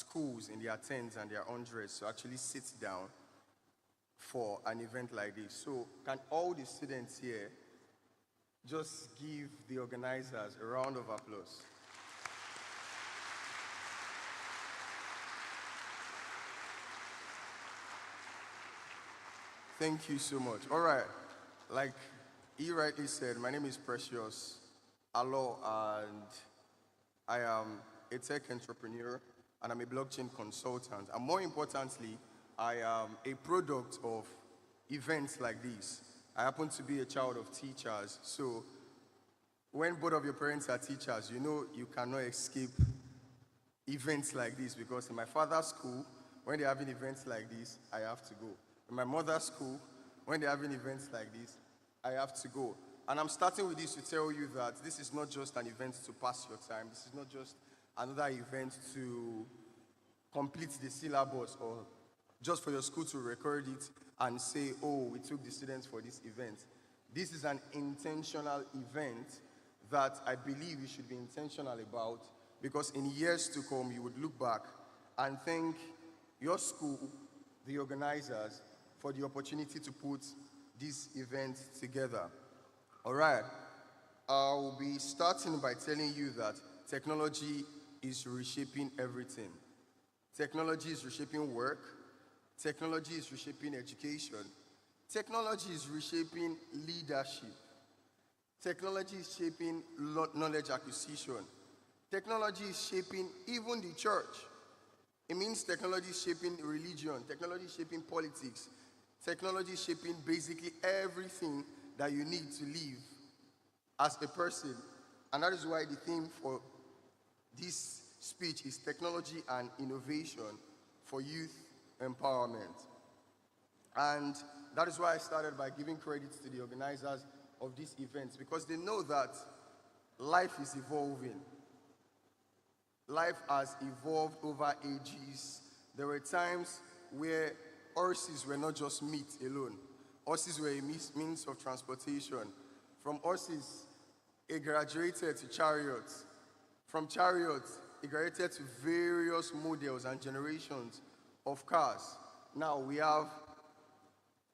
schools in their tens and their hundreds to actually sit down for an event like this. So can all the students here just give the organizers a round of applause? Thank you so much. All right, like he rightly said, my name is Precious Alo, and I am a tech entrepreneur, and I'm a blockchain consultant. And more importantly, I am a product of events like this. I happen to be a child of teachers, so when both of your parents are teachers, you know you cannot escape events like this, because in my father's school, when they're having events like this, I have to go. In my mother's school, when they're having events like this, I have to go. And I'm starting with this to tell you that this is not just an event to pass your time. This is not just another event to complete the syllabus or just for your school to record it and say, oh, we took the students for this event. This is an intentional event that I believe you should be intentional about, because in years to come, you would look back and thank your school, the organizers, for the opportunity to put this event together. All right, I'll be starting by telling you that technology is reshaping everything. Technology is reshaping work. Technology is reshaping education. Technology is reshaping leadership. Technology is shaping knowledge acquisition. Technology is shaping even the church. It means technology is shaping religion. Technology is shaping politics. Technology is shaping basically everything that you need to live as a person. And that is why the theme for this speech is technology and innovation for youth empowerment. And that is why I started by giving credit to the organizers of these events, because they know that life is evolving. Life has evolved over ages. There were times where horses were not just meat alone. Horses were a means of transportation. From horses, it graduated to chariots. From chariots, it graduated to various models and generations of cars. Now we have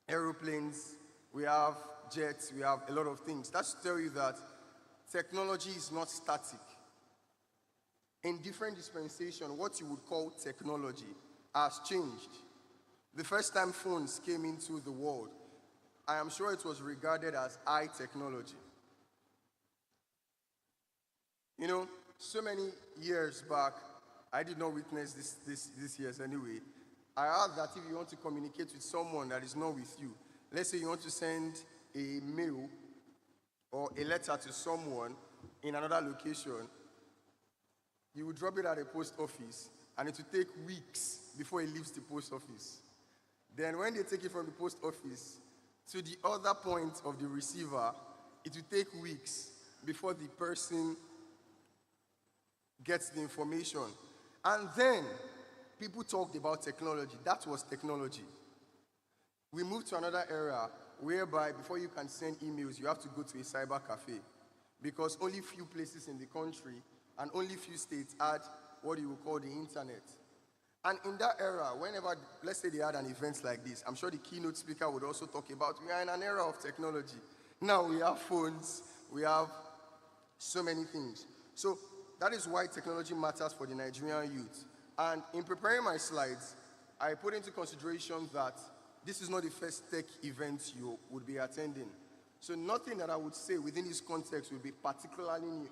aeroplanes, we have jets, we have a lot of things. That's to tell you that technology is not static. In different dispensations, what you would call technology has changed. The first time phones came into the world, I am sure it was regarded as high technology. You know, so many years back, I did not witness this years anyway. I heard that if you want to communicate with someone that is not with you, let's say you want to send a mail or a letter to someone in another location, you would drop it at a post office, and it would take weeks before it leaves the post office. Then when they take it from the post office to the other point of the receiver, it will take weeks before the person gets the information. And then people talked about technology. That was technology. We moved to another era whereby before you can send emails, you have to go to a cyber cafe, because only few places in the country and only few states had what you would call the internet. And in that era, whenever, let's say they had an event like this, I'm sure the keynote speaker would also talk about, we are in an era of technology. Now we have phones, we have so many things. So that is why technology matters for the Nigerian youth. And in preparing my slides, I put into consideration that this is not the first tech event you would be attending. So nothing that I would say within this context will be particularly new.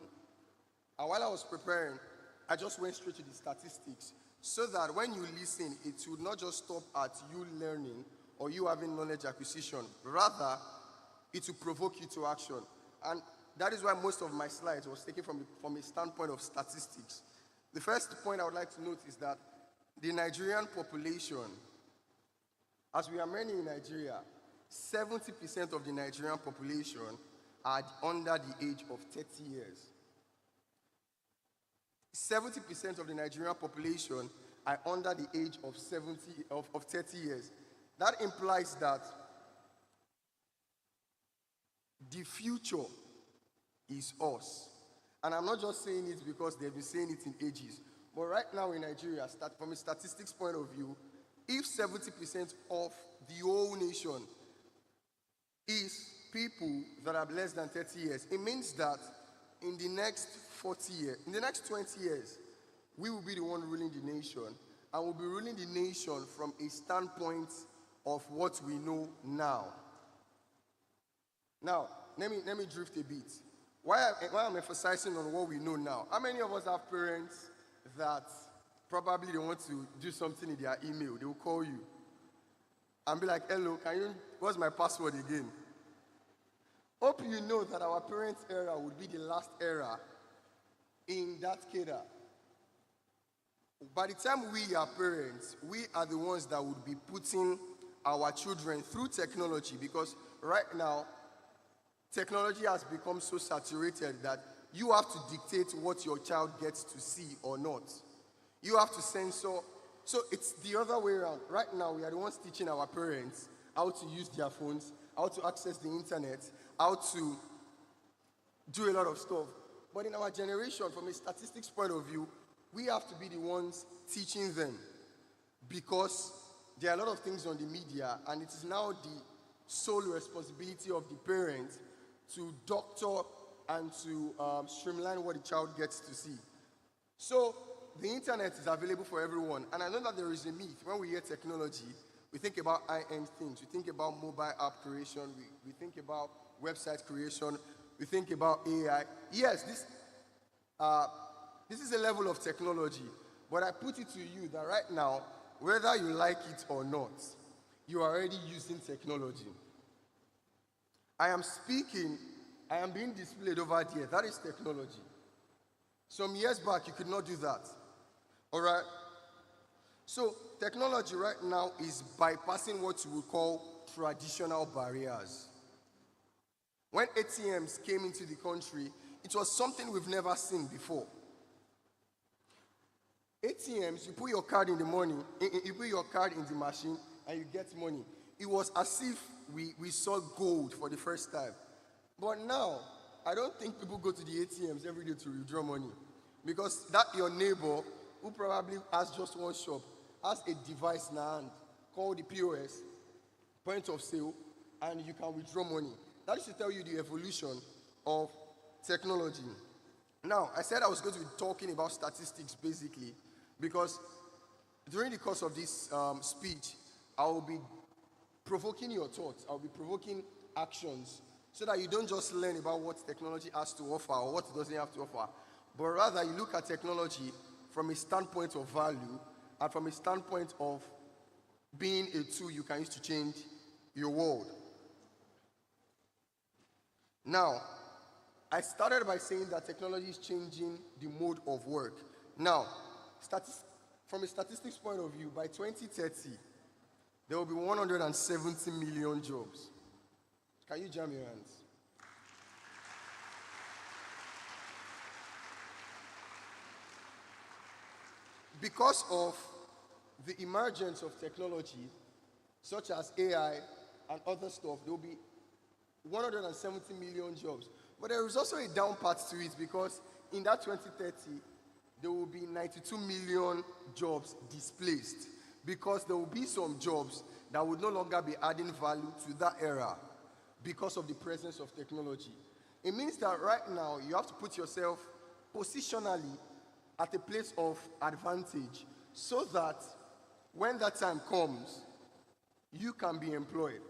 And while I was preparing, I just went straight to the statistics, so that when you listen, it would not just stop at you learning or you having knowledge acquisition. Rather, it will provoke you to action. And that is why most of my slides was taken from a standpoint of statistics. The first point I would like to note is that the Nigerian population, as we are many in Nigeria, 70% of the Nigerian population are under the age of 30 years. 70% of the Nigerian population are under the age of 30 years. That implies that the future is us. And I'm not just saying it because they've been saying it in ages, But right now in Nigeria, from a statistics point of view, if 70% of the whole nation is people that are less than 30 years, it means that in the next 40 years, in the next 20 years, we will be the one ruling the nation, and we'll be ruling the nation from a standpoint of what we know now. Now, let me drift a bit. Why I'm emphasizing on what we know now? How many of us have parents that probably they want to do something in their email? They will call you and be like, hello, what's my password again? Hope you know that our parents' era would be the last era in that cadre. By the time we are parents, we are the ones that would be putting our children through technology, because right now, technology has become so saturated that you have to dictate what your child gets to see or not. You have to censor. So it's the other way around. Right now, we are the ones teaching our parents how to use their phones, how to access the internet, how to do a lot of stuff. But in our generation, from a statistics point of view, we have to be the ones teaching them, because there are a lot of things on the media, and it is now the sole responsibility of the parents to doctor and to streamline what the child gets to see. So the internet is available for everyone, and I know that there is a myth. When we hear technology, we think about high-end things. We think about mobile app creation. We think about website creation. We think about AI. Yes, this is a level of technology, but I put it to you that right now, whether you like it or not, you are already using technology. I am being displayed over there. That is technology. Some years back, you could not do that. All right? So technology right now is bypassing what you would call traditional barriers. When ATMs came into the country, it was something we've never seen before. ATMs, you put your card in the machine and you get money. It was as if we saw gold for the first time. But now, I don't think people go to the ATMs every day to withdraw money, because that your neighbor, who probably has just one shop, has a device in hand called the POS, point of sale, and you can withdraw money. That should tell you the evolution of technology. Now, I said I was going to be talking about statistics basically, because during the course of this speech, I will be provoking your thoughts. I'll be provoking actions, so that you don't just learn about what technology has to offer or what it doesn't have to offer, but rather you look at technology from a standpoint of value and from a standpoint of being a tool you can use to change your world. Now, I started by saying that technology is changing the mode of work. Now, from a statistics point of view, by 2030, there will be 170 million jobs. Can you jam your hands? Because of the emergence of technology, such as AI and other stuff, there will be 170 million jobs. But there is also a down part to it, because in that 2030, there will be 92 million jobs displaced, because there will be some jobs that would no longer be adding value to that era because of the presence of technology. It means that right now, you have to put yourself positionally at a place of advantage, so that when that time comes, you can be employed.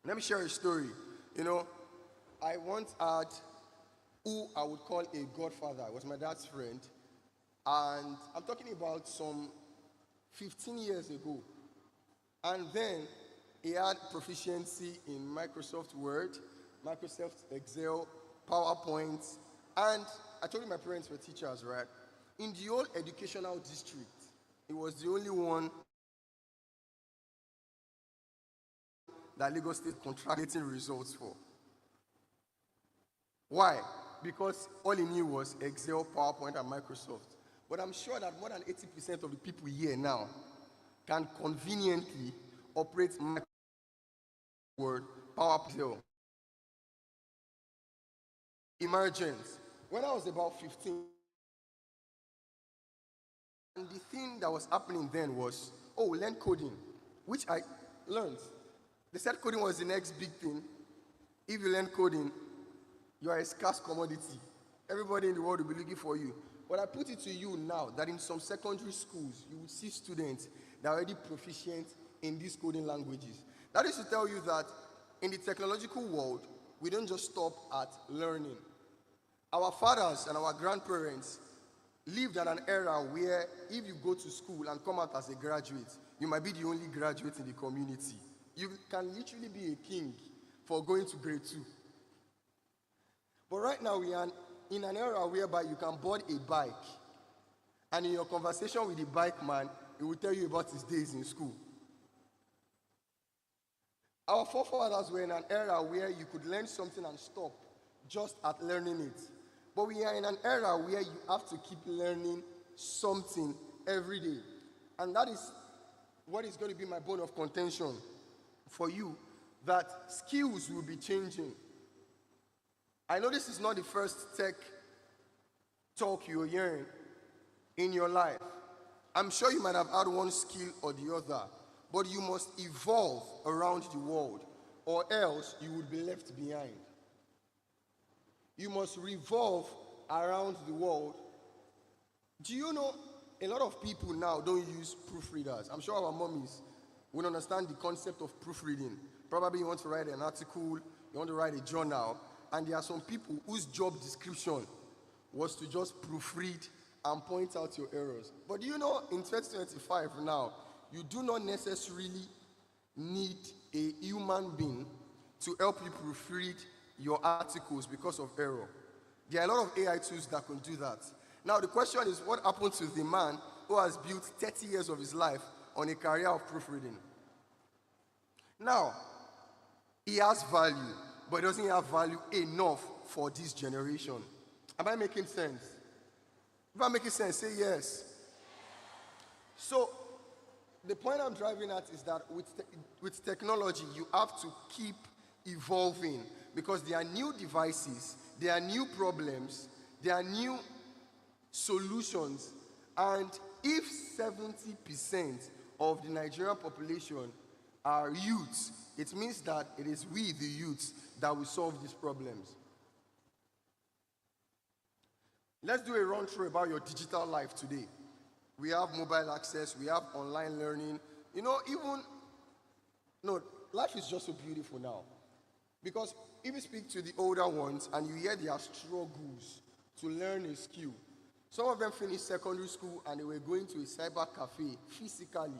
Let me share a story. I once had who I would call a godfather. It was my dad's friend. And I'm talking about some 15 years ago. And then he had proficiency in Microsoft Word, Microsoft Excel, PowerPoint. And I told you my parents were teachers, right? In the whole educational district, he was the only one that Lagos State contracting results for. Why? Because all he knew was Excel, PowerPoint, and Microsoft. But I'm sure that more than 80% of the people here now can conveniently operate Microsoft Word, PowerPoint. Emergence. When I was about 15, And the thing that was happening then was, oh, learn coding, which I learned. They said coding was the next big thing. If you learn coding, you are a scarce commodity. Everybody in the world will be looking for you. But I put it to you now that in some secondary schools, you will see students that are already proficient in these coding languages. That is to tell you that in the technological world, we don't just stop at learning. Our fathers and our grandparents lived at an era where if you go to school and come out as a graduate, you might be the only graduate in the community. You can literally be a king for going to grade 2. But right now we are in an era whereby you can board a bike, and in your conversation with the bike man, he will tell you about his days in school. Our forefathers were in an era where you could learn something and stop just at learning it. But we are in an era where you have to keep learning something every day. And that is what is going to be my bone of contention for you, that skills will be changing. I know this is not the first tech talk you're hearing in your life. I'm sure you might have had one skill or the other, but you must evolve around the world, or else you would be left behind. You must revolve around the world. Do you know a lot of people now don't use proofreaders? I'm sure our mommies will understand the concept of proofreading. Probably you want to write an article, you want to write a journal, and there are some people whose job description was to just proofread and point out your errors. But do you know, in 2025 now, you do not necessarily need a human being to help you proofread your articles because of error. There are a lot of AI tools that can do that. Now the question is, what happened to the man who has built 30 years of his life on a career of proofreading? Now, he has value, but he doesn't have value enough for this generation. Am I making sense? If I'm making sense, say yes. So, the point I'm driving at is that with technology, you have to keep evolving, because there are new devices, there are new problems, there are new solutions, and if 70% of the Nigerian population are youths, it means that it is we, the youths, that will solve these problems. Let's do a run-through about your digital life today. We have mobile access, we have online learning. You know, life is just so beautiful now. Because if you speak to the older ones and you hear their struggles to learn a skill, some of them finished secondary school and they were going to a cyber cafe physically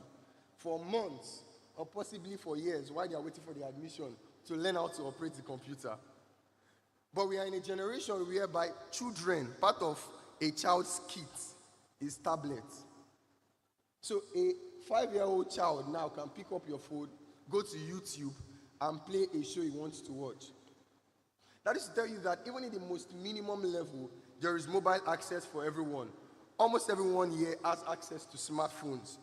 for months or possibly for years while they are waiting for their admission to learn how to operate the computer. But we are in a generation whereby children, part of a child's kit is tablets. So a 5-year-old child now can pick up your phone, go to YouTube, and play a show he wants to watch. That is to tell you that even in the most minimum level, there is mobile access for everyone. Almost everyone here has access to smartphones.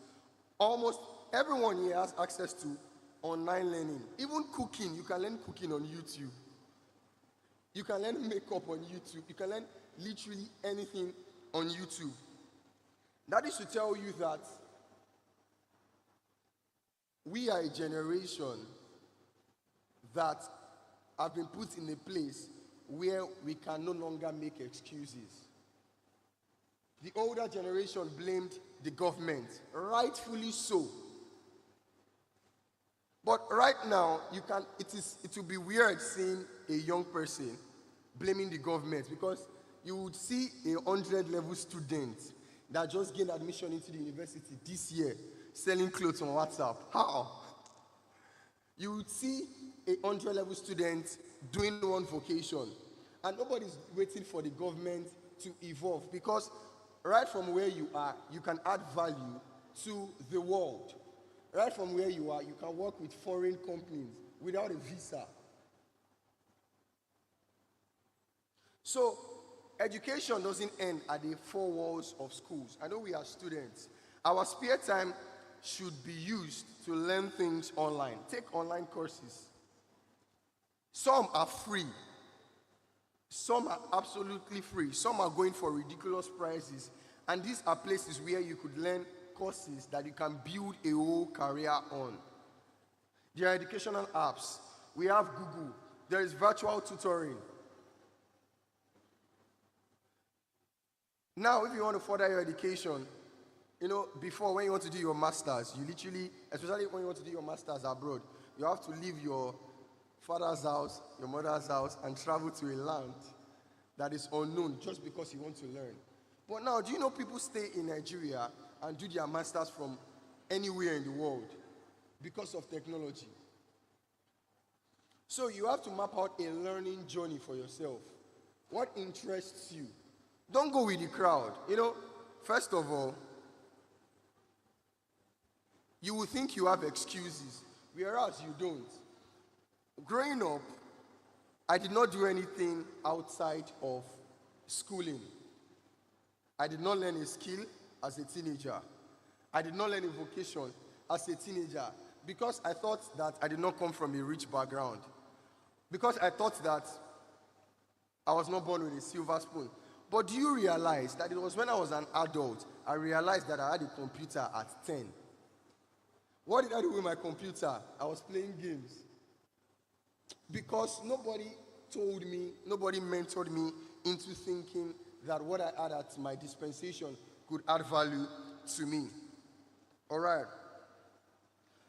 Almost everyone here has access to online learning. Even cooking, you can learn cooking on YouTube. You can learn makeup on YouTube. You can learn literally anything on YouTube. That is to tell you that we are a generation that have been put in a place where we can no longer make excuses. The older generation blamed the government, rightfully so. But right now, it will be weird seeing a young person blaming the government, because you would see a 100-level student that just gained admission into the university this year selling clothes on WhatsApp. How? You would see a 100-level student doing one vocation, and nobody's waiting for the government to evolve, because right from where you are, you can add value to the world. Right from where you are, you can work with foreign companies without a visa. So, education doesn't end at the four walls of schools. I know we are students. Our spare time should be used to learn things online. Take online courses. Some are free. Some are absolutely free. Some are going for ridiculous prices. And these are places where you could learn courses that you can build a whole career on. There are educational apps. We have Google. There is virtual tutoring. Now, if you want to further your education, before, when you want to do your masters, you literally, especially when you want to do your masters abroad, you have to leave your father's house, your mother's house, and travel to a land that is unknown just because you want to learn. But now, do you know people stay in Nigeria and do their masters from anywhere in the world because of technology? So you have to map out a learning journey for yourself. What interests you? Don't go with the crowd. First of all, you will think you have excuses, whereas you don't. Growing up, I did not do anything outside of schooling. I did not learn a skill as a teenager. I did not learn a vocation as a teenager because I thought that I did not come from a rich background. Because I thought that I was not born with a silver spoon. But do you realize that it was when I was an adult, I realized that I had a computer at 10. What did I do with my computer? I was playing games. Because nobody told me, nobody mentored me into thinking that what I had at my dispensation could add value to me. All right.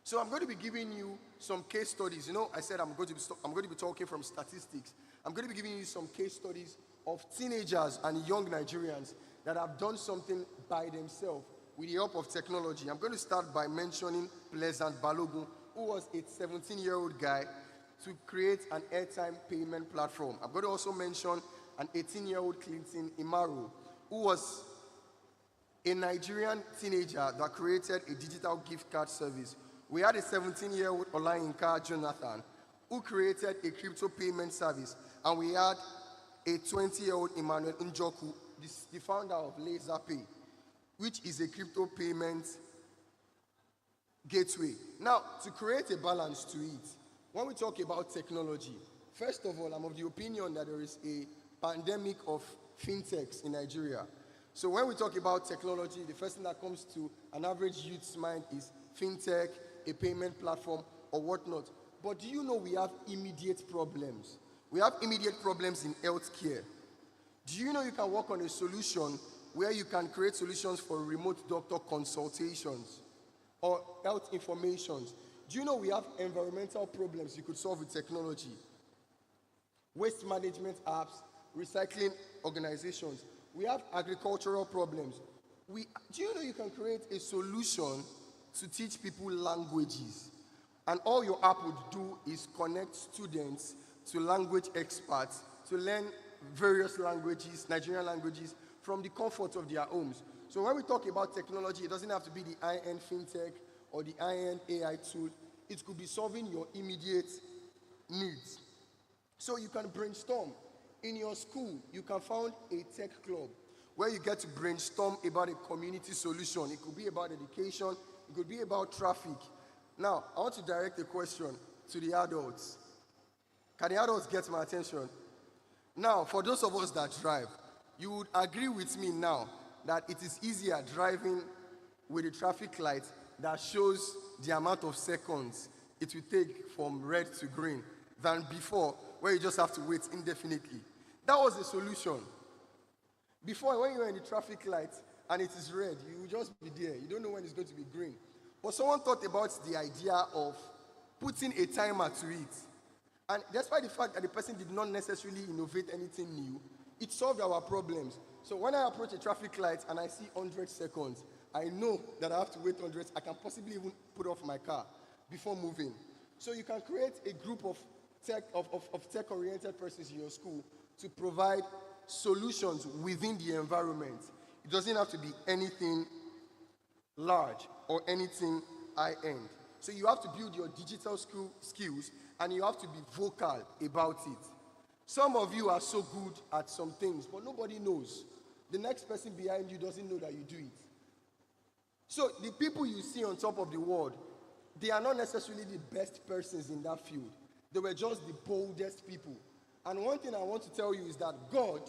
So I'm going to be giving you some case studies. I said I'm going to be talking from statistics. I'm going to be giving you some case studies of teenagers and young Nigerians that have done something by themselves with the help of technology. I'm going to start by mentioning Pleasant Balogun, who was a 17-year-old guy to create an airtime payment platform. I'm going to also mention an 18-year-old Clinton Imaru, who was a Nigerian teenager that created a digital gift card service. We had a 17-year-old Olayinka Jonathan, who created a crypto payment service. And we had a 20-year-old Emmanuel Njoku, the founder of LaserPay, which is a crypto payment gateway. Now, to create a balance to it, when we talk about technology, first of all, I'm of the opinion that there is a pandemic of fintechs in Nigeria. So when we talk about technology, the first thing that comes to an average youth's mind is fintech, a payment platform, or whatnot. But do you know we have immediate problems? We have immediate problems in healthcare. Do you know you can work on a solution where you can create solutions for remote doctor consultations or health informations? Do you know we have environmental problems you could solve with technology? Waste management apps, recycling organizations. We have agricultural problems. Do you know you can create a solution to teach people languages? And all your app would do is connect students to language experts to learn various languages, Nigerian languages, from the comfort of their homes. So when we talk about technology, it doesn't have to be the high-end fintech or the high-end AI tool. It could be solving your immediate needs. So you can brainstorm. In your school, you can found a tech club where you get to brainstorm about a community solution. It could be about education. It could be about traffic. Now, I want to direct a question to the adults. Can the adults get my attention? Now, for those of us that drive, you would agree with me now that it is easier driving with a traffic light that shows the amount of seconds it will take from red to green than before, where you just have to wait indefinitely. That was the solution. Before, when you were in the traffic light and it is red, you will just be there. You don't know when it's going to be green. But someone thought about the idea of putting a timer to it. And despite the fact that the person did not necessarily innovate anything new, it solved our problems. So when I approach a traffic light and I see 100 seconds, I know that I have to wait 100. I can possibly even put off my car before moving. So you can create a group of tech-oriented persons in your school to provide solutions within the environment. It doesn't have to be anything large or anything high-end. So you have to build your digital skills and you have to be vocal about it. Some of you are so good at some things, but nobody knows. The next person behind you doesn't know that you do it. So the people you see on top of the world, they are not necessarily the best persons in that field. They were just the boldest people. And one thing I want to tell you is that God,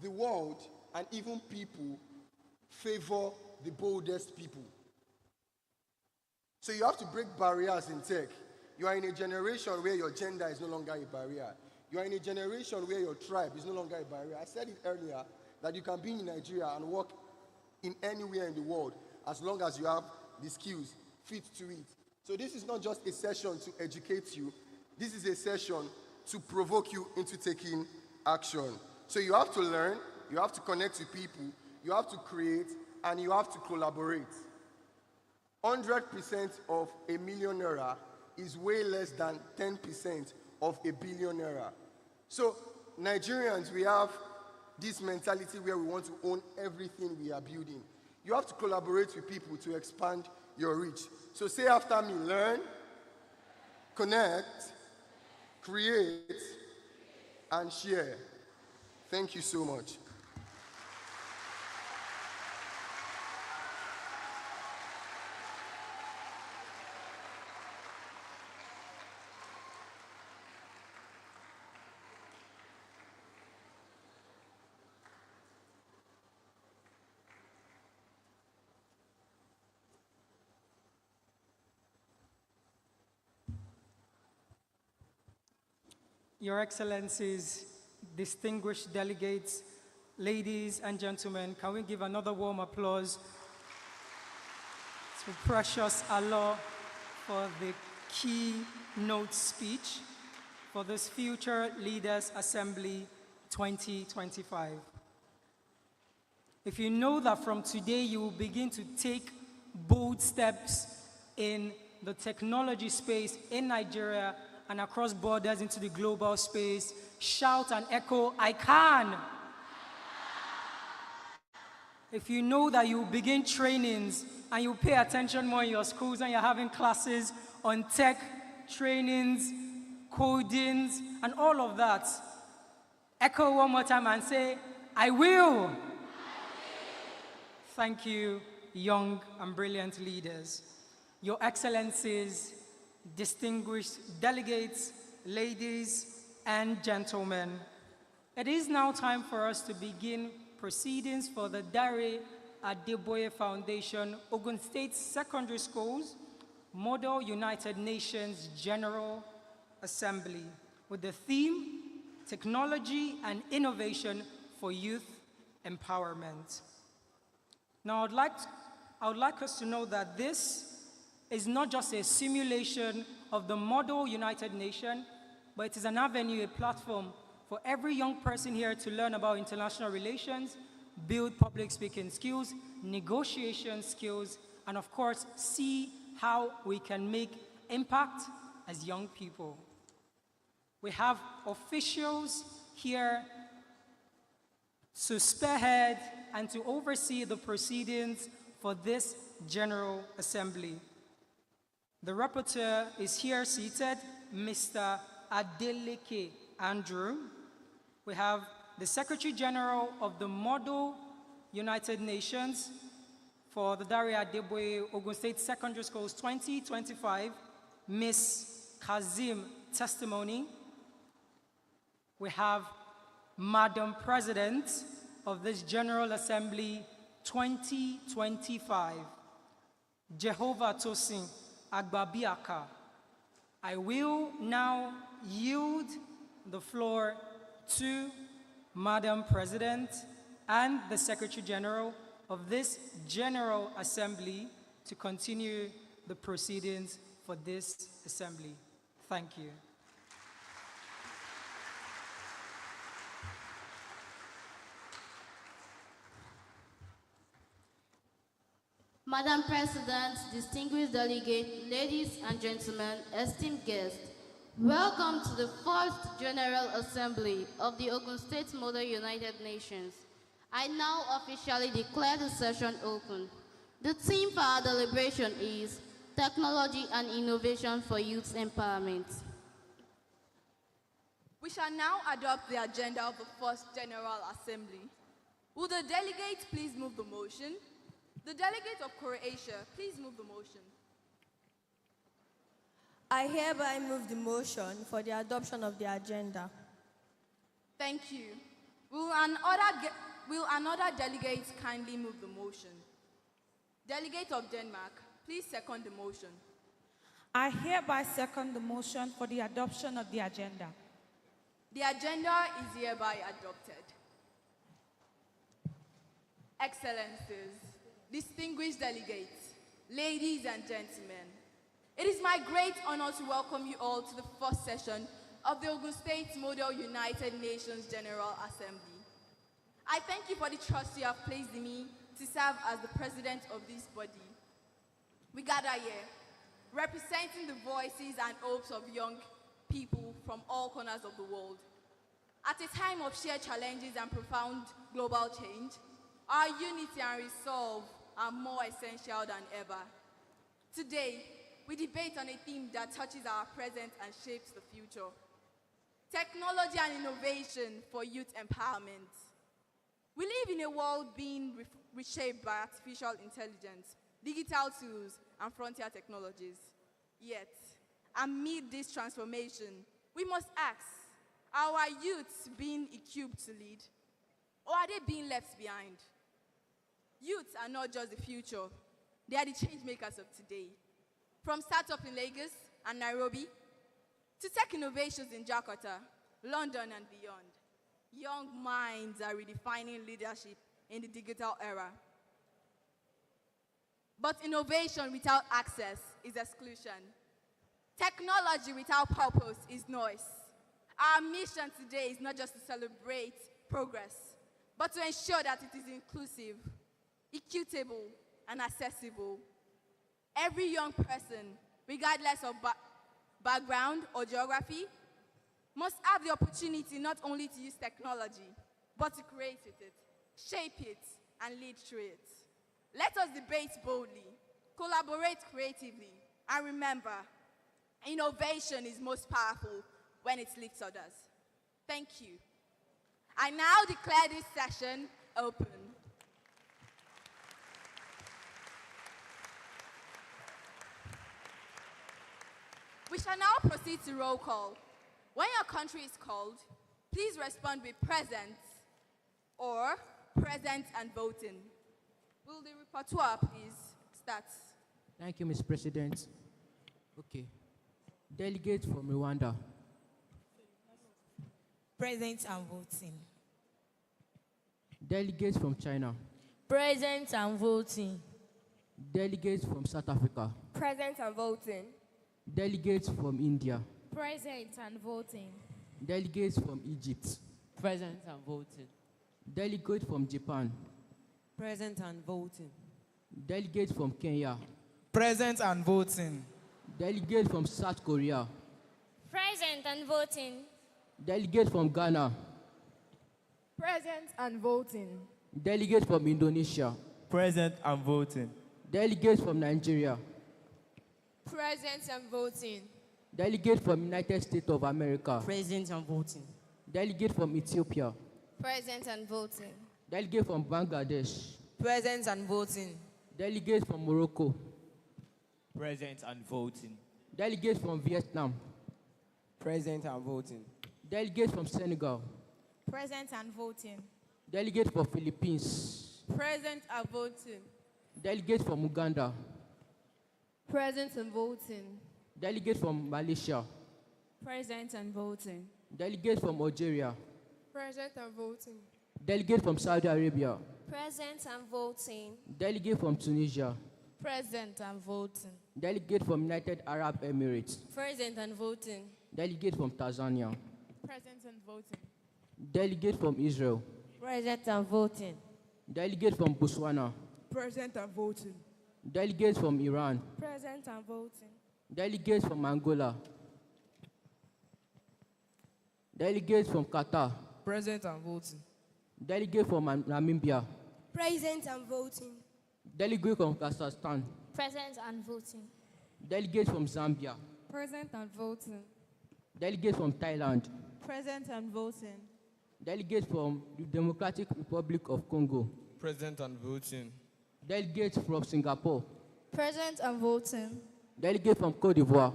the world, and even people favor the boldest people. So you have to break barriers in tech. You are in a generation where your gender is no longer a barrier. You are in a generation where your tribe is no longer a barrier. I said it earlier that you can be in Nigeria and work in anywhere in the world as long as you have the skills fit to it. So this is not just a session to educate you. This is a session to provoke you into taking action. So you have to learn, you have to connect with people, you have to create, and you have to collaborate. 100% of a millionaire is way less than 10% of a billionaire. So Nigerians, we have this mentality where we want to own everything we are building. You have to collaborate with people to expand your reach. So say after me, learn, connect, create, and share. Thank you so much. Your Excellencies, distinguished delegates, ladies and gentlemen, can we give another warm applause to Precious Allah for the keynote speech for this Future Leaders Assembly 2025. If you know that from today you will begin to take bold steps in the technology space in Nigeria and across borders into the global space, shout and echo, I can. If you know that you begin trainings and you pay attention more in your schools and you're having classes on tech, trainings, codings, and all of that, echo one more time and say, I will. Thank you, young and brilliant leaders. Your Excellencies, distinguished delegates, ladies and gentlemen, it is now time for us to begin proceedings for the Dare Adeboye Foundation, Ogun State Secondary Schools, Model United Nations General Assembly, with the theme, Technology and Innovation for Youth Empowerment. Now, I would like us to know that this is not just a simulation of the Model United Nations, but it is an avenue, a platform for every young person here to learn about international relations, build public speaking skills, negotiation skills, and of course, see how we can make impact as young people. We have officials here to spearhead and to oversee the proceedings for this General Assembly. The rapporteur is here seated, Mr. Adeleke Andrew. We have the Secretary General of the Model United Nations for the Dare Adeboye Ogun State Secondary Schools 2025, Ms. Kazim Testimony. We have Madam President of this General Assembly 2025, Jehovah Tosin Agbabiaka. I will now yield the floor to Madam President and the Secretary General of this General Assembly to continue the proceedings for this assembly. Thank you. Madam President, distinguished delegate, ladies and gentlemen, esteemed guests, welcome to the first General Assembly of the Ogun State Model United Nations. I now officially declare the session open. The theme for our deliberation is Technology and Innovation for Youth Empowerment. We shall now adopt the agenda of the first General Assembly. Will the delegates please move the motion? The delegates of Croatia, please move the motion. I hereby move the motion for the adoption of the agenda. Thank you. will another delegate kindly move the motion? Delegate of Denmark, please second the motion. I hereby second the motion for the adoption of the agenda. The agenda is hereby adopted. Excellencies, distinguished delegates, ladies and gentlemen, it is my great honor to welcome you all to the first session of the Ogun State Model United Nations General Assembly. I thank you for the trust you have placed in me to serve as the president of this body. We gather here, representing the voices and hopes of young people from all corners of the world. At a time of shared challenges and profound global change, our unity and resolve are more essential than ever. Today, we debate on a theme that touches our present and shapes the future. Technology and innovation for youth empowerment. We live in a world being reshaped by artificial intelligence, digital tools, and frontier technologies. Yet, amid this transformation, we must ask, are our youths being equipped to lead? Or are they being left behind? Youths are not just the future, they are the change makers of today. From startups in Lagos and Nairobi, to tech innovations in Jakarta, London, and beyond, young minds are redefining leadership in the digital era. But innovation without access is exclusion. Technology without purpose is noise. Our mission today is not just to celebrate progress, but to ensure that it is inclusive, equitable, and accessible. Every young person, regardless of background or geography, must have the opportunity not only to use technology, but to create with it, shape it, and lead through it. Let us debate boldly, collaborate creatively, and remember, innovation is most powerful when it lifts others. Thank you. I now declare this session open. We shall now proceed to roll call. When your country is called, please respond with present or present and voting. Will the repertoire please start? Thank you, Mr. President. Okay. Delegate from Rwanda. Present and voting. Delegates from China. Present and voting. Delegates from South Africa. Present and voting. Delegates from India. Present and voting. Delegates from Egypt. Present and voting. Delegates from Japan. Present and voting. Delegates from Kenya. Present and voting. Delegates from South Korea. Present and voting. Delegates from Ghana. Present and voting. Delegates from Indonesia. Present and voting. Delegates from Nigeria. Present and voting. Delegates from United States of America. Present and voting. Delegate from Ethiopia. Present and voting. Delegate from Bangladesh. Present and voting. Delegates from Morocco. Present and voting. Delegates from Vietnam. Present and voting. Delegates from Senegal. Present and voting. Delegates from Philippines. Present and voting. Delegates from Uganda. Present and voting. Delegates from Malaysia. Present and voting. Delegates from Algeria. Present and voting. Delegates from Saudi Arabia. Present and voting. Delegate from Tunisia. Present and voting. Delegate from United Arab Emirates. Present and voting. Delegate from Tanzania. Present and voting. Delegate from Israel. Present and voting. Delegate from Botswana. Present and voting. Delegates from Iran. Present and voting. Delegates from Angola. Delegates from Qatar. Present and voting. Delegate from Namibia. Present and voting. Delegate from Kazakhstan. Present and voting. Delegates from Zambia. Present and voting. Delegates from Thailand. Present and voting. Delegates from the Democratic Republic of Congo. Present and voting. Delegates from Singapore. Present and voting. Delegate from Cote d'Ivoire.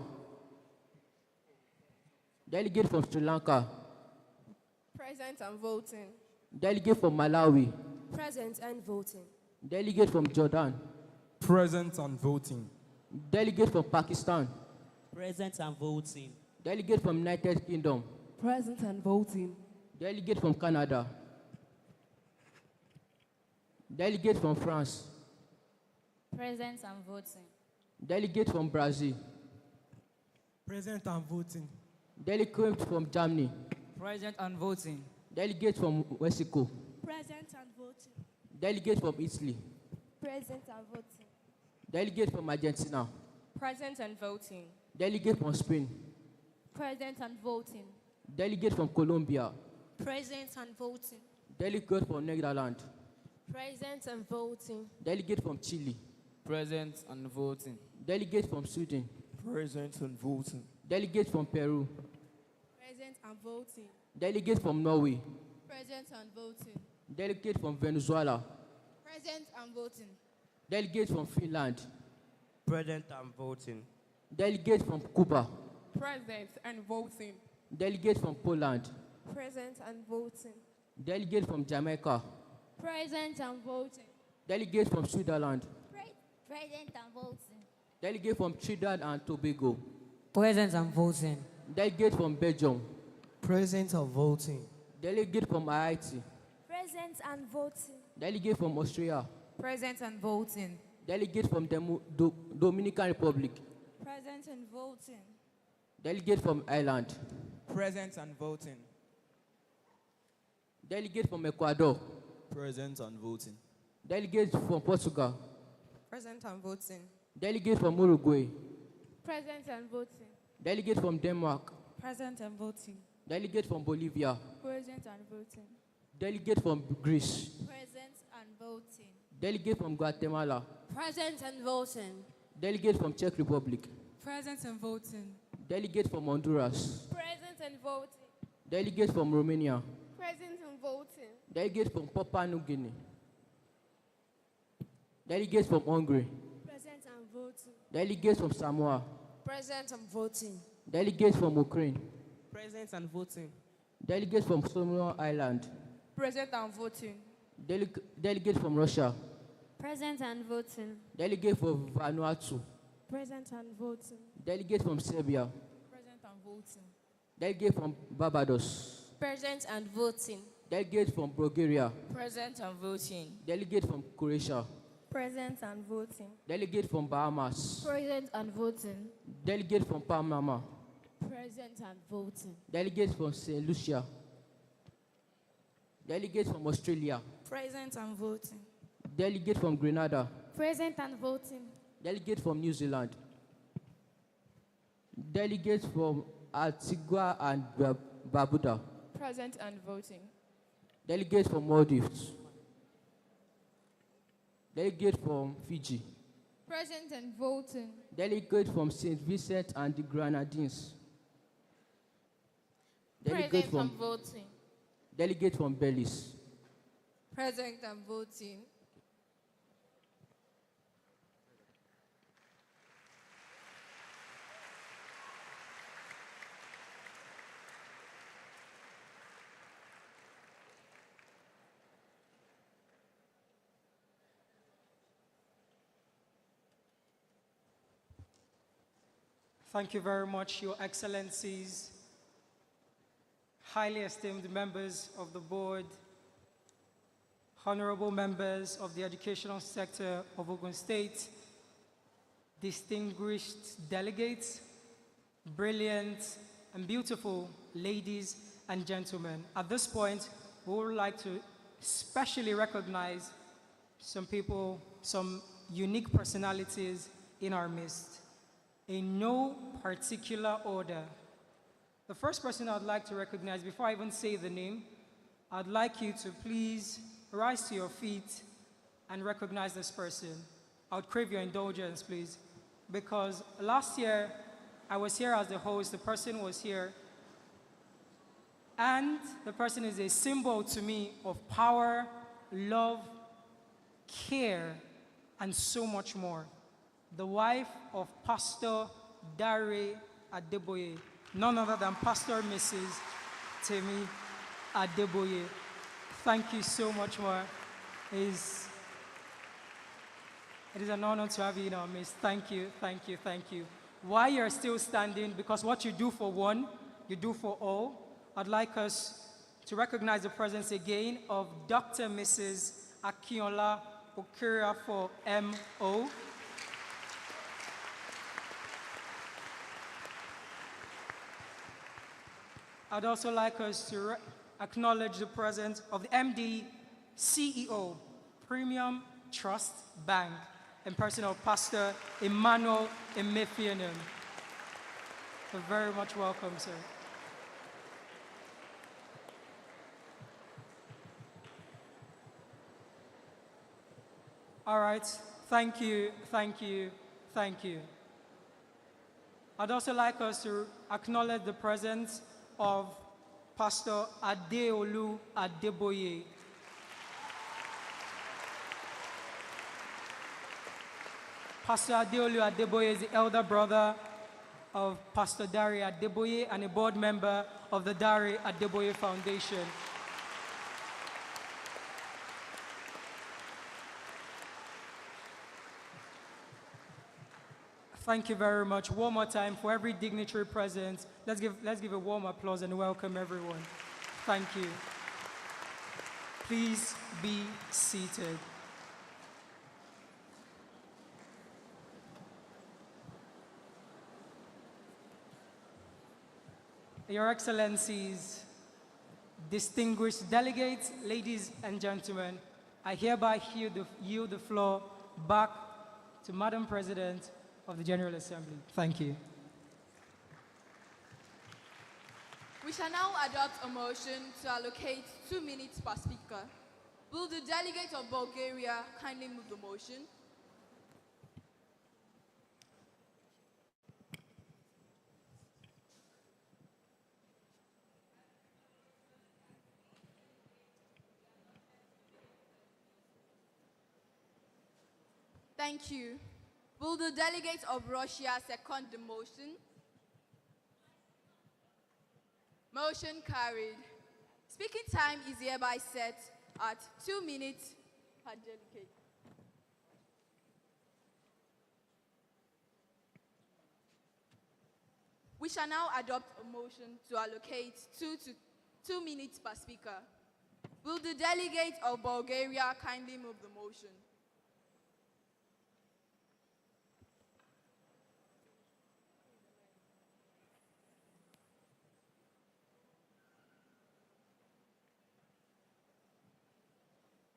Delegate from Sri Lanka. Present and voting. Delegate from Malawi. Present and voting. Delegate from Jordan. Present and voting. Delegate from Pakistan. Present and voting. Delegate from United Kingdom. Present and voting. Delegate from Canada. Delegate from France. Present and voting. Delegate from Brazil. Present and voting. Delegate from Germany. Present and voting. Delegate from Mexico. Present and voting. Delegate from Italy. Present and voting. Delegate from Argentina. Present and voting. Delegate from Spain. Present and voting. Delegate from Colombia. Present and voting. Delegate from Netherlands. Present and voting. Delegate from Chile. Present and voting. Delegate from Sweden. Present and voting. Delegate from Peru. Present and voting. Delegate from Norway. Present and voting. Delegate from Venezuela. Present and voting. Delegate from Finland. Present and voting. Delegate from Cuba. Present and voting. Delegate from Poland. Present and voting. Delegate from Jamaica. Present and voting. Delegate from Switzerland. Present and voting. Delegate from Trinidad and Tobago. Present and voting. Delegate from Belgium. Present and voting. Delegate from Haiti. Present and voting. Delegate from Austria. Present and voting. Delegate from Dominican Republic. Present and voting. Delegate from Ireland. Present and voting. Delegate from Ecuador. Present and voting. Delegate from Portugal. Present and voting. Delegate from Uruguay. Present and voting. Delegate from Denmark. Present and voting. Delegate from Bolivia. Present and voting. Delegate from Greece. Present and voting. Delegate from Guatemala. Present and voting. Delegate from Czech Republic. Present and voting. Delegate from Honduras. Present and voting. Delegate from Romania. Present and voting. Delegate from Papua New Guinea. Delegate from Hungary. Present and voting. Delegate from Samoa. Present and voting. Delegate from Ukraine. Present and voting. Delegate from Solomon Island. Present and voting. Delegate from Russia. Present and voting. Delegate from Vanuatu. Present and voting. Delegate from Serbia. Present and voting. Delegate from Barbados. Present and voting. Delegate from Bulgaria. Present and voting. Delegate from Croatia. Present and voting. Delegate from Bahamas. Present and voting. Delegate from Panama. Present and voting. Delegate from St. Lucia. Delegate from Australia. Present and voting. Delegate from Grenada. Present and voting. Delegate from New Zealand. Delegate from Antigua and Barbuda. Present and voting. Delegate from Maldives. Delegate from Fiji. Present and voting. Delegate from St. Vincent and the Grenadines. Delegate Present from and voting. Delegate from Belize. Present and voting. Thank you very much, Your Excellencies, highly esteemed members of the board, honorable members of the educational sector of Ogun State, distinguished delegates, brilliant and beautiful ladies and gentlemen. At this point, we would like to specially recognize some people, some unique personalities in our midst. In no particular order. The first person I'd like to recognize, before I even say the name, I'd like you to please rise to your feet and recognize this person. I would crave your indulgence, please, because last year I was here as the host, the person was here, and the person is a symbol to me of power, love, care, and so much more. The wife of Pastor Dare Adeboye, none other than Pastor Mrs. Temi Adeboye. Thank you so much, Ma. It's- It is an honor to have you in our midst. Thank you, thank you, thank you. While you're still standing, because what you do for one, you do for all, I'd like us to recognize the presence again of Dr. Mrs. Akinola Okira for MO. I'd also like us to acknowledge the presence of the MD, CEO, Premium Trust Bank, in person of Pastor Emmanuel Emefianen. You're very much welcome, sir. All right, thank you, thank you, thank you. I'd also like us to acknowledge the presence of Pastor Dare Adeboye. Pastor Dare Adeboye is the elder brother of Pastor Dare Adeboye and a board member of the Dare Adeboye Foundation. Thank you very much. One more time for every dignitary present. Let's give a warm applause and welcome everyone. Thank you. Please be seated. Your Excellencies, distinguished delegates, ladies and gentlemen, I hereby yield the floor back to Madam President of the General Assembly. Thank you. We shall now adopt a motion to allocate 2 minutes per speaker. Will the delegate of Bulgaria kindly move the motion? Thank you. Will the delegate of Russia second the motion? Motion carried. Speaking time is hereby set at 2 minutes per delegate. We shall now adopt a motion to allocate 2 minutes per speaker. Will the delegate of Bulgaria kindly move the motion?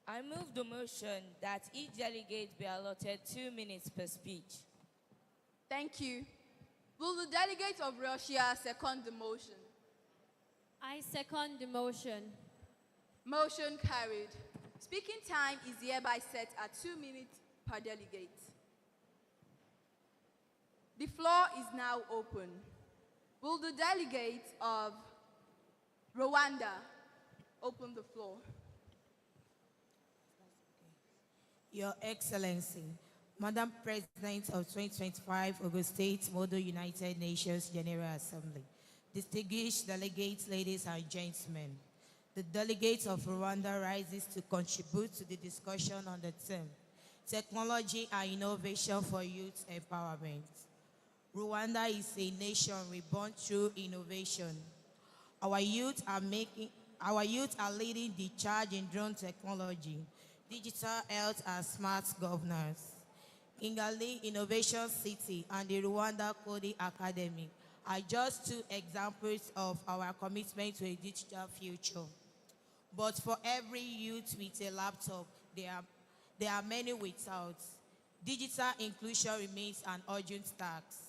I move the motion that each delegate be allotted 2 minutes per speech. Thank you. Will the delegate of Russia second the motion? I second the motion. Motion carried. Speaking time is hereby set at 2 minutes per delegate. The floor is now open. Will the delegate of Rwanda open the floor? Your Excellency, Madam President of 2025 Ogun State Model United Nations General Assembly, distinguished delegates, ladies and gentlemen, the delegate of Rwanda rises to contribute to the discussion on the theme, Technology and Innovation for Youth Empowerment. Rwanda is a nation reborn through innovation. Our youth are leading the charge in drone technology, digital health and smart governance. Kigali Innovation City and the Rwanda Coding Academy are just 2 examples of our commitment to a digital future. But for every youth with a laptop, there are many without. Digital inclusion remains an urgent task.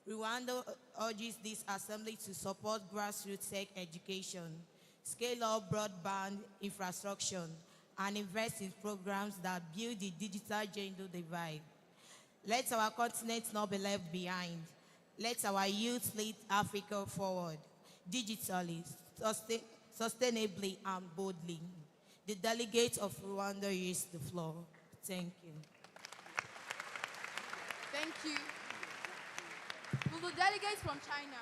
Rwanda urges this assembly to support grassroots tech education, scale up broadband infrastructure, and invest in programs that build the digital gender divide. Let our continent not be left behind. Let our youth lead Africa forward, digitally, sustainably, and boldly. The delegate of Rwanda uses the floor. Thank you. Thank you. Will the delegates from China?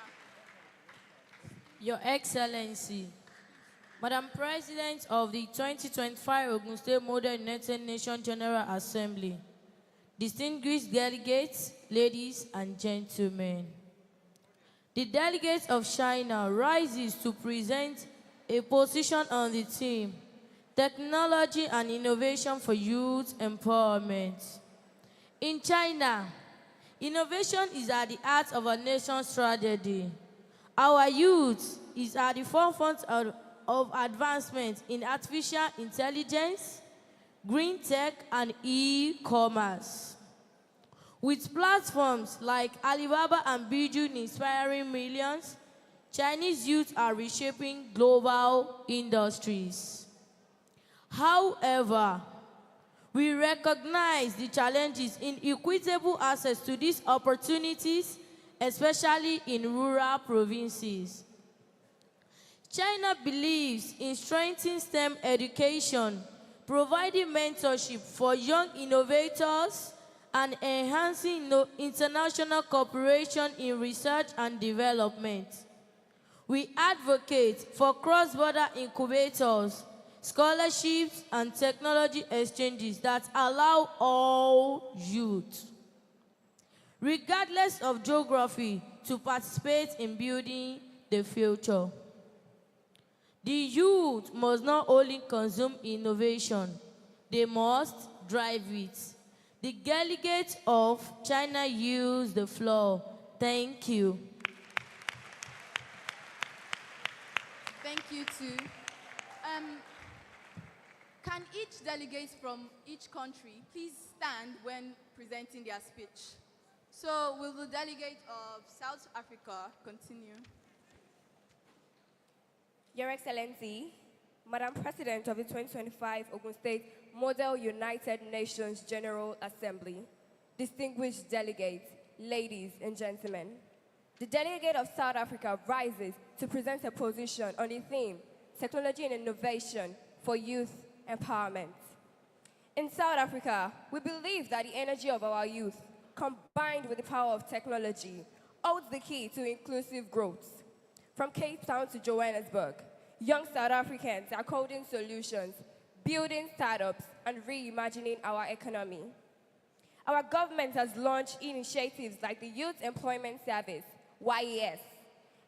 Your Excellency, Madam President of the 2025 Ogun State Model United Nations General Assembly, distinguished delegates, ladies and gentlemen, the delegates of China rises to present a position on the theme, Technology and Innovation for Youth Empowerment. In China, innovation is at the heart of our nation's strategy. Our youth is at the forefront of advancement in artificial intelligence, green tech, and e-commerce. With platforms like Alibaba and Bijou inspiring millions, Chinese youth are reshaping global industries. However, we recognize the challenges in equitable access to these opportunities, especially in rural provinces. China believes in strengthening STEM education, providing mentorship for young innovators, and enhancing international cooperation in research and development. We advocate for cross-border incubators, scholarships, and technology exchanges that allow all youth, regardless of geography, to participate in building the future. The youth must not only consume innovation, they must drive it. The delegates of China use the floor. Thank you. Thank you too. Can each delegate from each country please stand when presenting their speech? So will the delegate of South Africa continue? Your Excellency, Madam President of the 2025 Ogun State Model United Nations General Assembly, distinguished delegates, ladies and gentlemen, the delegate of South Africa rises to present a position on the theme, Technology and Innovation for Youth Empowerment. In South Africa, we believe that the energy of our youth, combined with the power of technology, holds the key to inclusive growth. From Cape Town to Johannesburg, young South Africans are coding solutions, building startups, and reimagining our economy. Our government has launched initiatives like the Youth Employment Service, YES,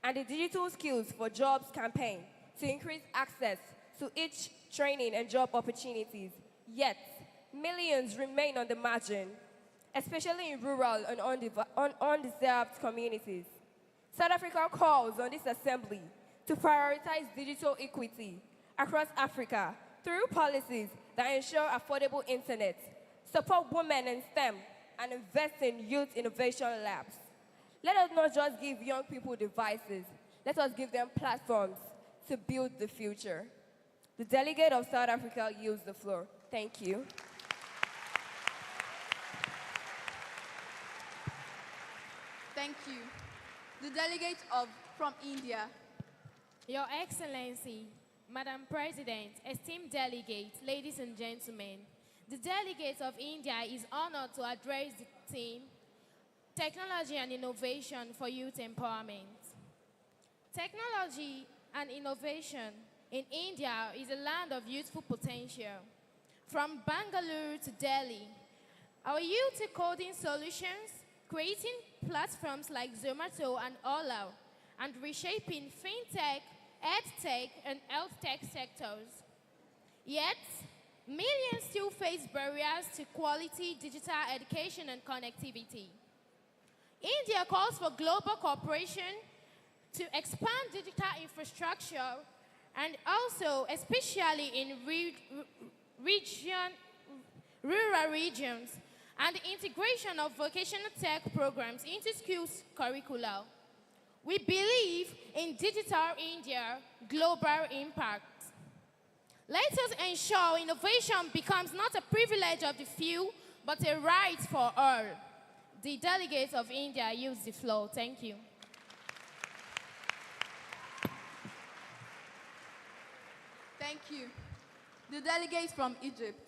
and the Digital Skills for Jobs campaign to increase access to each training and job opportunities. Yet, millions remain on the margin, especially in rural and undeserved communities. South Africa calls on this assembly to prioritize digital equity across Africa through policies that ensure affordable internet, support women in STEM, and invest in youth innovation labs. Let us not just give young people devices, let us give them platforms to build the future. The delegate of South Africa yields the floor. Thank you. Thank you. The delegate from India. Your Excellency, Madam President, esteemed delegates, ladies and gentlemen, the delegate of India is honored to address the theme, Technology and Innovation for Youth Empowerment. Technology and innovation in India is a land of youthful potential. From Bangalore to Delhi, our youth are coding solutions, creating platforms like Zomato and Ola, and reshaping fintech, edtech, and health tech sectors. Yet, millions still face barriers to quality digital education and connectivity. India calls for global cooperation to expand digital infrastructure and also, especially in rural regions, and the integration of vocational tech programs into schools curricula. We believe in Digital India global impact. Let us ensure innovation becomes not a privilege of the few, but a right for all. The delegates of India use the floor. Thank you. Thank you. The delegates from Egypt.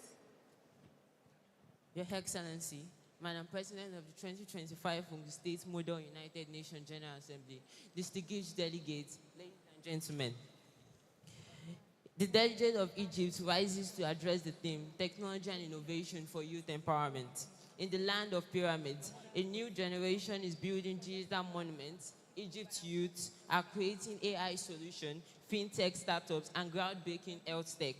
Your Excellency, Madam President of the 2025 Ogun State Model United Nations General Assembly, distinguished delegates, ladies and gentlemen. The delegate of Egypt rises to address the theme, Technology and Innovation for Youth Empowerment. In the land of pyramids, a new generation is building digital monuments. Egypt's youth are creating AI solutions, fintech startups, and groundbreaking health tech.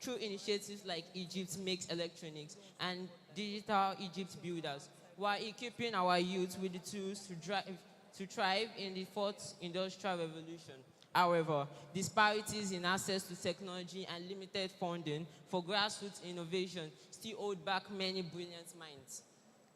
Through initiatives like Egypt Makes Electronics and Digital Egypt Builders, while equipping our youth with the tools to thrive in the fourth industrial revolution. However, disparities in access to technology and limited funding for grassroots innovation still hold back many brilliant minds.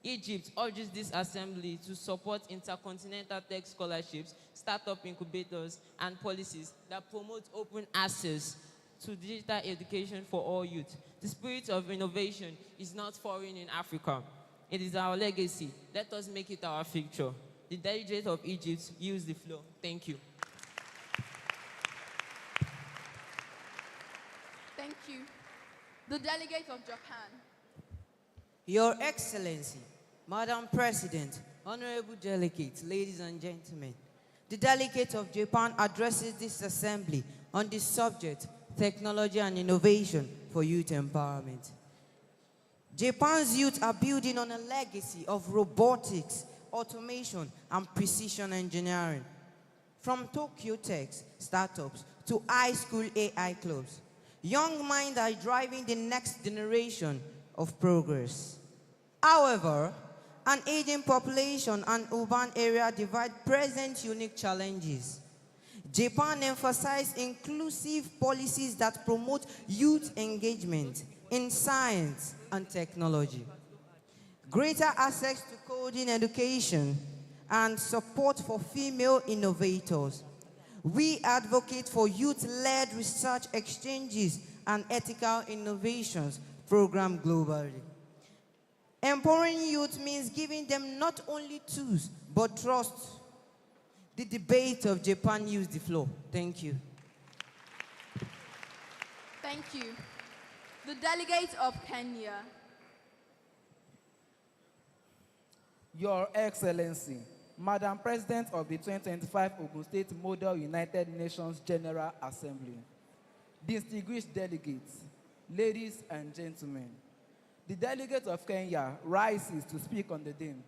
Egypt urges this assembly to support intercontinental tech scholarships, startup incubators, and policies that promote open access to digital education for all youth. The spirit of innovation is not foreign in Africa. It is our legacy. Let us make it our future. The delegate of Egypt yields the floor. Thank you. Thank you. The delegate of Japan. Your Excellency, Madam President, honorable delegates, ladies and gentlemen, the delegate of Japan addresses this assembly on the subject, Technology and Innovation for Youth Empowerment. Japan's youth are building on a legacy of robotics, automation, and precision engineering. From Tokyo Tech's startups to high school AI clubs, young minds are driving the next generation of progress. However, an aging population and urban area divide present unique challenges. Japan emphasizes inclusive policies that promote youth engagement in science and technology. Greater access to coding education and support for female innovators. We advocate for youth-led research exchanges and ethical innovations program globally. Empowering youth means giving them not only tools, but trust. The debate of Japan use the floor. Thank you. Thank you. The delegate of Kenya. Your Excellency, Madam President of the 2025 Ogun State Model United Nations General Assembly, distinguished delegates, ladies and gentlemen, the delegate of Kenya rises to speak on the theme,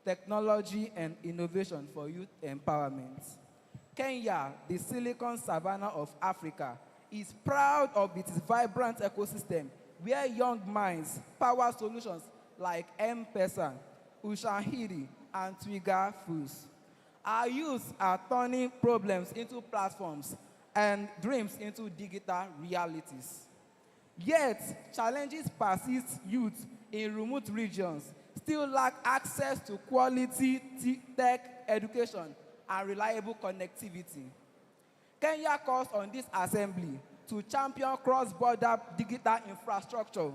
Technology and Innovation for Youth Empowerment. Kenya, the Silicon Savannah of Africa, is proud of its vibrant ecosystem where young minds power solutions like M-Pesa, Ushahidi, and Twiga Foods. Our youth are turning problems into platforms and dreams into digital realities. Yet, challenges persist. Youth in remote regions still lack access to quality tech education and reliable connectivity. Kenya calls on this assembly to champion cross-border digital infrastructure,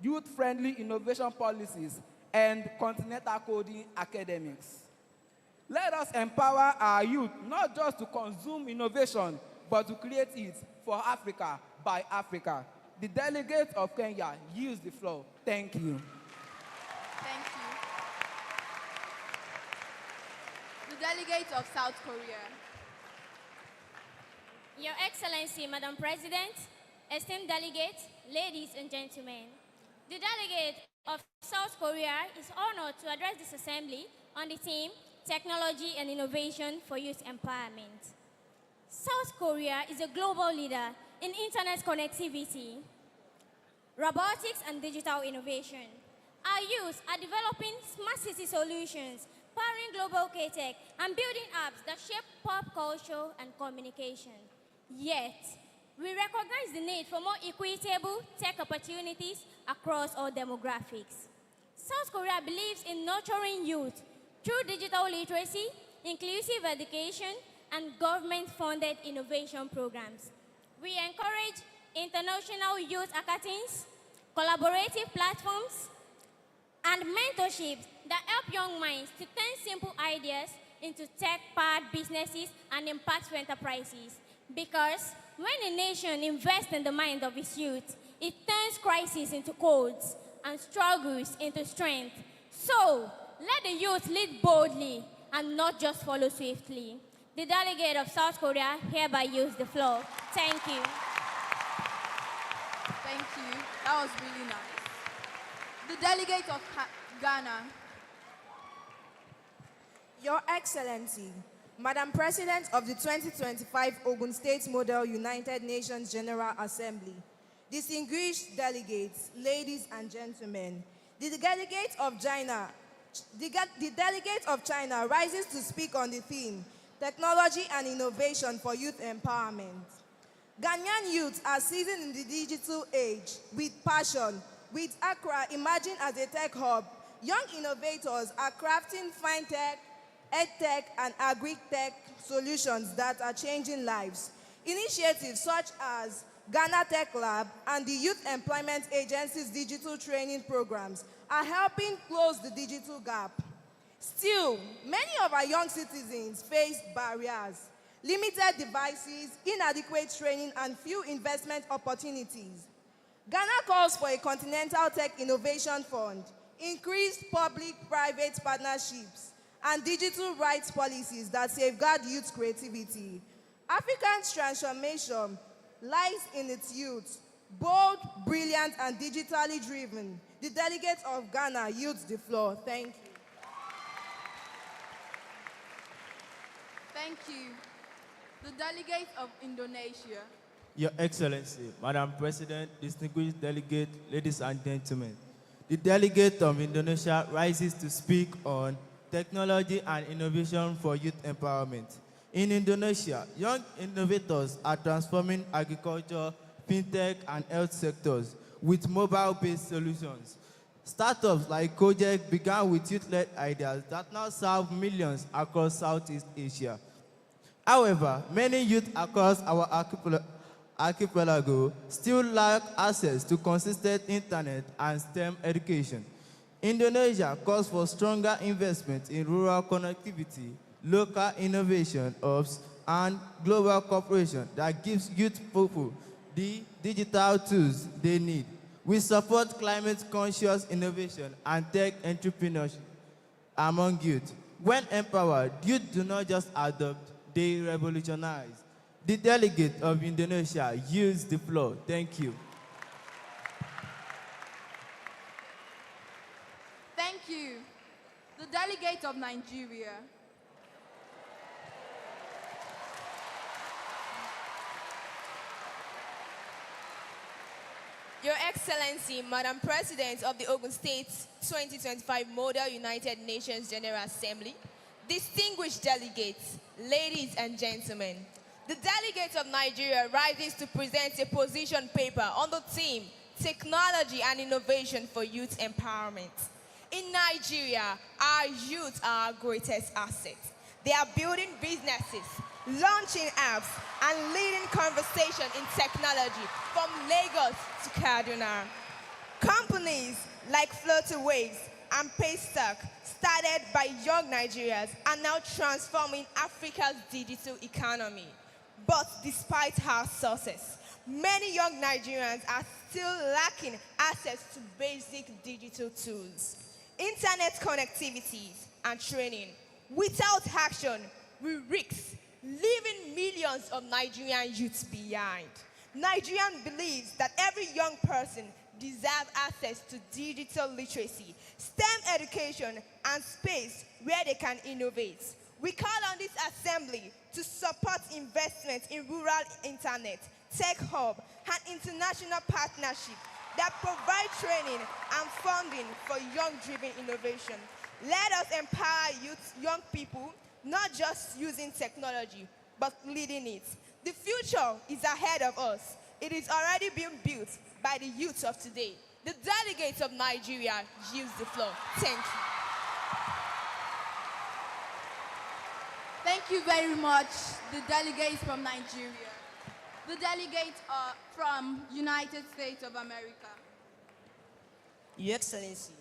youth-friendly innovation policies, and continental coding academics. Let us empower our youth not just to consume innovation, but to create it for Africa by Africa. The delegate of Kenya yields the floor. Thank you. Thank you. The delegate of South Korea. Your Excellency, Madam President, esteemed delegates, ladies and gentlemen, the delegate of South Korea is honored to address this assembly on the theme, Technology and Innovation for Youth Empowerment. South Korea is a global leader in internet connectivity, robotics, and digital innovation. Our youth are developing smart city solutions, powering global K-Tech, and building apps that shape pop culture and communication. Yet, we recognize the need for more equitable tech opportunities across all demographics. South Korea believes in nurturing youth through digital literacy, inclusive education, and government-funded innovation programs. We encourage international youth hackathons, collaborative platforms, and mentorships that help young minds to turn simple ideas into tech-powered businesses and impactful enterprises. Because when a nation invests in the mind of its youth, it turns crises into codes and struggles into strength. So, let the youth lead boldly and not just follow swiftly. The delegate of South Korea hereby yields the floor. Thank you. Thank you. That was really nice. The delegate of Ghana. Your Excellency, Madam President of the 2025 Ogun State Model United Nations General Assembly, distinguished delegates, ladies and gentlemen, the delegate of China rises to speak on the theme, Technology and Innovation for Youth Empowerment. Ghanaian youth are seasoned in the digital age with passion, with Accra emerging as a tech hub. Young innovators are crafting fintech, edtech, and agri-tech solutions that are changing lives. Initiatives such as Ghana Tech Lab and the Youth Employment Agency's digital training programs are helping close the digital gap. Still, many of our young citizens face barriers, limited devices, inadequate training, and few investment opportunities. Ghana calls for a continental tech innovation fund, increased public-private partnerships, and digital rights policies that safeguard youth creativity. Africa's transformation lies in its youth, bold, brilliant, and digitally driven. The delegates of Ghana yields the floor. Thank you. Thank you. The delegate of Indonesia. Your Excellency, Madam President, distinguished delegate, ladies and gentlemen, the delegate of Indonesia rises to speak on technology and innovation for youth empowerment. In Indonesia, young innovators are transforming agriculture, fintech, and health sectors with mobile-based solutions. Startups like Kojek began with youth-led ideas that now serve millions across Southeast Asia. However, many youth across our archipelago still lack access to consistent internet and STEM education. Indonesia calls for stronger investment in rural connectivity, local innovation hubs, and global cooperation that gives youth people the digital tools they need. We support climate-conscious innovation and tech entrepreneurship among youth. When empowered, youth do not just adopt, they revolutionize. The delegate of Indonesia yields the floor. Thank you. Thank you. The delegate of Nigeria. Your Excellency, Madam President of the Ogun State 2025 Model United Nations General Assembly, distinguished delegates, ladies and gentlemen, the delegate of Nigeria rises to present a position paper on the theme, Technology and Innovation for Youth Empowerment. In Nigeria, our youth are our greatest asset. They are building businesses, launching apps, and leading conversation in technology from Lagos to Kaduna. Companies like Flutterwaves and Paystack, started by young Nigerians, are now transforming Africa's digital economy. But despite our success, many young Nigerians are still lacking access to basic digital tools, internet connectivity, and training. Without action, we risk leaving millions of Nigerian youths behind. Nigerian believes that every young person deserves access to digital literacy, STEM education, and space where they can innovate. We call on this assembly to support investment in rural internet, tech hub, and international partnership that provide training and funding for young-driven innovation. Let us empower youth, young people, not just using technology, but leading it. The future is ahead of us. It is already being built by the youth of today. The delegates of Nigeria use the floor. Thank you. Thank you very much, the delegates from Nigeria. The delegates are from United States of America. Your Excellency,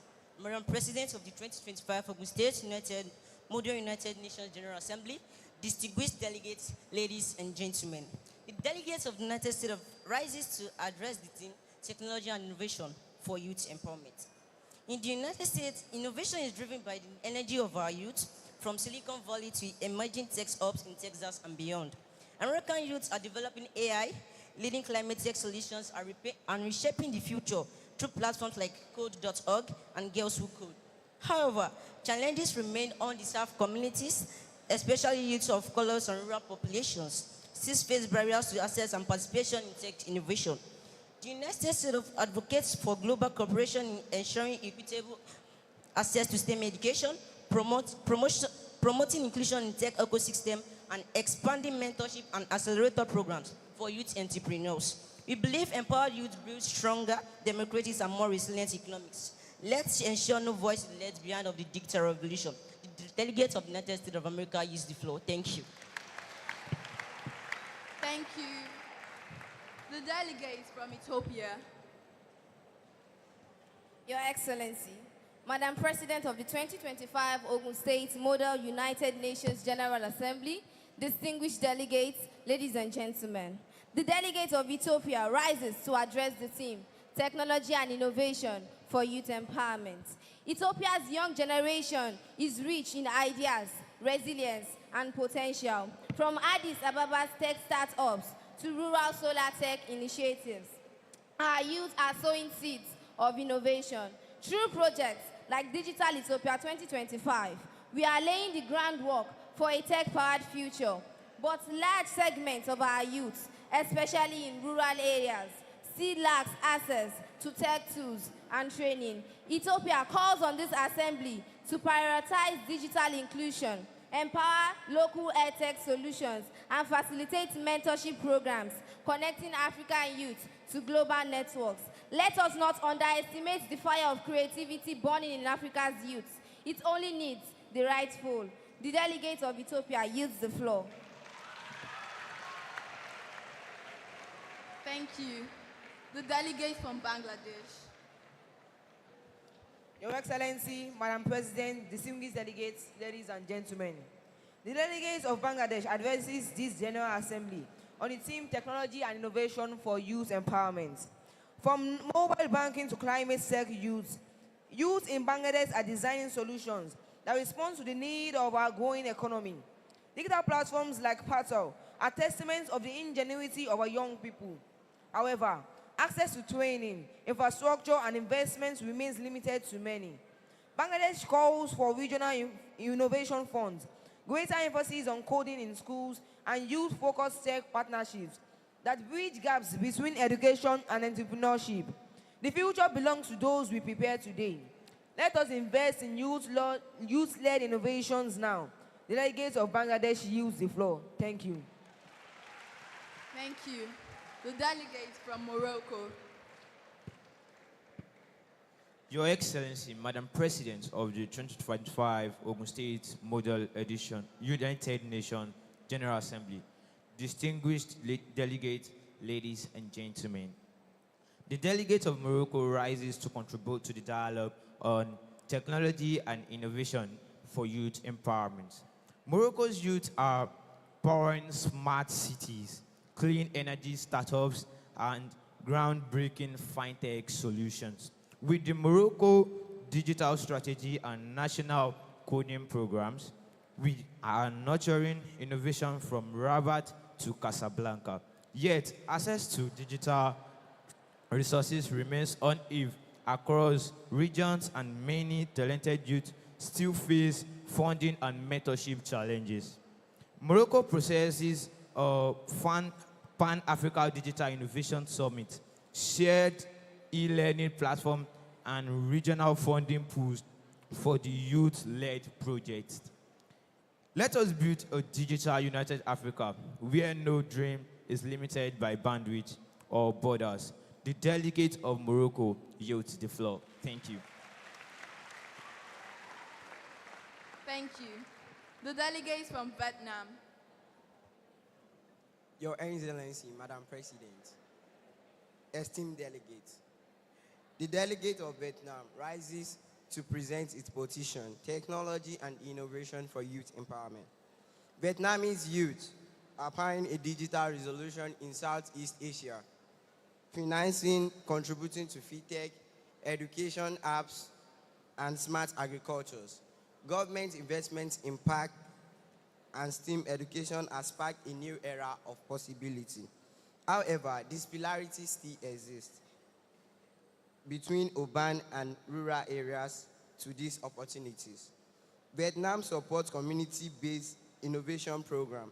Madam President of the 2025 Ogun State Model United Nations General Assembly, distinguished delegates, ladies and gentlemen. The delegates of the United States rises to address the theme, Technology and Innovation for Youth Empowerment. In the United States, innovation is driven by the energy of our youth, from Silicon Valley to emerging tech hubs in Texas and beyond. American youths are developing AI, leading climate tech solutions and reshaping the future through platforms like code.org and Girls Who Code. However, challenges remain on undeserved communities, especially youths of colors and rural populations, still face barriers to access and participation in tech innovation. The United States advocates for global cooperation in ensuring equitable access to STEM education, promoting inclusion in tech ecosystem, and expanding mentorship and accelerator programs for youth entrepreneurs. We believe empowered youth build stronger, democratic, and more resilient economics. Let's ensure no voice is left behind of the digital revolution. The delegates of the United States of America use the floor. Thank you. Thank you. The delegates from Ethiopia. Your Excellency, Madam President of the 2025 Ogun State Model United Nations General Assembly, distinguished delegates, ladies and gentlemen. The delegate of Ethiopia rises to address the theme, Technology and Innovation for Youth Empowerment. Ethiopia's young generation is rich in ideas, resilience, and potential, from Addis Ababa's tech startups to rural solar tech initiatives. Our youth are sowing seeds of innovation. Through projects like Digital Ethiopia 2025, we are laying the groundwork for a tech-powered future. But large segments of our youth, especially in rural areas, still lacks access to tech tools and training. Ethiopia calls on this assembly to prioritize digital inclusion, empower local edtech solutions, and facilitate mentorship programs connecting African youth to global networks. Let us not underestimate the fire of creativity burning in Africa's youth. It only needs the right fool. The delegate of Ethiopia yields the floor. Thank you. The delegate from Bangladesh. Your Excellency, Madam President, distinguished delegates, ladies and gentlemen. The delegates of Bangladesh addresses this General Assembly on the theme Technology and Innovation for Youth Empowerment. From mobile banking to climate tech youth in Bangladesh are designing solutions that respond to the need of our growing economy. Digital platforms like Portal are testaments of the ingenuity of our young people. However, access to training, infrastructure, and investments remains limited to many. Bangladesh calls for regional innovation funds, greater emphasis on coding in schools, and youth-focused tech partnerships that bridge gaps between education and entrepreneurship. The future belongs to those we prepare today. Let us invest in youth-led innovations now. The delegates of Bangladesh use the floor. Thank you. Thank you. The delegates from Morocco. Your Excellency, Madam President of the 2025 Ogun State Model Edition United Nations General Assembly, distinguished delegates, ladies and gentlemen. The delegate of Morocco rises to contribute to the dialogue on technology and innovation for youth empowerment. Morocco's youth are powering smart cities, clean energy startups, and groundbreaking fintech solutions. With the Morocco digital strategy and national coding programs, we are nurturing innovation from Rabat to Casablanca. Yet, access to digital resources remains uneven across regions, and many talented youth still face funding and mentorship challenges. Morocco processes a Pan-Africa Digital Innovation Summit, shared e-learning platform, and regional funding pools for the youth-led projects. Let us build a digital united Africa where no dream is limited by bandwidth or borders. The delegate of Morocco yields the floor. Thank you. Thank you. The delegates from Vietnam. Your Excellency, Madam President, esteemed delegates, the delegate of Vietnam rises to present its petition, Technology and Innovation for Youth Empowerment. Vietnamese youth are powering a digital revolution in Southeast Asia, financing, contributing to fintech, education apps, and smart agricultures. Government investments in park and STEM education has sparked a new era of possibility. However, disparities still exist between urban and rural areas to these opportunities. Vietnam supports community-based innovation program,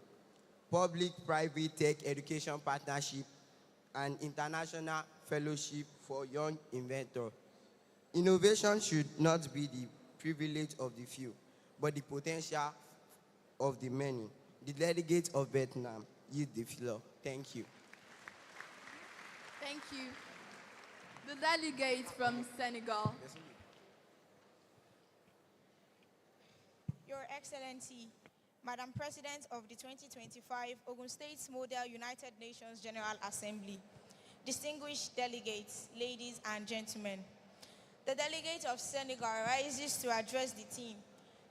public-private tech education partnership, and international fellowship for young inventors. Innovation should not be the privilege of the few, but the potential of the many. The delegates of Vietnam use the floor. Thank you. Thank you. The delegates from Senegal. Your Excellency, Madam President of the 2025 Ogun State Model United Nations General Assembly, distinguished delegates, ladies and gentlemen, the delegate of Senegal rises to address the theme,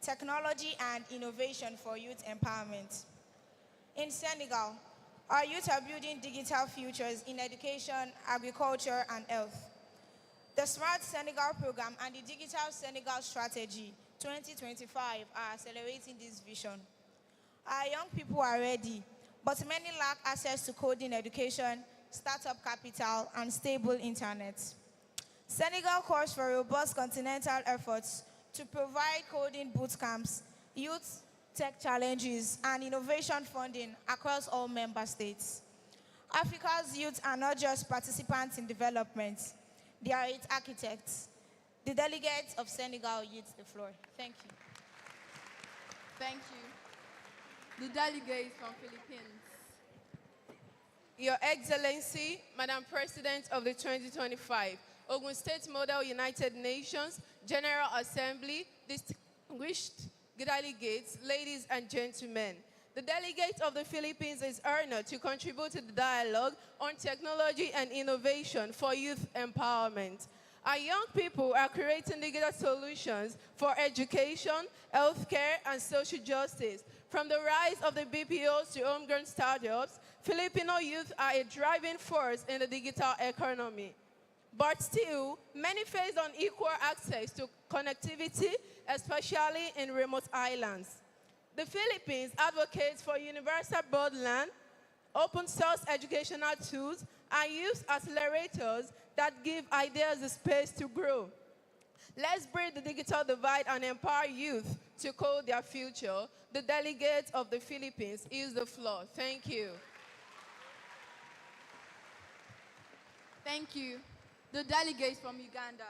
Technology and Innovation for Youth Empowerment. In Senegal, our youth are building digital futures in education, agriculture, and health. The Smart Senegal program and the Digital Senegal Strategy 2025 are accelerating this vision. Our young people are ready, but many lack access to coding education, startup capital, and stable internet. Senegal calls for robust continental efforts to provide coding boot camps, youth tech challenges, and innovation funding across all member states. Africa's youth are not just participants in development, they are its architects. The delegates of Senegal yield the floor. Thank you. Thank you. The delegates from Philippines. Your Excellency, Madam President of the 2025 Ogun State Model United Nations General Assembly, distinguished delegates, ladies and gentlemen. The delegate of the Philippines is honored to contribute to the dialogue on technology and innovation for youth empowerment. Our young people are creating digital solutions for education, healthcare, and social justice. From the rise of the BPOs to homegrown startups, Filipino youth are a driving force in the digital economy. But still, many face unequal access to connectivity, especially in remote islands. The Philippines advocates for universal broadband, open source educational tools, and youth accelerators that give ideas the space to grow. Let's bridge the digital divide and empower youth to code their future. The delegates of the Philippines use the floor. Thank you. Thank you. The delegates from Uganda.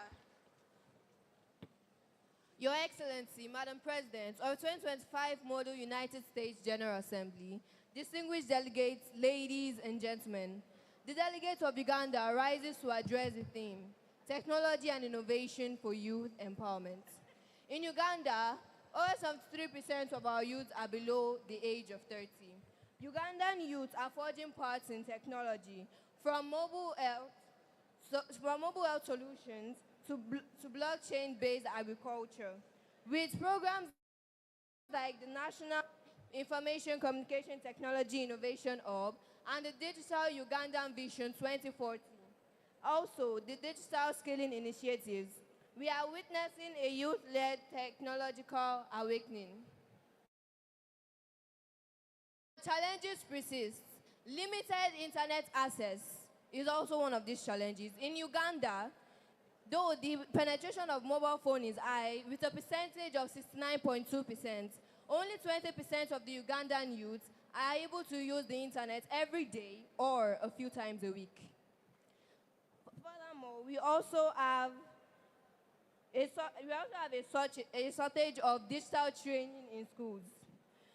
Your Excellency, Madam President of 2025 Model United States General Assembly, distinguished delegates, ladies and gentlemen, the delegate of Uganda rises to address the theme, Technology and Innovation for Youth Empowerment. In Uganda, over 73% of our youth are below the age of 30. Ugandan youth are forging parts in technology, from mobile health solutions to blockchain-based agriculture, with programs like the National Information Communication Technology Innovation Hub and the Digital Ugandan Vision 2040. Also, the digital skilling initiatives. We are witnessing a youth-led technological awakening. Challenges persist. Limited internet access is also one of these challenges. In Uganda, though the penetration of mobile phone is high, with a percentage of 69.2%, only 20% of the Ugandan youth are able to use the internet every day or a few times a week. Furthermore, we also have a shortage of digital training in schools.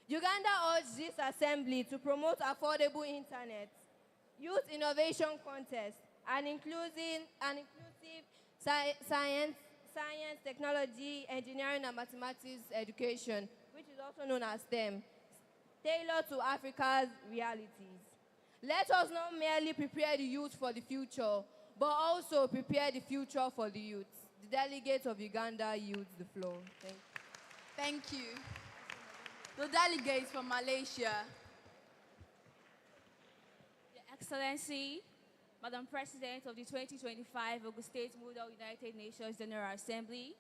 Uganda urged this assembly to promote affordable internet, youth innovation contest, and inclusive science, technology, engineering, and mathematics education, which is also known as STEM, tailored to Africa's realities. Let us not merely prepare the youth for the future, but also prepare the future for the youth. The delegate of Uganda yields the floor. Thank you. The delegates from Malaysia. Your Excellency, Madam President of the 2025 Ogun State Model United Nations General Assembly,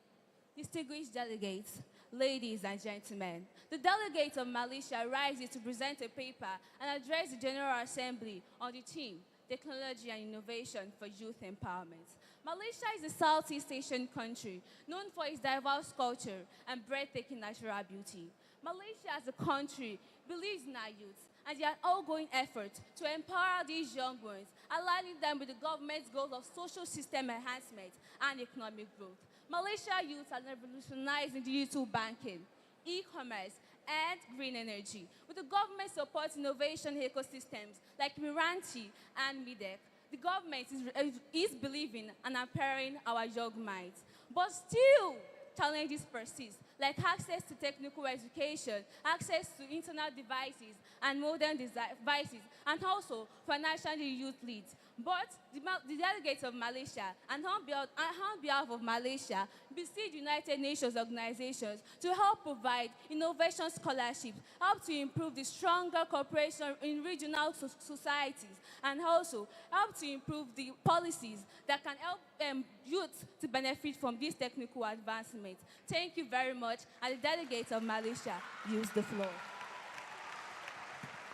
distinguished delegates, ladies and gentlemen. The delegates of Malaysia rises to present a paper and address the General Assembly on the theme, Technology and Innovation for Youth Empowerment. Malaysia is a Southeast Asian country known for its diverse culture and breathtaking natural beauty. Malaysia as a country believes in our youth and their ongoing efforts to empower these young ones, aligning them with the government's goals of social system enhancement and economic growth. Malaysia youth are revolutionizing digital banking, e-commerce, and green energy. With the government support innovation ecosystems like Miranti and Midec, the government is believing and empowering our young minds. But still, challenges persist, like access to technical education, access to internet devices and modern devices, and also financially youth leads. But the delegates of Malaysia and on behalf of Malaysia beseech United Nations organizations to help provide innovation scholarships, help to improve the stronger cooperation in regional societies, and also help to improve the policies that can help youth to benefit from this technical advancement. Thank you very much, and the delegates of Malaysia use the floor.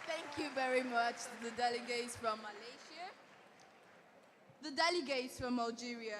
Thank you very much to the delegates from Malaysia. The delegates from Algeria.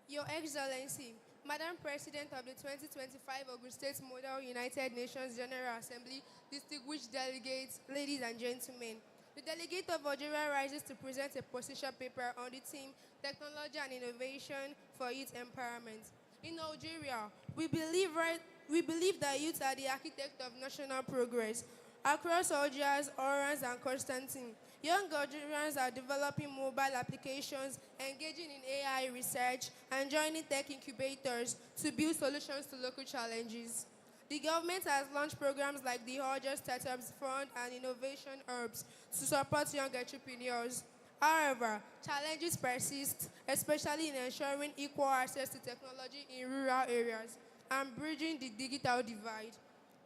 Your Excellency, Madam President of the 2025 Ogun State Model United Nations General Assembly, distinguished delegates, ladies and gentlemen. The delegate of Algeria rises to present a position paper on the theme, Technology and Innovation for Youth Empowerment. In Algeria, we believe that youth are the architect of national progress. Across Algiers, Oran, and Constantine, young Algerians are developing mobile applications, engaging in AI research, and joining tech incubators to build solutions to local challenges. The government has launched programs like the Algiers Startups Fund and Innovation Hubs to support young entrepreneurs. However, challenges persist, especially in ensuring equal access to technology in rural areas and bridging the digital divide.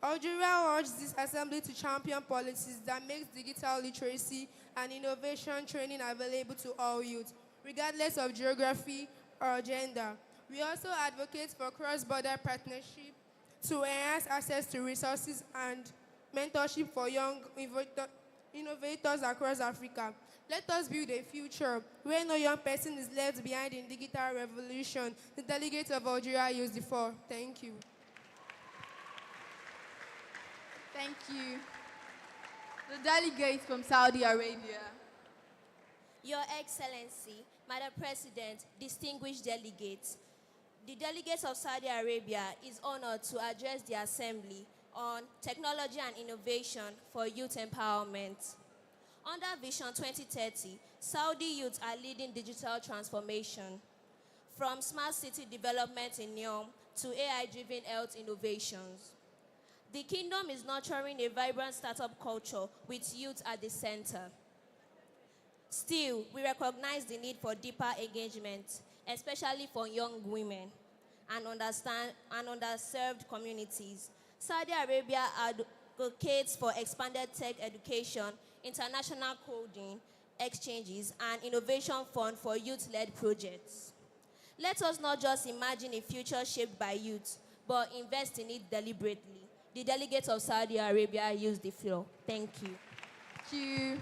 Algeria urges this assembly to champion policies that make digital literacy and innovation training available to all youth, regardless of geography or gender. We also advocate for cross-border partnership to enhance access to resources and mentorship for young innovators across Africa. Let us build a future where no young person is left behind in digital revolution. The delegates of Algeria use the floor. Thank you. Thank you. The delegates from Saudi Arabia. Your Excellency, Madam President, distinguished delegates, the delegates of Saudi Arabia is honored to address the Assembly on technology and innovation for youth empowerment. Under Vision 2030, Saudi youth are leading digital transformation, from smart city development in NEOM to AI-driven health innovations. The kingdom is nurturing a vibrant startup culture with youth at the center. Still, we recognize the need for deeper engagement, especially for young women and underserved communities. Saudi Arabia advocates for expanded tech education, international coding, exchanges, and innovation fund for youth-led projects. Let us not just imagine a future shaped by youth, but invest in it deliberately. The delegates of Saudi Arabia use the floor. Thank you. Thank you.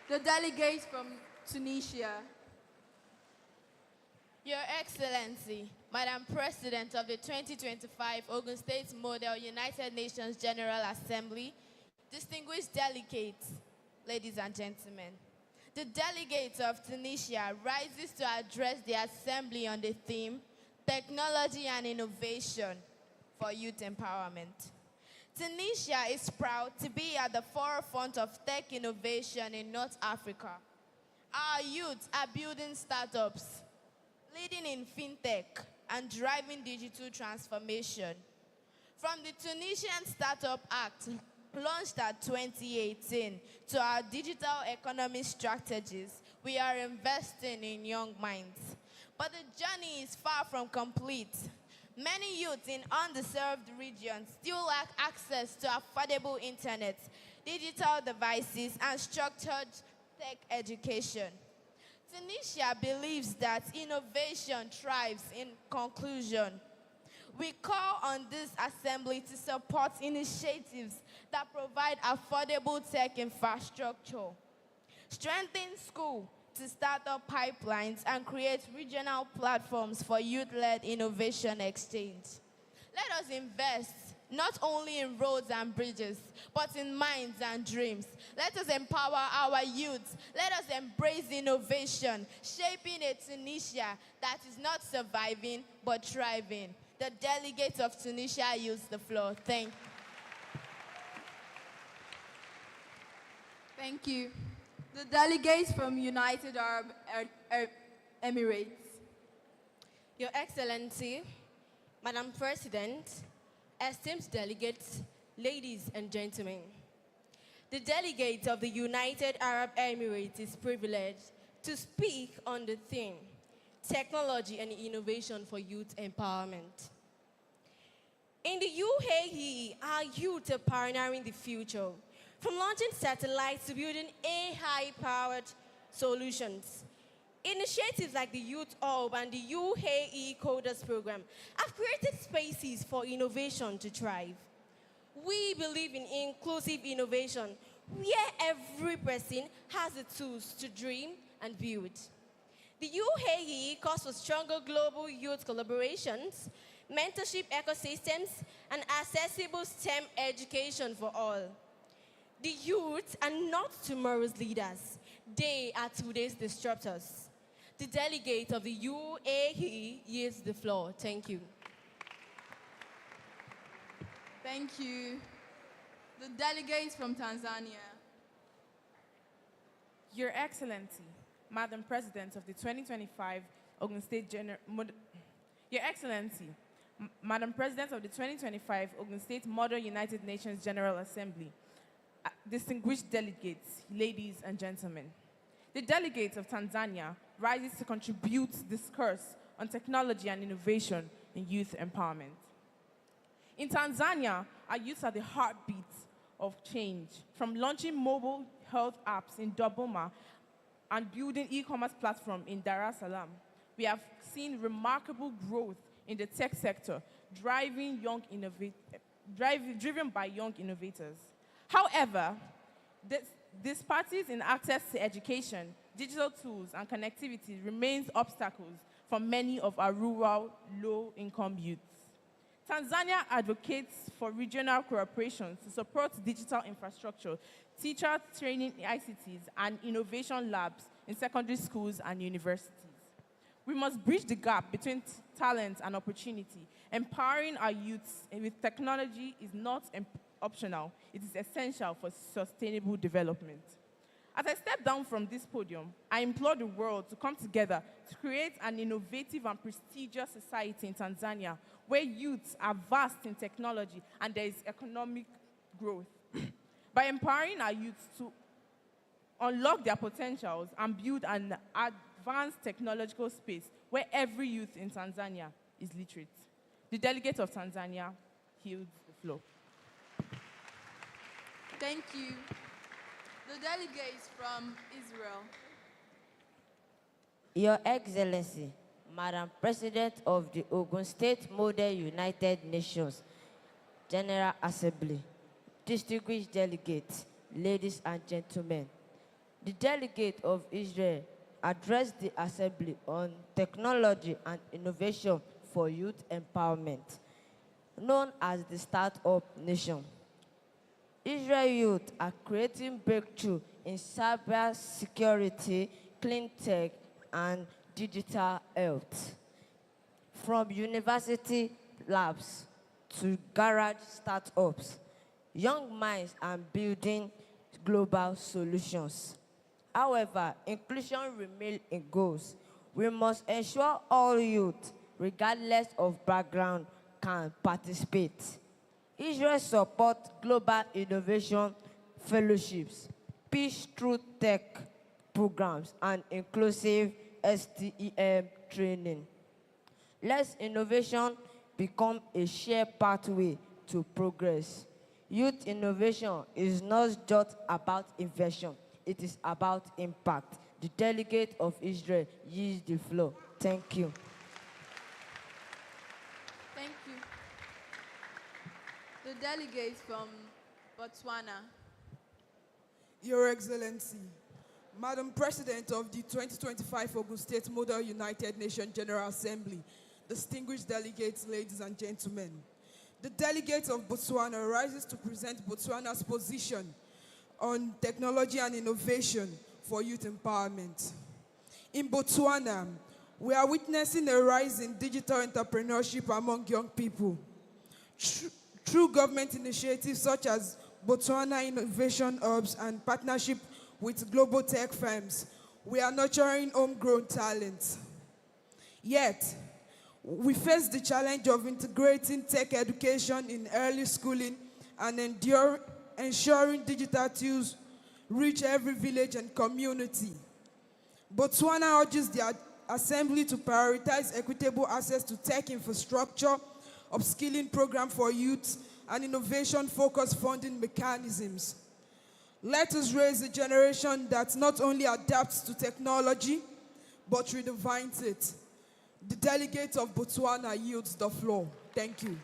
The delegates from Tunisia. Your Excellency, Madam President of the 2025 Ogun State Model United Nations General Assembly, distinguished delegates, ladies and gentlemen. The delegates of Tunisia rises to address the Assembly on the theme, Technology and Innovation for Youth Empowerment. Tunisia is proud to be at the forefront of tech innovation in North Africa. Our youth are building startups, leading in fintech, and driving digital transformation. From the Tunisian Startup Act, launched at 2018, to our digital economy strategies, we are investing in young minds. But the journey is far from complete. Many youth in underserved regions still lack access to affordable internet, digital devices, and structured tech education. Tunisia believes that innovation thrives in conclusion. We call on this assembly to support initiatives that provide affordable tech infrastructure, strengthen school to start up pipelines and create regional platforms for youth-led innovation exchange. Let us invest not only in roads and bridges, but in minds and dreams. Let us empower our youth. Let us embrace innovation, shaping a Tunisia that is not surviving, but thriving. The delegates of Tunisia use the floor. Thank you. Thank you. The delegates from United Arab Emirates. Your Excellency, Madam President, esteemed delegates, ladies and gentlemen. The delegates of the United Arab Emirates is privileged to speak on the theme, Technology and Innovation for Youth Empowerment. In the UAE, our youth are pioneering the future, from launching satellites to building AI-powered solutions. Initiatives like the Youth Hub and the UAE Coders Program have created spaces for innovation to thrive. We believe in inclusive innovation, where every person has the tools to dream and build. The UAE calls for stronger global youth collaborations, mentorship ecosystems, and accessible STEM education for all. The youth are not tomorrow's leaders. They are today's disruptors. The delegate of the UAE yields the floor. Thank you. Thank you. The delegates from Tanzania. Your Excellency, Madam President of the 2025 Ogun State Your Excellency, Madam President of the 2025 Ogun State Model United Nations General Assembly, distinguished delegates, ladies and gentlemen. The delegates of Tanzania rises to contribute discourse on technology and innovation in youth empowerment. In Tanzania, our youths are the heartbeat of change, from launching mobile health apps in Dodoma and building e-commerce platform in Dar es Salaam. We have seen remarkable growth in the tech sector, driven by young innovators. However, disparities in access to education, digital tools, and connectivity remains obstacles for many of our rural, low-income youths. Tanzania advocates for regional cooperation to support digital infrastructure, teacher training ICTs, and innovation labs in secondary schools and universities. We must bridge the gap between talent and opportunity. Empowering our youths with technology is not optional. It is essential for sustainable development. As I step down from this podium, I implore the world to come together to create an innovative and prestigious society in Tanzania where youths are vast in technology and there is economic growth. By empowering our youths to unlock their potentials and build an advanced technological space where every youth in Tanzania is literate. The delegate of Tanzania yields the floor. Thank you. The delegates from Israel. Your Excellency, Madam President of the Ogun State Model United Nations General Assembly, distinguished delegates, ladies and gentlemen, the delegate of Israel addressed the Assembly on technology and innovation for youth empowerment, known as the Startup Nation. Israel youth are creating breakthrough in cyber security, clean tech, and digital health. From university labs to garage startups, young minds are building global solutions. However, inclusion remains in goals. We must ensure all youth, regardless of background, can participate. Israel supports global innovation fellowships, peace through tech programs, and inclusive STEM training. Let innovation become a shared pathway to progress. Youth innovation is not just about invention, it is about impact. The delegate of Israel yields the floor. Thank you. Thank you. delegates from Botswana. Your Excellency, Madam President of the 2025 Ogun State Model United Nations General Assembly, distinguished delegates, ladies and gentlemen, the delegate of Botswana rises to present Botswana's position on technology and innovation for youth empowerment. In Botswana, we are witnessing a rise in digital entrepreneurship among young people. Through government initiatives such as Botswana Innovation Hubs and partnership with global tech firms, we are nurturing homegrown talent. Yet, we face the challenge of integrating tech education in early schooling and ensuring digital tools reach every village and community. Botswana urges the Assembly to prioritize equitable access to tech infrastructure, upskilling program for youth, and innovation-focused funding mechanisms. Let us raise a generation that not only adapts to technology, but redefines it. The delegate of Botswana yields the floor. Thank you.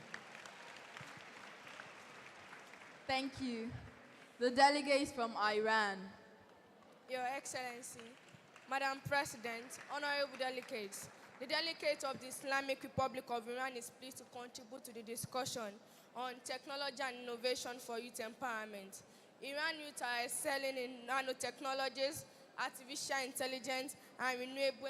Thank you. The delegates from Iran. Your Excellency, Madam President, honorable delegates, the delegate of the Islamic Republic of Iran is pleased to contribute to the discussion on technology and innovation for youth empowerment. Iran youth are excelling in nanotechnologies, artificial intelligence, and renewable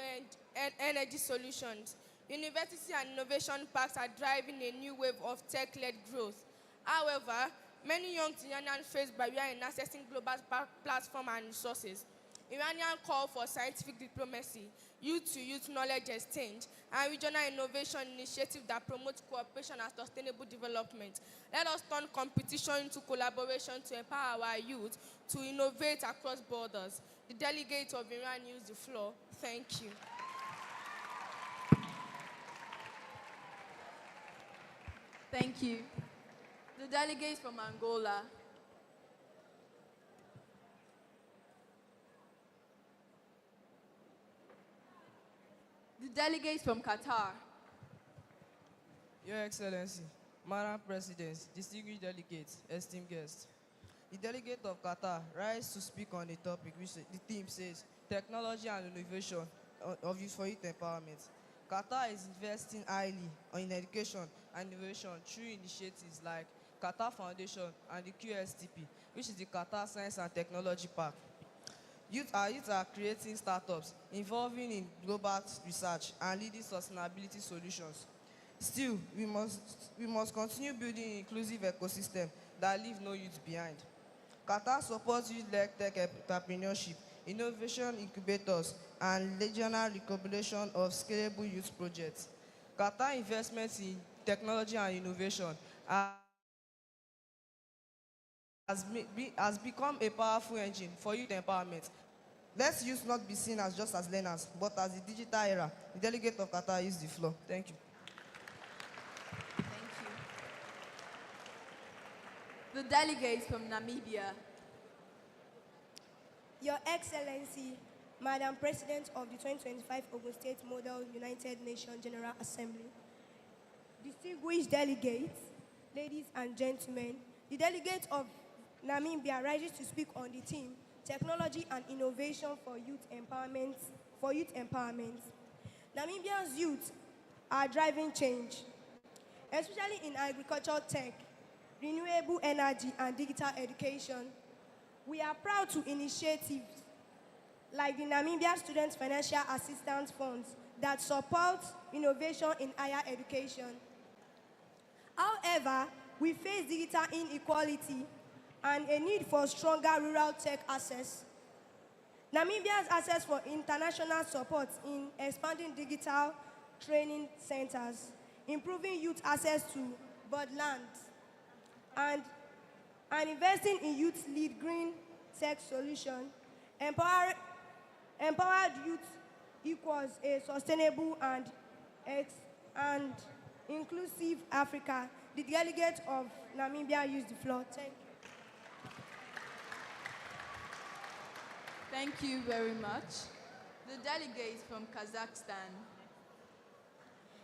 energy solutions. University and innovation parks are driving a new wave of tech-led growth. However, many young Iranians face barriers in accessing global platforms and resources. Iranian call for scientific diplomacy, youth-to-youth knowledge exchange, and regional innovation initiatives that promote cooperation and sustainable development. Let us turn competition into collaboration to empower our youth to innovate across borders. The delegate of Iran use the floor. Thank you. Thank you. The delegates from Angola. The delegates from Qatar. Your Excellency, Madam President, distinguished delegates, esteemed guests. The delegate of Qatar rise to speak on the topic which the theme says, technology and innovation of youth for youth empowerment. Qatar is investing highly in education and innovation through initiatives like Qatar Foundation and the QSTP, which is the Qatar Science and Technology Park. Youth are creating startups involving in global research and leading sustainability solutions. Still, we must continue building an inclusive ecosystem that leaves no youth behind. Qatar supports youth-led tech entrepreneurship, innovation incubators, and regional recognition of scalable youth projects. Qatar investments in technology and innovation has become a powerful engine for youth empowerment. Let youth not be seen as just as learners, but as the digital era. The delegate of Qatar uses the floor. Thank you. The delegates from Namibia. Your Excellency, Madam President of the 2025 Ogun State Model United Nations General Assembly, distinguished delegates, ladies and gentlemen, the delegate of Namibia rises to speak on the theme, Technology and Innovation for Youth Empowerment. Namibia's youth are driving change, especially in agricultural tech, renewable energy, and digital education. We are proud to initiatives like the Namibia Students Financial Assistance Funds that support innovation in higher education. However, we face digital inequality and a need for stronger rural tech access. Namibia's access for international support in expanding digital training centers, improving youth access to broadlands, and investing in youth-led green tech solutions. Empowered youth equals a sustainable and inclusive Africa. The delegate of Namibia use the floor. Thank you. Thank you very much. The delegates from Kazakhstan.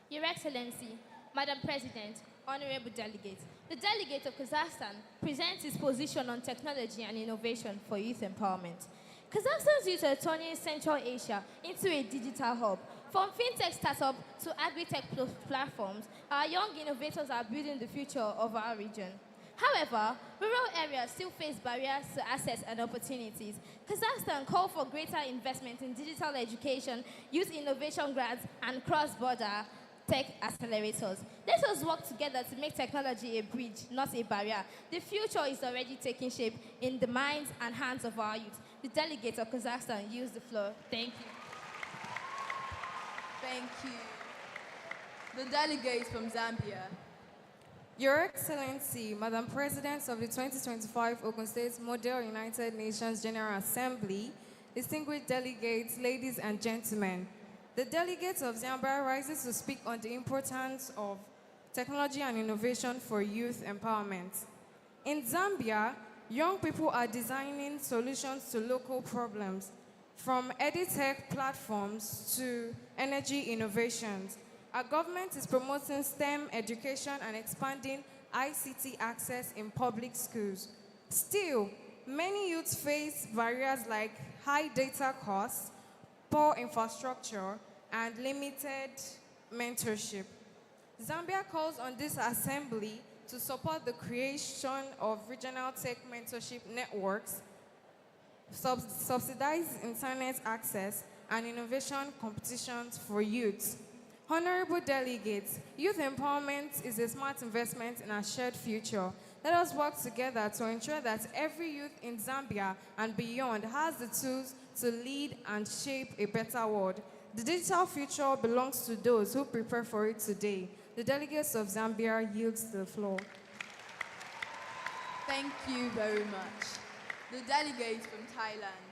Your Excellency, Madam President, honorable delegates, The delegate of Kazakhstan presents his position on technology and innovation for youth empowerment. Kazakhstan's youth are turning Central Asia into a digital hub. From fintech startup to agri-tech platforms, our young innovators are building the future of our region. However, rural areas still face barriers to access and opportunities. Kazakhstan called for greater investment in digital education, youth innovation grants, and cross-border tech accelerators. Let us work together to make technology a bridge, not a barrier. The future is already taking shape in the minds and hands of our youth. The delegate of Kazakhstan use the floor. Thank you. Thank you. The delegate from Zambia. Your Excellency, Madam President of the 2025 Ogun State Model United Nations General Assembly, distinguished delegates, ladies and gentlemen, the delegates of Zambia rises to speak on the importance of technology and innovation for youth empowerment. In Zambia, young people are designing solutions to local problems, from edtech platforms to energy innovations. Our government is promoting STEM education and expanding ICT access in public schools. Still, many youths face barriers like high data costs, poor infrastructure, and limited mentorship. Zambia calls on this assembly to support the creation of regional tech mentorship networks, subsidize internet access, and innovation competitions for youth. Honorable delegates, youth empowerment is a smart investment in our shared future. Let us work together to ensure that every youth in Zambia and beyond has the tools to lead and shape a better world. The digital future belongs to those who prepare for it today. The delegates of Zambia yields the floor. Thank you very much. The delegate from Thailand.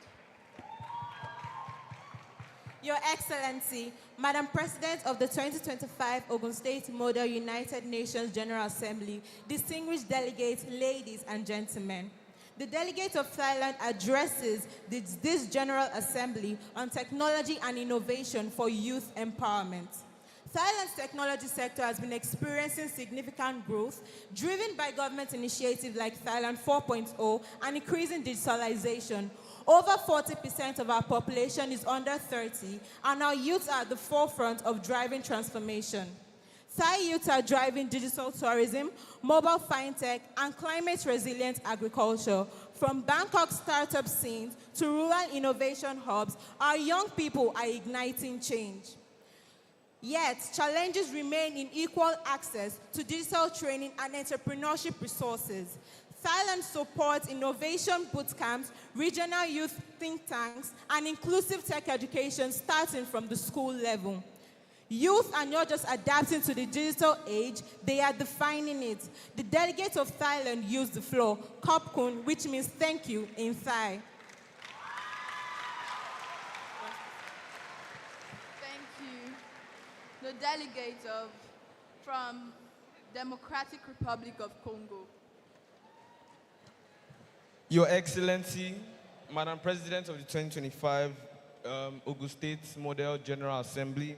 Your Excellency, Madam President of the 2025 Ogun State Model United Nations General Assembly, distinguished delegates, ladies and gentlemen. The delegate of Thailand addresses this General Assembly on technology and innovation for youth empowerment. Thailand's technology sector has been experiencing significant growth, driven by government initiatives like Thailand 4.0 and increasing digitalization. Over 40% of our population is under 30, and our youth are at the forefront of driving transformation. Thai youth are driving digital tourism, mobile fintech, and climate-resilient agriculture. From Bangkok startup scenes to rural innovation hubs, our young people are igniting change. Yet, challenges remain in equal access to digital training and entrepreneurship resources. Thailand supports innovation bootcamps, regional youth think tanks, and inclusive tech education starting from the school level. Youth are not just adapting to the digital age, they are defining it. The delegates of Thailand use the floor, Kop Kun, which means thank you in Thai. Thank you. The delegate from Democratic Republic of Congo. Your Excellency, Madam President of the 2025 Ogun State Model General Assembly,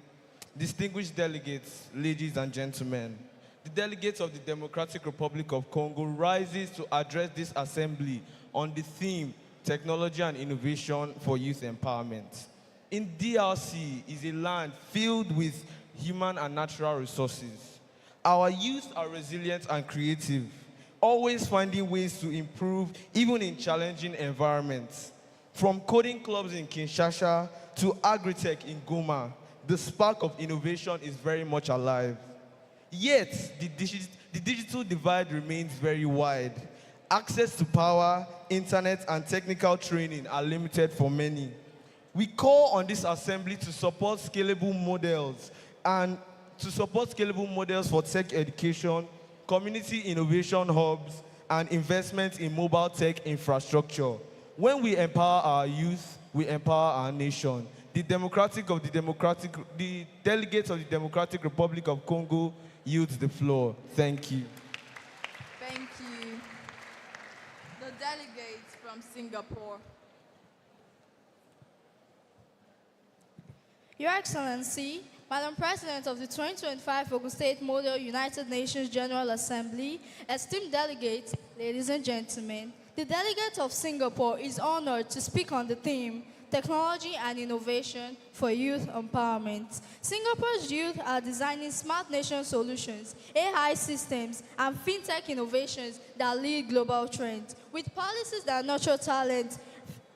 distinguished delegates, ladies and gentlemen, the delegates of the Democratic Republic of Congo rises to address this assembly on the theme, Technology and Innovation for Youth Empowerment. In DRC is a land filled with human and natural resources. Our youth are resilient and creative, always finding ways to improve even in challenging environments. From coding clubs in Kinshasa to agri-tech in Goma, the spark of innovation is very much alive. Yet, the digital divide remains very wide. Access to power, internet, and technical training are limited for many. We call on this assembly to support scalable models for tech education, community innovation hubs, and investment in mobile tech infrastructure. When we empower our youth, we empower our nation. The delegates of the Democratic Republic of Congo yields the floor. Thank you. Thank you. The delegates from Singapore. Your Excellency, Madam President of the 2025 Ogun State Model United Nations General Assembly, esteemed delegates, ladies and gentlemen, the delegate of Singapore is honored to speak on the theme, Technology and Innovation for Youth Empowerment. Singapore's youth are designing smart nation solutions, AI systems, and fintech innovations that lead global trends. With policies that nurture talent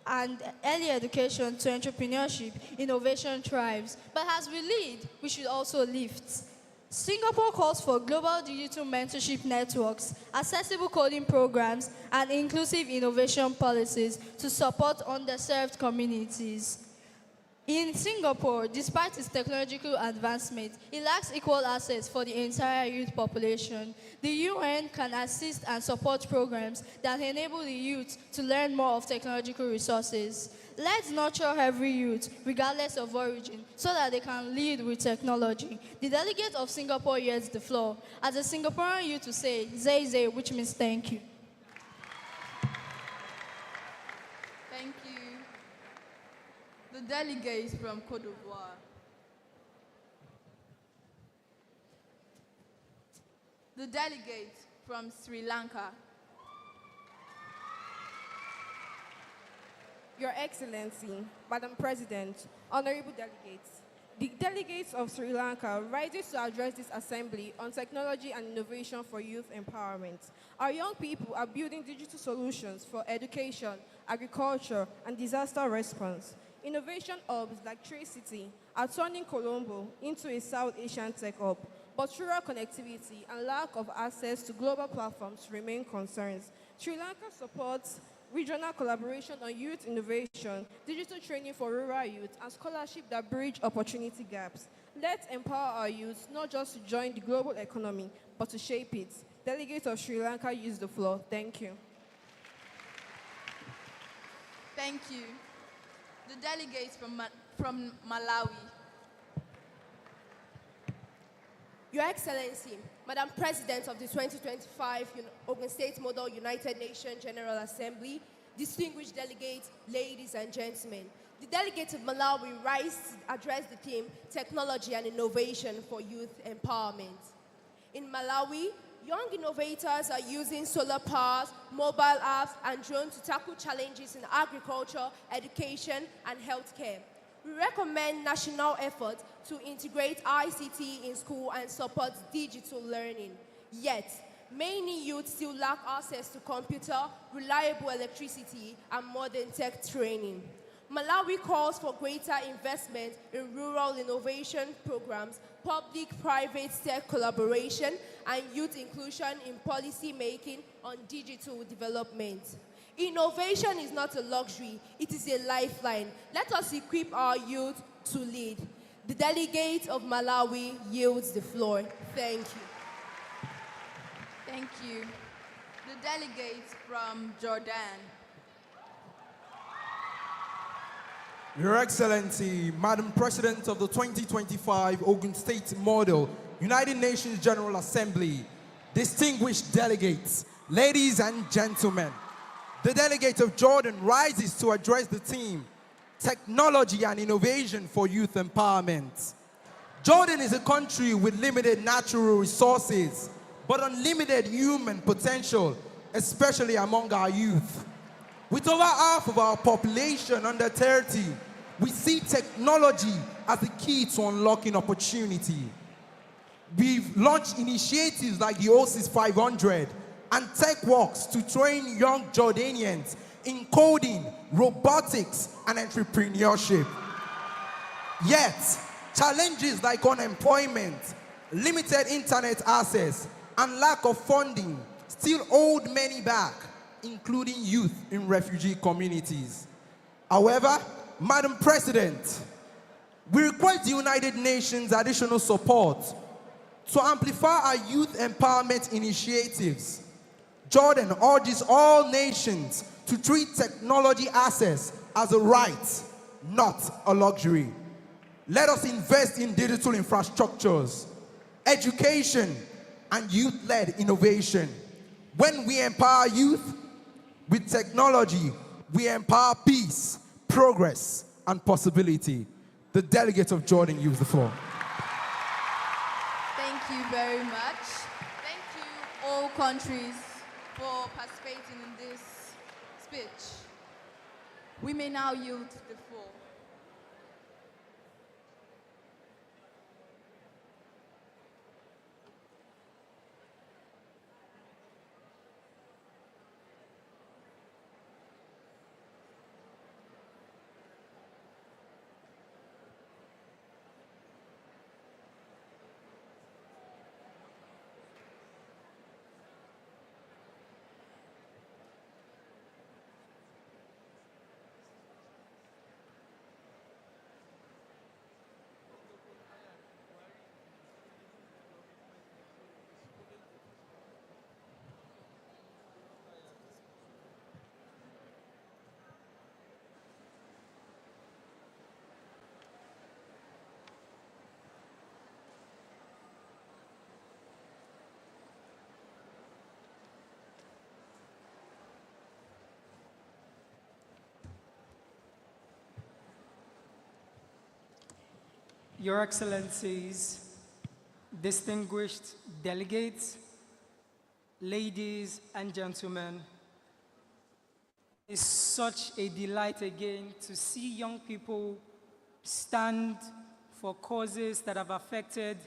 and early education to entrepreneurship, innovation thrives. But as we lead, we should also lift. Singapore calls for global digital mentorship networks, accessible coding programs, and inclusive innovation policies to support underserved communities. In Singapore, despite its technological advancement, it lacks equal access for the entire youth population. The UN can assist and support programs that enable the youth to learn more of technological resources. Let's nurture every youth, regardless of origin, so that they can lead with technology. The delegate of Singapore yields the floor. As a Singaporean youth to say, Zay Zay, which means thank you. Thank you. The delegates from Côte d'Ivoire. The delegate from Sri Lanka. Your Excellency, Madam President, honorable delegates, the delegates of Sri Lanka rises to address this assembly on technology and innovation for youth empowerment. Our young people are building digital solutions for education, agriculture, and disaster response. Innovation hubs like Tracity are turning Colombo into a South Asian tech hub, but rural connectivity and lack of access to global platforms remain concerns. Sri Lanka supports regional collaboration on youth innovation, digital training for rural youth, and scholarship that bridge opportunity gaps. Let's empower our youth not just to join the global economy, but to shape it. Delegate of Sri Lanka, use the floor. Thank you. Thank you. The delegates from Malawi. Your Excellency, Madam President of the 2025 Ogun State Model United Nations General Assembly, distinguished delegates, ladies and gentlemen, the delegates of Malawi rise to address the theme, Technology and Innovation for Youth Empowerment. In Malawi, young innovators are using solar powers, mobile apps, and drones to tackle challenges in agriculture, education, and healthcare. We recommend national efforts to integrate ICT in school and support digital learning. Yet, many youth still lack access to computer, reliable electricity, and modern tech training. Malawi calls for greater investment in rural innovation programs, public-private tech collaboration, and youth inclusion in policy making on digital development. Innovation is not a luxury, it is a lifeline. Let us equip our youth to lead. The delegate of Malawi yields the floor. Thank you. Thank you. The delegates from Jordan. Your Excellency, Madam President of the 2025 Ogun State Model United Nations General Assembly, distinguished delegates, ladies and gentlemen, the delegate of Jordan rises to address the theme, Technology and Innovation for Youth Empowerment. Jordan is a country with limited natural resources, but unlimited human potential, especially among our youth. With over half of our population under 30, we see technology as the key to unlocking opportunity. We've launched initiatives like the OSIS 500 and TechWorks to train young Jordanians in coding, robotics, and entrepreneurship. Yet, challenges like unemployment, limited internet access, and lack of funding still hold many back, including youth in refugee communities. However, Madam President, we request the United Nations additional support to amplify our youth empowerment initiatives. Jordan urges all nations to treat technology access as a right, not a luxury. Let us invest in digital infrastructures, education, and youth-led innovation. When we empower youth with technology, we empower peace, progress, and possibility. The delegate of Jordan, use the floor. very much. Thank you, all countries, for participating in this speech. We may now yield the floor. Your Excellencies, distinguished delegates, ladies and gentlemen, it's such a delight again to see young people stand for causes that have affected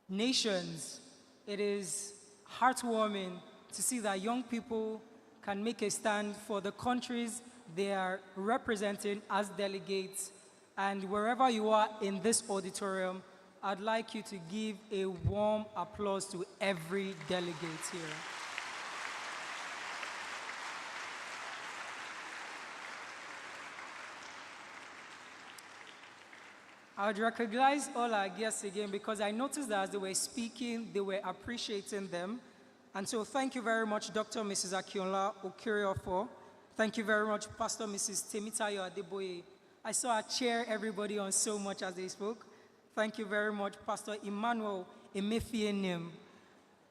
nations. It is heartwarming to see that young people can make a stand for the countries they are representing as delegates. And wherever you are in this auditorium, I'd like you to give a warm applause to every delegate here. I would recognize all our guests again because I noticed that as they were speaking, they were appreciating them. And so thank you very much, Dr. Mrs. Akinola Okiriofo. Thank you very much, Pastor Mrs. Temitayo Adeboye. I saw I cheer everybody on so much as they spoke. Thank you very much, Pastor Emmanuel Emefienim.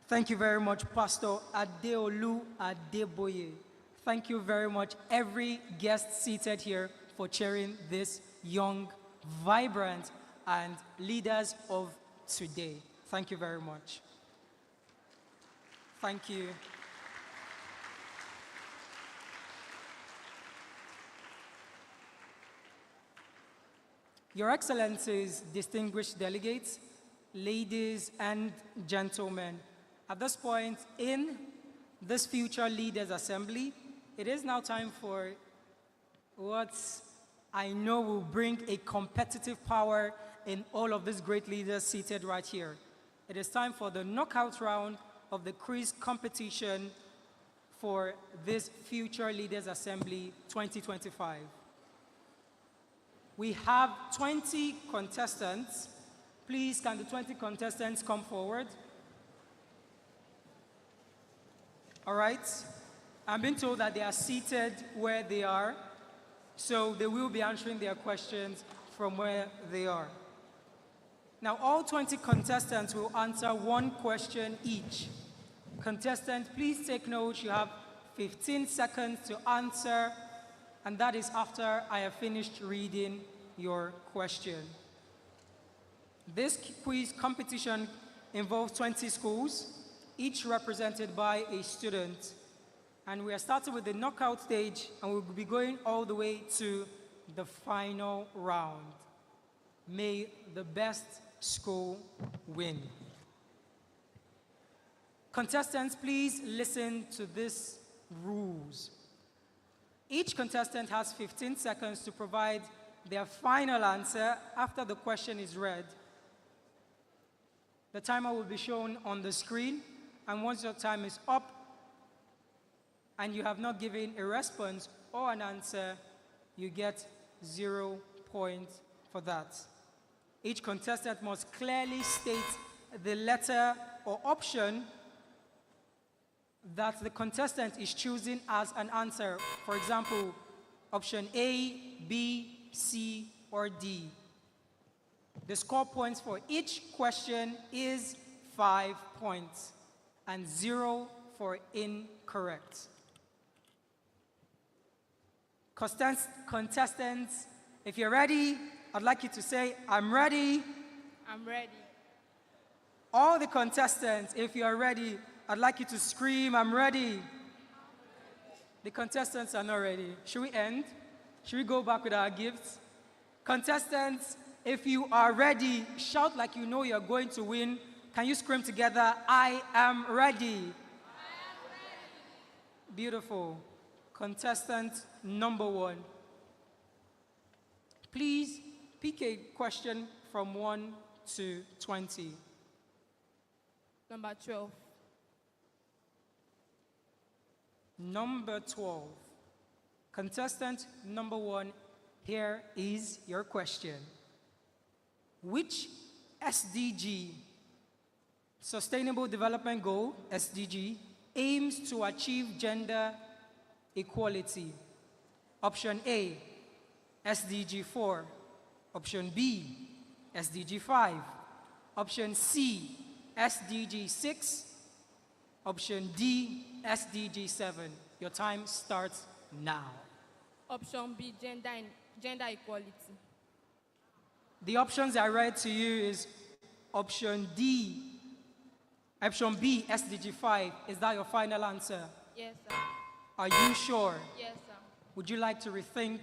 Thank you very much, Pastor Adeolu Adeboye. Thank you very much, every guest seated here, for cheering this young, vibrant, and leaders of today. Thank you very much. Thank you. Your Excellencies, distinguished delegates, ladies and gentlemen, at this point in this future Leaders Assembly, it is now time for what I know will bring a competitive power in all of these great leaders seated right here. It is time for the knockout round of the quiz competition for this future Leaders Assembly 2025. We have 20 contestants. Please, can the 20 contestants come forward? All right. I'm being told that they are seated where they are, so they will be answering their questions from where they are. Now, all 20 contestants will answer one question each. Contestant, please take note. You have 15 seconds to answer, and that is after I have finished reading your question. This quiz competition involves 20 schools, each represented by a student. And we are starting with the knockout stage, and we'll be going all the way to the final round. May the best school win. Contestants, please listen to these rules. Each contestant has 15 seconds to provide their final answer after the question is read. The timer will be shown on the screen, and once your time is up and you have not given a response or an answer, you get 0 points for that. Each contestant must clearly state the letter or option that the contestant is choosing as an answer. For example, option A, B, C, or D. The score points for each question is 5 points and 0 for incorrect. Contestants, if you're ready, I'd like you to say, "I'm ready." I'm ready. All the contestants, if you are ready, I'd like you to scream, "I'm ready." The contestants are not ready. Should we end? Should we go back with our gifts? Contestants, if you are ready, shout like you know you're going to win. Can you scream together, "I am ready"? Beautiful. Contestant number 1. Please pick a question from 1 to 20. Number 12. Number 12. Contestant number 1, here is your question. Which SDG, Sustainable Development Goal, SDG, aims to achieve gender equality? Option A, SDG 4. Option B, SDG 5. Option C, SDG 6. Option D, SDG 7. Your time starts now. Option B, gender equality. The options I read to you is option D, option B, SDG 5. Is that your final answer? Yes, sir. Are you sure? Yes, sir. Would you like to rethink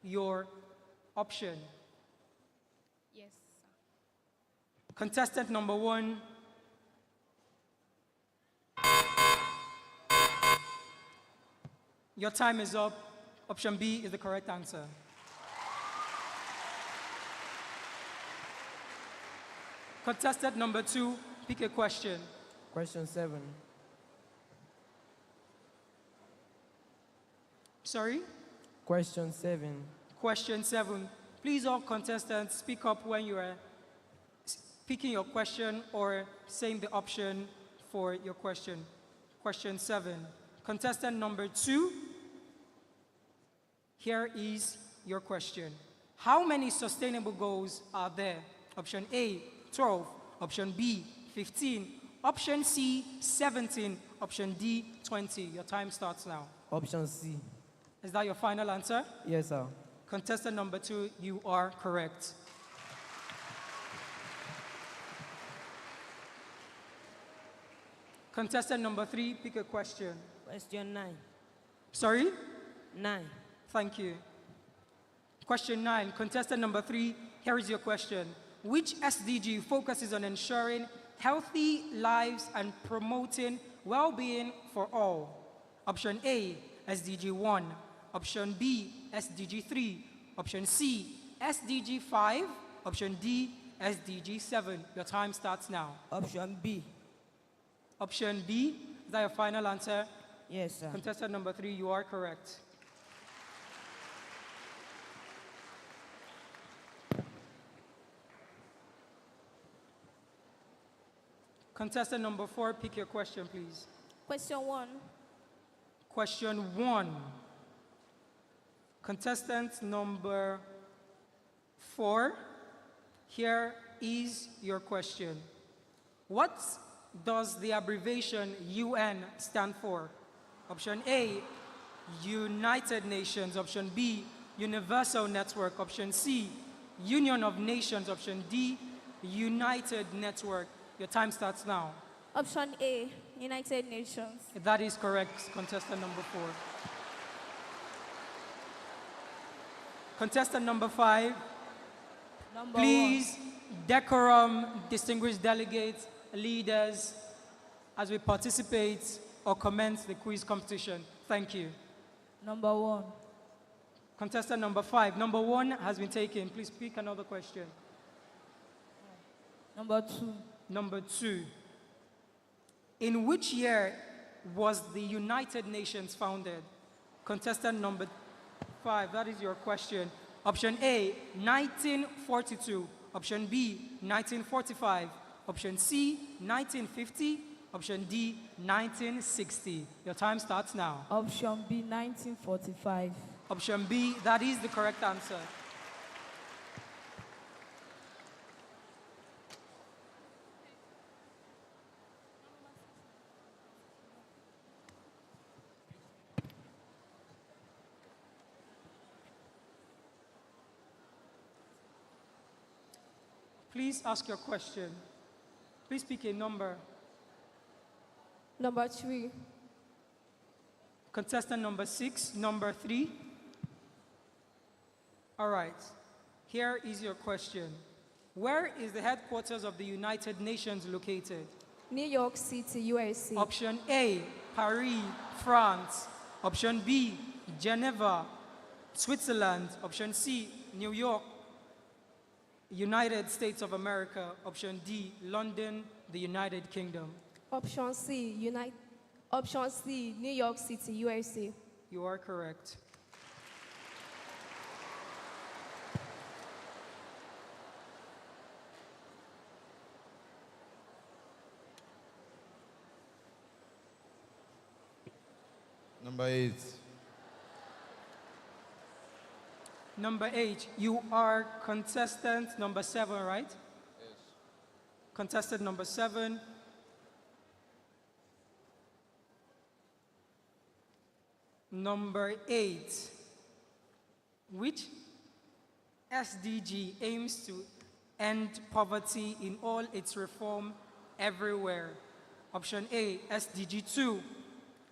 your option? Yes, sir. Contestant number 1. Your time is up. Option B is the correct answer. Contestant number 2, pick a question. Question 7. Sorry? Question 7. Question 7. Please, all contestants, speak up when you are picking your question or saying the option for your question. Question 7. Contestant number 2, here is your question. How many sustainable goals are there? Option A, 12. Option B, 15. Option C, 17. Option D, 20. Your time starts now. Option C. Is that your final answer? Yes, sir. Contestant number 2, you are correct. Contestant number 3, pick a question. Question 9. Sorry? 9. Thank you. Question 9, contestant number 3, here is your question. Which SDG focuses on ensuring healthy lives and promoting well-being for all? Option A, SDG 1. Option B, SDG 3. Option C, SDG 5. Option D, SDG 7. Your time starts now. Option B. Option B, is that your final answer? Yes, sir. Contestant number 3, you are correct. Contestant number 4, pick your question, please. Question 1. Question 1. Contestant number 4, here is your question. What does the abbreviation UN stand for? Option A, United Nations. Option B, Universal Network. Option C, Union of Nations. Option D, United Network. Your time starts now. Option A, United Nations. That is correct, contestant number 4. Contestant number 5, please, decorum, distinguished delegates, leaders, as we participate or commence the quiz competition. Thank you. Number 1. Contestant number 5, number 1 has been taken. Please pick another question. Number 2. Number 2. In which year was the United Nations founded? Contestant number 5, that is your question. Option A, 1942. Option B, 1945. Option C, 1950. Option D, 1960. Your time starts now. Option B, 1945. Option B, that is the correct answer. Please ask your question. Please pick a number. Number 3. Contestant number 6, number 3. All right. Here is your question. Where is the headquarters of the United Nations located? New York City, USA. Option A, Paris, France. Option B, Geneva, Switzerland. Option C, New York, United States of America. Option D, London, the United Kingdom. Option C, New York City, USA. You are correct. Number 8. Number 8, you are contestant number 7, right? Yes. Contestant number 7. Number 8, which SDG aims to end poverty in all its reform everywhere? Option A, SDG 2.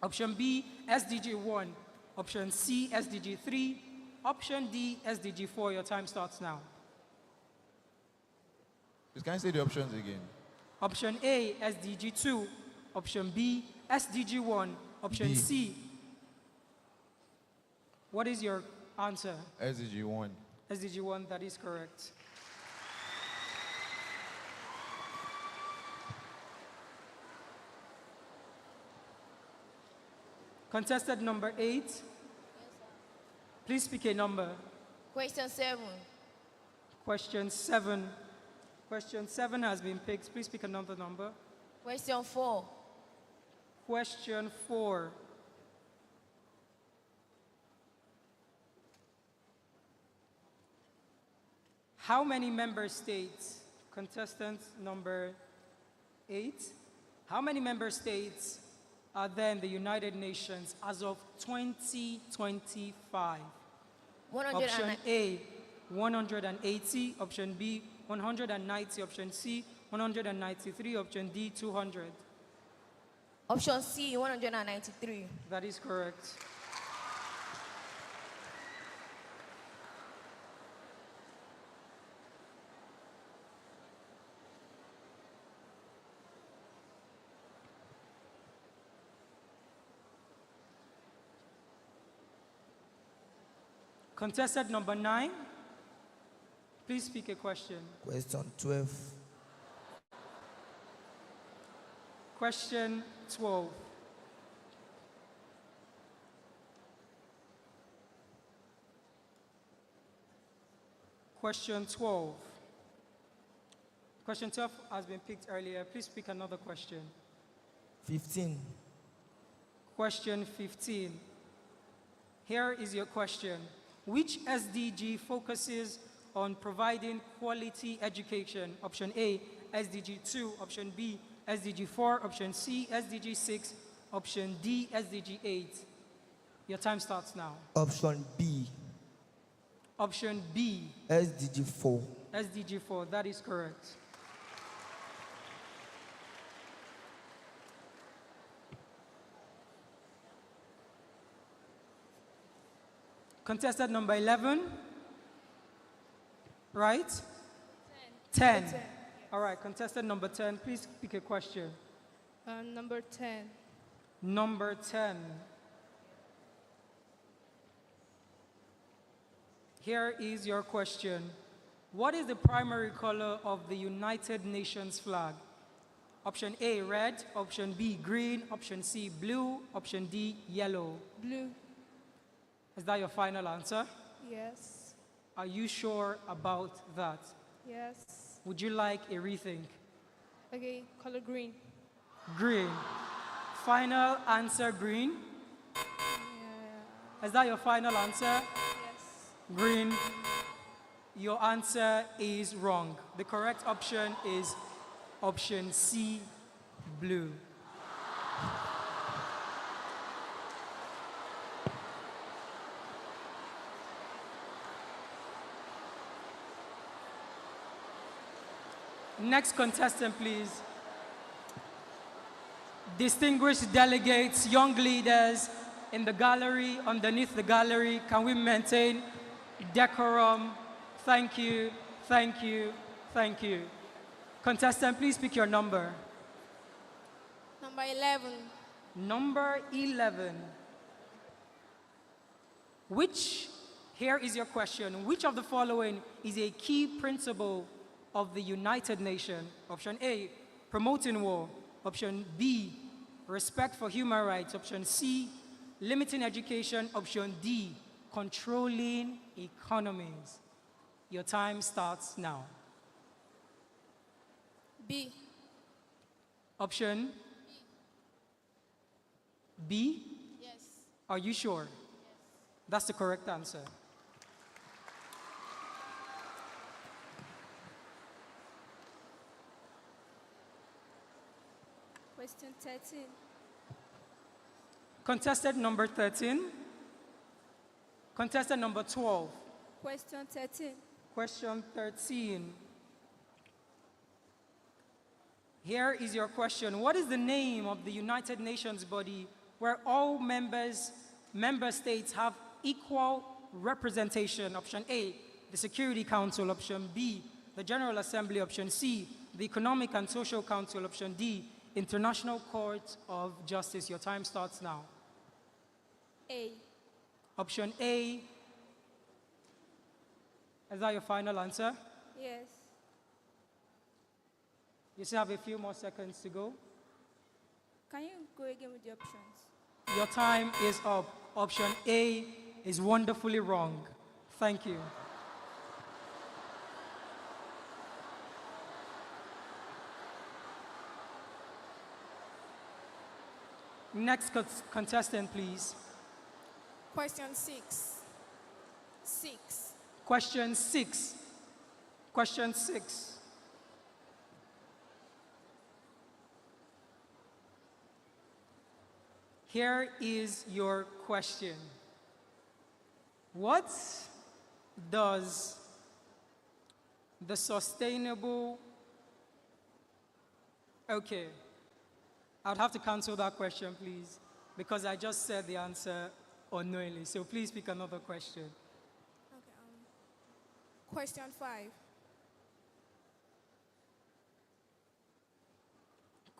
Option B, SDG 1. Option C, SDG 3. Option D, SDG 4. Your time starts now. Please, can you say the options again? Option A, SDG 2. Option B, SDG 1. Option B. C. What is your answer? SDG 1. SDG 1, that is correct. Contestant number 8. Please pick a number. Question 7. Question 7. Question 7 has been picked. Please pick another number. Question 4. Question 4. How many member states, contestant number 8, how many member states are there in the United Nations as of 2025? Option A, 180. Option B, 190. Option C, 193. Option D, 200. Option C, 193. That is correct. Contestant number 9, please speak a question. Question 12. Question 12. Question 12. Question 12 has been picked earlier. Please pick another question. 15. Question 15. Here is your question. Which SDG focuses on providing quality education? Option A, SDG 2. Option B, SDG 4. Option C, SDG 6. Option D, SDG 8. Your time starts now. Option B. Option B. SDG 4. SDG 4, that is correct. Contestant number 11, right? 10. All right, contestant number 10, please pick a question. Number 10. Number 10. Here is your question. What is the primary color of the United Nations flag? Option A, red. Option B, green. Option C, blue. Option D, yellow. Blue. Is that your final answer? Yes. Are you sure about that? Yes. Would you like a rethink? Okay, color green. Green. Final answer, green? Yeah. Is that your final answer? Yes. Green. Your answer is wrong. The correct option is option C, blue. Next contestant, please. Distinguished delegates, young leaders in the gallery, underneath the gallery, can we maintain decorum? Thank you, thank you, thank you. Contestant, please pick your number. Number 11. Number 11. Here is your question. Which of the following is a key principle of the United Nations? Option A, promoting war. Option B, respect for human rights. Option C, limiting education. Option D, controlling economies. Your time starts now. B. Option B? Yes. Are you sure? Yes. That's the correct answer. Question 13. Contestant number 13. Contestant number 12. Question 13. Question 13. Here is your question. What is the name of the United Nations body where all member states have equal representation? Option A, the Security Council. Option B, the General Assembly. Option C, the Economic and Social Council. Option D, International Court of Justice. Your time starts now. A. Option A. Is that your final answer? Yes. You still have a few more seconds to go. Can you go again with the options? Your time is up. Option A is wonderfully wrong. Thank you. Next contestant, please. Question 6. 6. Question 6. Question 6. Here is your question. What does the sustainable... Okay, I'd have to cancel that question, please, because I just said the answer unknowingly. So please pick another question. Okay, question 5.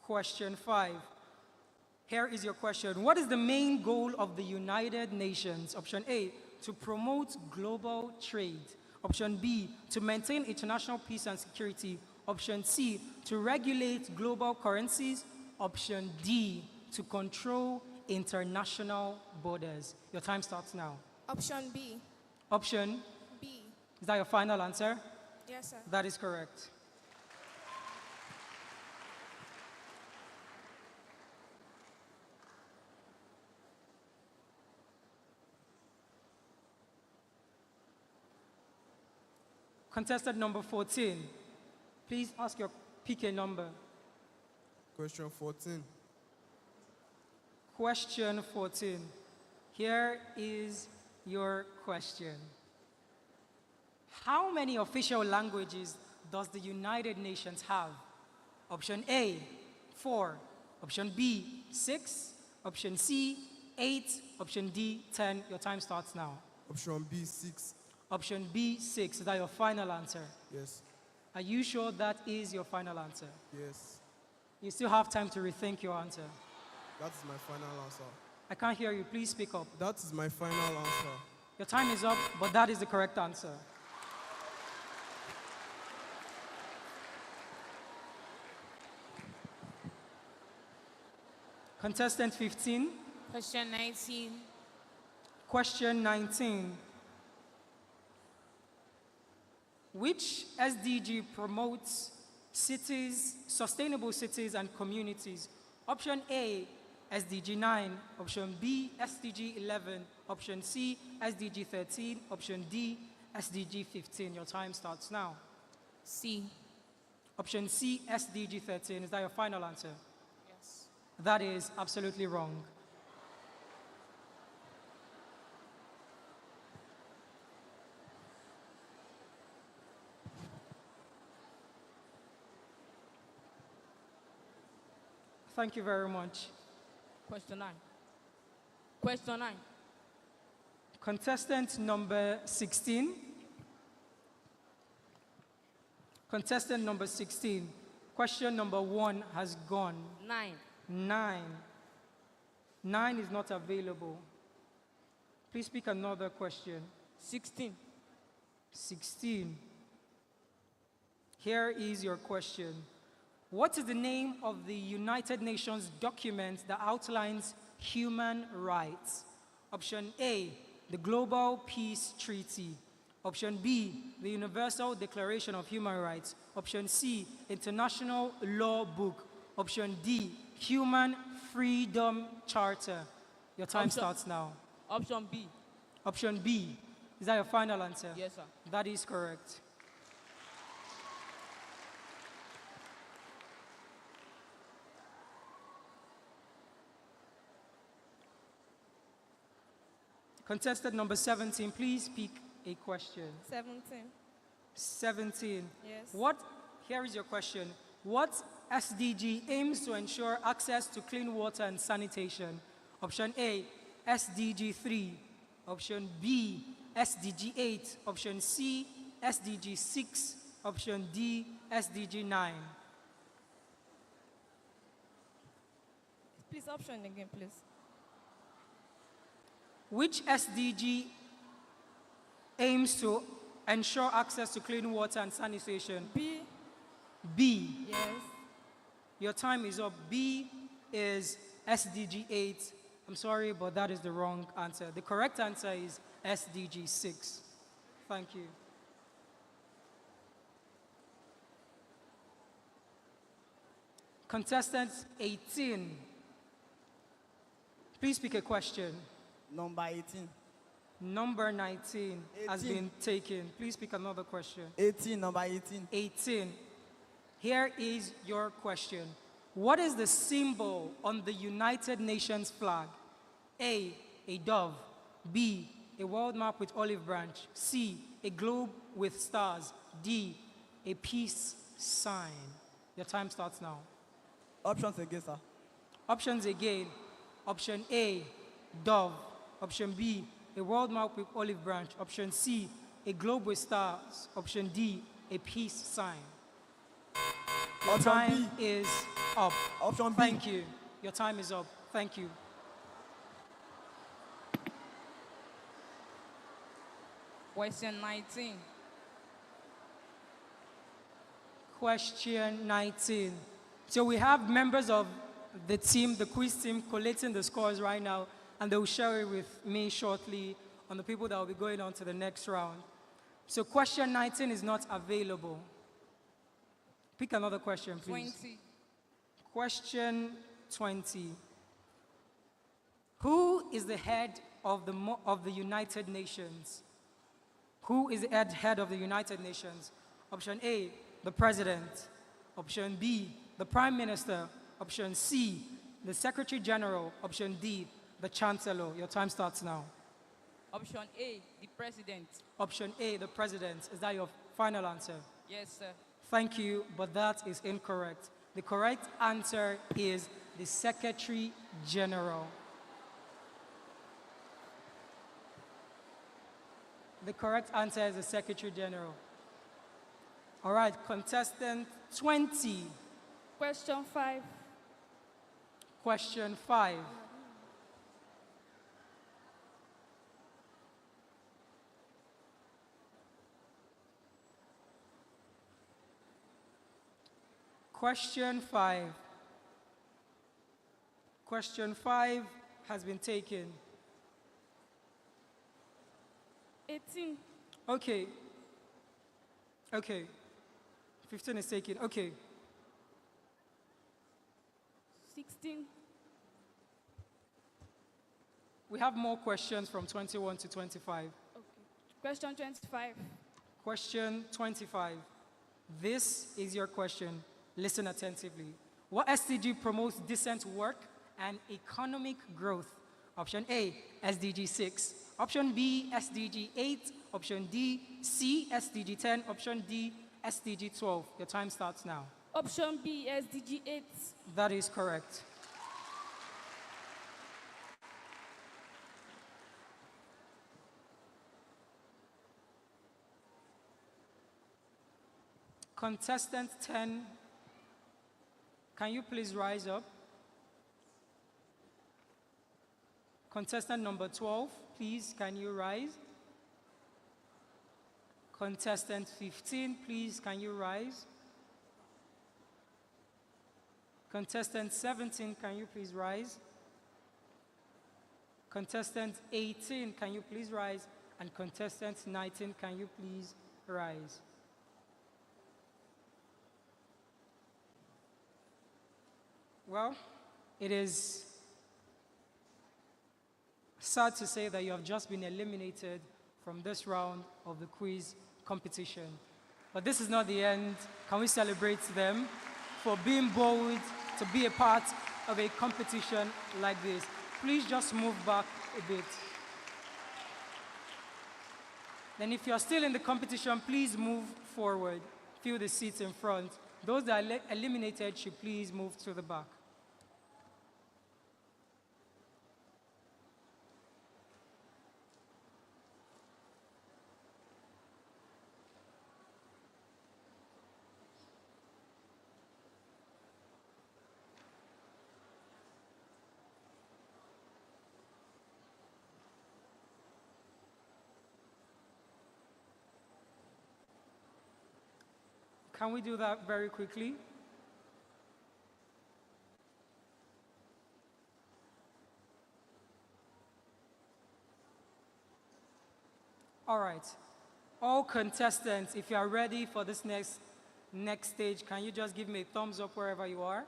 Question 5. Here is your question. What is the main goal of the United Nations? Option A, to promote global trade. Option B, to maintain international peace and security. Option C, to regulate global currencies. Option D, to control international borders. Your time starts now. Option B. Option B. Is that your final answer? Yes, sir. That is correct. Contestant number 14, please pick a number. Question 14. Question 14. Here is your question. How many official languages does the United Nations have? Option A, 4. Option B, 6. Option C, 8. Option D, 10. Your time starts now. Option B, 6. Option B, 6. Is that your final answer? Yes. Are you sure that is your final answer? Yes. You still have time to rethink your answer. That is my final answer. I can't hear you. Please speak up. That is my final answer. Your time is up, but that is the correct answer. Contestant 15. Question 19. Question 19. Which SDG promotes sustainable cities and communities? Option A, SDG 9. Option B, SDG 11. Option C, SDG 13. Option D, SDG 15. Your time starts now. C. Option C, SDG 13. Is that your final answer? Yes. That is absolutely wrong. Thank you very much. Question 9. Question 9. Contestant number 16. Contestant number 16. Question number 1 has gone. 9. 9. 9 is not available. Please pick another question. 16. 16. Here is your question. What is the name of the United Nations document that outlines human rights? Option A, the Global Peace Treaty. Option B, the Universal Declaration of Human Rights. Option C, International Law Book. Option D, Human Freedom Charter. Your time starts now. Option B. Option B. Is that your final answer? Yes, sir. That is correct. Contestant number 17, please pick a question. 17. 17. Yes. Here is your question. What SDG aims to ensure access to clean water and sanitation? Option A, SDG 3. Option B, SDG 8. Option C, SDG 6. Option D, SDG 9. Please, option again, please. Which SDG aims to ensure access to clean water and sanitation? B. B. Yes. Your time is up. B is SDG 8. I'm sorry, but that is the wrong answer. The correct answer is SDG 6. Thank you. Contestant 18. Please pick a question. Number 18. Number 19 has been taken. Please pick another question. 18, number 18. 18. Here is your question. What is the symbol on the United Nations flag? A, a dove. B, a world map with olive branch. C, a globe with stars. D, a peace sign. Your time starts now. Options again, sir. Options again. Option A, dove. Option B, a world map with olive branch. Option C, a globe with stars. Option D, a peace sign. Your Option time is up. Option B. Thank you. Your time is up. Thank you. Question 19. Question 19. So we have members of the team, the quiz team, collating the scores right now, and they will share it with me shortly on the people that will be going on to the next round. So question 19 is not available. Pick another question, please. 20. Question 20. Who is the head of the United Nations? Who is the head of the United Nations? Option A, the President. Option B, the Prime Minister. Option C, the Secretary General. Option D, the Chancellor. Your time starts now. Option A, the President. Option A, the President. Is that your final answer? Yes, sir. Thank you, but that is incorrect. The correct answer is the Secretary General. The correct answer is the Secretary General. All right, contestant 20. Question 5. Question 5. Question 5. Question 5 has been taken. 18. Okay. Okay. 15 is taken. Okay. 16. We have more questions from 21 to 25. Okay. Question 25. Question 25. This is your question. Listen attentively. What SDG promotes decent work and economic growth? Option A, SDG 6. Option B, SDG 8. Option D, C, SDG 10. Option D, SDG 12. Your time starts now. Option B, SDG 8. That is correct. Contestant 10, can you please rise up? Contestant number 12, please, can you rise? Contestant 15, please, can you rise? Contestant 17, can you please rise? Contestant 18, can you please rise? And contestant 19, can you please rise? Well, it is sad to say that you have just been eliminated from this round of the quiz competition. But this is not the end. Can we celebrate them for being bold to be a part of a competition like this? Please just move back a bit. Then if you're still in the competition, please move forward. Fill the seats in front. Those that are eliminated should please move to the back. Can we do that very quickly? All right. All contestants, if you are ready for this next stage, can you just give me a thumbs up wherever you are?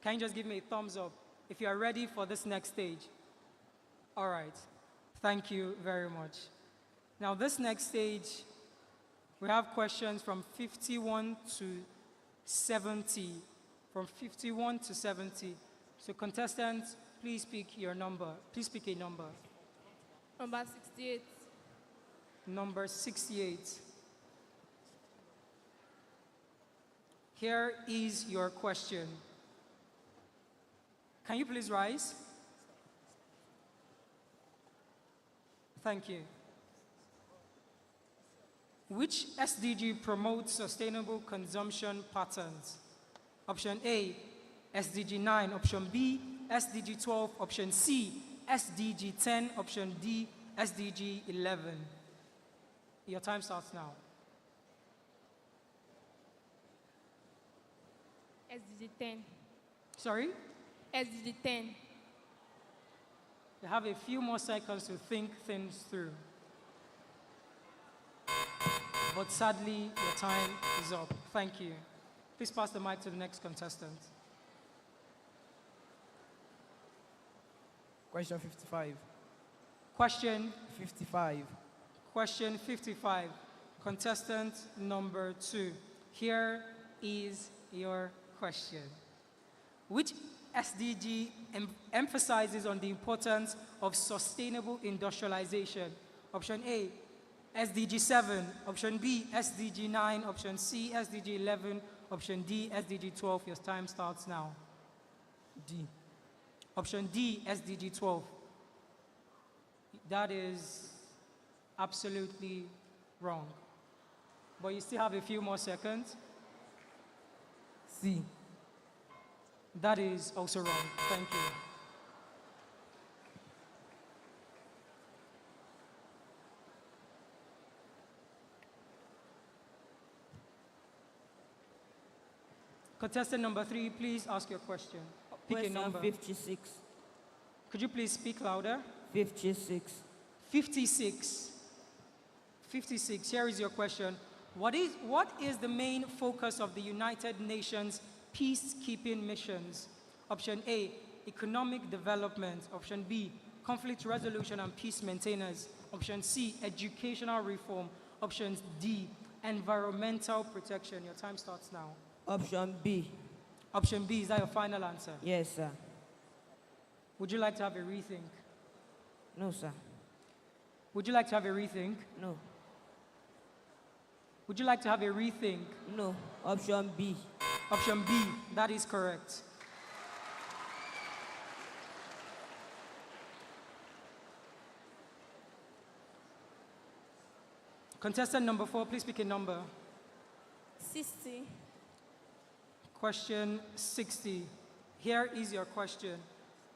Can you just give me a thumbs up if you are ready for this next stage? All right. Thank you very much. Now, this next stage, we have questions from 51 to 70. From 51 to 70. So contestants, please pick your number. Please pick a number. Number 68. Number 68. Here is your question. Can you please rise? Thank you. Which SDG promotes sustainable consumption patterns? Option A, SDG 9. Option B, SDG 12. Option C, SDG 10. Option D, SDG 11. Your time starts now. SDG 10. Sorry? SDG 10. You have a few more seconds to think things through. But sadly, your time is up. Thank you. Please pass the mic to the next contestant. Question 55. Question 55. Question 55. Contestant number 2. Here is your question. Which SDG emphasizes on the importance of sustainable industrialization? Option A, SDG 7. Option B, SDG 9. Option C, SDG 11. Option D, SDG 12. Your time starts now. D. Option D, SDG 12. That is absolutely wrong. But you still have a few more seconds. C. That is also wrong. Thank you. Contestant number 3, please ask your question. Pick a Question number. 56. Could you please speak louder? 56. 56. 56. Here is your question. What is the main focus of the United Nations peacekeeping missions? Option A, economic development. Option B, conflict resolution and peace maintainers. Option C, educational reform. Option D, environmental protection. Your time starts now. Option B. Option B, is that your final answer? Yes, sir. Would you like to have a rethink? No, sir. Would you like to have a rethink? No. Would you like to have a rethink? No, option B. Option B, that is correct. Contestant number 4, please pick a number. 60. Question 60. Here is your question.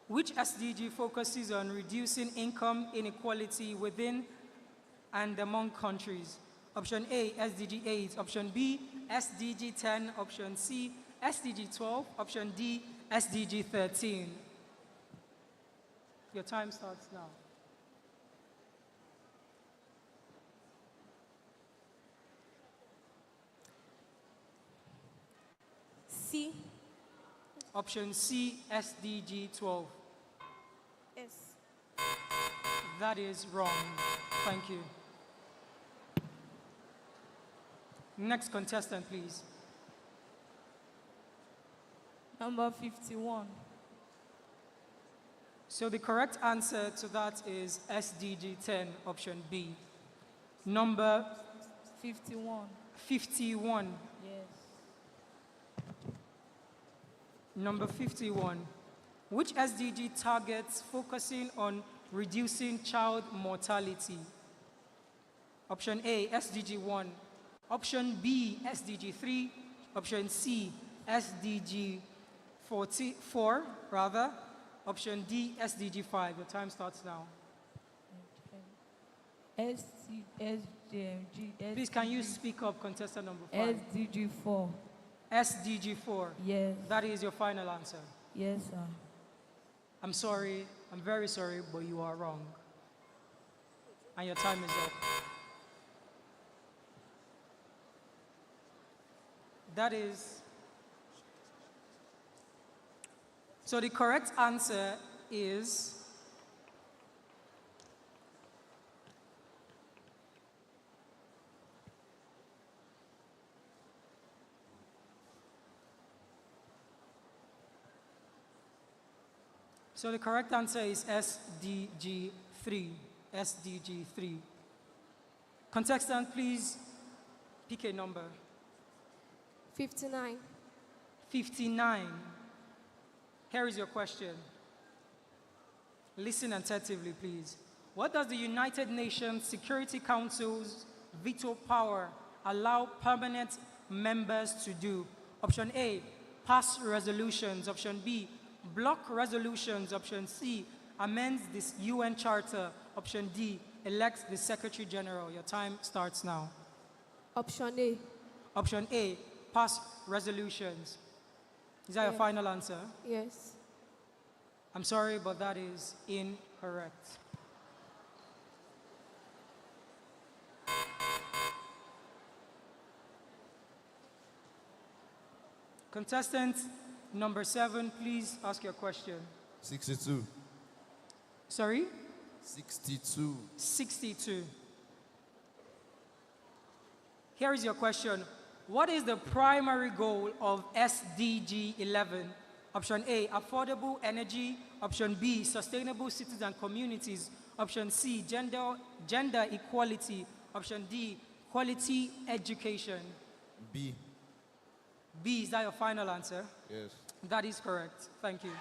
Which SDG focuses on reducing income inequality within and among countries? Option A, SDG 8. Option B, SDG 10. Option C, SDG 12. Option D, SDG 13. Your time starts now. C. Option C, SDG 12. Yes. That is wrong. Thank you. Next contestant, please. Number 51. So the correct answer to that is SDG 10, option B. Number 51. 51. Yes. Number 51. Which SDG targets focusing on reducing child mortality? Option A, SDG 1. Option B, SDG 3. Option C, SDG 4, rather. Option D, SDG 5. Your time starts now. Please, can you speak up, contestant number 5? SDG 4. SDG 4. Yes. That is your final answer. Yes, sir. I'm sorry, I'm very sorry, but you are wrong. And your time is up. That is... So the correct answer is... So the correct answer is SDG 3. SDG 3. Contestant, please pick a number. 59. 59. Here is your question. Listen attentively, please. What does the United Nations Security Council's veto power allow permanent members to do? Option A, pass resolutions. Option B, block resolutions. Option C, amends this UN Charter. Option D, elects the Secretary General. Your time starts now. Option A. Option A, pass resolutions. Is that your final answer? Yes. I'm sorry, but that is incorrect. Contestant number 7, please ask your question. 62. Sorry? 62. 62. Here is your question. What is the primary goal of SDG 11? Option A, affordable energy. Option B, sustainable cities and communities. Option C, gender equality. Option D, quality education. B. B, is that your final answer? Yes. That is correct. Thank you.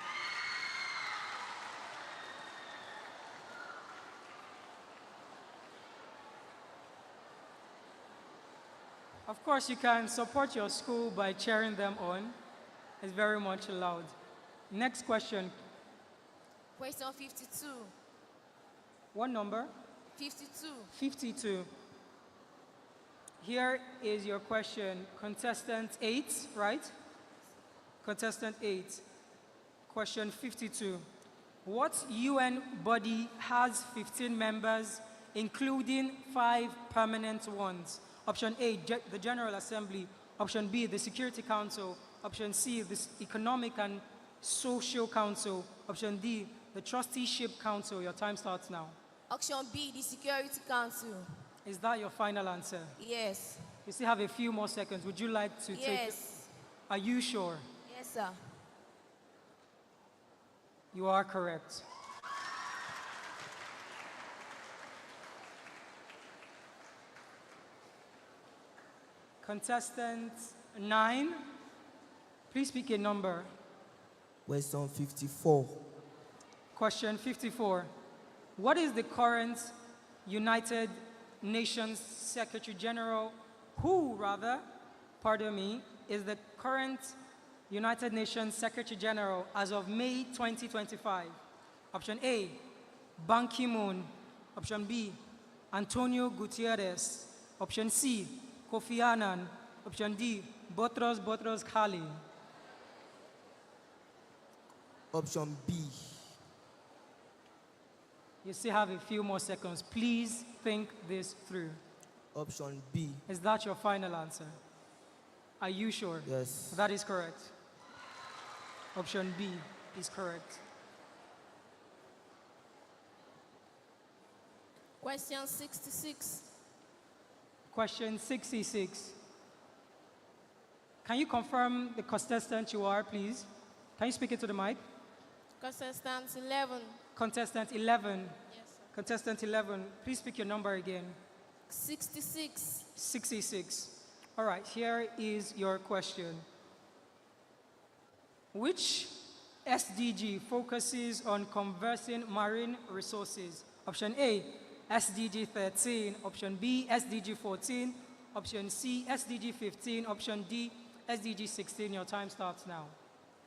Of course, you can support your school by cheering them on. It's very much allowed. Next question. Question 52. What number? 52. 52. Here is your question. Contestant 8, right? Contestant 8. Question 52. What UN body has 15 members, including 5 permanent ones? Option A, the General Assembly. Option B, the Security Council. Option C, the Economic and Social Council. Option D, the Trusteeship Council. Your time starts now. Option B, the Security Council. Is that your final answer? Yes. You still have a few more seconds. Would you like to take it? Yes. Are you sure? Yes, sir. You are correct. Contestant 9, please pick a number. Question 54. Question 54. What is the current United Nations Secretary General, is the current United Nations Secretary General as of May 2025? Option A, Ban Ki-moon. Option B, Antonio Gutierrez. Option C, Kofi Annan. Option D, Boutros Ghali. Option B. You still have a few more seconds. Please think this through. Option B. Is that your final answer? Are you sure? Yes. That is correct. Option B is correct. Question 66. Question 66. Can you confirm the contestant you are, please? Can you speak into the mic? Contestant 11. Contestant 11. Yes, sir. Contestant 11, please pick your number again. 66. 66. All right, here is your question. Which SDG focuses on conserving marine resources? Option A, SDG 13. Option B, SDG 14. Option C, SDG 15. Option D, SDG 16. Your time starts now.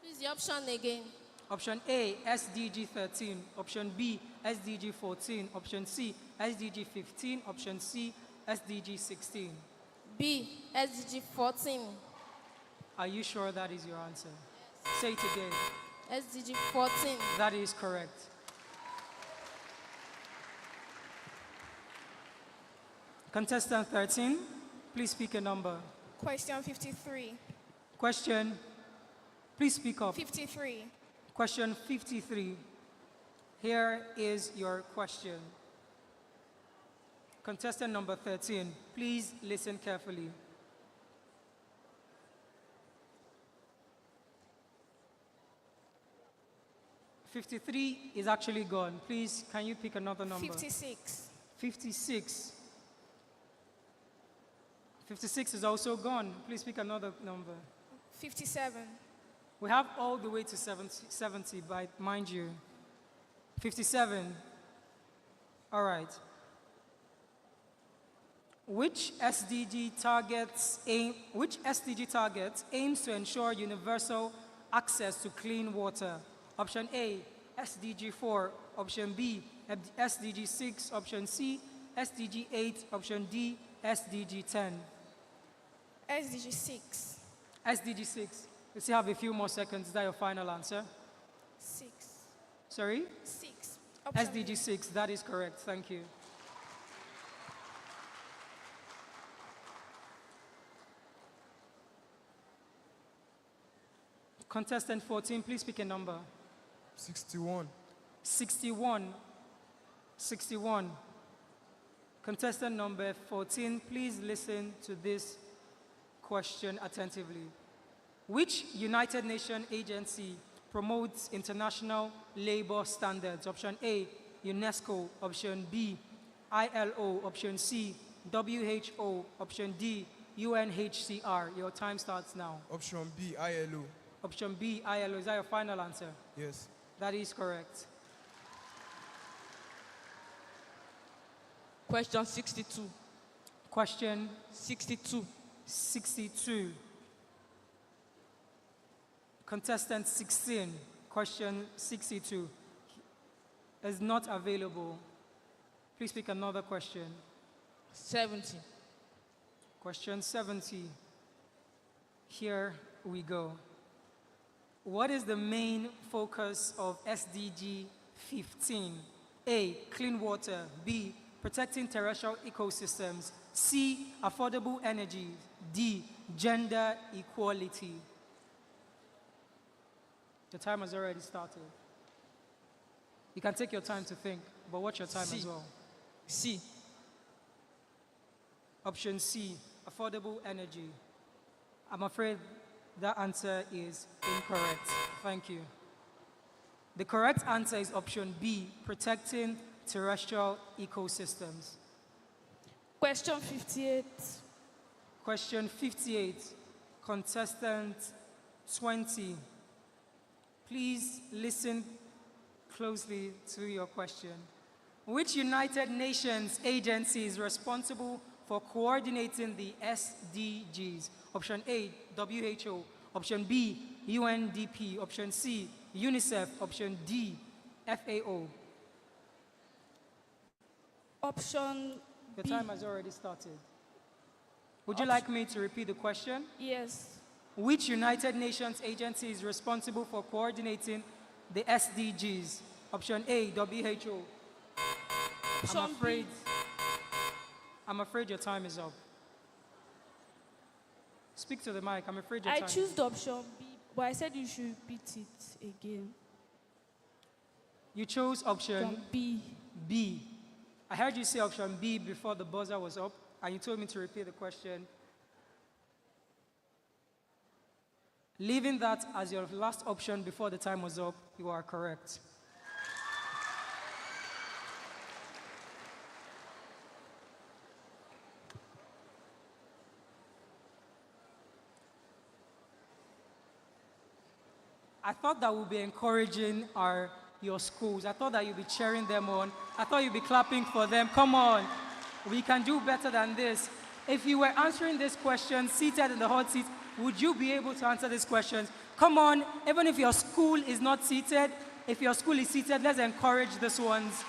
Please, the option again. Option A, SDG 13. Option B, SDG 14. Option C, SDG 15. Option C, SDG 16. B, SDG 14. Are you sure that is your answer? Say it again. SDG 14. That is correct. Contestant 13, please speak a number. Question 53. Question, please speak up. 53. Question 53. Here is your question. Contestant number 13, please listen carefully. '53 is actually gone. Please, can you pick another number? 56. 56. 56 is also gone. Please pick another number. 57. We have all the way to 70, but mind you. 57. All right. Which SDG target aims to ensure universal access to clean water? Option A, SDG 4. Option B, SDG 6. Option C, SDG 8. Option D, SDG 10. SDG 6. SDG 6. We still have a few more seconds. Is that your final answer? 6. Sorry? 6. SDG 6. That is correct. Thank you. Contestant 14, please pick a number. 61. 61. 61. Contestant number 14, please listen to this question attentively. Which United Nations agency promotes international labor standards? Option A, UNESCO. Option B, ILO. Option C, WHO. Option D, UNHCR. Your time starts now. Option B, ILO. Option B, ILO. Is that your final answer? Yes. That is correct. Question 62. Question 62. 62. Contestant 16, question 62 is not available. Please pick another question. 70. Question 70. Here we go. What is the main focus of SDG 15? A, clean water. B, protecting terrestrial ecosystems. C, affordable energy. D, gender equality. The time has already started. You can take your time to think, but watch your time C. as well. C. Option C, affordable energy. I'm afraid that answer is incorrect. Thank you. The correct answer is option B, protecting terrestrial ecosystems. Question 58. Question 58, contestant 20. Please listen closely to your question. Which United Nations agency is responsible for coordinating the SDGs? Option A, WHO. Option B, UNDP. Option C, UNICEF. Option D, FAO. Option Your B. time has already started. Would you like me to repeat the question? Yes. Which United Nations agency is responsible for coordinating the SDGs? Option A, WHO. Option B. I'm afraid your time is up. Speak to the mic. I'm afraid your I time choose the option B, but I said you should repeat it again. You chose option B. B. I heard you say option B before the buzzer was up, and you told me to repeat the question. Leaving that as your last option before the time was up, you are correct. I thought that we'd be encouraging your schools. I thought that you'd be cheering them on. I thought you'd be clapping for them. Come on, we can do better than this. If you were answering this question seated in the hot seat, would you be able to answer these questions? Come on, even if your school is not seated, if your school is seated, let's encourage these ones.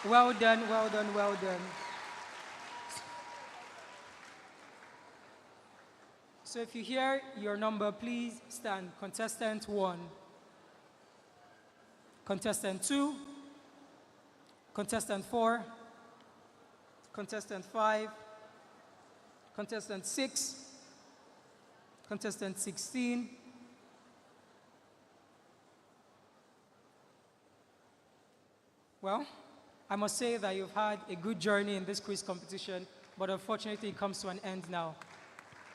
Well done, well done, well done. So if you hear your number, please stand. Contestant 1. Contestant 2. Contestant 4. Contestant 5. Contestant 6. Contestant 16. Well, I must say that you've had a good journey in this quiz competition, but unfortunately it comes to an end now.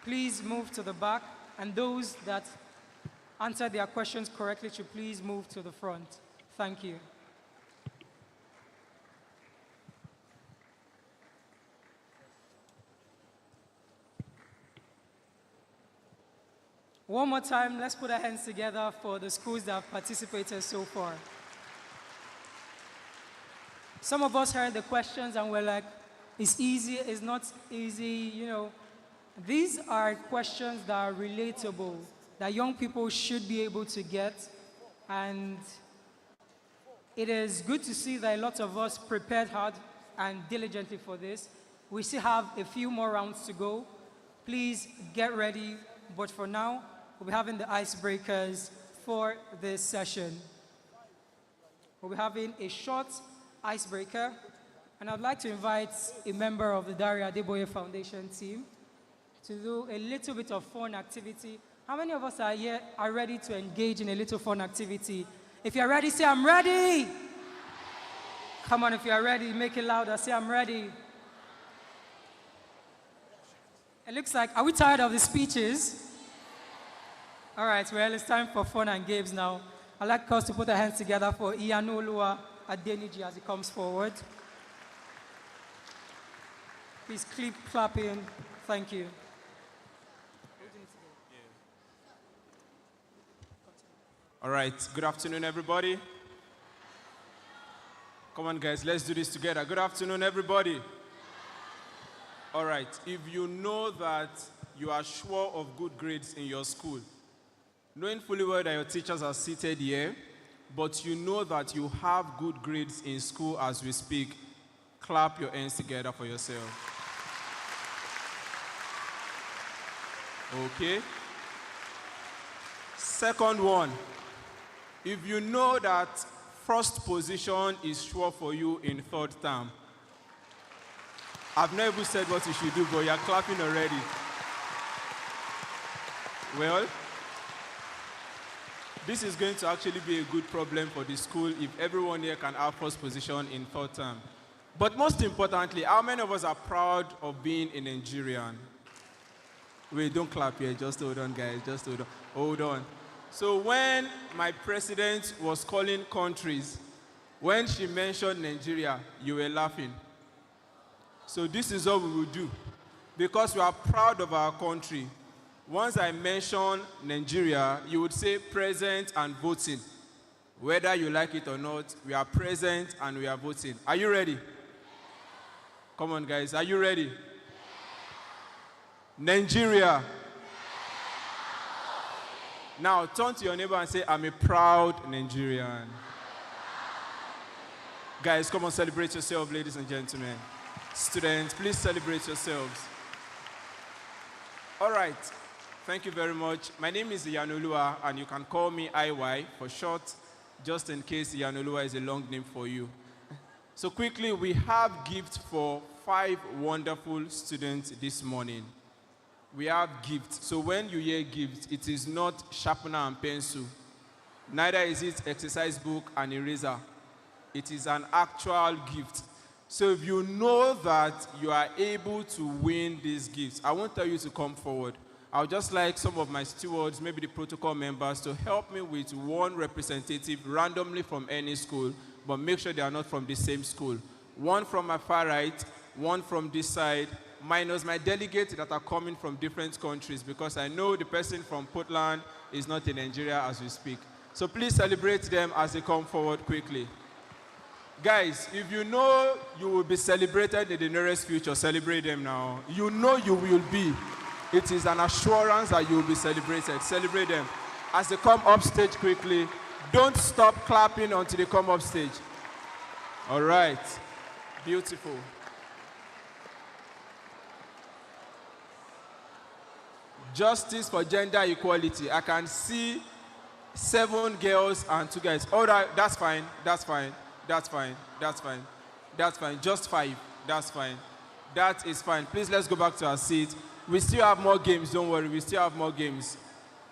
Please move to the back, and those that answered their questions correctly should please move to the front. Thank you. One more time, let's put our hands together for the schools that have participated so far. Some of us heard the questions and we're like, it's easy, it's not easy, you know. These are questions that are relatable, that young people should be able to get. And it is good to see that a lot of us prepared hard and diligently for this. We still have a few more rounds to go. Please get ready. But for now, we'll be having the icebreakers for this session. We'll be having a short icebreaker. And I'd like to invite a member of the Dare Adeboye Foundation team to do a little bit of fun activity. How many of us are here are ready to engage in a little fun activity? If you're ready, say, I'm ready. Come on, if you're ready, make it louder. Say, I'm ready. It looks like, are we tired of the speeches? All right, well, it's time for fun and games now. I'd like us to put our hands together for Iyanoluwa Adeniji as he comes forward. Please keep clapping. Thank you. All right, good afternoon, everybody. Come on, guys, let's do this together. Good afternoon, everybody. All right, if you know that you are sure of good grades in your school, knowing fully well that your teachers are seated here, but you know that you have good grades in school as we speak, clap your hands together for yourself. Okay. Second one, if you know that first position is sure for you in third term, I've never said what you should do, but you're clapping already. Well, this is going to actually be a good problem for the school if everyone here can have first position in third term. But most importantly, how many of us are proud of being a Nigerian? Wait, don't clap here, just hold on, guys, just hold on. Hold on. So when my president was calling countries, when she mentioned Nigeria, you were laughing. So this is what we will do. because we are proud of our country. Once I mention Nigeria, you would say present and voting. Whether you like it or not, we are present and we are voting. Are you ready? Come on, guys. Are you ready? Nigeria. Now, turn to your neighbor and say, I'm a proud Nigerian. Guys, come on, celebrate yourself, ladies and gentlemen. Students, please celebrate yourselves. All right. Thank you very much. My name is Iyanolua, and you can call me IY for short, just in case Iyanolua is a long name for you. So quickly, we have gifts for 5 wonderful students this morning. We have gifts. So when you hear gifts, it is not sharpener and pencil. Neither is it exercise book and eraser. It is an actual gift. So if you know that you are able to win these gifts, I won't tell you to come forward. I would just like some of my stewards, maybe the protocol members, to help me with one representative randomly from any school, but make sure they are not from the same school. One from my far right, one from this side, minus my delegates that are coming from different countries, because I know the person from Portland is not in Nigeria as we speak. So please celebrate them as they come forward quickly. Guys, if you know you will be celebrated in the nearest future, celebrate them now. You know you will be. It is an assurance that you will be celebrated. Celebrate them. As they come up stage quickly, don't stop clapping until they come up stage. All right. Beautiful. Justice for gender equality. I can see 7 girls and 2 guys. All right, that's fine. That's fine. That's fine. That's fine. That's fine. Just 5. That's fine. That is fine. Please, let's go back to our seat. We still have more games. Don't worry. We still have more games.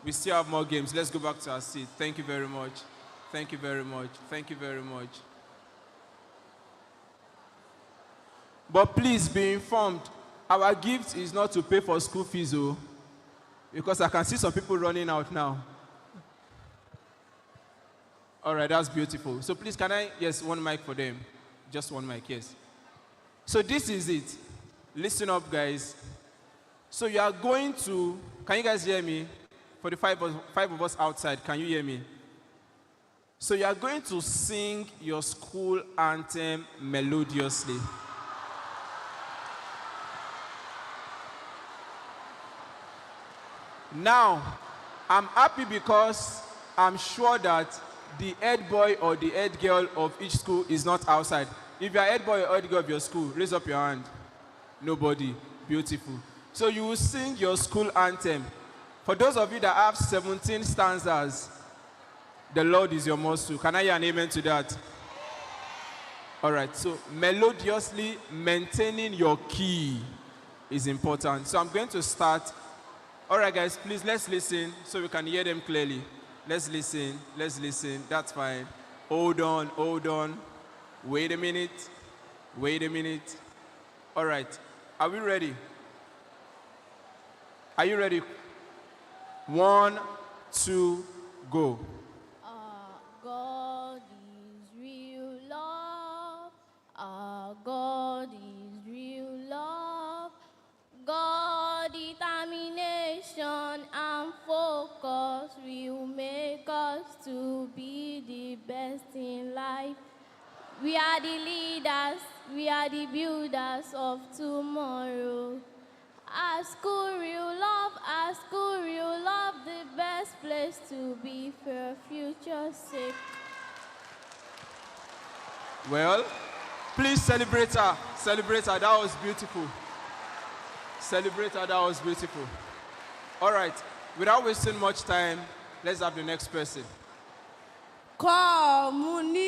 We still have more games. Let's go back to our seat. Thank you very much. Thank you very much. Thank you very much. But please be informed, our gift is not to pay for school fees, oh, because I can see some people running out now. All right, that's beautiful. So please, can I, yes, one mic for them. Just one mic, yes. So this is it. Listen up, guys. So you are going to, can you guys hear me? For the 5 of us outside, can you hear me? So you are going to sing your school anthem melodiously. Now, I'm happy because I'm sure that the head boy or the head girl of each school is not outside. If you're head boy or head girl of your school, raise up your hand. Nobody. Beautiful. So you will sing your school anthem. For those of you that have 17 stanzas, the Lord is your muscle. Can I hear an amen to that? All right. So melodiously maintaining your key is important. So I'm going to start. All right, guys, please, let's listen so we can hear them clearly. Let's listen. Let's listen. That's fine. Hold on. Hold on. Wait a minute. Wait a minute. All right. Are we ready? Are you ready? 1, 2, go. God is real love. Our God is real love. God, determination and focus will make us to be the best in life. We are the leaders, we are the builders of tomorrow. Our school real love, the best place to be for future's sake. Well, please celebrate her. Celebrate her. That was beautiful. Celebrate her. That was beautiful. All right. Without wasting much time, let's have the next person. Community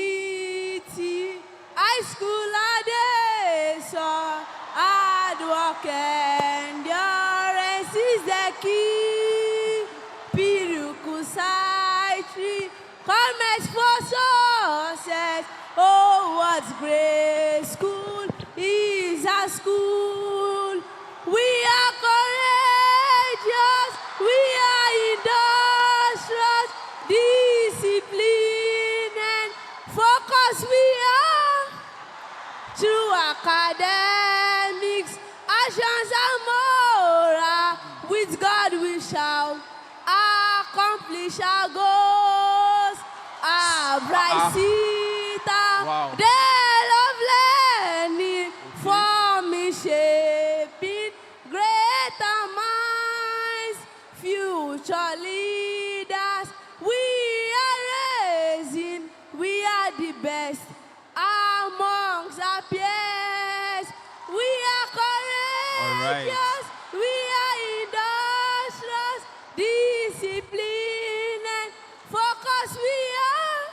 high school addition, hard work endurance is the key. Prerequisite comments for success. Oh, what great school is a school. We are courageous, we are industrious, discipline and focus we are. Through academics, actions and more. shall goes. Abraisita, Wow. day of learning, for me shaping greater minds, future leaders. We are raising, we are the best amongst our peers. We are courageous, we are industrious, disciplined and focused. We are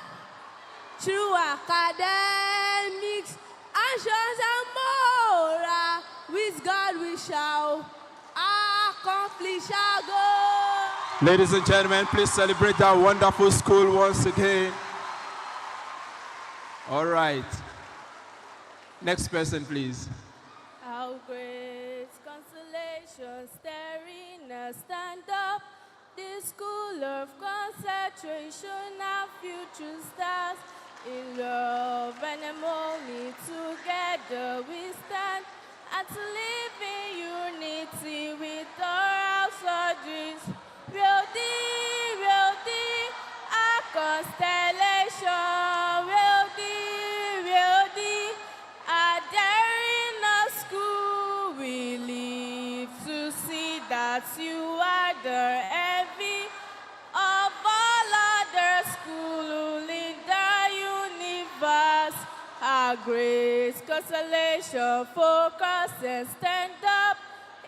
through academics, actions and moral. With God we shall accomplish our goal. Ladies and gentlemen, please celebrate that wonderful school once again. All right. Next person, please. How great consolation staring us stand up. This school of concentration, our future stars. In love and harmony, together we stand. And to live in unity with our outside dreams. Real deep, our constellation. Real deep, our daring of school. We live to see that you are the envy of all other schools in the universe. Our great consolation, focus and stand up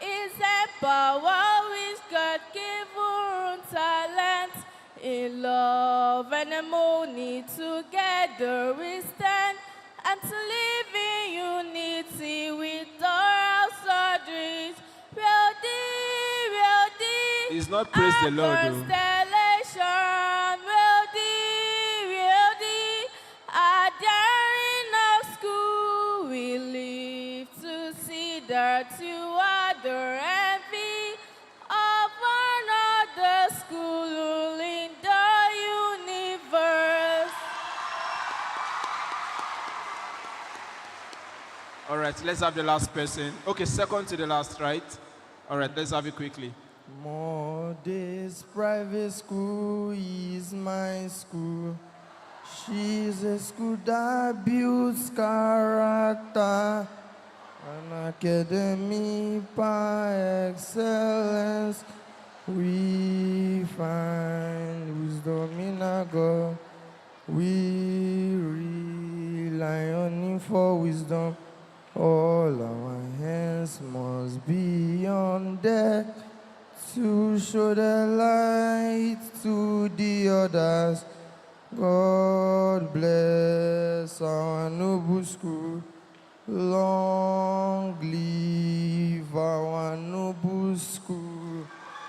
is empower with God-given talent. In love and harmony, together we stand. And to live in unity with our outside dreams. Real deep, It's not praise the Lord, though. constellation. Real deep, our daring of school. We live to see that you are the envy of another school in the universe. All right, let's have the last person. Okay, second to the last, right? All right, let's have it quickly. Modest private school is my school. She's a school that builds character. An academy by excellence. We find wisdom in our God. We rely on Him for wisdom. All our hands must be on deck to show the light to the others. God bless our noble school. Long live our noble school.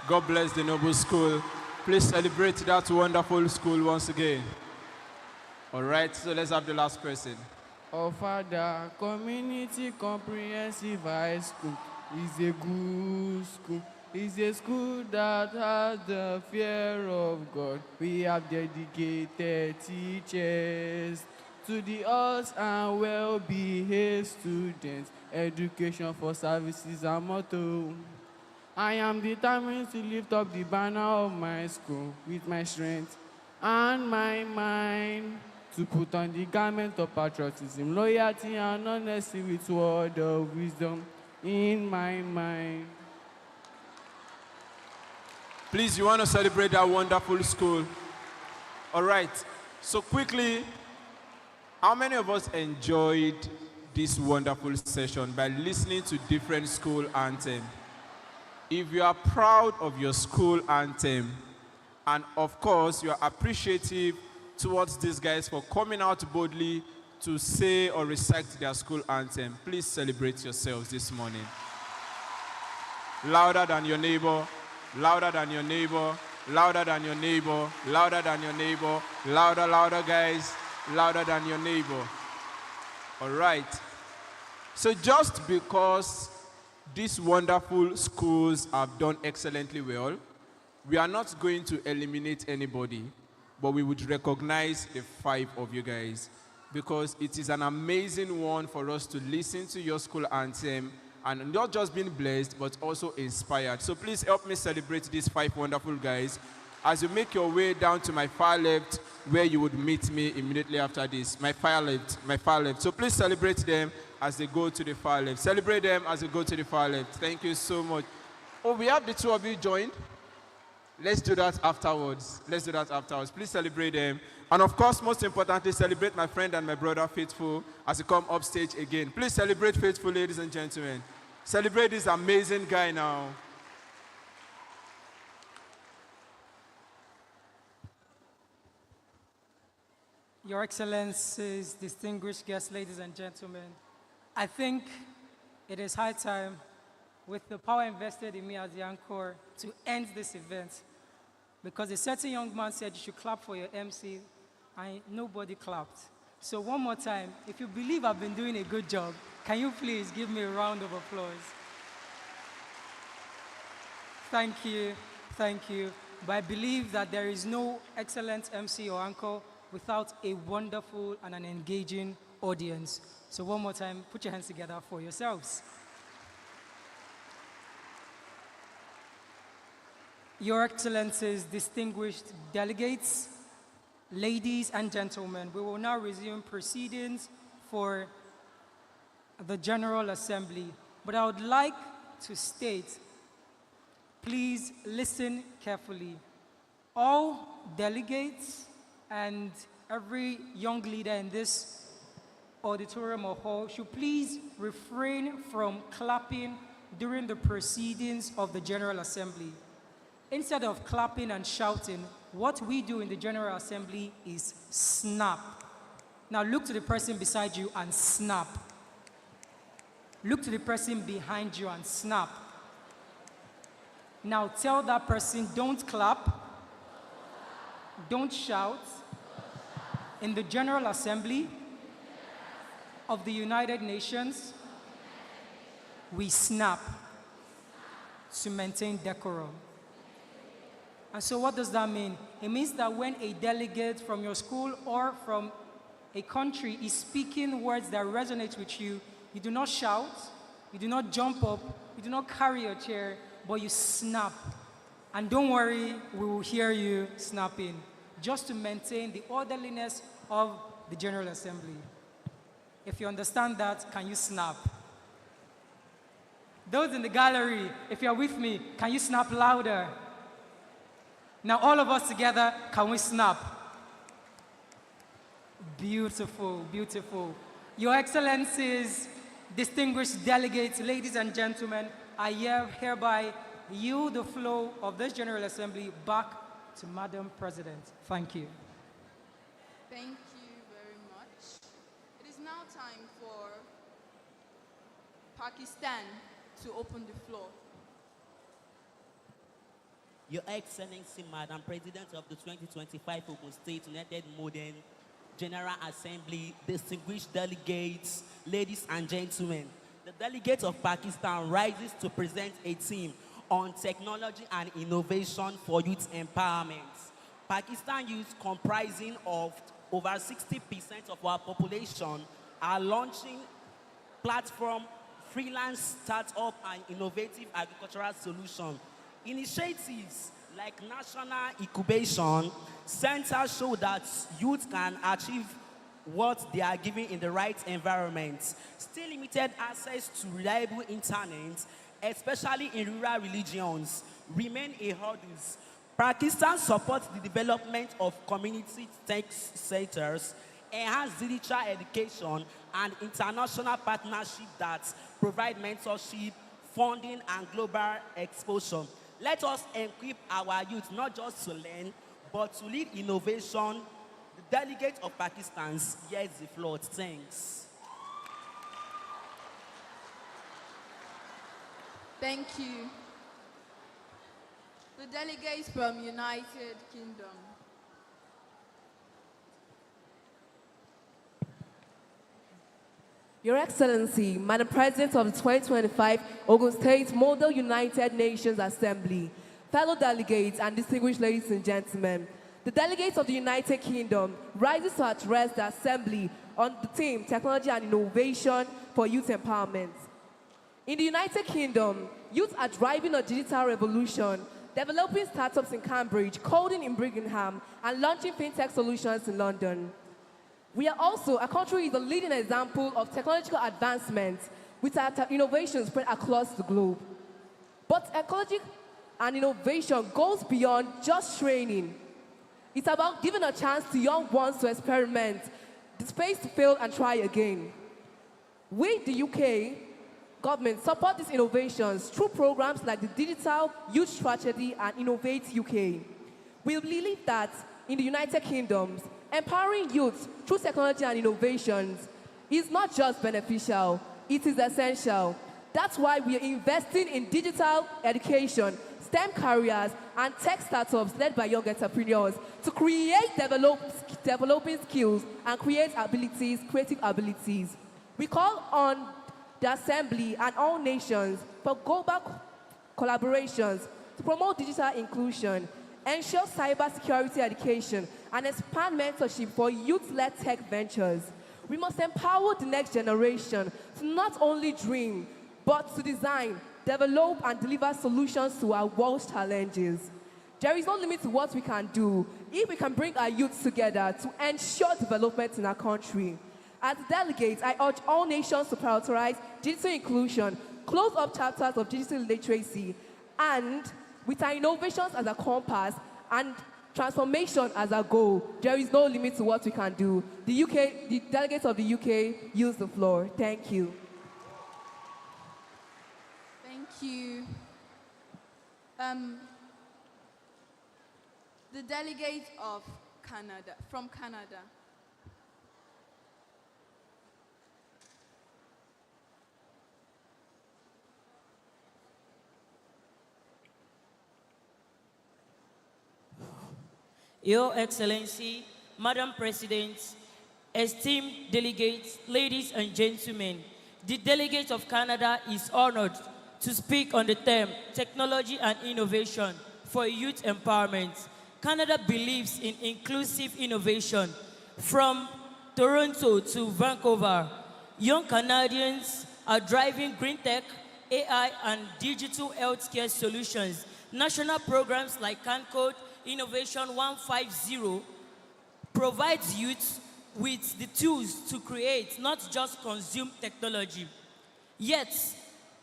God bless the noble school. Please celebrate that wonderful school once again. All right, so let's have the last person. Our Father, Community Comprehensive High School is a good school. It's a school that has the fear of God. We have dedicated teachers to the arts and well-behaved students. Education for services are motto. I am determined to lift up the banner of my school with my strength and my mind, to put on the garment of patriotism, loyalty, and honesty with word of wisdom in my mind. Please, you want to celebrate that wonderful school? All right, so quickly, how many of us enjoyed this wonderful session by listening to different school anthems? If you are proud of your school anthem, and of course, you are appreciative towards these guys for coming out boldly to say or recite their school anthem, please celebrate yourselves this morning. Louder than your neighbor, louder than your neighbor, louder than your neighbor, louder than your neighbor, louder, louder, guys, louder than your neighbor. All right. So just because these wonderful schools have done excellently well, we are not going to eliminate anybody, but we would recognize the 5 of you guys, because it is an amazing one for us to listen to your school anthem and not just being blessed, but also inspired. So please help me celebrate these 5 wonderful guys as you make your way down to my far left, where you would meet me immediately after this. My far left, my far left. So please celebrate them as they go to the far left. Celebrate them as they go to the far left. Thank you so much. Oh, we have the two of you joined. Let's do that afterwards. Let's do that afterwards. Please celebrate them. And of course, most importantly, celebrate my friend and my brother, Faithful, as he come up stage again. Please celebrate Faithful, ladies and gentlemen. Celebrate this amazing guy now. Your Excellencies, distinguished guests, ladies and gentlemen, I think it is high time, with the power invested in me as the anchor, to end this event. Because a certain young man said you should clap for your MC, and nobody clapped. So one more time, if you believe I've been doing a good job, can you please give me a round of applause? Thank you, thank you. But I believe that there is no excellent MC or anchor without a wonderful and an engaging audience. So one more time, put your hands together for yourselves. Your Excellencies, distinguished delegates, ladies and gentlemen, we will now resume proceedings for the General Assembly. But I would like to state, please listen carefully. All delegates and every young leader in this auditorium or hall should please refrain from clapping during the proceedings of the General Assembly. Instead of clapping and shouting, what we do in the General Assembly is snap. Now look to the person beside you and snap. Look to the person behind you and snap. Now tell that person, don't clap, don't shout. In the General Assembly of the United Nations, we snap to maintain decorum. And so what does that mean? It means that when a delegate from your school or from a country is speaking words that resonate with you, you do not shout, you do not jump up, you do not carry your chair, but you snap. And don't worry, we will hear you snapping, just to maintain the orderliness of the General Assembly. If you understand that, can you snap? Those in the gallery, if you're with me, can you snap louder? Now all of us together, can we snap? Beautiful, beautiful. Your Excellencies, distinguished delegates, ladies and gentlemen, I hereby yield the flow of this General Assembly back to Madam President. Thank you. Thank you very much. It is now time for Pakistan to open the floor. Your Excellency, Madam President of the 2025 Ogun State United Modern General Assembly, distinguished delegates, ladies and gentlemen, the delegate of Pakistan rises to present a team on technology and innovation for youth empowerment. Pakistan youth, comprising of over 60% of our population, are launching platform, freelance startup, and innovative agricultural solutions. Initiatives like National Incubation Center show that youth can achieve what they are given in the right environment. Still limited access to reliable internet, especially in rural regions, remain a hurdle. Pakistan supports the development of community tech centers, enhanced digital education, and international partnerships that provide mentorship, funding, and global exposure. Let us equip our youth not just to learn, but to lead innovation. The delegate of Pakistan hears the floor. Thanks. Thank you. The delegates from United Kingdom. Your Excellency, Madam President of the 2025 Ogun State Model United Nations Assembly, fellow delegates and distinguished ladies and gentlemen, the delegates of the United Kingdom rises to address the Assembly on the theme Technology and Innovation for Youth Empowerment. In the United Kingdom, youth are driving a digital revolution developing startups in Cambridge, coding in Birmingham, and launching fintech solutions in London. We are also, our country is a leading example of technological advancement with our innovations spread across the globe. But ecology and innovation goes beyond just training. It's about giving a chance to young ones to experiment, the space to fail and try again. We, the UK government, support these innovations through programs like the Digital Youth Strategy and Innovate UK. We believe that in the United Kingdom, empowering youth through technology and innovations is not just beneficial, it is essential. That's why we are investing in digital education, STEM careers, and tech startups led by young entrepreneurs to developing skills and creative abilities. We call on the Assembly and all nations for global collaborations to promote digital inclusion, ensure cybersecurity education, and expand mentorship for youth-led tech ventures. We must empower the next generation to not only dream, but to design, develop, and deliver solutions to our world's challenges. There is no limit to what we can do if we can bring our youth together to ensure development in our country. As delegates, I urge all nations to prioritize digital inclusion, close up chapters of digital literacy, and with our innovations as a compass and transformation as a goal, there is no limit to what we can do. The delegates of the UK use the floor. Thank you. Thank you. The delegate of Canada, from Canada. Your Excellency, Madam President, esteemed delegates, ladies and gentlemen, the delegate of Canada is honored to speak on the theme Technology and Innovation for Youth Empowerment. Canada believes in inclusive innovation. From Toronto to Vancouver, young Canadians are driving green tech, AI, and digital healthcare solutions. National programs like CanCode Innovation 150 provides youth with the tools to create, not just consume technology. Yet,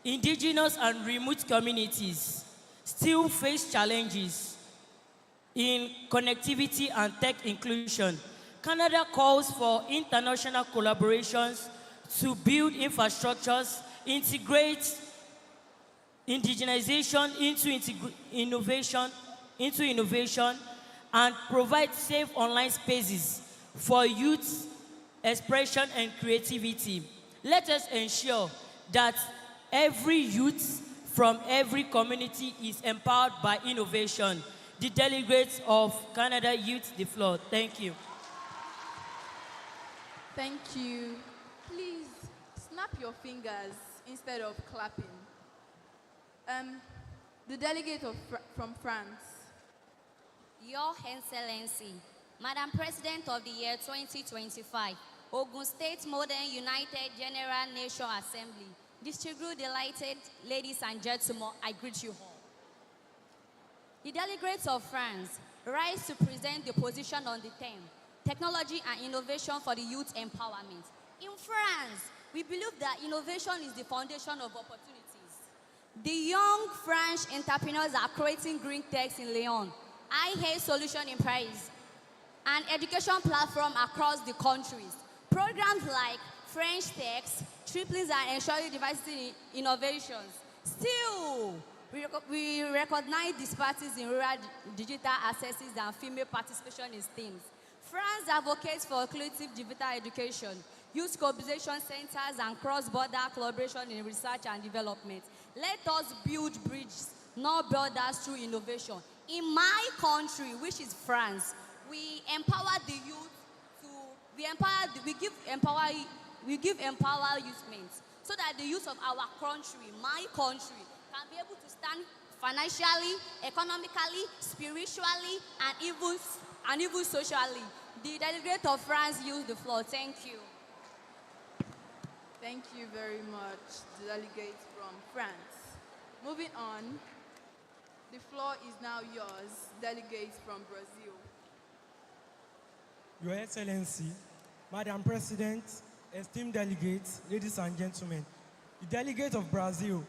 indigenous and remote communities still face challenges in connectivity and tech inclusion. Canada calls for international collaborations to build infrastructures, integrate indigenization into innovation, and provide safe online spaces for youth expression and creativity. Let us ensure that every youth from every community is empowered by innovation. The delegates of Canada Youth, the floor. Thank you. Thank you. Please snap your fingers instead of clapping. The delegate from France. Your Excellency, Madam President of the year 2025, Ogun State Modern United General Nation Assembly, distinguished delighted ladies and gentlemen, I greet you all. The delegates of France rise to present the position on the theme, Technology and Innovation for the Youth Empowerment. In France, we believe that innovation is the foundation of opportunities. The young French entrepreneurs are creating green techs in Lyon, I-Health solution in Paris, and education platform across the countries. Programs like French Techs, triplets and ensuring diversity in innovations. Still, we recognize disparities in rural digital accesses and female participation in STEM. France advocates for inclusive digital education, youth collaboration centers, and cross-border collaboration in research and development. Let us build bridges, not borders, through innovation. In my country, which is France, we empower the youth to, we give empower youth means so that the youth of our country, my country, can be able to stand financially, economically, spiritually, and even socially. The delegate of France use the floor. Thank you. Thank you very much, the delegate from France. Moving on, The floor is now yours, delegates from Brazil. Your Excellency, Madam President, esteemed delegates, ladies and gentlemen, the delegate of Brazil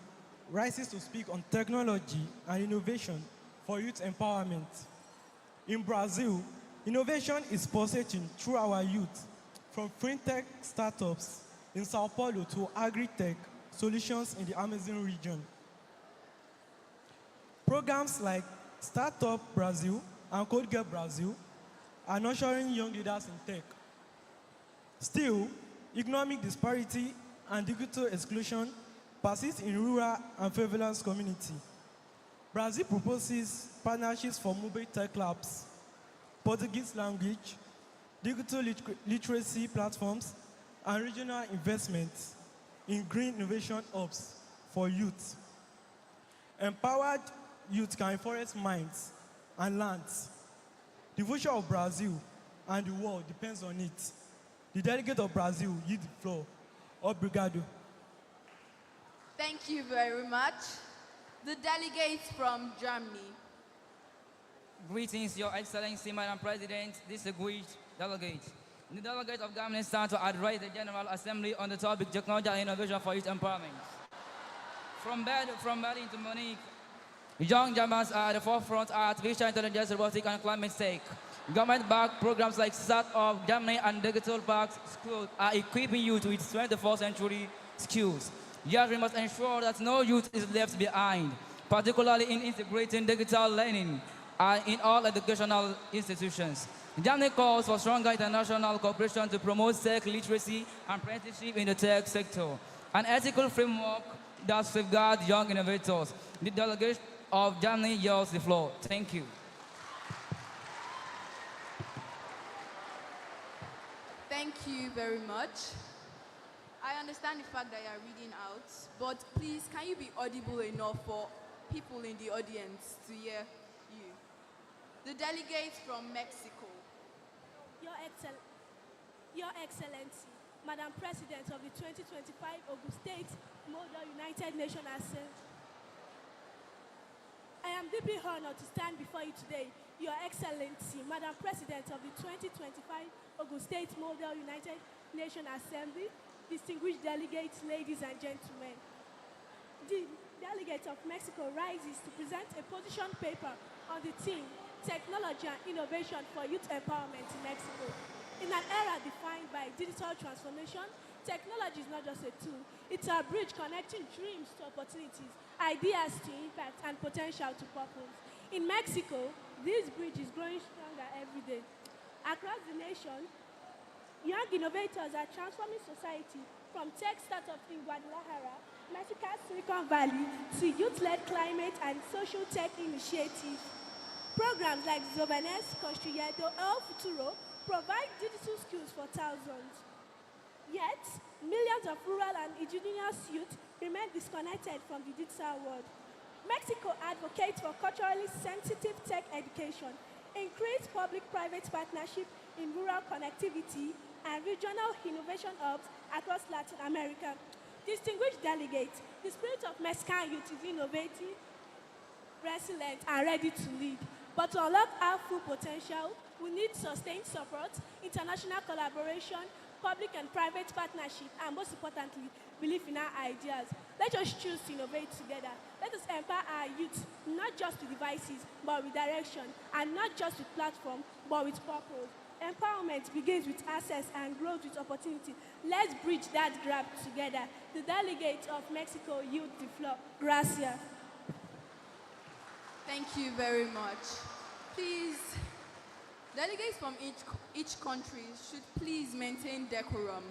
rises to speak on technology and innovation for youth empowerment. In Brazil, innovation is pulsating through our youth, from fintech startups in Sao Paulo to agri-tech solutions in the Amazon region. Programs like Startup Brazil and Code Get Brazil are nurturing young leaders in tech. Still, economic disparity and digital exclusion persist in rural and favelas communities. Brazil proposes partnerships for mobile tech labs, Portuguese language, digital literacy platforms, and regional investments in green innovation hubs for youth. Empowered youth can forest minds and lands. The future of Brazil and the world depends on it. The delegate of Brazil yield the floor. Obrigado. Thank you very much. The delegates from Germany. Greetings, Your Excellency, Madam President, distinguished delegates. The delegate of Germany stand to address the General Assembly on the topic Technology and Innovation for Youth Empowerment. From Berlin to Munich, young Germans are at the forefront of artificial intelligence, robotics, and climate tech. Government-backed programs like Startup Germany and Digital Parks Schools are equipping youth with 21st century skills. Yet we must ensure that no youth is left behind, particularly in integrating digital learning in all educational institutions. Germany calls for stronger international cooperation to promote tech literacy and apprenticeship in the tech sector, an ethical framework that safeguards young innovators. The delegate of Germany yields the floor. Thank you. Thank you very much. I understand the fact that you are reading out, but please, can you be audible enough for people in the audience to hear you? The delegates from Mexico. Your Excellency, Madam President of the 2025 Ogun State Model United Nations Assembly, I am deeply honored to stand before you today, Your Excellency, Madam President of the 2025 Ogun State Model United Nations Assembly, distinguished delegates, ladies and gentlemen. The delegate of Mexico rises to present a position paper on the theme, Technology and Innovation for Youth Empowerment in Mexico. In an era defined by digital transformation, technology is not just a tool, it's a bridge connecting dreams to opportunities, ideas to impact, and potential to purpose. In Mexico, this bridge is growing stronger every day. Across the nation, young innovators are transforming society from tech startups in Guadalajara, Mexico's Silicon Valley, to youth-led climate and social tech initiatives. Programs like Jóvenes Construyendo El Futuro provide digital skills for thousands. Yet, millions of rural and indigenous youth remain disconnected from the digital world. Mexico advocates for culturally sensitive tech education, increased public-private partnership in rural connectivity, and regional innovation hubs across Latin America. Distinguished delegates, the spirit of Mexican youth is innovative, resilient, and ready to lead. But to unlock our full potential, we need sustained support, international collaboration, public and private partnership, and most importantly, belief in our ideas. Let us choose to innovate together. Let us empower our youth, not just with devices, but with direction, and not just with platform, but with purpose. Empowerment begins with access and grows with opportunity. Let's bridge that gap together. The delegates of Mexico yield the floor. Gracias. Thank you very much. Please, delegates from each country should please maintain decorum,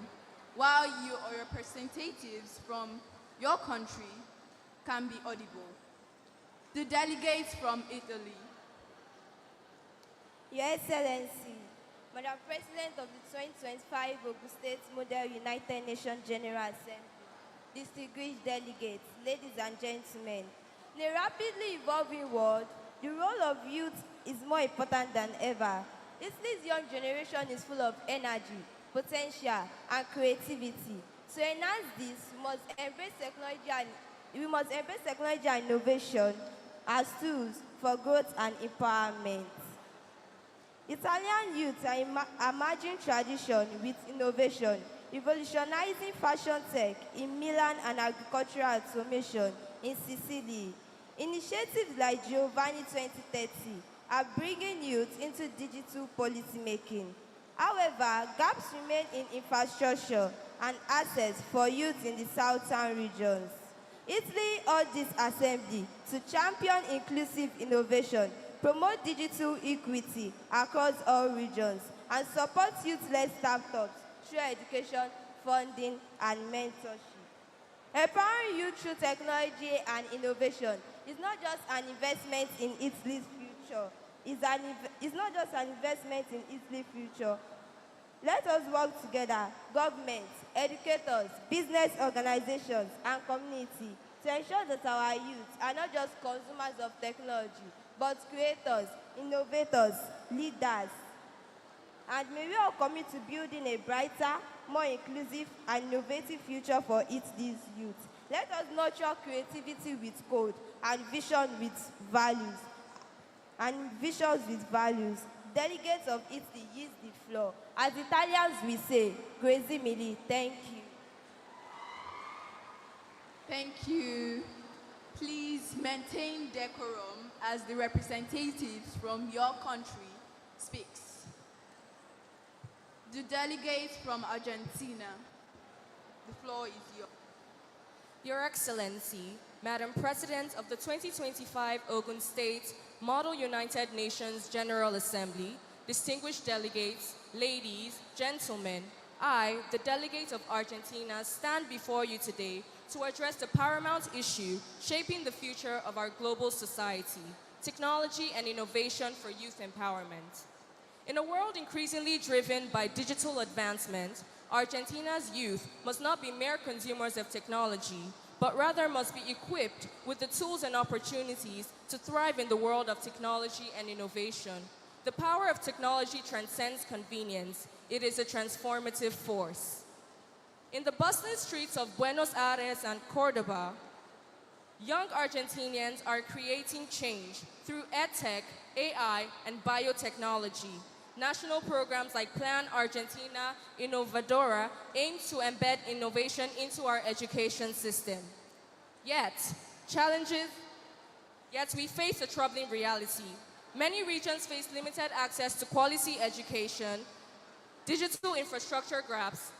while you or representatives from your country can be audible. The delegates from Italy. Your Excellency, Madam President of the 2025 Ogun State Model United Nations General Assembly, distinguished delegates, ladies and gentlemen, in a rapidly evolving world, the role of youth is more important than ever. Italy's young generation is full of energy, potential, and creativity. To enhance this, we must embrace technology and innovation as tools for growth and empowerment. Italian youths are merging tradition with innovation, revolutionizing fashion tech in Milan and agricultural automation in Sicily. Initiatives like Giovanni 2030 are bringing youth into digital policymaking. However, gaps remain in infrastructure and access for youth in the southern regions. Italy urged this assembly to champion inclusive innovation, promote digital equity across all regions, and support youth-led startups through education, funding, and mentorship. Empowering youth through technology and innovation is not just an investment in Italy's future. It's not just an investment in Italy's future. Let us work together, governments, educators, business organizations, and community, to ensure that our youth are not just consumers of technology, but creators, innovators, leaders. And may we all commit to building a brighter, more inclusive, and innovative future for Italy's youth. Let us nurture creativity with code and vision with values. And visions with values. Delegates of Italy use the floor. As Italians we say, grazie mille, thank you. Thank you. Please maintain decorum as the representatives from your country speaks. The delegates from Argentina, the floor is yours. Your Excellency, Madam President of the 2025 Ogun State Model United Nations General Assembly, distinguished delegates, ladies, gentlemen, I, the delegate of Argentina, stand before you today to address the paramount issue shaping the future of our global society, technology and innovation for youth empowerment. In a world increasingly driven by digital advancement, Argentina's youth must not be mere consumers of technology, but rather must be equipped with the tools and opportunities to thrive in the world of technology and innovation. The power of technology transcends convenience. It is a transformative force. In the bustling streets of Buenos Aires and Cordoba, young Argentinians are creating change through EdTech, AI, and biotechnology. National programs like Plan Argentina Innovadora aim to embed innovation into our education system. Yet we face a troubling reality. Many regions face limited access to quality education, digital infrastructure gaps,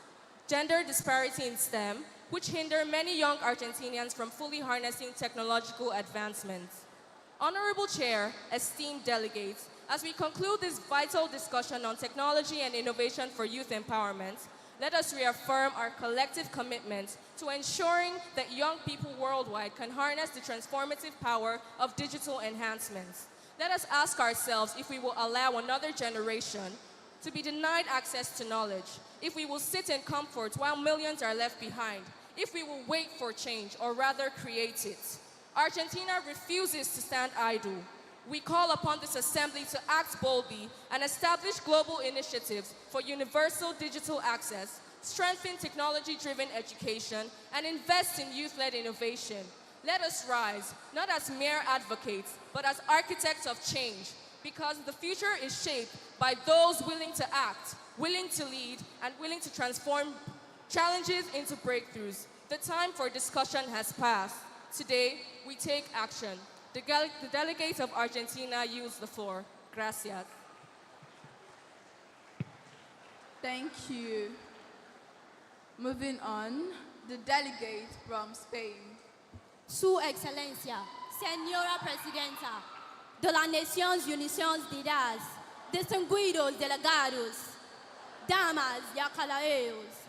gender disparity in STEM, which hinder many young Argentinians from fully harnessing technological advancements. Honorable Chair, esteemed delegates, as we conclude this vital discussion on technology and innovation for youth empowerment, let us reaffirm our collective commitment to ensuring that young people worldwide can harness the transformative power of digital enhancements. Let us ask ourselves if we will allow another generation to be denied access to knowledge, if we will sit in comfort while millions are left behind, if we will wait for change or rather create it. Argentina refuses to stand idle. We call upon this assembly to act boldly and establish global initiatives for universal digital access, strengthen technology-driven education, and invest in youth-led innovation. Let us rise, not as mere advocates, but as architects of change, because the future is shaped by those willing to act, willing to lead, and willing to transform challenges into breakthroughs. The time for discussion has passed. Today, we take action. The delegates of Argentina use the floor. Gracias. Thank you. Moving on, the delegate from Spain. Su Excelencia, Señora Presidenta de las Naciones Unidas, distinguidos delegados, damas y caballeros.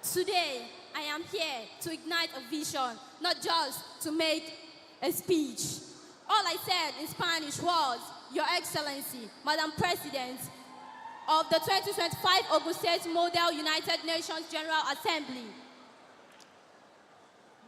Today, I am here to ignite a vision, not just to make a speech. All I said in Spanish was, Your Excellency, Madam President of the 2025 Ogun State Model United Nations General Assembly.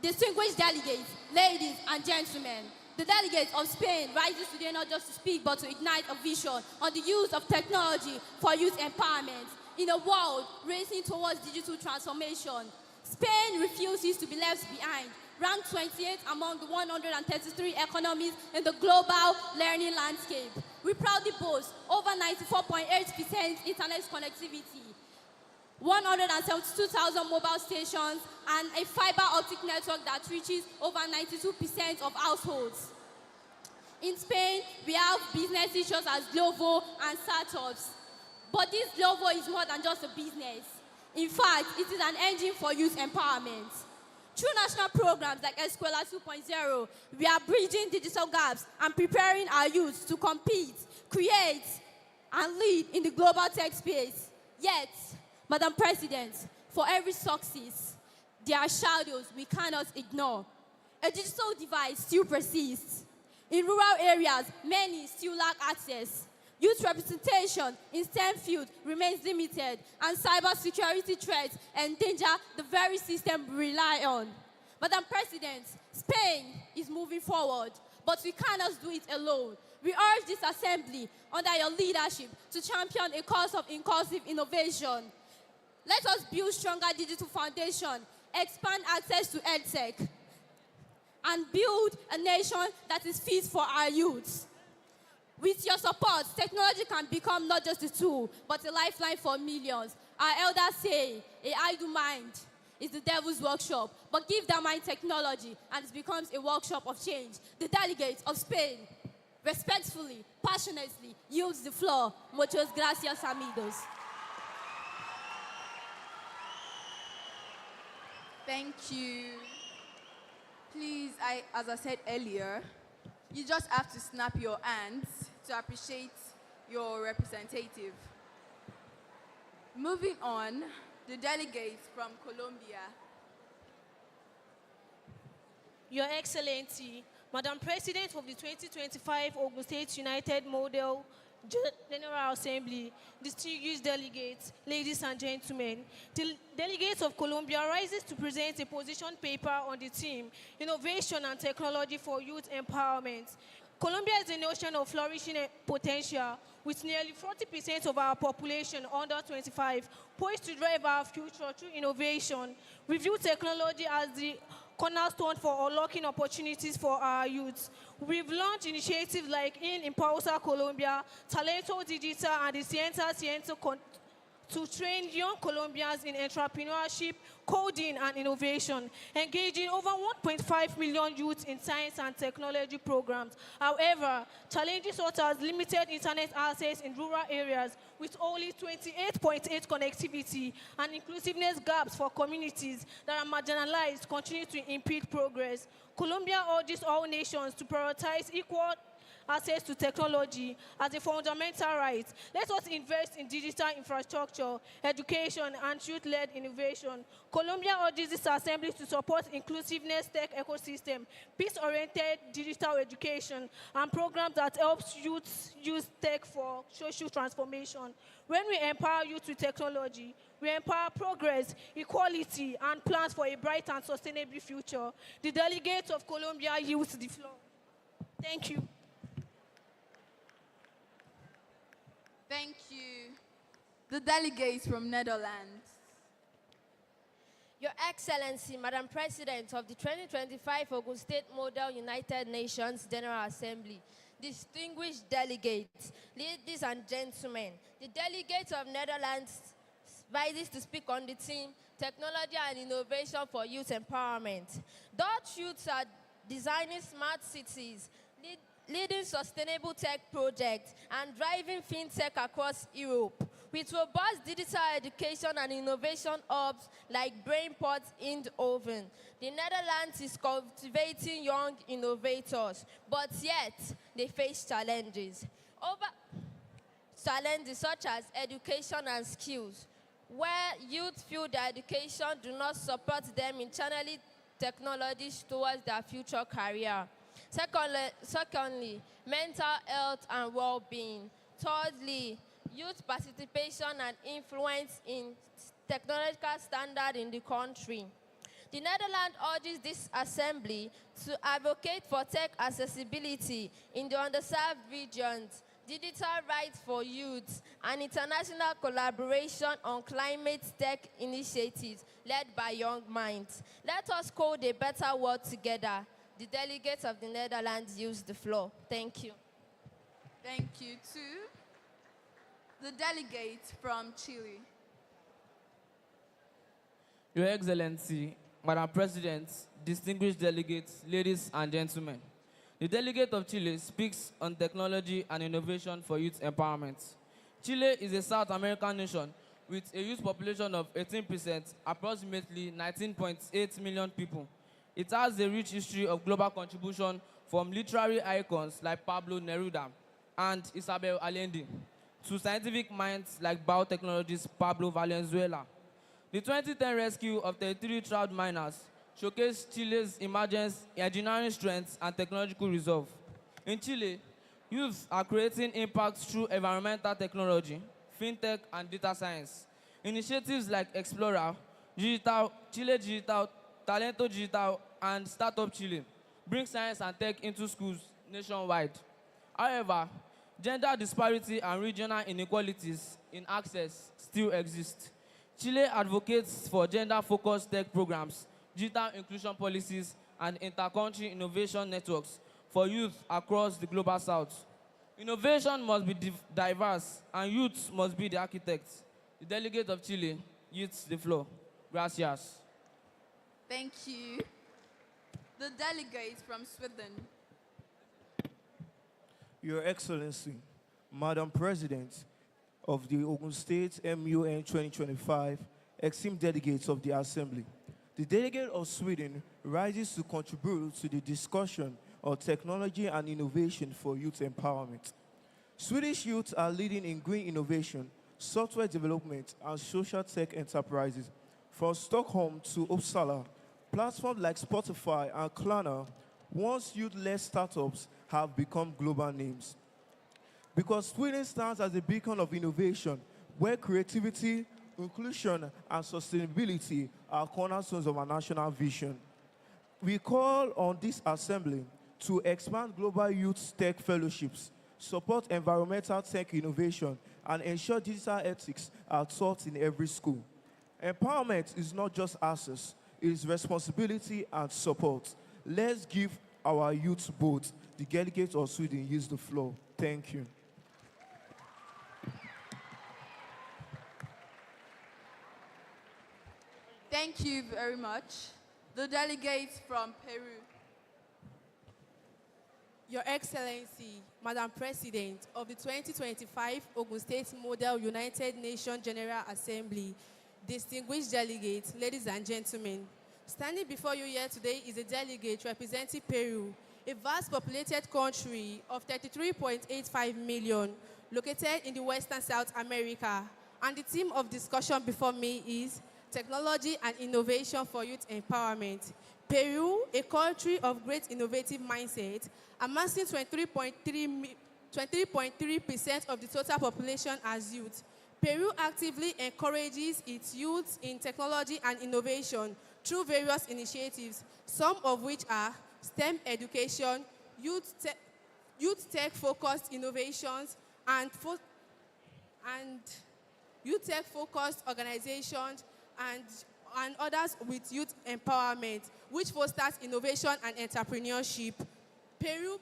Distinguished delegates, ladies and gentlemen, the delegates of Spain rises today not just to speak, but to ignite a vision on the use of technology for youth empowerment. In a world racing towards digital transformation, Spain refuses to be left behind. ranked 28th among the 133 economies in the global learning landscape. We proudly boast over 94.8% internet connectivity, 172,000 mobile stations, and a fiber optic network that reaches over 92% of households. In Spain, we have businesses such as Glovo and startups. But this Glovo is more than just a business. In fact, it is an engine for youth empowerment. Through national programs like Escuela 2.0, we are bridging digital gaps and preparing our youth to compete, create, and lead in the global tech space. Yet, Madam President, for every success, there are shadows we cannot ignore. A digital divide still persists. In rural areas, many still lack access. Youth representation in STEM field remains limited, and cybersecurity threats endanger the very system we rely on. Madam President, Spain is moving forward, but we cannot do it alone. We urge this assembly, under your leadership, to champion a course of inclusive innovation. Let us build stronger digital foundation, expand access to EdTech, and build a nation that is fit for our youth. With your support, technology can become not just a tool, but a lifeline for millions. Our elders say, a idle mind is the devil's workshop, but give that mind technology, and it becomes a workshop of change. The delegates of Spain respectfully, passionately yields the floor. Muchas gracias, amigos. Thank you. Please, as I said earlier, you just have to snap your hands to appreciate your representative. Moving on, the delegates from Colombia. Your Excellency, Madam President of the 2025 Ogun State United Model General Assembly, distinguished delegates, ladies and gentlemen, the delegates of Colombia rises to present a position paper on the theme, Innovation and Technology for Youth Empowerment. Colombia is a nation of flourishing potential, with nearly 40% of our population under 25, poised to drive our future through innovation. We view technology as the cornerstone for unlocking opportunities for our youth. We've launched initiatives like Impulsa Colombia, Talento Digital, and the Ciento to train young Colombians in entrepreneurship, coding, and innovation, engaging over 1.5 million youths in science and technology programs. However, challenges such as limited internet access in rural areas with only 28.8 connectivity and inclusiveness gaps for communities that are marginalized continue to impede progress. Colombia urges all nations to prioritize equal access to technology as a fundamental right. Let us invest in digital infrastructure, education, and youth-led innovation. Colombia urges this assembly to support inclusiveness tech ecosystem, peace-oriented digital education, and programs that help youth use tech for social transformation. When we empower youth with technology, we empower progress, equality, and plans for a bright and sustainable future. The delegates of Colombia yield the floor. Thank you. Thank you. The delegates from Netherlands. Your Excellency, Madam President of the 2025 Ogun State Model United Nations General Assembly, distinguished delegates, ladies and gentlemen, the delegates of Netherlands rises to speak on the theme, Technology and Innovation for Youth Empowerment. Dutch youths are designing smart cities, leading sustainable tech projects, and driving fintech across Europe. With robust digital education and innovation hubs like BrainPort Eindhoven, the Netherlands is cultivating young innovators, but yet they face challenges. Challenges such as education and skills, where youth feel their education do not support them in channeling technologies towards their future career. Secondly, mental health and well-being. Thirdly, youth participation and influence in technological standard in the country. The Netherlands urges this assembly to advocate for tech accessibility in the underserved regions, digital rights for youth, and international collaboration on climate tech initiatives led by young minds. Let us code a better world together. The delegates of the Netherlands use the floor. Thank you. Thank you to the delegate from Chile. Your Excellency, Madam President, distinguished delegates, ladies and gentlemen. The delegate of Chile speaks on technology and innovation for youth empowerment. Chile is a South American nation with a youth population of 18%, approximately 19.8 million people. It has a rich history of global contribution from literary icons like Pablo Neruda and Isabel Allende to scientific minds like biotechnologist Pablo Valenzuela. The 2010 rescue of 33 trapped miners showcased Chile's emergence, engineering strengths, and technological resolve. In Chile, youth are creating impacts through environmental technology, fintech, and data science. Initiatives like Explorer, Digital, Chile Digital, Talento Digital, and Startup Chile bring science and tech into schools nationwide. However, gender disparity and regional inequalities in access still exist. Chile advocates for gender-focused tech programs, digital inclusion policies, and inter-country innovation networks for youth across the global south. Innovation must be diverse, and youth must be the architects. The delegate of Chile yields the floor. Gracias. Thank you. The delegate from Sweden. Your Excellency, Madam President of the Ogun State MUN 2025, esteemed delegates of the Assembly, the delegate of Sweden rises to contribute to the discussion on technology and innovation for youth empowerment. Swedish youth are leading in green innovation, software development, and social tech enterprises. From Stockholm to Uppsala, platforms like Spotify and Klarna, once youth-led startups, have become global names. Because Sweden stands as a beacon of innovation, where creativity, inclusion, and sustainability are cornerstones of our national vision. We call on this assembly to expand global youth tech fellowships, support environmental tech innovation, and ensure digital ethics are taught in every school. Empowerment is not just access, it is responsibility and support. Let's give our youth both. The delegate of Sweden use the floor. Thank you. Thank you very much. The delegate from Peru. Your Excellency, Madam President of the 2025 Ogun State Model United Nations General Assembly, distinguished delegates, ladies and gentlemen, standing before you here today is a delegate representing Peru, a vast populated country of 33.85 million, located in the Western South America. And the theme of discussion before me is Technology and Innovation for Youth Empowerment. Peru, a country of great innovative mindset, amassing 23.3% of the total population as youth. Peru actively encourages its youth in technology and innovation through various initiatives, some of which are STEM education, youth tech-focused innovations, and youth tech-focused organizations, and others with youth empowerment, which fosters innovation and entrepreneurship. Peru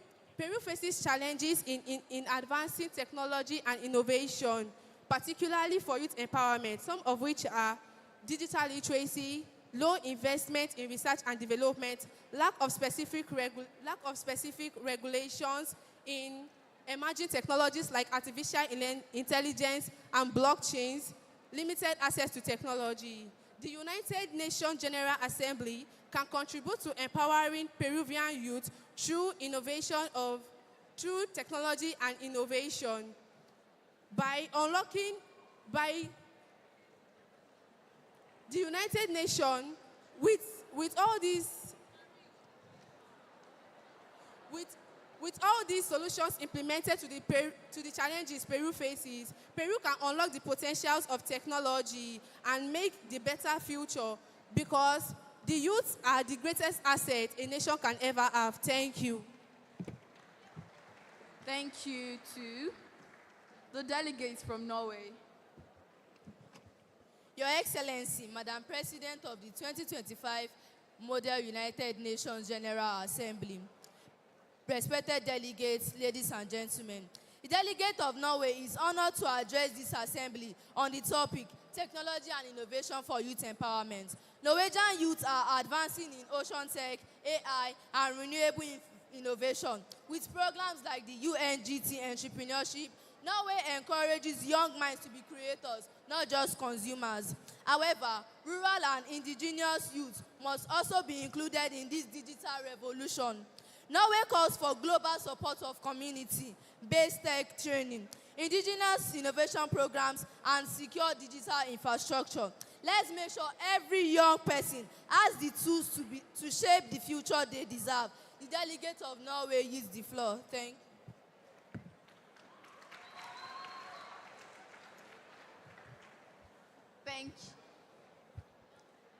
faces challenges in advancing technology and innovation, particularly for youth empowerment, some of which are digital literacy, low investment in research and development, lack of specific regulations in emerging technologies like artificial intelligence and blockchains, limited access to technology. The United Nations General Assembly can contribute to empowering Peruvian youth through technology and innovation by the United Nations with all these solutions implemented to the challenges Peru faces, Peru can unlock the potentials of technology and make the better future, because the youth are the greatest asset a nation can ever have. Thank you. Thank you to The delegates from Norway. Your Excellency, Madam President of the 2025 Model United Nations General Assembly, respected delegates, ladies and gentlemen, the delegate of Norway is honored to address this assembly on the topic, Technology and Innovation for Youth Empowerment. Norwegian youth are advancing in ocean tech, AI, and renewable innovation. With programs like the UNGT Entrepreneurship, Norway encourages young minds to be creators, not just consumers. However, rural and indigenous youth must also be included in this digital revolution. Norway calls for global support of community-based tech training, indigenous innovation programs, and secure digital infrastructure. Let's make sure every young person has the tools to shape the future they deserve. The delegate of Norway use the floor. Thank you.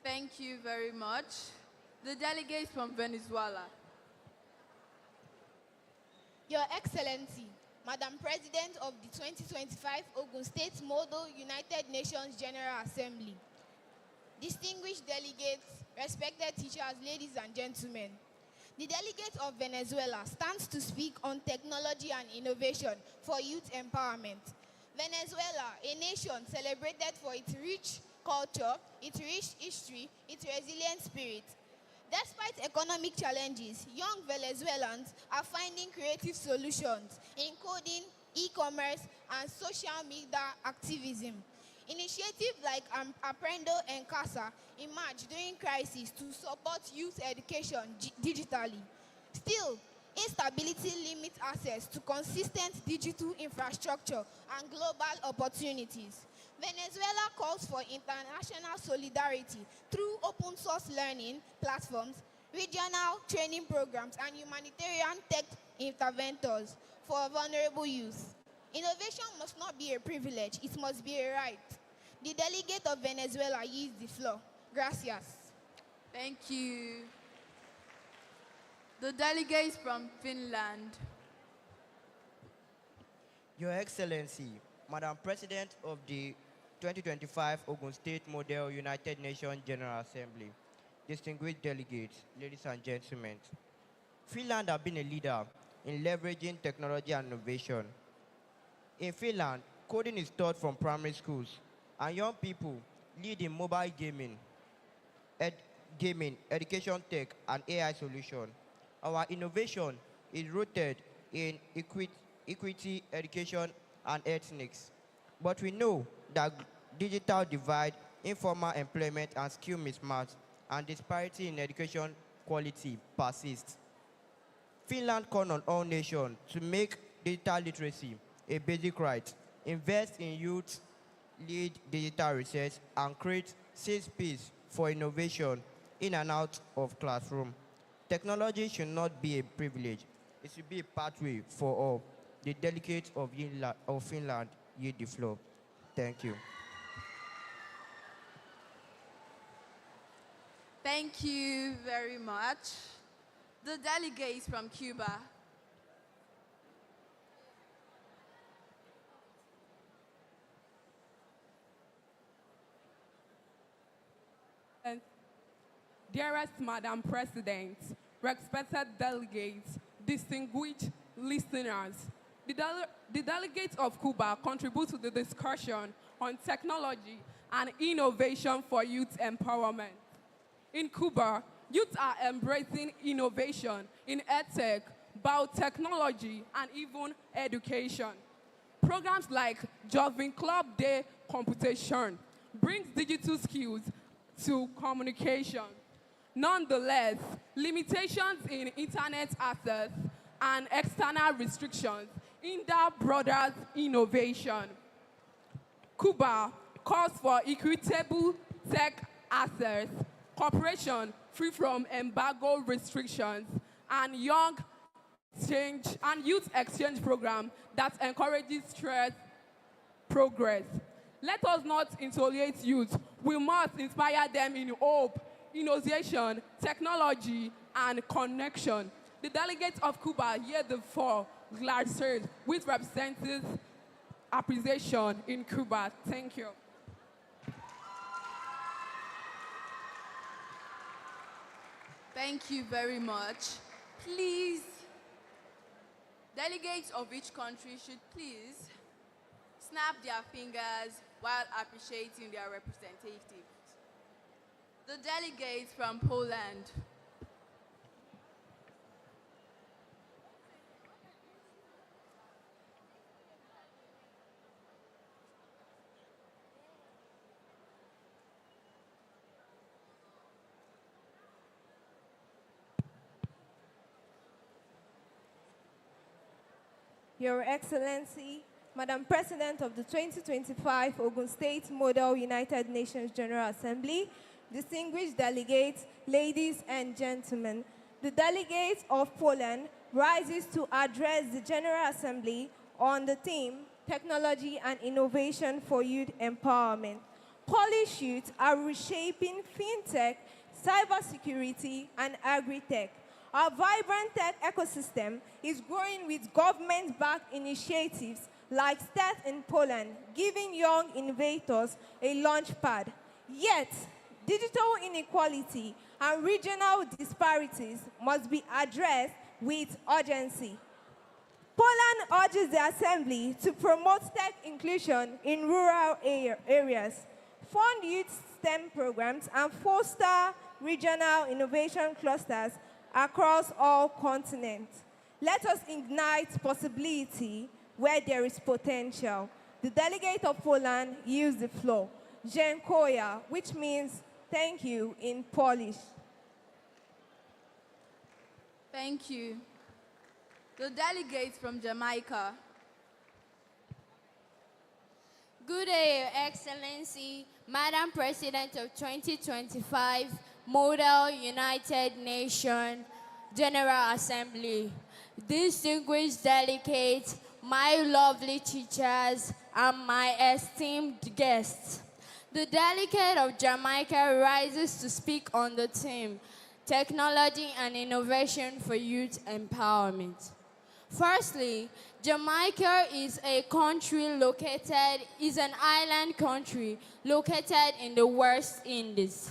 Thank you very much. The delegates from Venezuela. Your Excellency, Madam President of the 2025 Ogun State Model United Nations General Assembly, distinguished delegates, respected teachers, ladies and gentlemen, the delegate of Venezuela stands to speak on technology and innovation for youth empowerment. Venezuela, a nation celebrated for its rich culture, its rich history, its resilient spirit. Despite economic challenges, young Venezuelans are finding creative solutions in coding, e-commerce, and social media activism. Initiatives like Aprendo en Casa emerged during crisis to support youth education digitally. Still, instability limits access to consistent digital infrastructure and global opportunities. Venezuela calls for international solidarity through open source learning platforms, regional training programs, and humanitarian tech interventors for vulnerable youth. Innovation must not be a privilege, it must be a right. The delegate of Venezuela yields the floor. Gracias. Thank you. The delegates from Finland. Your Excellency, Madam President of the 2025 Ogun State Model United Nations General Assembly, distinguished delegates, ladies and gentlemen, Finland has been a leader in leveraging technology and innovation. In Finland, coding is taught from primary schools, and young people lead in mobile gaming, education tech, and AI solutions. Our innovation is rooted in equity, education, and ethnics. But we know that digital divide, informal employment, and skill mismatch, and disparity in education quality persist. Finland calls on all nations to make digital literacy a basic right, invest in youth, lead digital research, and create safe space for innovation in and out of classroom. Technology should not be a privilege. It should be a pathway for all. The delegates of Finland yield the floor. Thank you. Thank you very much. The delegates from Cuba. Dearest Madam President, respected delegates, distinguished listeners, the delegates of Cuba contribute to the discussion on technology and innovation for youth empowerment. In Cuba, youth are embracing innovation in edtech, biotechnology, and even education. Programs like Jovin Club Day Computation brings digital skills to communication. Nonetheless, limitations in internet access and external restrictions hinder broader innovation. Cuba calls for equitable tech access, cooperation free from embargo restrictions, and youth exchange program that encourages stress progress. Let us not insulate youth. We must inspire them in hope, innovation, technology, and connection. The delegates of Cuba hear the four glad with representatives appreciation in Cuba. Thank you. Thank you very much. Please, delegates of each country should please snap their fingers while appreciating their representatives. The delegates from Poland. Your Excellency, Madam President of the 2025 Ogun State Model United Nations General Assembly, distinguished delegates, ladies and gentlemen, the delegate of Poland rises to address the General Assembly on the theme, Technology and Innovation for Youth Empowerment. Polish youth are reshaping fintech, cybersecurity, and agri-tech. Our vibrant tech ecosystem is growing with government-backed initiatives like STEP in Poland, giving young innovators a launchpad. Yet, digital inequality and regional disparities must be addressed with urgency. Poland urges the Assembly to promote tech inclusion in rural areas, fund youth STEM programs, and foster regional innovation clusters across all continents. Let us ignite possibility where there is potential. The delegate of Poland used the floor, Dziękuję, which means thank you in Polish. Thank you. The delegates from Jamaica. Good day, Your Excellency, Madam President of 2025 Model United Nations General Assembly, distinguished delegates, my lovely teachers, and my esteemed guests. The delegate of Jamaica rises to speak on the theme, Technology and Innovation for Youth Empowerment. Firstly, Jamaica is an island country located in the West Indies.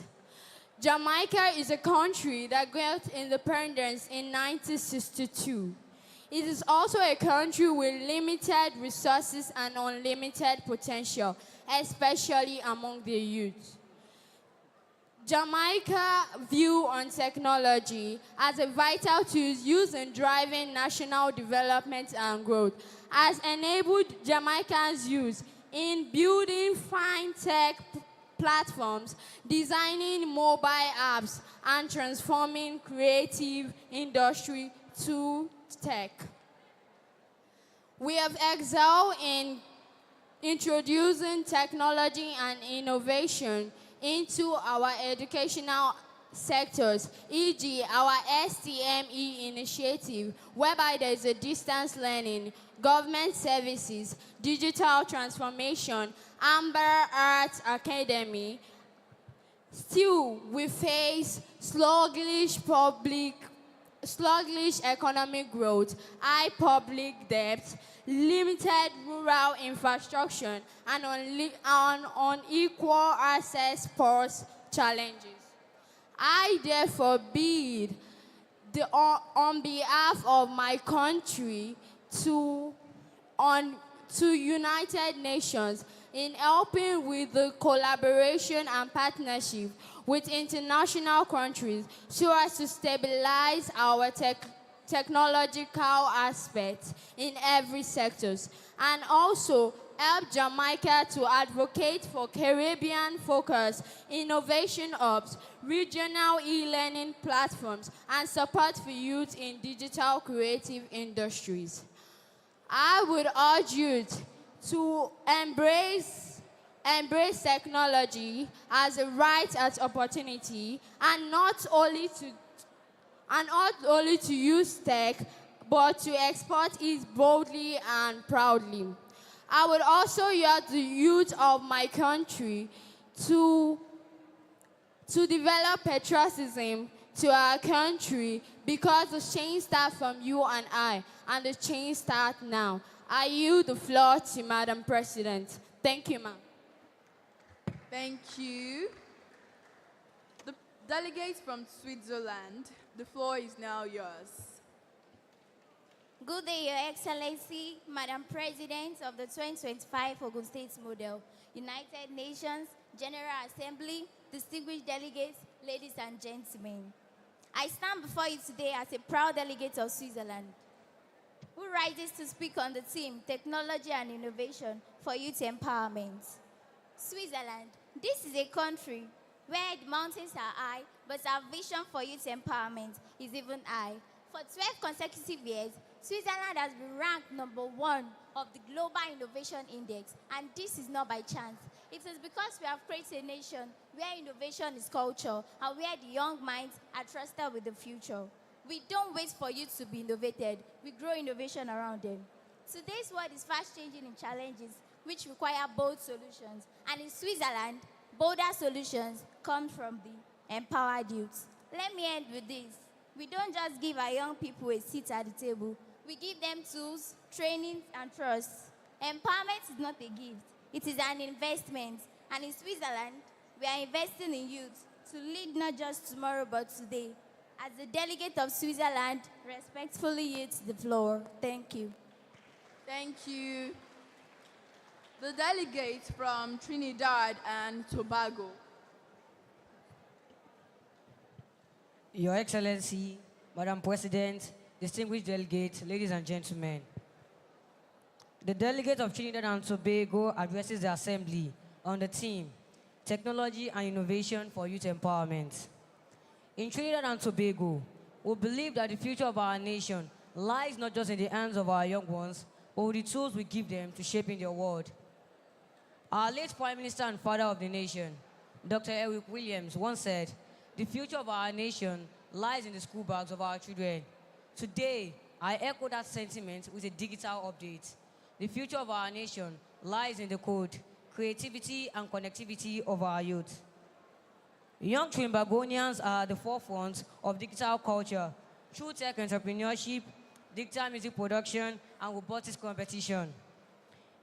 Jamaica is a country that gained independence in 1962. It is also a country with limited resources and unlimited potential, especially among the youth. Jamaica's view on technology as a vital tool used in driving national development and growth has enabled Jamaicans' youth in building fintech platforms, designing mobile apps, and transforming creative industry to tech. We have excelled in introducing technology and innovation into our educational sectors, e.g. our STME initiative, whereby there is a distance learning, government services, digital transformation, Amber Arts Academy. Still, we face sluggish economic growth, high public debt, limited rural infrastructure, and unequal access pose challenges. I therefore bid on behalf of my country to United Nations in helping with the collaboration and partnership with international countries so as to stabilize our technological aspects in every sector, and also help Jamaica to advocate for Caribbean-focused innovation hubs, regional e-learning platforms, and support for youth in digital creative industries. I would urge youth to embrace technology as a right at opportunity, and not only to use tech, but to export it boldly and proudly. I would also urge the youth of my country to develop patriotism to our country, because the change starts from you and I, and the change starts now. I yield the floor to Madam President. Thank you, ma'am. Thank you. The delegates from Switzerland, the floor is now yours. Good day, Your Excellency, Madam President of the 2025 Ogun State Model, United Nations General Assembly, distinguished delegates, ladies and gentlemen. I stand before you today as a proud delegate of Switzerland, who rises to speak on the theme, Technology and Innovation for Youth Empowerment. Switzerland, this is a country where the mountains are high, but our vision for youth empowerment is even high. For 12 consecutive years, Switzerland has been ranked #1 of the Global Innovation Index, and this is not by chance. It is because we have created a nation where innovation is culture and where the young minds are trusted with the future. We don't wait for youth to be innovated, we grow innovation around them. Today's world is fast changing in challenges which require bold solutions, and in Switzerland, bolder solutions come from the empowered youth. Let me end with this. We don't just give our young people a seat at the table, we give them tools, training, and trust. Empowerment is not a gift, it is an investment. And in Switzerland, we are investing in youth to lead not just tomorrow, but today. As the delegate of Switzerland, respectfully yields the floor. Thank you. Thank you. The delegates from Trinidad and Tobago. Your Excellency, Madam President, distinguished delegates, ladies and gentlemen. The delegate of Trinidad and Tobago addresses the Assembly on the theme, Technology and Innovation for Youth Empowerment. In Trinidad and Tobago, we believe that the future of our nation lies not just in the hands of our young ones, but with the tools we give them to shape in their world. Our late Prime Minister and father of the nation, Dr. Eric Williams, once said, "The future of our nation lies in the school bags of our children." Today, I echo that sentiment with a digital update. The future of our nation lies in the code, creativity, and connectivity of our youth. Young Trinbagonians are at the forefront of digital culture through tech entrepreneurship, digital music production, and robotics competition.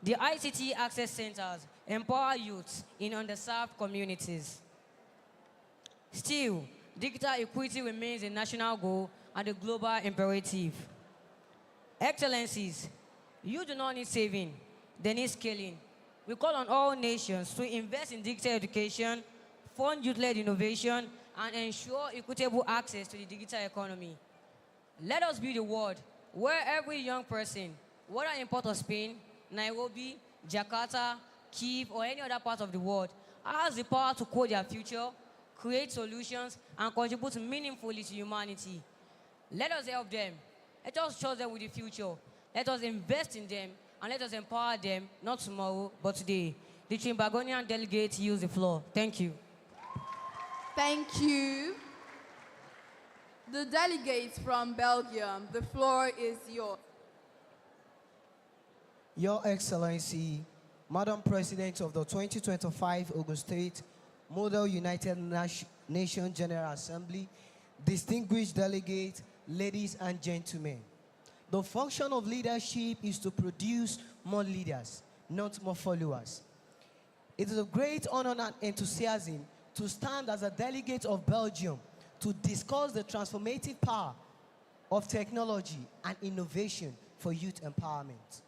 The ICT Access Centers empower youth in underserved communities. Still, digital equity remains a national goal and a global imperative. Excellencies, you do not need saving, they need scaling. We call on all nations to invest in digital education, fund youth-led innovation, and ensure equitable access to the digital economy. Let us build a world where every young person, whether in Port of Spain, Nairobi, Jakarta, Kyiv, or any other part of the world, has the power to code their future, create solutions, and contribute meaningfully to humanity. Let us help them. Let us trust them with the future. Let us invest in them, and let us empower them, not tomorrow, but today. The Trinbagonian delegate use the floor. Thank you. Thank you. The delegates from Belgium, the floor is yours. Your Excellency, Madam President of the 2025 Ogun State Model United Nations General Assembly, distinguished delegates, ladies and gentlemen. The function of leadership is to produce more leaders, not more followers. It is a great honor and enthusiasm to stand as a delegate of Belgium to discuss the transformative power of technology and innovation for youth empowerment.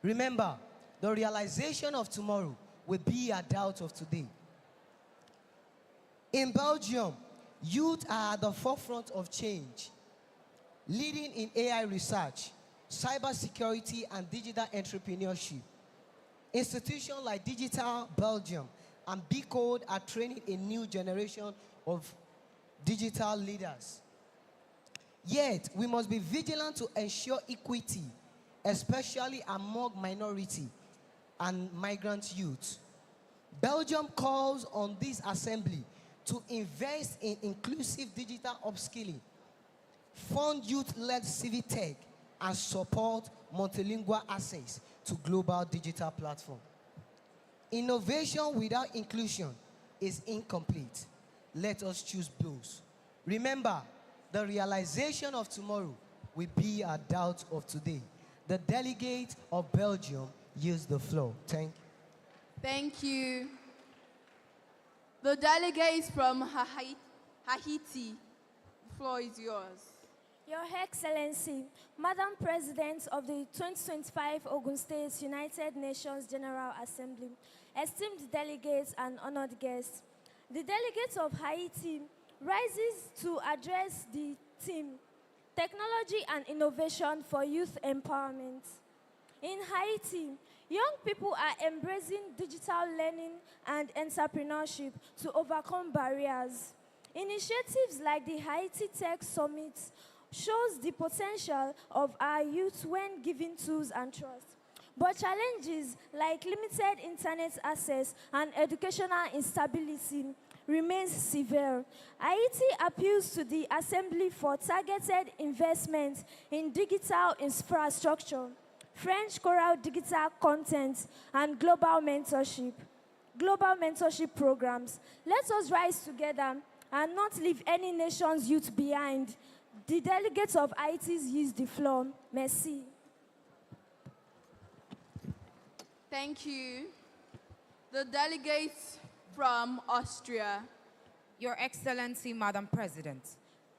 Remember, the realization of tomorrow will be a doubt of today. In Belgium, youth are at the forefront of change, leading in AI research, cybersecurity, and digital entrepreneurship. Institutions like Digital Belgium and B-Code are training a new generation of digital leaders. Yet, we must be vigilant to ensure equity, especially among minority and migrant youth. Belgium calls on this assembly to invest in inclusive digital upskilling, fund youth-led civic tech, and support multilingual access to global digital platforms. Innovation without inclusion is incomplete. Let us choose both. Remember, the realization of tomorrow will be a doubt of today. The delegate of Belgium use the floor. Thank you. Thank you. The delegates from Haiti, the floor is yours. Your Excellency, Madam President of the 2025 Ogun State United Nations General Assembly, esteemed delegates and honored guests, the delegates of Haiti rises to address the theme, Technology and Innovation for Youth Empowerment. In Haiti, young people are embracing digital learning and entrepreneurship to overcome barriers. Initiatives like the Haiti Tech Summit shows the potential of our youth when given tools and trust. But challenges like limited internet access and educational instability remains severe. Haiti appeals to the Assembly for targeted investment in digital infrastructure, French choral digital content, and global mentorship programs. Let us rise together and not leave any nation's youth behind. The delegates of Haiti use the floor. Merci. Thank you. The delegates from Austria. Your Excellency, Madam President,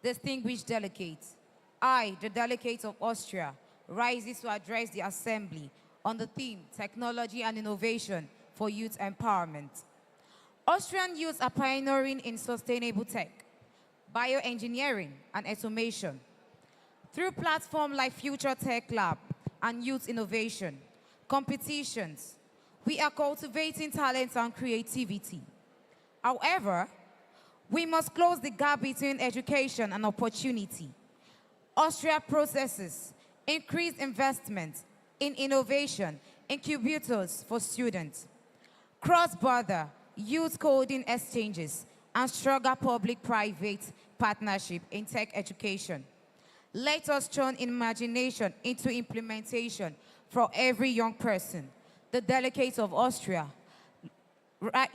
distinguished delegates, I, the delegate of Austria, rises to address the Assembly on the theme, Technology and Innovation for Youth Empowerment. Austrian youths are pioneering in sustainable tech, bioengineering, and automation. Through platforms like Future Tech Lab and Youth Innovation, competitions, we are cultivating talent and creativity. However, we must close the gap between education and opportunity. Austria processes increased investment in innovation incubators for students, cross-border youth coding exchanges, and stronger public-private partnership in tech education. Let us turn imagination into implementation for every young person. The delegates of Austria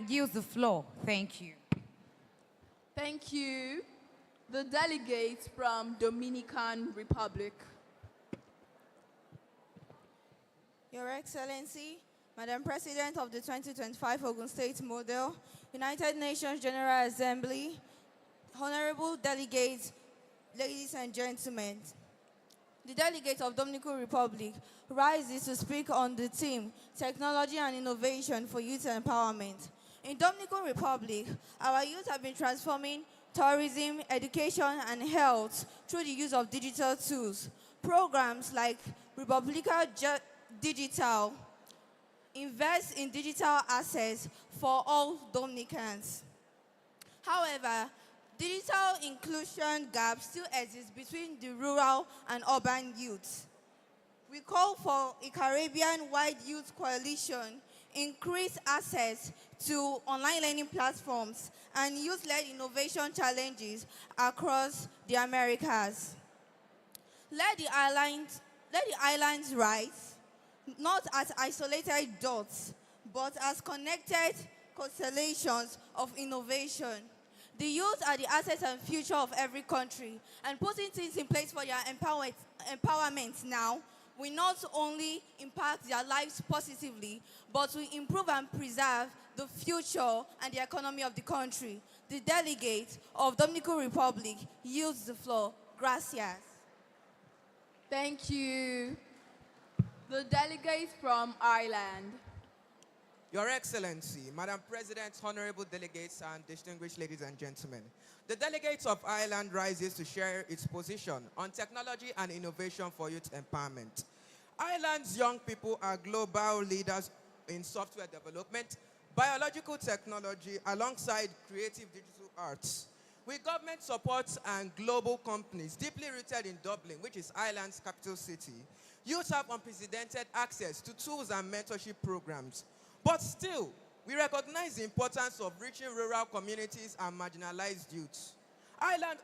use the floor. Thank you. Thank you. The delegates from Dominican Republic. Your Excellency, Madam President of the 2025 Ogun State Model, United Nations General Assembly, honorable delegates, ladies and gentlemen, the delegates of Dominican Republic rises to speak on the theme, Technology and Innovation for Youth Empowerment. In Dominican Republic, our youth have been transforming tourism, education, and health through the use of digital tools. Programs like Republica Digital invest in digital assets for all Dominicans. However, digital inclusion gaps still exist between the rural and urban youths. We call for a Caribbean-wide youth coalition, increase access to online learning platforms, and youth-led innovation challenges across the Americas. Let the islands rise, not as isolated dots, but as connected constellations of innovation. The youth are the assets and future of every country, and putting things in place for their empowerment now will not only impact their lives positively, but will improve and preserve the future and the economy of the country. The delegate of Dominican Republic yields the floor. Gracias. Thank you. The delegates from Ireland. Your Excellency, Madam President, honorable delegates, and distinguished ladies and gentlemen, the delegates of Ireland rises to share its position on technology and innovation for youth empowerment. Ireland's young people are global leaders in software development, biological technology, alongside creative digital arts. With government support and global companies deeply rooted in Dublin, which is Ireland's capital city, youth have unprecedented access to tools and mentorship programs. But still, we recognize the importance of reaching rural communities and marginalized youths. Ireland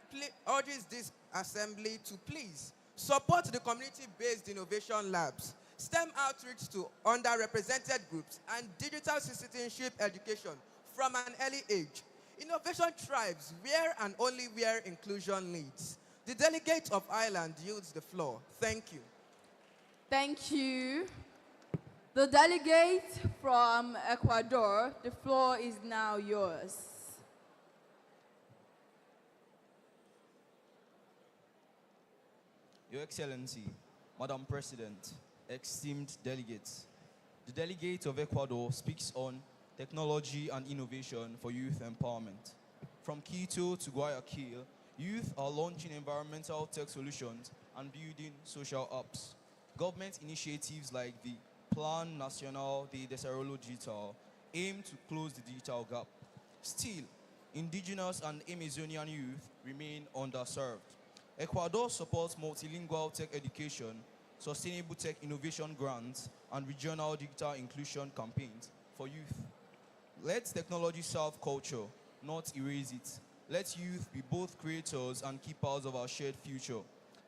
urges this assembly to please support the community-based innovation labs, STEM outreach to underrepresented groups, and digital citizenship education from an early age. Innovation thrives where and only where inclusion leads. The delegate of Ireland yields the floor. Thank you. Thank you. The delegate from Ecuador, the floor is now yours. Your Excellency, Madam President, esteemed delegates, the delegate of Ecuador speaks on technology and innovation for youth empowerment. From Quito to Guayaquil, youth are launching environmental tech solutions and building social apps. Government initiatives like the Plan Nacional de Desarrollo Digital aim to close the digital gap. Still, indigenous and Amazonian youth remain underserved. Ecuador supports multilingual tech education, sustainable tech innovation grants, and regional digital inclusion campaigns for youth. Let technology serve culture, not erase it. Let youth be both creators and keepers of our shared future.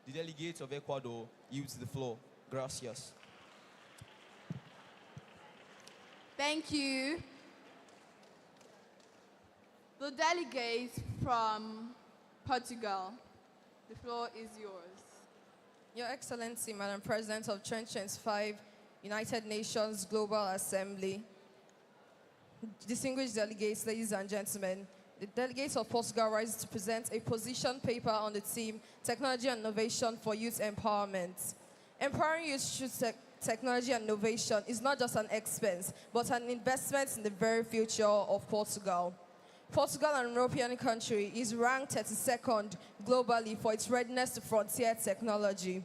The delegate of Ecuador yields the floor. Gracias. Thank you. The delegate from Portugal, the floor is yours. Your Excellency, Madam President of 2025 United Nations Global Assembly, distinguished delegates, ladies and gentlemen, the delegates of Portugal rise to present a position paper on the theme Technology and Innovation for Youth Empowerment. Empowering youth through technology and innovation is not just an expense, but an investment in the very future of Portugal. Portugal, an European country, is ranked 32nd globally for its readiness to frontier technology.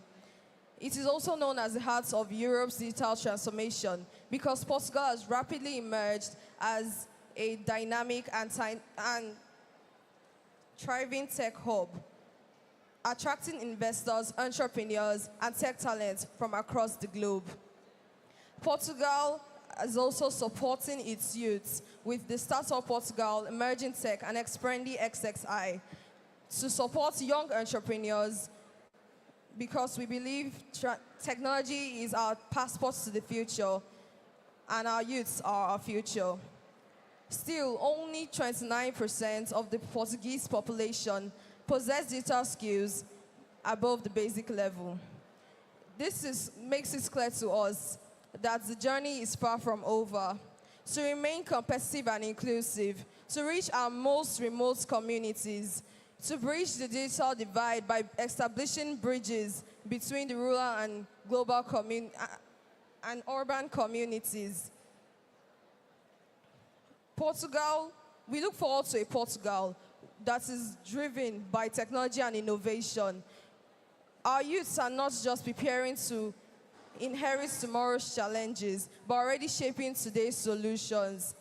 It is also known as the heart of Europe's digital transformation because Portugal has rapidly emerged as a dynamic and thriving tech hub, attracting investors, entrepreneurs, and tech talent from across the globe. Portugal is also supporting its youth with the Startup Portugal, Emerging Tech, and Exprendi XXI to support young entrepreneurs because we believe technology is our passport to the future and our youths are our future. Still, only 29% of the Portuguese population possess digital skills above the basic level. This makes it clear to us that the journey is far from over. To remain competitive and inclusive, to reach our most remote communities, to bridge the digital divide by establishing bridges between the rural and global and urban communities. Portugal, we look forward to a Portugal that is driven by technology and innovation. Our youths are not just preparing to inherit tomorrow's challenges, but already shaping today's solutions.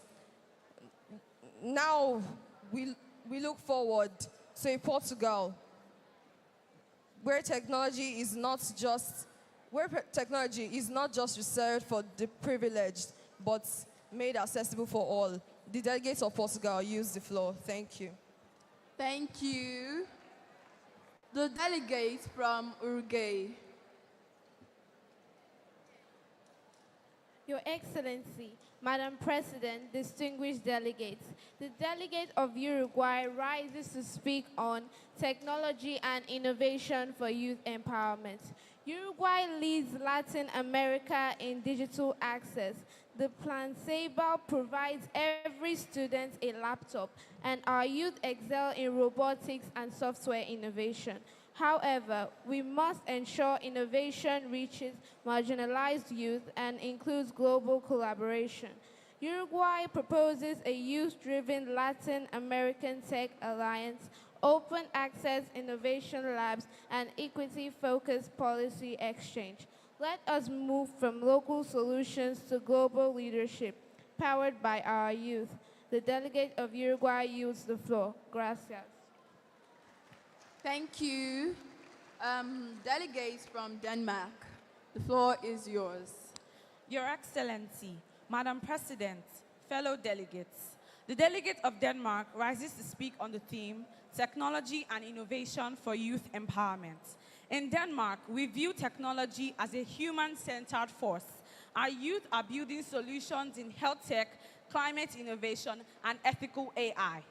Now, we look forward to a Portugal where technology is not just reserved for the privileged, but made accessible for all. The delegates of Portugal use the floor. Thank you. Thank you. The delegate from Uruguay. Your Excellency, Madam President, distinguished delegates, the delegate of Uruguay rises to speak on technology and innovation for youth empowerment. Uruguay leads Latin America in digital access. The Plan Ceibal provides every student a laptop, and our youth excel in robotics and software innovation. However, we must ensure innovation reaches marginalized youth and includes global collaboration. Uruguay proposes a youth-driven Latin American Tech Alliance, open access innovation labs, and equity-focused policy exchange. Let us move from local solutions to global leadership, powered by our youth. The delegate of Uruguay yields the floor. Gracias. Thank you. Delegates from Denmark, the floor is yours. Your Excellency, Madam President, fellow delegates, the delegate of Denmark rises to speak on the theme, Technology and Innovation for Youth Empowerment. In Denmark, we view technology as a human-centered force. Our youth are building solutions in health tech, climate innovation, and ethical AI.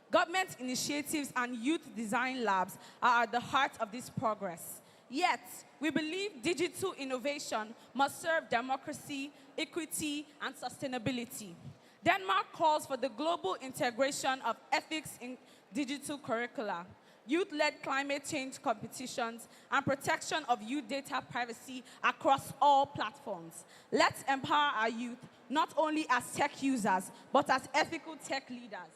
Government initiatives and youth design labs are at the heart of this progress. Yet, we believe digital innovation must serve democracy, equity, and sustainability. Denmark calls for the global integration of ethics in digital curricula, youth-led climate change competitions, and protection of youth data privacy across all platforms. Let's empower our youth, not only as tech users, but as ethical tech leaders.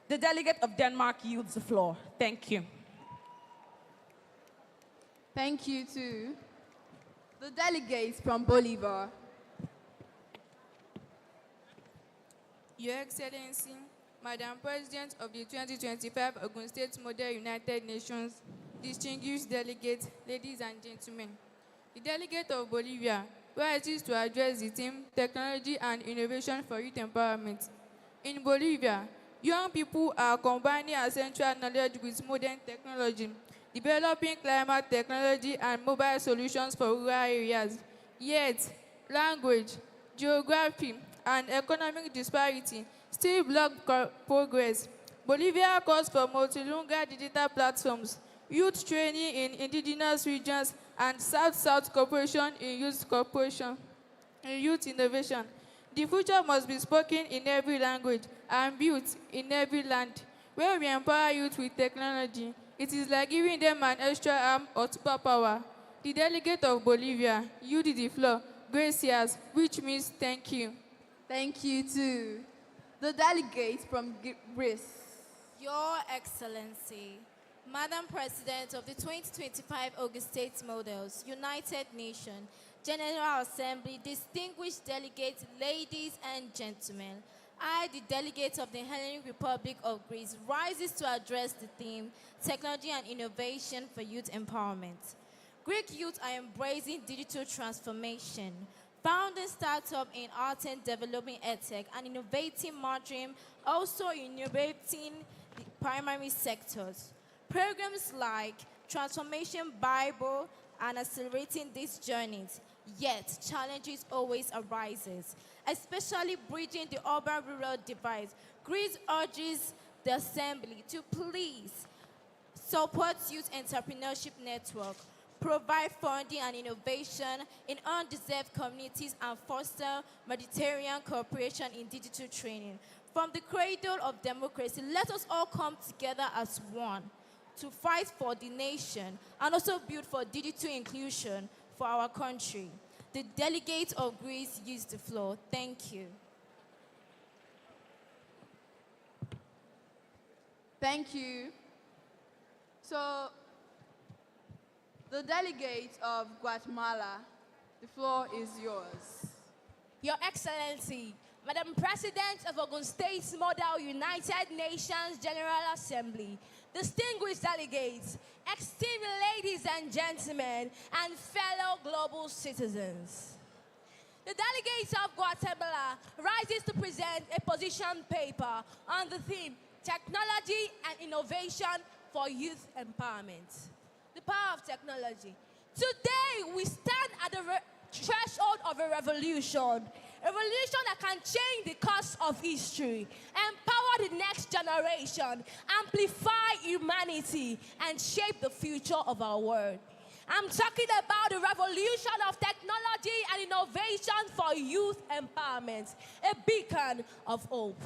The delegate of Denmark yields the floor. Thank you. Thank you to the delegates from Bolivar. Your Excellency, Madam President of the 2025 Ogun State Model United Nations, distinguished delegates, ladies and gentlemen. The delegate of Bolivia rises to address the theme Technology and Innovation for Youth Empowerment. In Bolivia, young people are combining essential knowledge with modern technology, developing climate technology and mobile solutions for rural areas. Yet, language, geography, and economic disparity still block progress. Bolivia calls for multilingual digital platforms, youth training in indigenous regions, and South-South cooperation in youth innovation. The future must be spoken in every language and built in every land. When we empower youth with technology, it is like giving them an extra arm or superpower. The delegate of Bolivia, you did the floor. Gracias, which means thank you. Thank you to the delegates from Greece. Your Excellency, Madam President of the 2025 Ogun State Models, United Nations, General Assembly, distinguished delegates, ladies and gentlemen, I, the delegate of the Hellenic Republic of Greece, rises to address the theme, Technology and Innovation for Youth Empowerment. Greek youth are embracing digital transformation, founding startups in art and developing edtech, and innovating marketing, also innovating the primary sectors. Programs like Transformation Bible and accelerating these journeys, yet challenges always arises, especially bridging the urban-rural divide. Greece urges the Assembly to please support youth entrepreneurship network, provide funding and innovation in undeserved communities, and foster Mediterranean cooperation in digital training. From the cradle of democracy, let us all come together as one to fight for the nation and also build for digital inclusion for our country. The delegate of Greece use the floor. Thank you. Thank you. So, the delegate of Guatemala, the floor is yours. Your Excellency, Madam President of Ogun State Model United Nations General Assembly, distinguished delegates, esteemed ladies and gentlemen, and fellow global citizens. The delegates of Guatemala rises to present a position paper on the theme, Technology and Innovation for Youth Empowerment. The power of technology. Today, we stand at the threshold of a revolution that can change the course of history, empower the next generation, amplify humanity, and shape the future of our world. I'm talking about the revolution of technology and innovation for youth empowerment, a beacon of hope.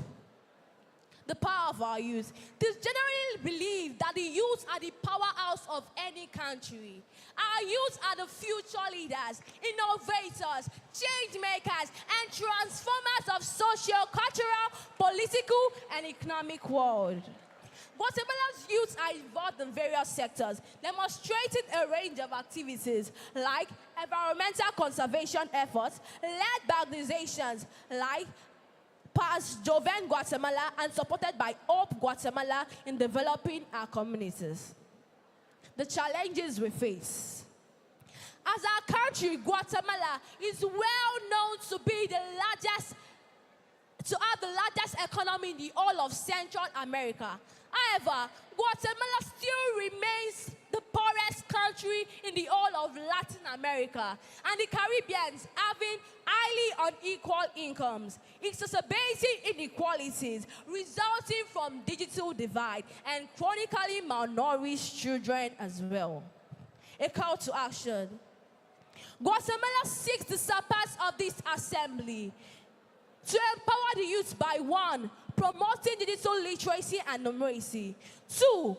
The power of our youth. It is generally believed that the youth are the powerhouse of any country. Our youth are the future leaders, innovators, change makers, and transformers of social, cultural, political, and economic world. Guatemala's youth are involved in various sectors, demonstrating a range of activities like environmental conservation efforts, led by organizations like Past Joven Guatemala and supported by Hope Guatemala in developing our communities. The challenges we face. As our country, Guatemala is well known to be to have the largest economy in the whole of Central America. However, Guatemala still remains the poorest country in the whole of Latin America, and the Caribbeans having highly unequal incomes, exacerbating inequalities resulting from digital divide and chronically malnourished children as well. A call to action. Guatemala seeks the support of this assembly to empower the youth by 1, promoting digital literacy and numeracy. 2,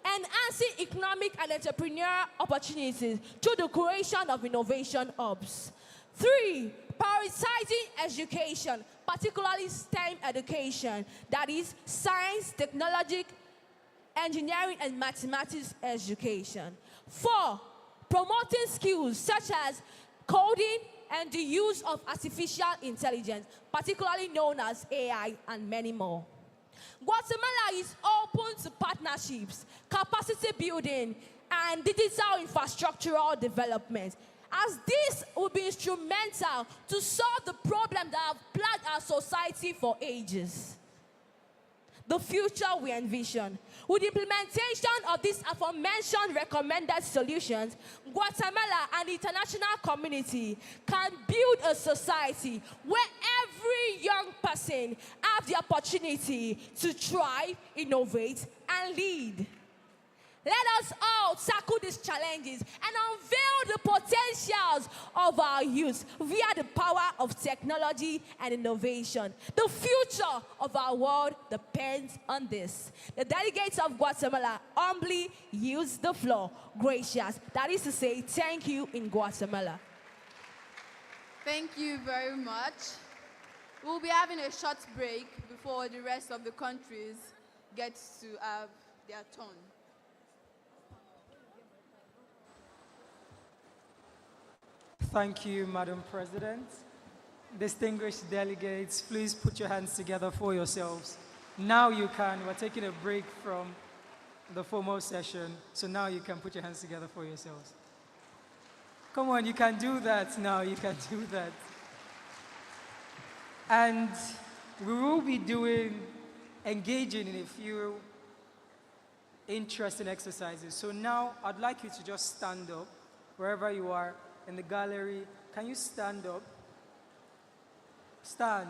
enhancing economic and entrepreneurial opportunities through the creation of innovation hubs. 3, prioritizing education, particularly STEM education, that is science, technology, engineering, and mathematics education. 4, promoting skills such as coding and the use of artificial intelligence, particularly known as AI, and many more. Guatemala is open to partnerships, capacity building, and digital infrastructural development, as this will be instrumental to solve the problems that have plagued our society for ages. The future we envision. With the implementation of these aforementioned recommended solutions, Guatemala and the international community can build a society where every young person has the opportunity to thrive, innovate, and lead. Let us all tackle these challenges and unveil the potentials of our youth via the power of technology and innovation. The future of our world depends on this. The delegates of Guatemala humbly use the floor. Gracias. That is to say, thank you in Guatemala. Thank you very much. We'll be having a short break before the rest of the countries get to have their turn. Thank you, Madam President. Distinguished delegates, please put your hands together for yourselves. Now you can. We're taking a break from the formal session, so now you can put your hands together for yourselves. Come on, you can do that now. You can do that. And we will be engaging in a few interesting exercises. So now I'd like you to just stand up wherever you are. In the gallery, can you stand up? Stand.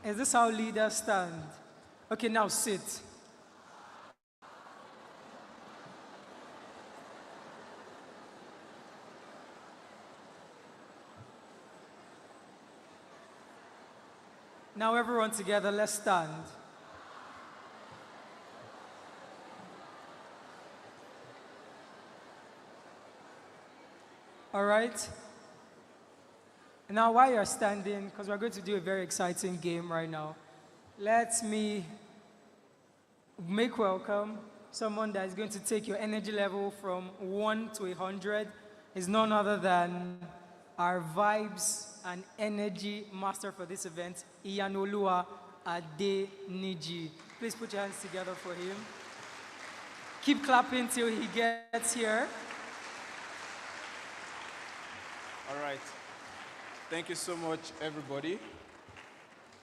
Is this how leaders stand? Okay, now sit. Now everyone together, let's stand. All right. Now while you're standing, because we're going to do a very exciting game right now, let me make welcome someone that is going to take your energy level from 1 to 100. Is none other than our vibes and energy master for this event, Iyanolua Adeniji. Please put your hands together for him. Keep clapping till he gets here. All right. Thank you so much, everybody.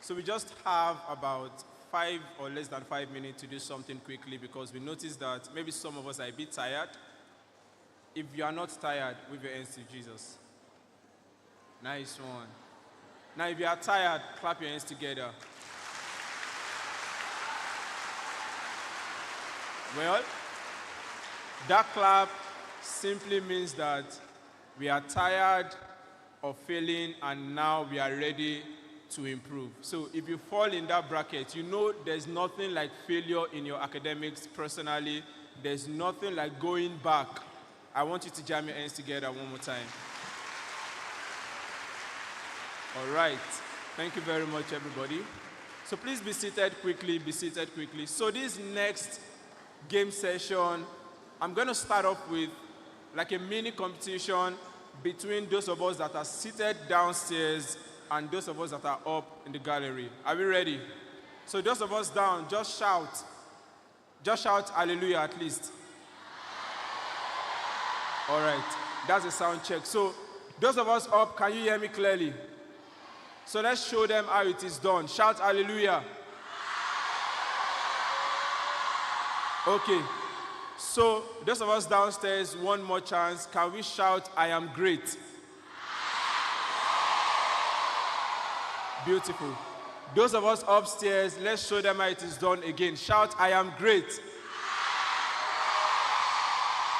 So we just have about 5 or less than 5 minutes to do something quickly because we noticed that maybe some of us are a bit tired. If you are not tired, wave your hands to Jesus. Nice one. Now, if you are tired, clap your hands together. Well, that clap simply means that we are tired of failing and now we are ready to improve. So if you fall in that bracket, you know there's nothing like failure in your academics personally. There's nothing like going back. I want you to jam your hands together one more time. All right. Thank you very much, everybody. So please be seated quickly, be seated quickly. So this next game session, I'm going to start off with like a mini competition between those of us that are seated downstairs and those of us that are up in the gallery. Are we ready? So those of us down, just shout. Just shout hallelujah at least. All right. That's a sound check. So those of us up, can you hear me clearly? So let's show them how it is done. Shout hallelujah. Okay. So those of us downstairs, one more chance. Can we shout, I am great? Beautiful. Those of us upstairs, let's show them how it is done again. Shout, I am great.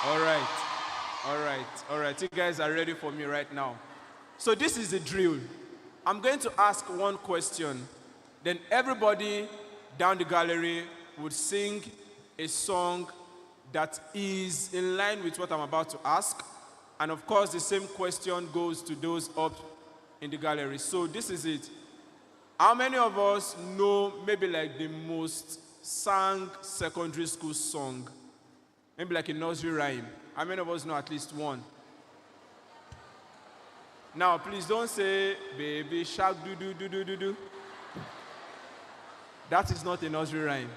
All right. All right. All right. You guys are ready for me right now. So this is the drill. I'm going to ask one question. Then everybody down the gallery would sing a song that is in line with what I'm about to ask. And of course, the same question goes to those up in the gallery. So this is it. How many of us know maybe like the most sang secondary school song? Maybe like a nursery rhyme. How many of us know at least one? Now, please don't say, baby shark do do do do do do. That is not a nursery rhyme.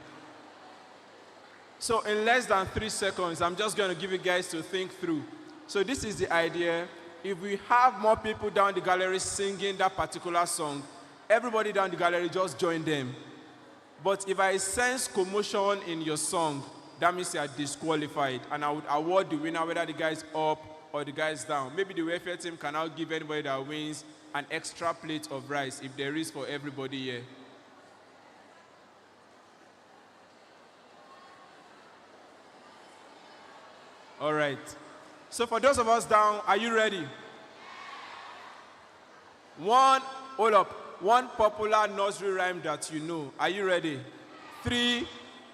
So in less than 3 seconds, I'm just going to give you guys to think through. So this is the idea. If we have more people down the gallery singing that particular song, everybody down the gallery just join them. But if I sense commotion in your song, that means you are disqualified. And I would award the winner, whether the guy is up or the guy is down. Maybe the welfare team can now give anybody that wins an extra plate of rice, if there is for everybody here. All right. So for those of us down, are you ready? Hold up. One popular nursery rhyme that you know. Are you ready? 3,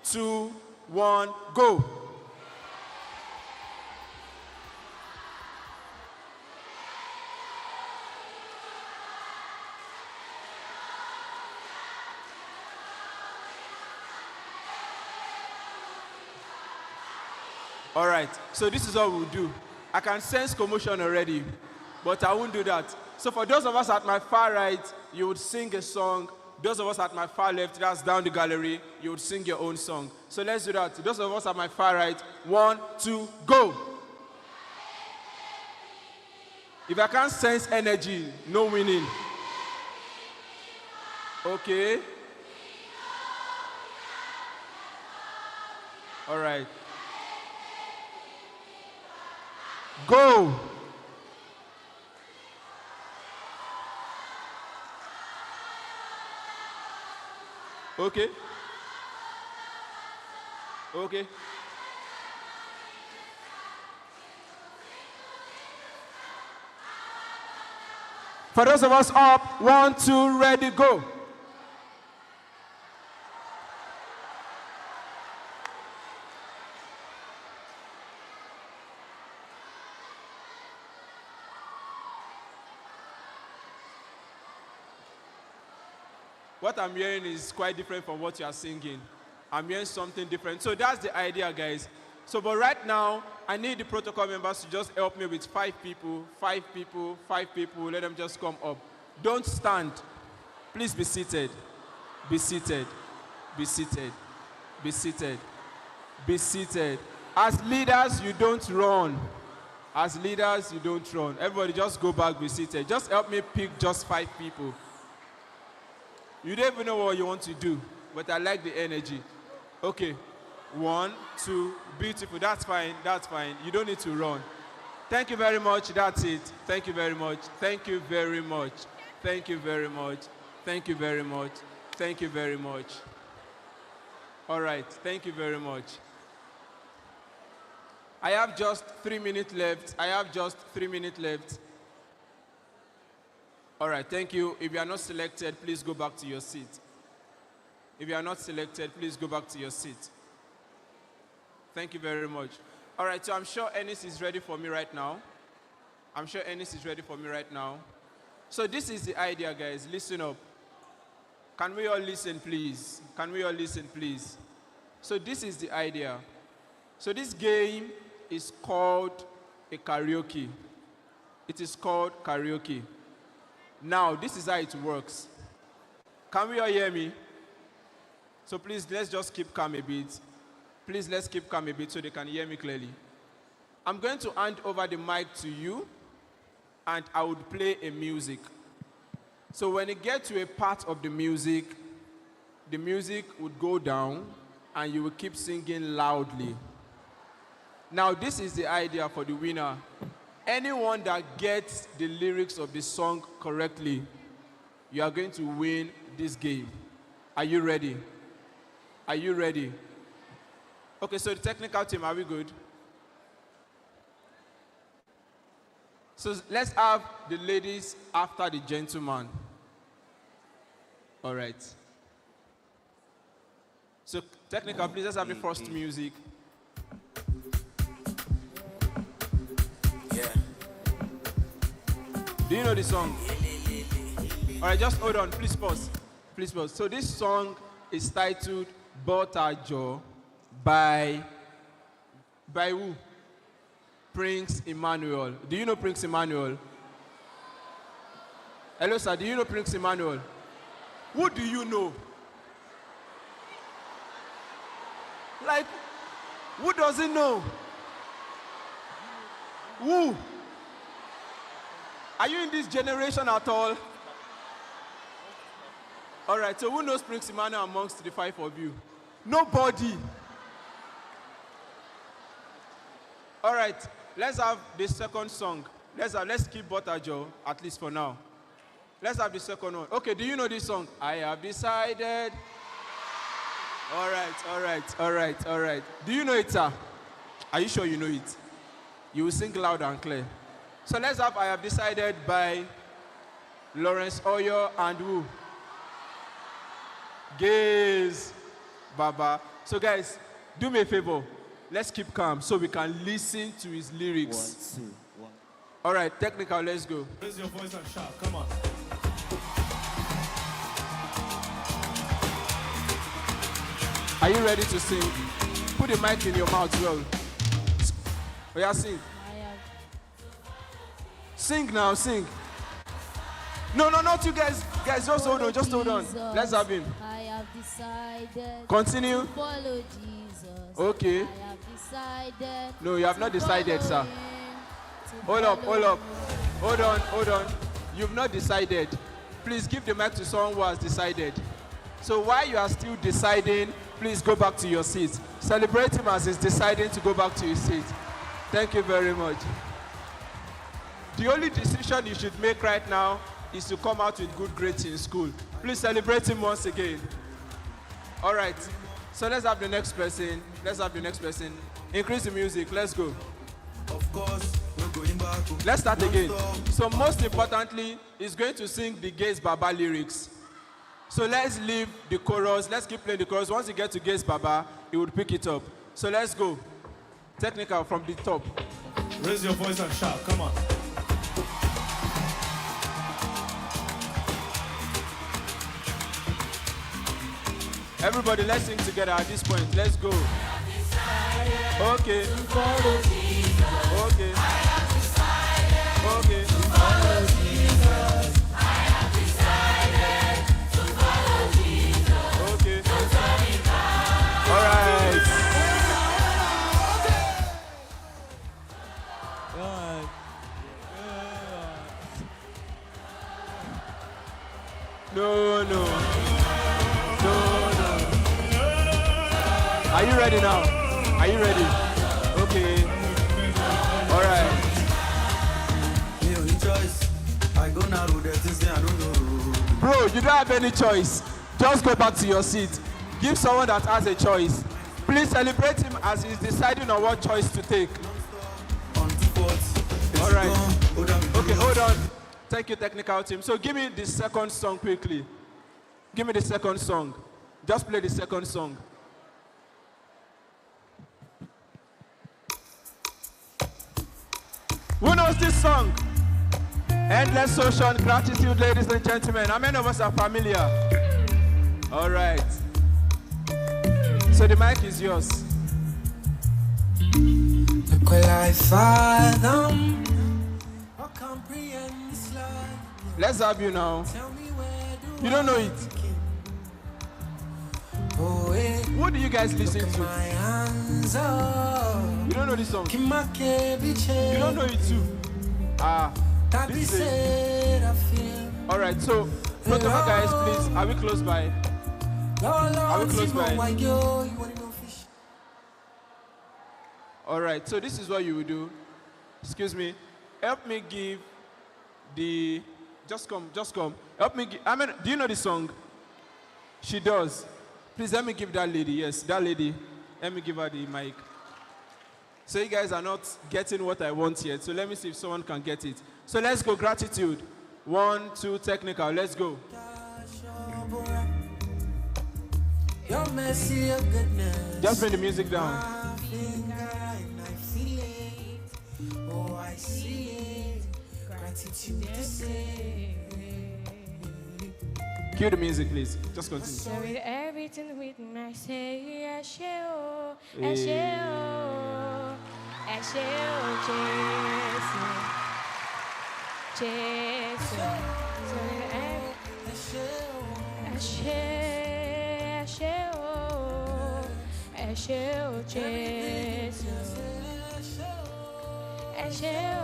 2, 1, go. All right, so this is what we'll do. I can sense commotion already, but I won't do that. So for those of us at my far right, you would sing a song. Those of us at my far left, that's down the gallery, you would sing your own song. So let's do that. Those of us at my far right, 1, 2, go. If I can't sense energy, no winning. Okay. All right. Go. Okay. Okay. For those of us up, 1, 2, ready, go. What I'm hearing is quite different from what you are singing. I'm hearing something different. So that's the idea, guys. So, but right now, I need the protocol members to just help me with 5 people, 5 people, 5 people. Let them just come up. Don't stand. Please be seated. Be seated. Be seated. Be seated. Be seated. As leaders, you don't run. As leaders, you don't run. Everybody just go back, be seated. Just help me pick just 5 people. You don't even know what you want to do, but I like the energy. Okay, 1, 2, beautiful. That's fine, that's fine. You don't need to run. Thank you very much, that's it. Thank you very much. Thank you very much. Thank you very much. Thank you very much. Thank you very much. All right, thank you very much. I have just 3 minutes left. I have just 3 minutes left. All right, thank you. If you are not selected, please go back to your seat. If you are not selected, please go back to your seat. Thank you very much. All right, so I'm sure Ennis is ready for me right now. I'm sure Ennis is ready for me right now. So this is the idea, guys. Listen up. Can we all listen, please? Can we all listen, please? So this is the idea. So this game is called a karaoke. It is called karaoke. Now, this is how it works. Can we all hear me? So please, let's just keep calm a bit. Please, let's keep calm a bit so they can hear me clearly. I'm going to hand over the mic to you, and I would play a music. So when you get to a part of the music would go down, and you will keep singing loudly. Now, this is the idea for the winner. Anyone that gets the lyrics of the song correctly, you are going to win this game. Are you ready? Are you ready? Okay, so the technical team, are we good? So let's have the ladies after the gentleman. All right. So technical, please let's have the first music. Yeah. Do you know the song? All right, just hold on. Please pause. Please pause. So this song is titled Botajo by who? Prince Emmanuel. Do you know Prince Emmanuel? Hello, sir. Do you know Prince Emmanuel? Who do you know? Like, who doesn't know? Who? Are you in this generation at all? All right, so who knows Prince Emmanuel amongst the five of you? Nobody. All right, let's have the second song. Let's keep Botajo, at least for now. Let's have the second one. Okay, do you know this song? I have decided. All right. Do you know it, sir? Are you sure you know it? You will sing loud and clear. So let's have I Have Decided by Lawrence Oyo and who? Gaze Baba. So guys, do me a favor. Let's keep calm so we can listen to his lyrics. 1, 2, 1. All right, technical, let's go. Raise your voice and shout. Come on. Are you ready to sing? Put the mic in your mouth well. Oh yeah, sing. Sing now, sing. No, not you guys. Guys, just hold on, Let's have him. I have decided. Continue. To follow Jesus. Okay. I have decided. No, you have not decided, sir. Hold up. Hold on. You've not decided. Please give the mic to someone who has decided. So while you are still deciding, please go back to your seat. Celebrate him as he's deciding to go back to his seat. Thank you very much. The only decision you should make right now is to come out with good grades in school. Please celebrate him once again. All right. So let's have the next person. Increase the music. Let's go. Of course, we're going back. Let's start again. So most importantly, he's going to sing the Gaze Baba lyrics. So let's leave the chorus. Let's keep playing the chorus. Once you get to Gaze Baba, he would pick it up. So let's go. Technical from the top. Raise your voice and shout. Come on. Everybody, let's sing together at this point. Let's go. Okay. All right. No. Are you ready now? Are you ready? Okay. All right. Bro, you don't have any choice. Just go back to your seat. Give someone that has a choice. Please celebrate him as he's deciding on what choice to take. All right. Okay, hold on. Thank you, technical team. So give me the second song quickly. Give me the second song. Just play the second song. Who knows this song? Endless Ocean, Gratitude, ladies and gentlemen. How many of us are familiar? All right. So the mic is yours. Look where I fathom or comprehend this life. Let's have you now. You don't know it. What do you guys listen to? You don't know this song. You don't know it too. This is all right. So, protocol guys, please. Are we close by? Are we close by? All right, so this is what you will do. Excuse me. Help me give the... Just come. Help me give... do you know the song? She does. Please let me give that lady. Yes, that lady. Let me give her the mic. So you guys are not getting what I want yet. So let me see if someone can get it. So let's go. Gratitude. 1, 2, technical. Let's go. Your mercy, your goodness. Just bring the music down. Oh, I see it. Gratitude to say. Cue the music, please. Just continue. So with everything with me, I say, Asheo, Asheo, Asheo, Jesus, Jesus. So with Asheo, Jesus, Asheo,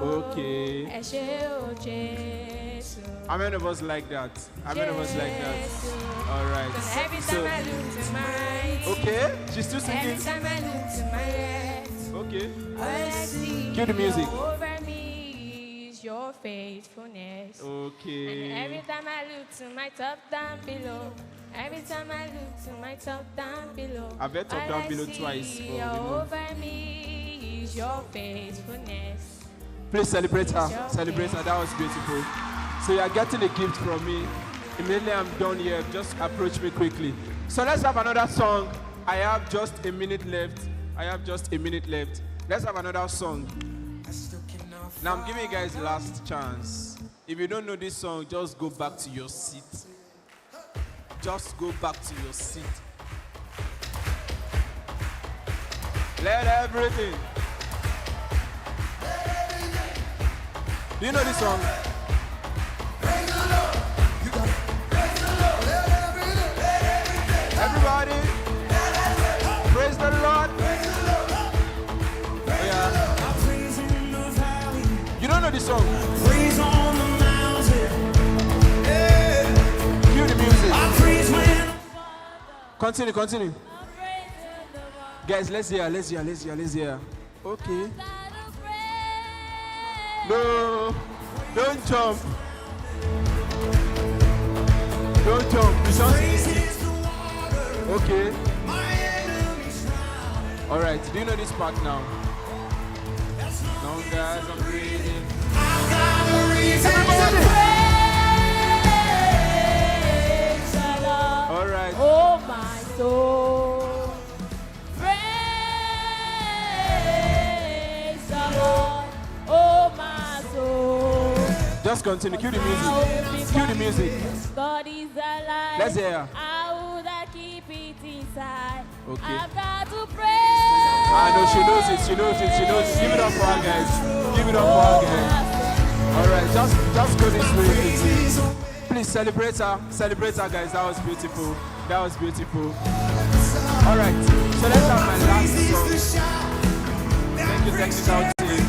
Okay. Asheo, Jesus. How many of us like that? How many of us like that? All right. Every time I look to my right, Okay, she's still singing. every time I look to my left, Okay. all I see Cue the music. over me is your faithfulness. Okay. And every time I look to my top down below, every time I look to my top down below, I've heard top all down I below see twice, but we know. over me is your faithfulness. Please celebrate her. Celebrate her. That was beautiful. So you are getting a gift from me. Immediately I'm done here. Just approach me quickly. So let's have another song. I have just a minute left. Let's have another song. Now I'm giving you guys last chance. If you don't know this song, just go back to your seat. Just go back to your seat. Let everything. Do you know this song? Everybody, praise the Lord. Oh, yeah. You don't know this song? Praise on the mountain. Cue the music. Continue. Guys, let's hear. Okay. No, don't jump. You sound okay. All right. Do you know this part now? Long as I'm breathing. Everybody. All right. Oh my soul, praise the Lord. Oh my soul. Just continue. Cue the music. God is alive. Let's hear. How would I keep it inside? Okay. I've got to pray. I know she knows it. Give it up for her, guys. All right, just go this way. Please celebrate her, guys. That was beautiful. All right, so let's have my last song. Thank you, technical team.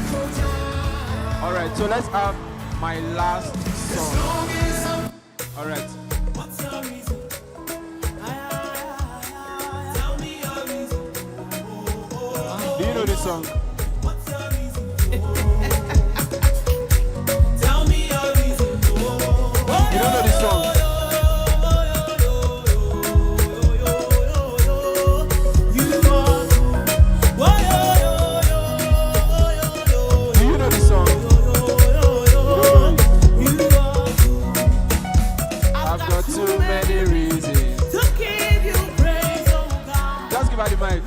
All right, so let's have my last song. All right. Do you know this song? You don't know this song? Do you know this song? I've got too many reasons to give you praise, oh God. Just give her the mic.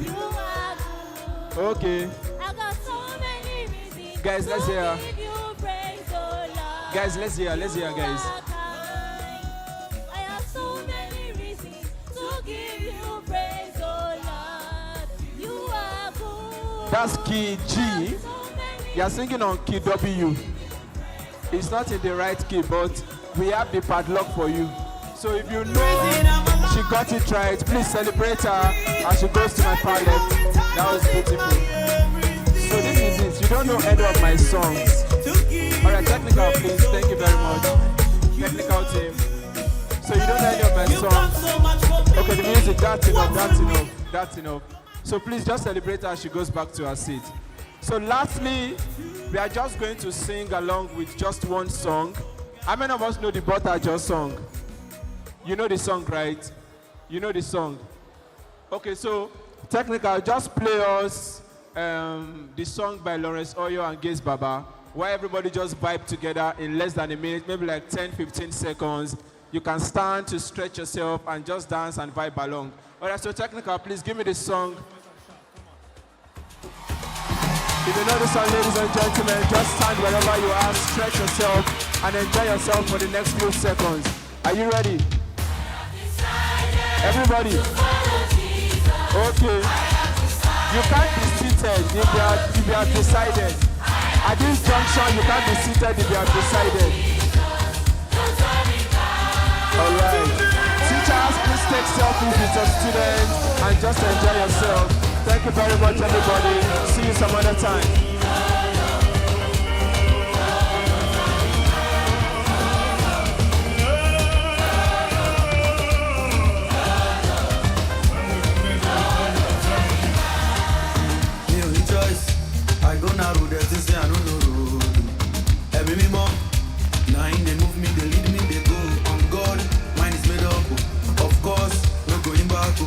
Okay. I got so many reasons. Guys, let's hear. To give you praise, oh Lord. Guys, let's hear, guys. I have so many reasons to give you praise, oh Lord. You are good. That's key G. You're singing on key W. It's not in the right key, but we have the padlock for you. So if you know she got it right, please celebrate her as she goes to my palette. That was beautiful. So this is it. You don't know any of my songs. All right, technical, please. Thank you very much. Technical team. So you don't know any of my songs. Okay, the music. That's enough. So please just celebrate her as she goes back to her seat. So lastly, we are just going to sing along with just one song. How many of us know the Butter Just song? You know the song, right? You know the song. Okay, so technical, just play us the song by Lawrence Oyo and Gaze Baba, where everybody just vibe together in less than a minute, maybe like 10, 15 seconds. You can stand to stretch yourself and just dance and vibe along. All right, so technical, please give me the song. If you know the song, ladies and gentlemen, just stand wherever you are, stretch yourself, and enjoy yourself for the next few seconds. Are you ready? Everybody. Okay. You can't be seated if you have decided. At this junction, you can't be seated if you have decided. All right. Teachers, please take selfies with your students and just enjoy yourself. Thank you very much, everybody. See you some other time. I go now road, they say I don't know road. Every me mom, nine they move me, they lead me, they go on God. Mine is made up, of course, we're going back,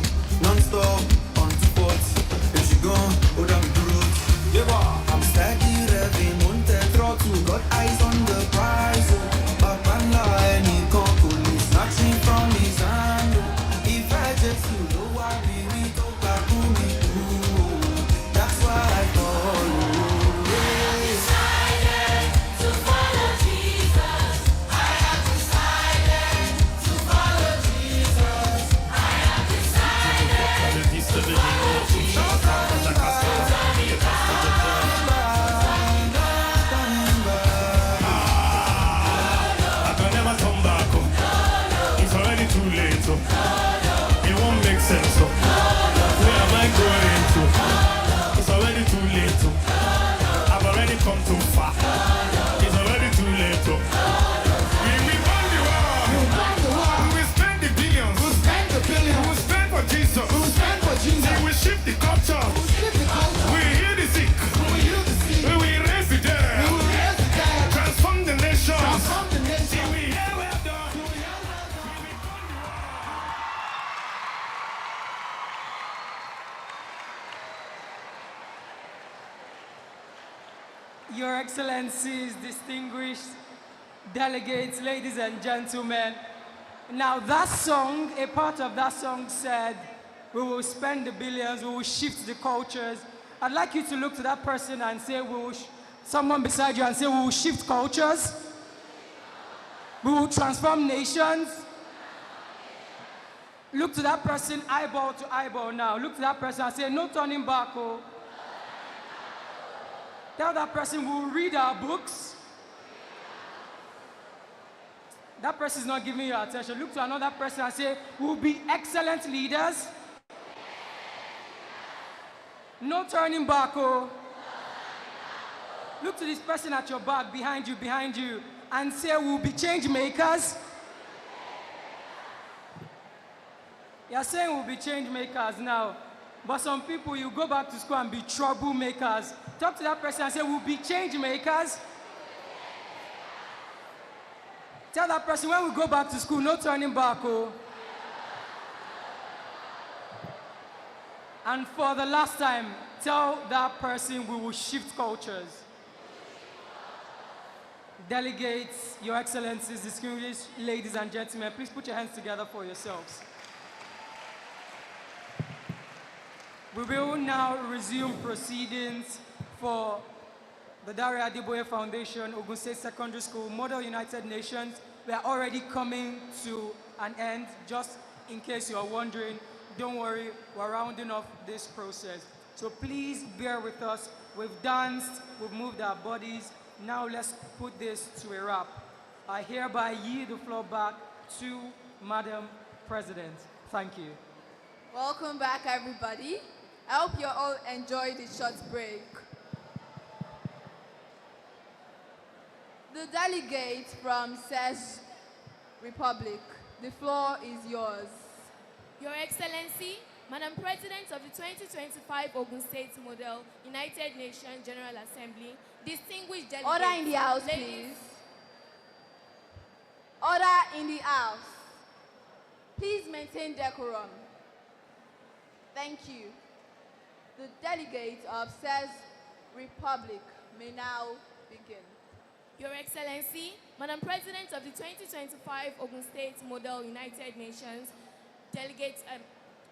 non-stop, on 240. If she gone, oh damn the road. I'm steady, revving, Monte throttle, got eyes on the prize. Back and line, he call police, snatching from his hand. If I just know why we talk back to me, that's why I call. It won't make sense. So where am I going to? It's already too late. I've already come too far. It's already too late. We won the war. We will spend the billions. We'll spend the billions. We will spend for Jesus. We'll spend for Jesus. We will shift the culture. We will heal the sick. We will raise the dead. Transform the nation. See, we here we have done. Your Excellencies, distinguished delegates, ladies and gentlemen. Now that song, a part of that song said, we will spend the billions, we will shift the cultures. I'd like you to look to that person and say, someone beside you and say, we will shift cultures. We will transform nations. Look to that person eyeball to eyeball now. Look to that person and say, no turning back. Oh. Tell that person we'll read our books. That person is not giving you attention. Look to another person and say, we'll be excellent leaders. No turning back. Oh. Look to this person at your back, behind you, and say, we'll be change makers. You're saying we'll be change makers now. But some people, you go back to school and be troublemakers. Talk to that person and say, we'll be change makers. Tell that person, when we go back to school, no turning back. Oh. And for the last time, tell that person we will shift cultures. Delegates, Your Excellencies, distinguished ladies and gentlemen, please put your hands together for yourselves. We will now resume proceedings for the Dare Adeboye Foundation, Ogun State Secondary School, Model United Nations. We are already coming to an end. Just in case you're wondering, don't worry, we're rounding off this process. So please bear with us. We've danced, we've moved our bodies. Now let's put this to a wrap. I hereby yield the floor back to Madam President. Thank you. Welcome back, everybody. I hope you all enjoyed the short break. The delegate from Czech Republic, the floor is yours. Your Excellency, Madam President of the 2025 Ogun State Model United Nations General Assembly, distinguished delegates. Order in the house, ladies- please. Order in the house. Please maintain decorum. Thank you. The delegates of said republic may now begin. Your Excellency, Madam President of the 2025 Ogun State Model United Nations Delegates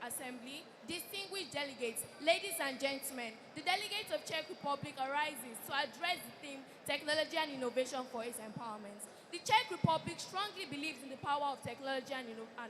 Assembly, distinguished delegates, ladies and gentlemen, the delegates of Czech Republic arises to address the theme, technology and innovation for its empowerment. The Czech Republic strongly believes in the power of technology and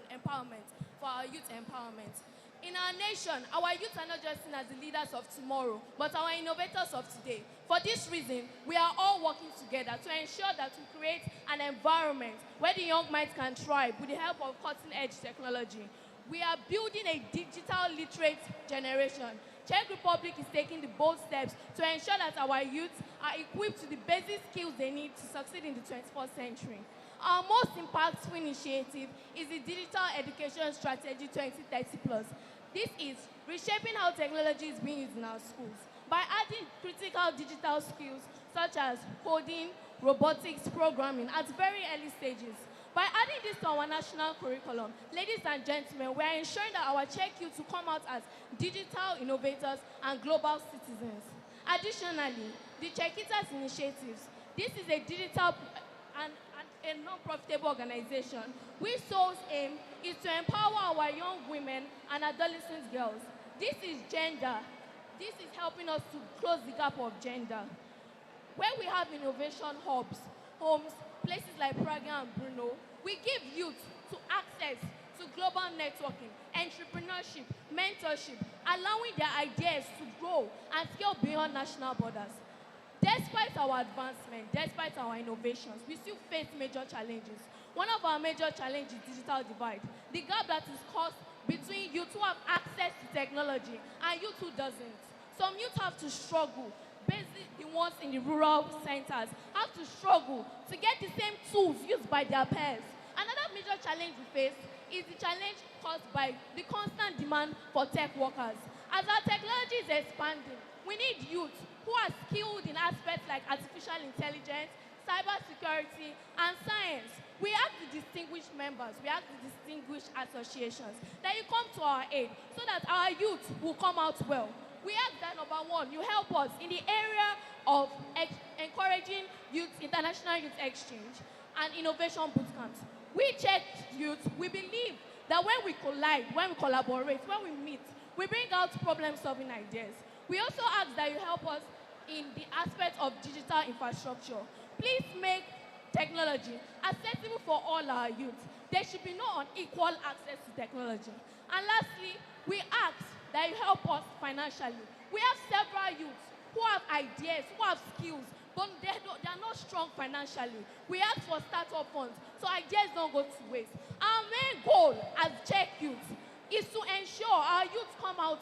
empowerment for our youth empowerment. In our nation, our youth are not just seen as the leaders of tomorrow, but our innovators of today. For this reason, we are all working together to ensure that we create an environment where the young minds can thrive with the help of cutting-edge technology. We are building a digital literate generation. Czech Republic is taking the bold steps to ensure that our youth are equipped with the basic skills they need to succeed in the 21st century. Our most impactful initiative is the Digital Education Strategy 2030+. This is reshaping how technology is being used in our schools by adding critical digital skills such as coding, robotics, programming at very early stages. By adding this to our national curriculum, ladies and gentlemen, we are ensuring that our Czech youth will come out as digital innovators and global citizens. Additionally, the Czechitas initiatives, this is a digital and a non-profitable organization whose sole aim is to empower our young women and adolescent girls. This is gender. This is helping us to close the gap of gender. Where we have innovation hubs, homes, places like Prague and Brno, we give youth to access to global networking, entrepreneurship, mentorship, allowing their ideas to grow and scale beyond national borders. Despite our advancement, despite our innovations, we still face major challenges. One of our major challenges is digital divide, the gap that is caused between youth who have access to technology and youth who doesn't. Some youth have to struggle, basically the ones in the rural centers have to struggle to get the same tools used by their peers. Another major challenge we face is the challenge caused by the constant demand for tech workers. As our technology is expanding, we need youth who are skilled in aspects like artificial intelligence, cybersecurity, and science. We ask the distinguished members, we ask the distinguished associations that you come to our aid so that our youth will come out well. We ask that, number one, you help us in the area of encouraging youth, international youth exchange and innovation bootcamps. We Czech youth, we believe that when we collide, when we collaborate, when we meet, we bring out problem-solving ideas. We also ask that you help us in the aspect of digital infrastructure. Please make technology accessible for all our youth. There should be no unequal access to technology. And lastly, we ask that you help us financially. We have several youths who have ideas, who have skills, but they are not strong financially. We ask for startup funds so ideas don't go to waste. Our main goal as Czech youth is to ensure our youth come out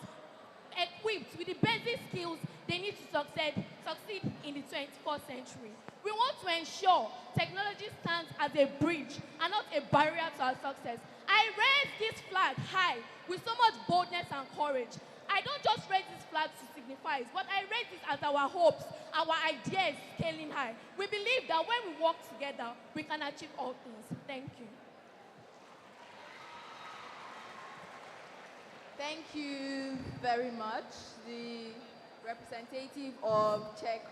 equipped with the basic skills they need to succeed in the 21st century. We want to ensure technology stands as a bridge and not a barrier to our success. I raise this flag high with so much boldness and courage. I don't just raise this flag to signify it, but I raise this as our hopes, our ideas scaling high. We believe that when we work together, we can achieve all things. Thank you. Thank you very much, the representative of Czech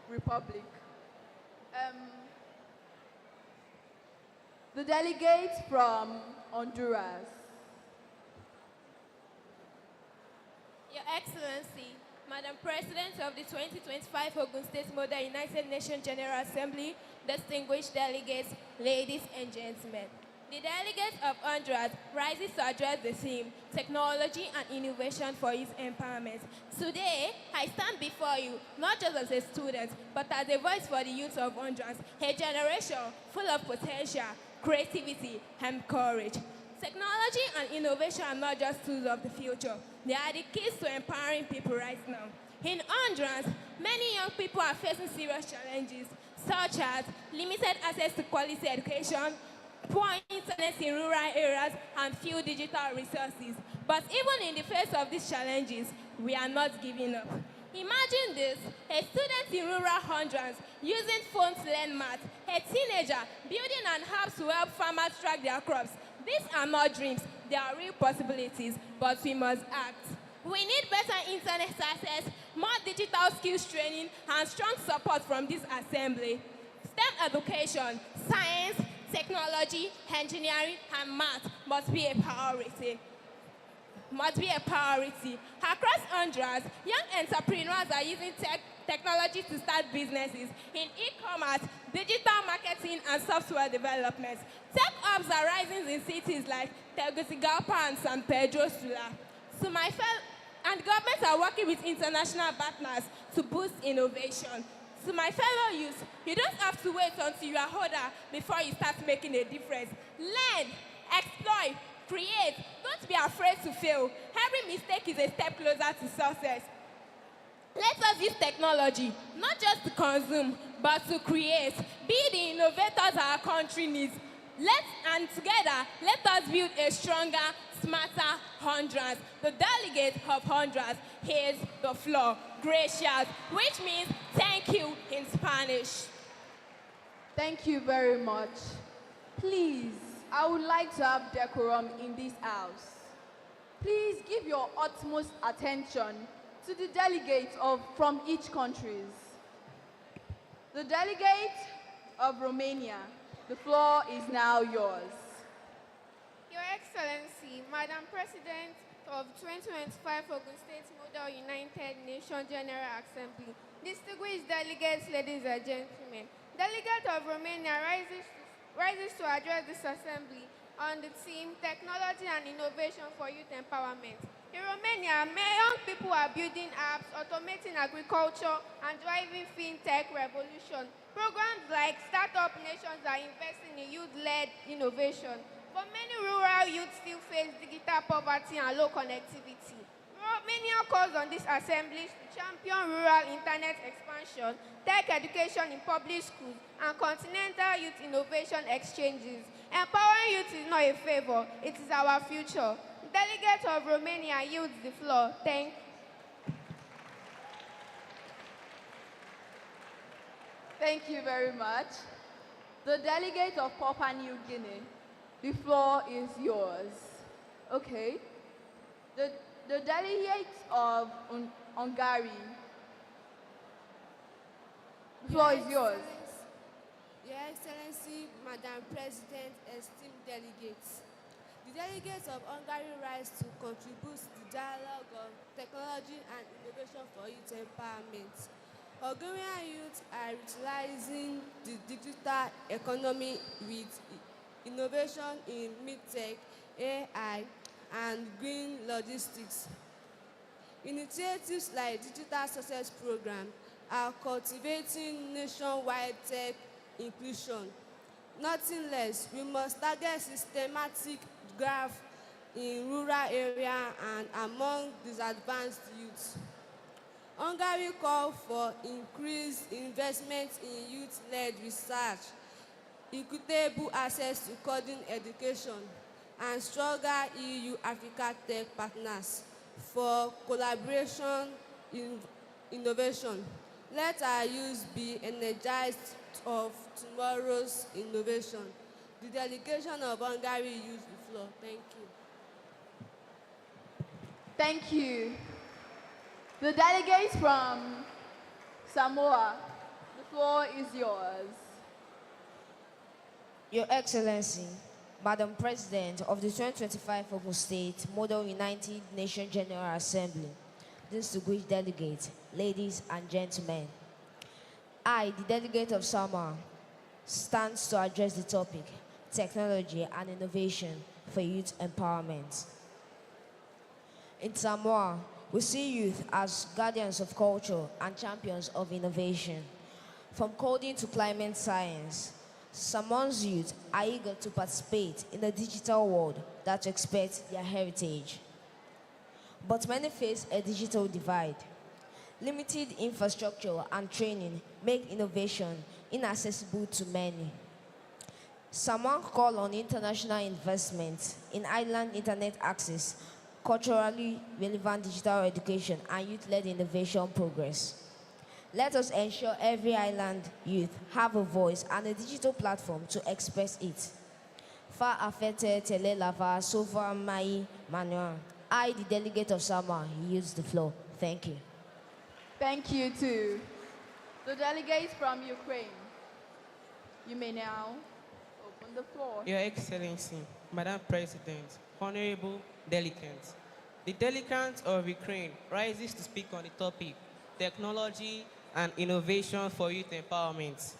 Republic. The delegates from Honduras. Your Excellency, Madam President of the 2025 Ogun State Model United Nations General Assembly, distinguished delegates, ladies and gentlemen. The delegates of Honduras rises to address the theme, technology and innovation for youth empowerment. Today, I stand before you, not just as a student, but as a voice for the youth of Honduras, a generation full of potential, creativity, and courage. Technology and innovation are not just tools of the future. They are the keys to empowering people right now. In Honduras, many young people are facing serious challenges, such as limited access to quality education, poor internet in rural areas, and few digital resources. But even in the face of these challenges, we are not giving up. Imagine this, a student in rural hundreds using phones to learn math, a teenager building an app to help farmers track their crops. These are not dreams, they are real possibilities, but we must act. We need better internet access, more digital skills training, and strong support from this assembly. STEM education, science, technology, engineering, and math must be a priority. Across Honduras, young entrepreneurs are using technology to start businesses in e-commerce, digital marketing, and software development. Tech hubs are rising in cities like Tegucigalpa and San Pedro Sula. And governments are working with international partners to boost innovation. To my fellow youth, you don't have to wait until you are older before you start making a difference. Learn, explore, create. Don't be afraid to fail. Every mistake is a step closer to success. Let us use technology, not just to consume, but to create. Be the innovators our country needs. Together, let us build a stronger, smarter Honduras. The delegate of Honduras hears the floor. Gracias, which means thank you in Spanish. Thank you very much. Please, I would like to have decorum in this house. Please give your utmost attention to the delegates from each country. The delegate of Romania, the floor is now yours. Your Excellency, Madam President of 2025 Ogun State Model United Nations General Assembly, distinguished delegates, ladies and gentlemen, delegate of Romania rises to address this assembly on the theme Technology and Innovation for Youth Empowerment. In Romania, young people are building apps, automating agriculture, and driving fintech revolution. Programs like Startup Nations are investing in youth-led innovation. But many rural youths still face digital poverty and low connectivity. Romania calls on this assembly to champion rural internet expansion, tech education in public schools, and continental youth innovation exchanges. Empowering youth is not a favor, it is our future. The delegate of Romania yields the floor. Thank you. Thank you very much. The delegate of Papua New Guinea, the floor is yours. Okay. The delegate of Hungary, the floor is yours. Your Excellency, Madam President, esteemed delegates. The delegates of Hungary rise to contribute to the dialogue on technology and innovation for youth empowerment. Hungarian youth are utilizing the digital economy with innovation in mid-tech, AI, and green logistics. Initiatives like Digital Success Program are cultivating nationwide tech inclusion. Nothing less, we must target systematic growth in rural areas and among disadvantaged youths. Hungary called for increased investment in youth-led research, equitable access to coding education, and stronger EU-Africa tech partners for collaboration in innovation. Let our youth be energized of tomorrow's innovation. The delegation of Hungary use the floor. Thank you. Thank you. The delegates from Samoa, the floor is yours. Your Excellency, Madam President of the 2025 Ogun State Model United Nations General Assembly, distinguished delegates, ladies and gentlemen, I, the delegate of Samoa, stands to address the topic, technology and innovation for youth empowerment. In Samoa, we see youth as guardians of culture and champions of innovation. From coding to climate science, Samoa's youth are eager to participate in a digital world that respects their heritage. But many face a digital divide. Limited infrastructure and training make innovation inaccessible to many. Someone call on international investment in island internet access, culturally relevant digital education, and youth-led innovation progress. Let us ensure every island youth have a voice and a digital platform to express it. Far affected Tele Lava, Sova Mai Manuel. I, the delegate of Sama, use the floor. Thank you. Thank you too. The delegates from Ukraine, you may now open the floor. Your Excellency, Madam President, honorable delegates, the delegate of Ukraine rises to speak on the topic, technology and innovation for youth empowerment.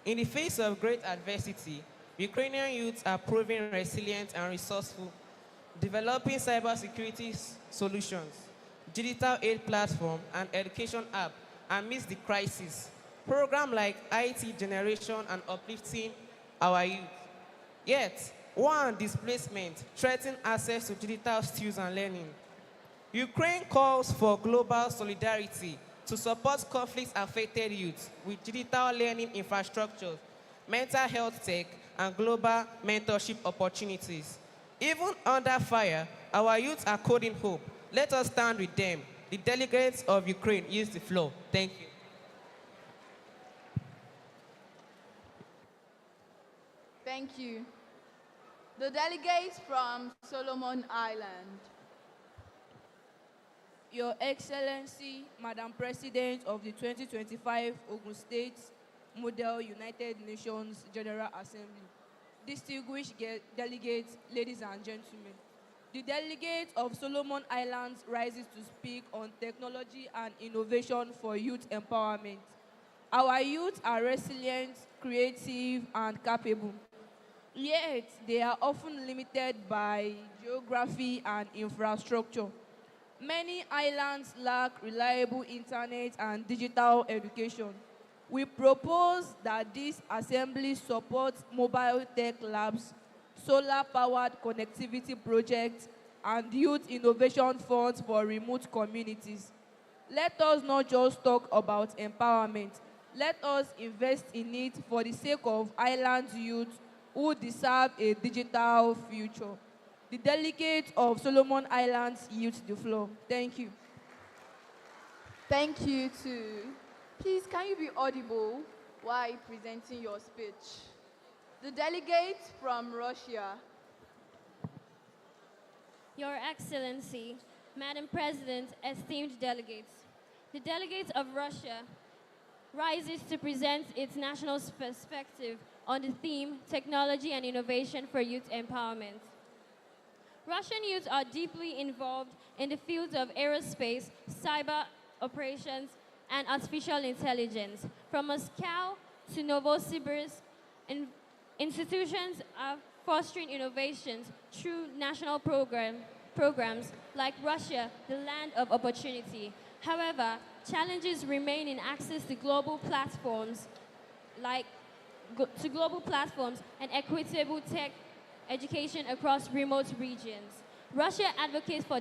In the face of great adversity, Ukrainian youths are proving resilient and resourceful, developing cybersecurity solutions, digital aid platform, and education app amidst the crisis. Programs like IT generation and uplifting our youth. Yet, war and displacement threaten access to digital skills and learning. Ukraine calls for global solidarity to support conflict-affected youth with digital learning infrastructure, mental health tech, and global mentorship opportunities. Even under fire, our youth are coding hope. Let us stand with them. The delegates of Ukraine use the floor. Thank you. Thank you. The delegates from Solomon Island. Your Excellency, Madam President of the 2025 Ogun State Model United Nations General Assembly, distinguished delegates, ladies and gentlemen, the delegate of Solomon Islands rises to speak on technology and innovation for youth empowerment. Our youth are resilient, creative, and capable. Yet, they are often limited by geography and infrastructure. Many islands lack reliable internet and digital education. We propose that this assembly supports mobile tech labs, solar-powered connectivity projects, and youth innovation funds for remote communities. Let us not just talk about empowerment. Let us invest in it for the sake of island youth who deserve a digital future. The delegate of Solomon Islands yields the floor. Thank you. Thank you too. Please, can you be audible while presenting your speech? The delegate from Russia. Your Excellency, Madam President, esteemed delegates, the delegate of Russia rises to present its national perspective on the theme, Technology and Innovation for Youth Empowerment. Russian youth are deeply involved in the fields of aerospace, cyber operations, and artificial intelligence. From Moscow to Novosibirsk, institutions are fostering innovations through national programs like Russia, the land of opportunity. However, challenges remain in access to global platforms and equitable tech education across remote regions. Russia advocates for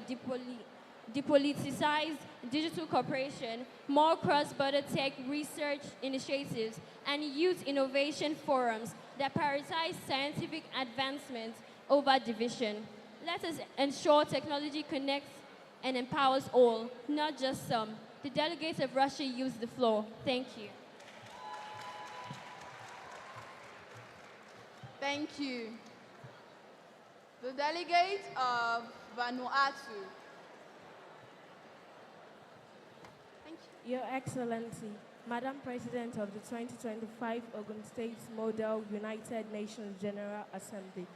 depoliticized digital cooperation, more cross-border tech research initiatives, and youth innovation forums that prioritize scientific advancement over division. Let us ensure technology connects and empowers all, not just some. The delegates of Russia use the floor. Thank you. Thank you. The delegate of Vanuatu. Thank you. Your Excellency, Madam President of the 2025 Ogun State Model United Nations General Assembly,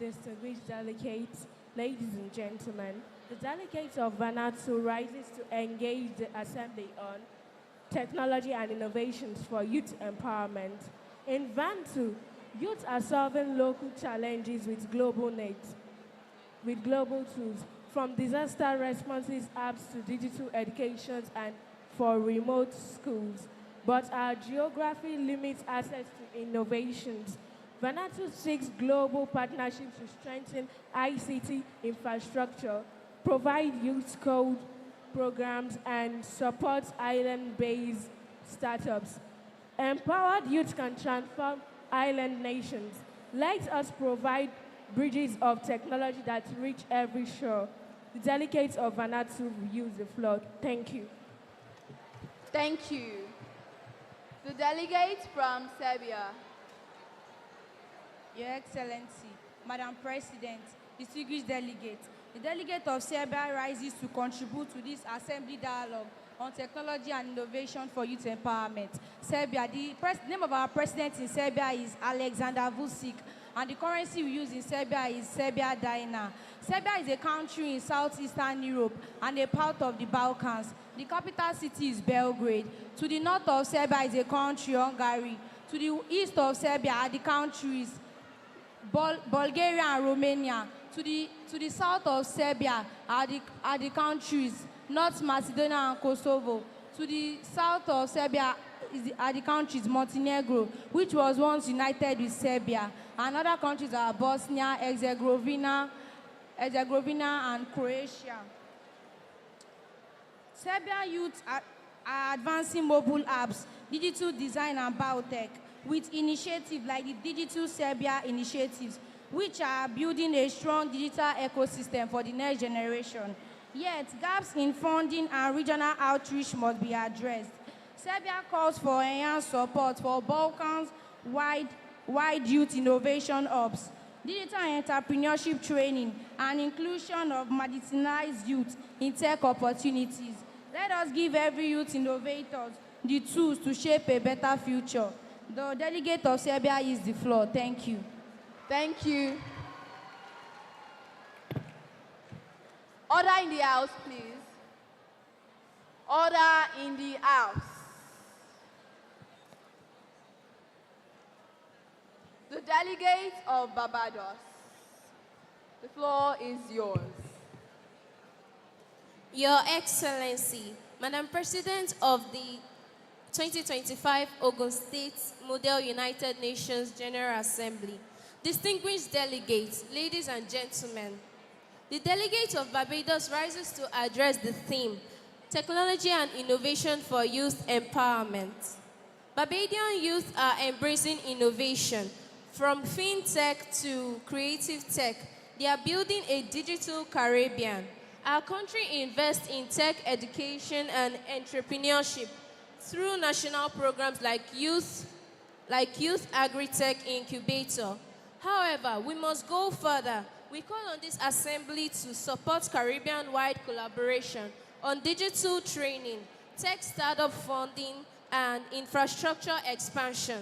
distinguished delegates, ladies and gentlemen, the delegate of Vanuatu rises to engage the Assembly on technology and innovations for youth empowerment. In Vanuatu, youth are solving local challenges with global needs, with global tools, from disaster responses apps to digital education and for remote schools. But our geography limits access to innovations. Vanuatu seeks global partnerships to strengthen ICT infrastructure, provide youth code programs, and support island-based startups. Empowered youth can transform island nations. Let us provide bridges of technology that reach every shore. The delegates of Vanuatu will use the floor. Thank you. Thank you. The delegate from Serbia. Your Excellency, Madam President, distinguished delegates, the delegate of Serbia rises to contribute to this assembly dialogue on technology and innovation for youth empowerment. Serbia, the name of our president in Serbia is Alexander Vucic, and the currency we use in Serbia is Serbia dinar. Serbia is a country in southeastern Europe and a part of the Balkans. The capital city is Belgrade. To the north of Serbia is a country, Hungary. To the east of Serbia are the countries Bulgaria and Romania. To the south of Serbia are the countries North Macedonia and Kosovo. To the south of Serbia are the countries Montenegro, which was once united with Serbia. And other countries are Bosnia, Herzegovina, and Croatia. Serbia youth are advancing mobile apps, digital design and biotech, with initiatives like the Digital Serbia initiatives, which are building a strong digital ecosystem for the next generation. Yet, gaps in funding and regional outreach must be addressed. Serbia calls for enhanced support for Balkans-wide youth innovation hubs, digital entrepreneurship training, and inclusion of marginalized youth in tech opportunities. Let us give every youth innovator the tools to shape a better future. The delegate of Serbia is the floor. Thank you. Thank you. Order in the house, please. Order in the house. The delegate of Barbados, the floor is yours. Your Excellency, Madam President of the 2025 Ogun State Model United Nations General Assembly, distinguished delegates, ladies and gentlemen, the delegate of Barbados rises to address the theme, Technology and Innovation for Youth Empowerment. Barbadian youth are embracing innovation. From fintech to creative tech, they are building a digital Caribbean. Our country invests in tech education and entrepreneurship through national programs like Youth Agri-Tech Incubator. However, we must go further. We call on this assembly to support Caribbean-wide collaboration on digital training, tech startup funding, and infrastructure expansion.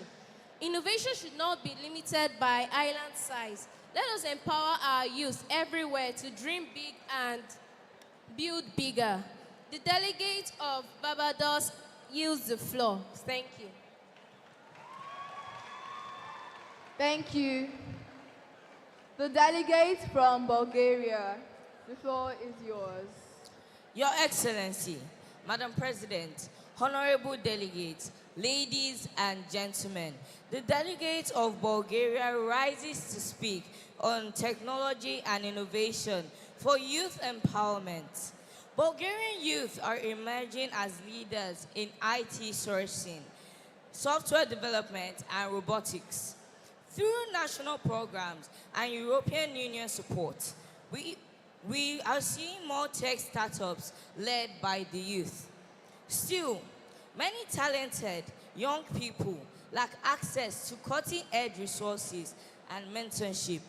Innovation should not be limited by island size. Let us empower our youth everywhere to dream big and build bigger. The delegate of Barbados yields the floor. Thank you. Thank you. The delegate from Bulgaria, the floor is yours. Your Excellency, Madam President, honorable delegates, ladies and gentlemen, the delegate of Bulgaria rises to speak on technology and innovation for youth empowerment. Bulgarian youth are emerging as leaders in IT sourcing, software development, and robotics. Through national programs and European Union support, we are seeing more tech startups led by the youth. Still, many talented young people lack access to cutting-edge resources and mentorship.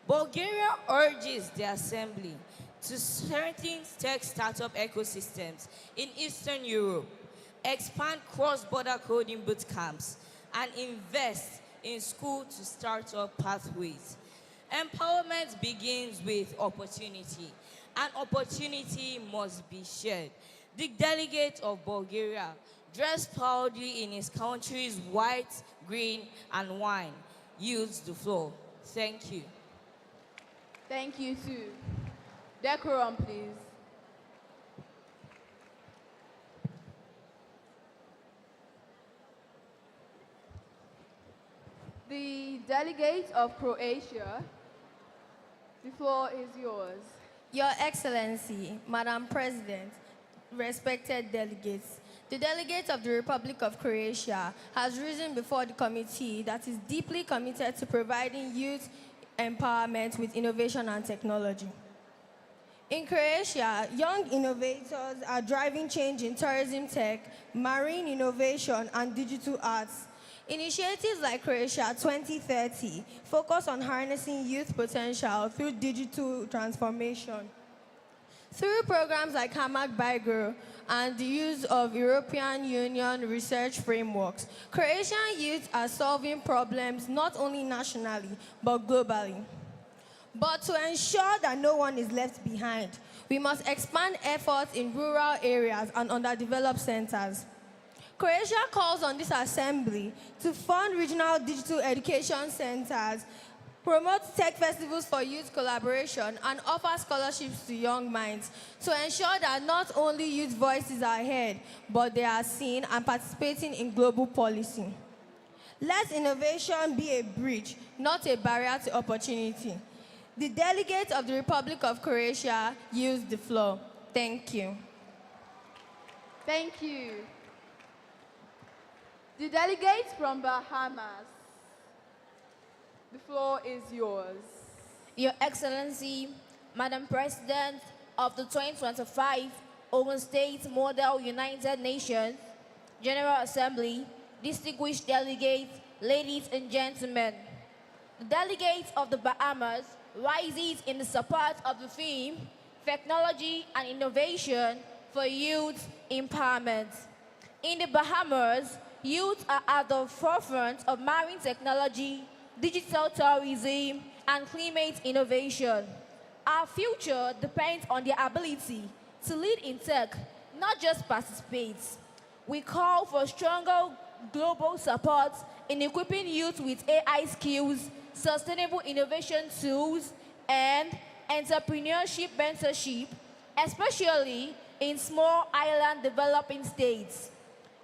Bulgaria urges the Assembly to strengthen tech startup ecosystems in Eastern Europe, expand cross-border coding boot camps, and invest in school-to-startup pathways. Empowerment begins with opportunity, and opportunity must be shared. The delegate of Bulgaria, dressed proudly in his country's white, green, and wine, yields the floor. Thank you. Thank you too. Decorum, please. The delegate of Croatia, the floor is yours. Your Excellency, Madam President, respected delegates, The delegate of the Republic of Croatia has risen before the committee that is deeply committed to providing youth empowerment with innovation and technology. In Croatia, young innovators are driving change in tourism tech, marine innovation, and digital arts. Initiatives like Croatia 2030 focus on harnessing youth potential through digital transformation. Through programs like Icebreaker and the use of European Union research frameworks, Croatian youth are solving problems not only nationally, but globally. But to ensure that no one is left behind, we must expand efforts in rural areas and underdeveloped centers. Croatia calls on this assembly to fund regional digital education centers, promote tech festivals for youth collaboration, and offer scholarships to young minds to ensure that not only youth voices are heard, but they are seen and participating in global policy. Let innovation be a bridge, not a barrier to opportunity. The delegate of the Republic of Croatia use the floor. Thank you. Thank you. The delegates from Bahamas, the floor is yours. Your Excellency, Madam President of the 2025 Ogun State Model United Nations General Assembly, distinguished delegates, ladies and gentlemen, the delegates of the Bahamas rises in the support of the theme, Technology and Innovation for Youth Empowerment. In the Bahamas, youth are at the forefront of marine technology, digital tourism, and climate innovation. Our future depends on their ability to lead in tech, not just participate. We call for stronger global support in equipping youth with AI skills, sustainable innovation tools, and entrepreneurship mentorship, especially in small island developing states.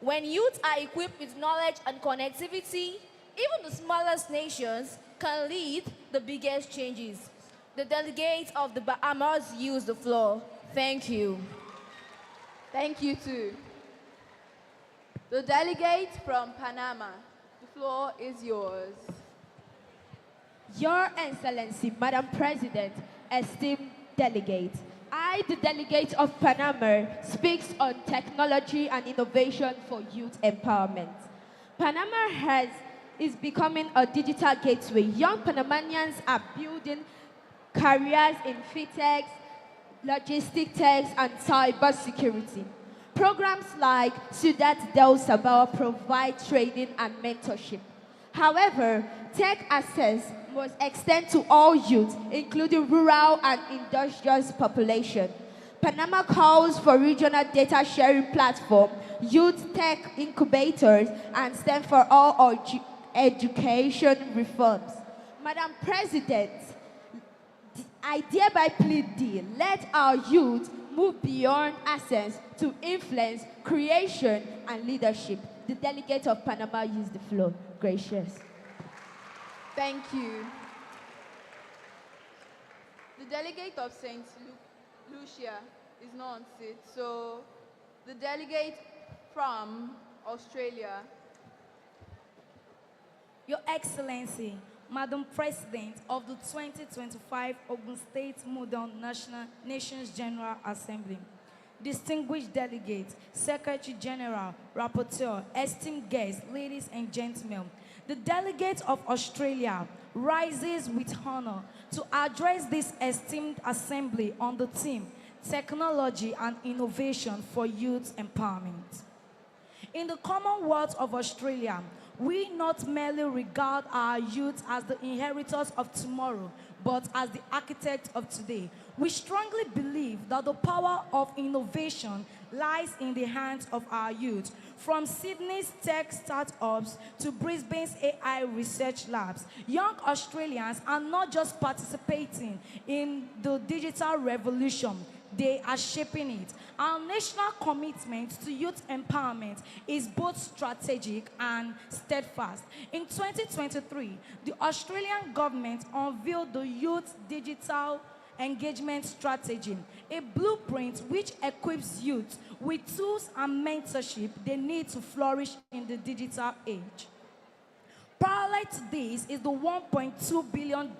When youth are equipped with knowledge and connectivity, even the smallest nations can lead the biggest changes. The delegates of the Bahamas use the floor. Thank you. Thank you too. The delegate from Panama, the floor is yours. Your Excellency, Madam President, esteemed delegates, I, the delegate of Panama, speaks on technology and innovation for youth empowerment. Panama is becoming a digital gateway. Young Panamanians are building careers in fintech, logistic techs, and cybersecurity. Programs like Ciudad del Sabao provide training and mentorship. However, tech access must extend to all youth, including rural and industrious population. Panama calls for regional data sharing platform, youth tech incubators, and STEM for all education reforms. Madam President, I hereby plead thee, let our youth move beyond access to influence, creation, and leadership. The delegate of Panama use the floor. Gracious. Thank you. The delegate of St. Lucia is not on seat, so the delegate from Australia. Your Excellency, Madam President of the 2025 Ogun State Model Nations General Assembly, distinguished delegates, Secretary General, Rapporteur, esteemed guests, ladies and gentlemen, the delegate of Australia rises with honor to address this esteemed assembly on the theme, Technology and Innovation for Youth Empowerment. In the Commonwealth of Australia, we not merely regard our youth as the inheritors of tomorrow, but as the architects of today. We strongly believe that the power of innovation lies in the hands of our youth. From Sydney's tech startups to Brisbane's AI research labs, young Australians are not just participating in the digital revolution, they are shaping it. Our national commitment to youth empowerment is both strategic and steadfast. In 2023, the Australian government unveiled the Youth Digital engagement strategy, a blueprint which equips youth with tools and mentorship they need to flourish in the digital age. Parallel to this is the $1.2 billion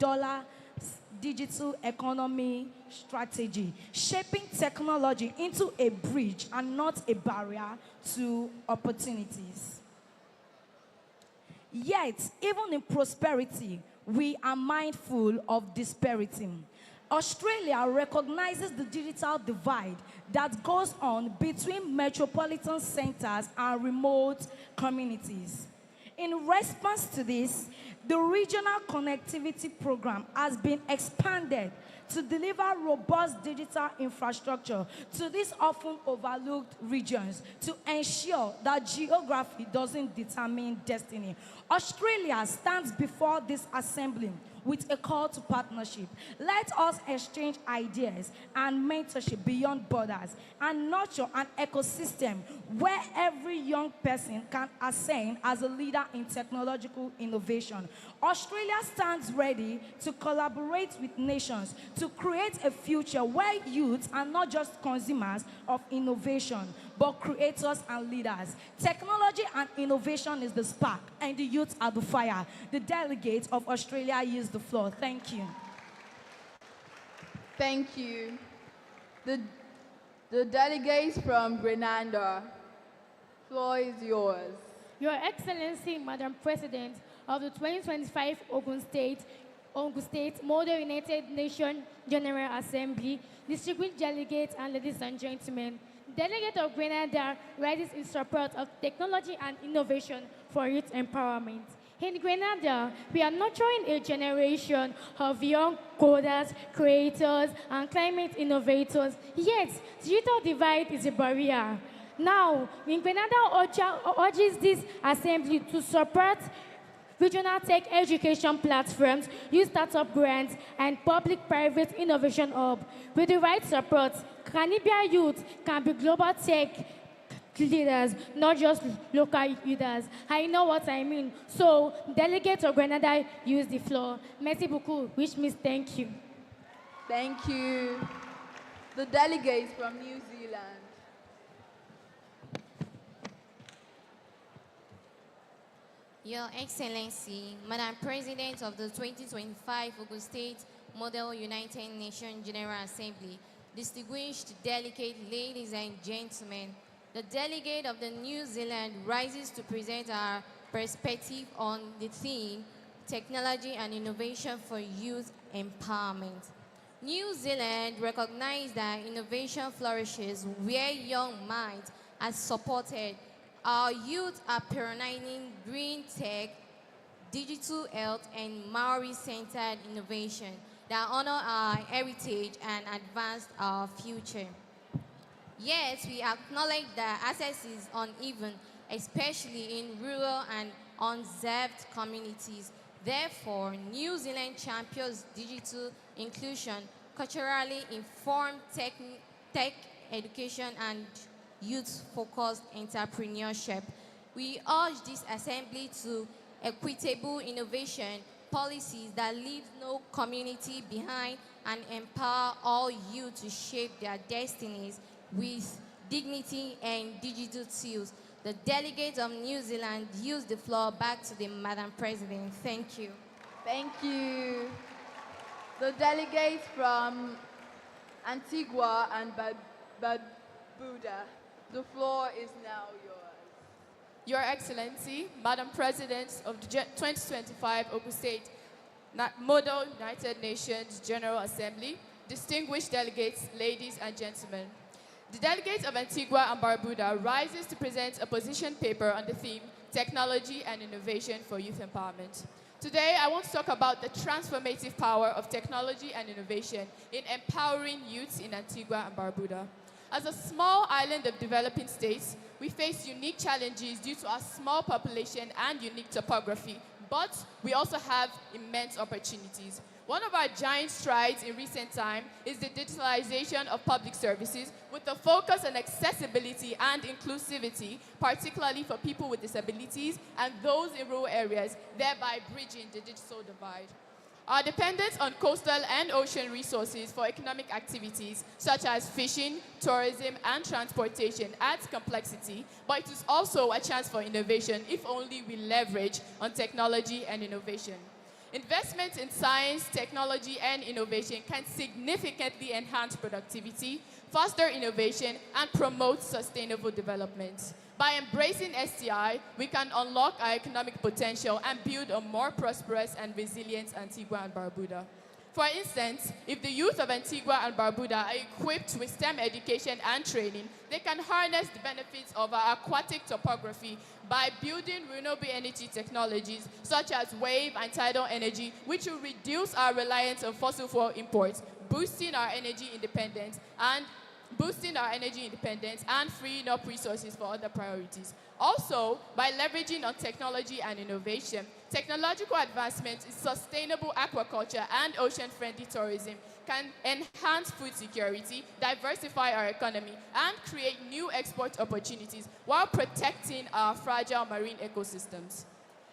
digital economy strategy, shaping technology into a bridge and not a barrier to opportunities. Yet, even in prosperity, we are mindful of disparity. Australia recognizes the digital divide that goes on between metropolitan centers and remote communities. In response to this, the Regional Connectivity Program has been expanded to deliver robust digital infrastructure to these often overlooked regions to ensure that geography doesn't determine destiny. Australia stands before this assembly with a call to partnership. Let us exchange ideas and mentorship beyond borders and nurture an ecosystem where every young person can ascend as a leader in technological innovation. Australia stands ready to collaborate with nations to create a future where youths are not just consumers of innovation, but creators and leaders. Technology and innovation is the spark, and the youth are the fire. The delegates of Australia use the floor. Thank you. Thank you. The delegates from Grenada, floor is yours. Your Excellency, Madam President of the 2025 Ogun State Model United Nations General Assembly, distinguished delegates and ladies and gentlemen, Delegate of Grenada rises in support of technology and innovation for youth empowerment. In Grenada, we are nurturing a generation of young coders, creators, and climate innovators. Yet, digital divide is a barrier. Now, in Grenada urges this assembly to support regional tech education platforms, youth startup grants, and public-private innovation hub. With the right support, Caribbean youth can be global tech leaders, not just local leaders. I know what I mean. So, delegates of Grenada use the floor. Merci beaucoup, which means thank you. Thank you. The delegates from New Zealand. Your Excellency, Madam President of the 2025 Ogun State Model United Nations General Assembly, distinguished delegate ladies and gentlemen, the delegate of the New Zealand rises to present our perspective on the theme, Technology and Innovation for Youth Empowerment. New Zealand recognizes that innovation flourishes where young minds are supported. Our youth are pioneering green tech, digital health, and Maori-centered innovation that honor our heritage and advance our future. Yet, we acknowledge that access is uneven, especially in rural and unserved communities. Therefore, New Zealand champions digital inclusion, culturally informed tech education, and youth-focused entrepreneurship. We urge this assembly to equitable innovation policies that leave no community behind and empower all youth to shape their destinies with dignity and digital tools. The delegates of New Zealand use the floor back to the Madam President. Thank you. Thank you. The delegates from Antigua and Barbuda, the floor is now yours. Your Excellency, Madam President of the 2025 Ogun State Model United Nations General Assembly, distinguished delegates, ladies and gentlemen. The delegates of Antigua and Barbuda rises to present a position paper on the theme, Technology and Innovation for Youth Empowerment. Today, I want to talk about the transformative power of technology and innovation in empowering youths in Antigua and Barbuda. As a small island of developing states, we face unique challenges due to our small population and unique topography, but we also have immense opportunities. One of our giant strides in recent time is the digitalization of public services with a focus on accessibility and inclusivity, particularly for people with disabilities and those in rural areas, thereby bridging the digital divide. Our dependence on coastal and ocean resources for economic activities such as fishing, tourism, and transportation adds complexity, but it is also a chance for innovation if only we leverage on technology and innovation. Investment in science, technology, and innovation can significantly enhance productivity, foster innovation, and promote sustainable development. By embracing STI, we can unlock our economic potential and build a more prosperous and resilient Antigua and Barbuda. For instance, if the youth of Antigua and Barbuda are equipped with STEM education and training, they can harness the benefits of our aquatic topography by building renewable energy technologies such as wave and tidal energy, which will reduce our reliance on fossil fuel imports, boosting our energy independence and freeing up resources for other priorities. Also, by leveraging on technology and innovation, technological advancements in sustainable aquaculture and ocean-friendly tourism can enhance food security, diversify our economy, and create new export opportunities while protecting our fragile marine ecosystems.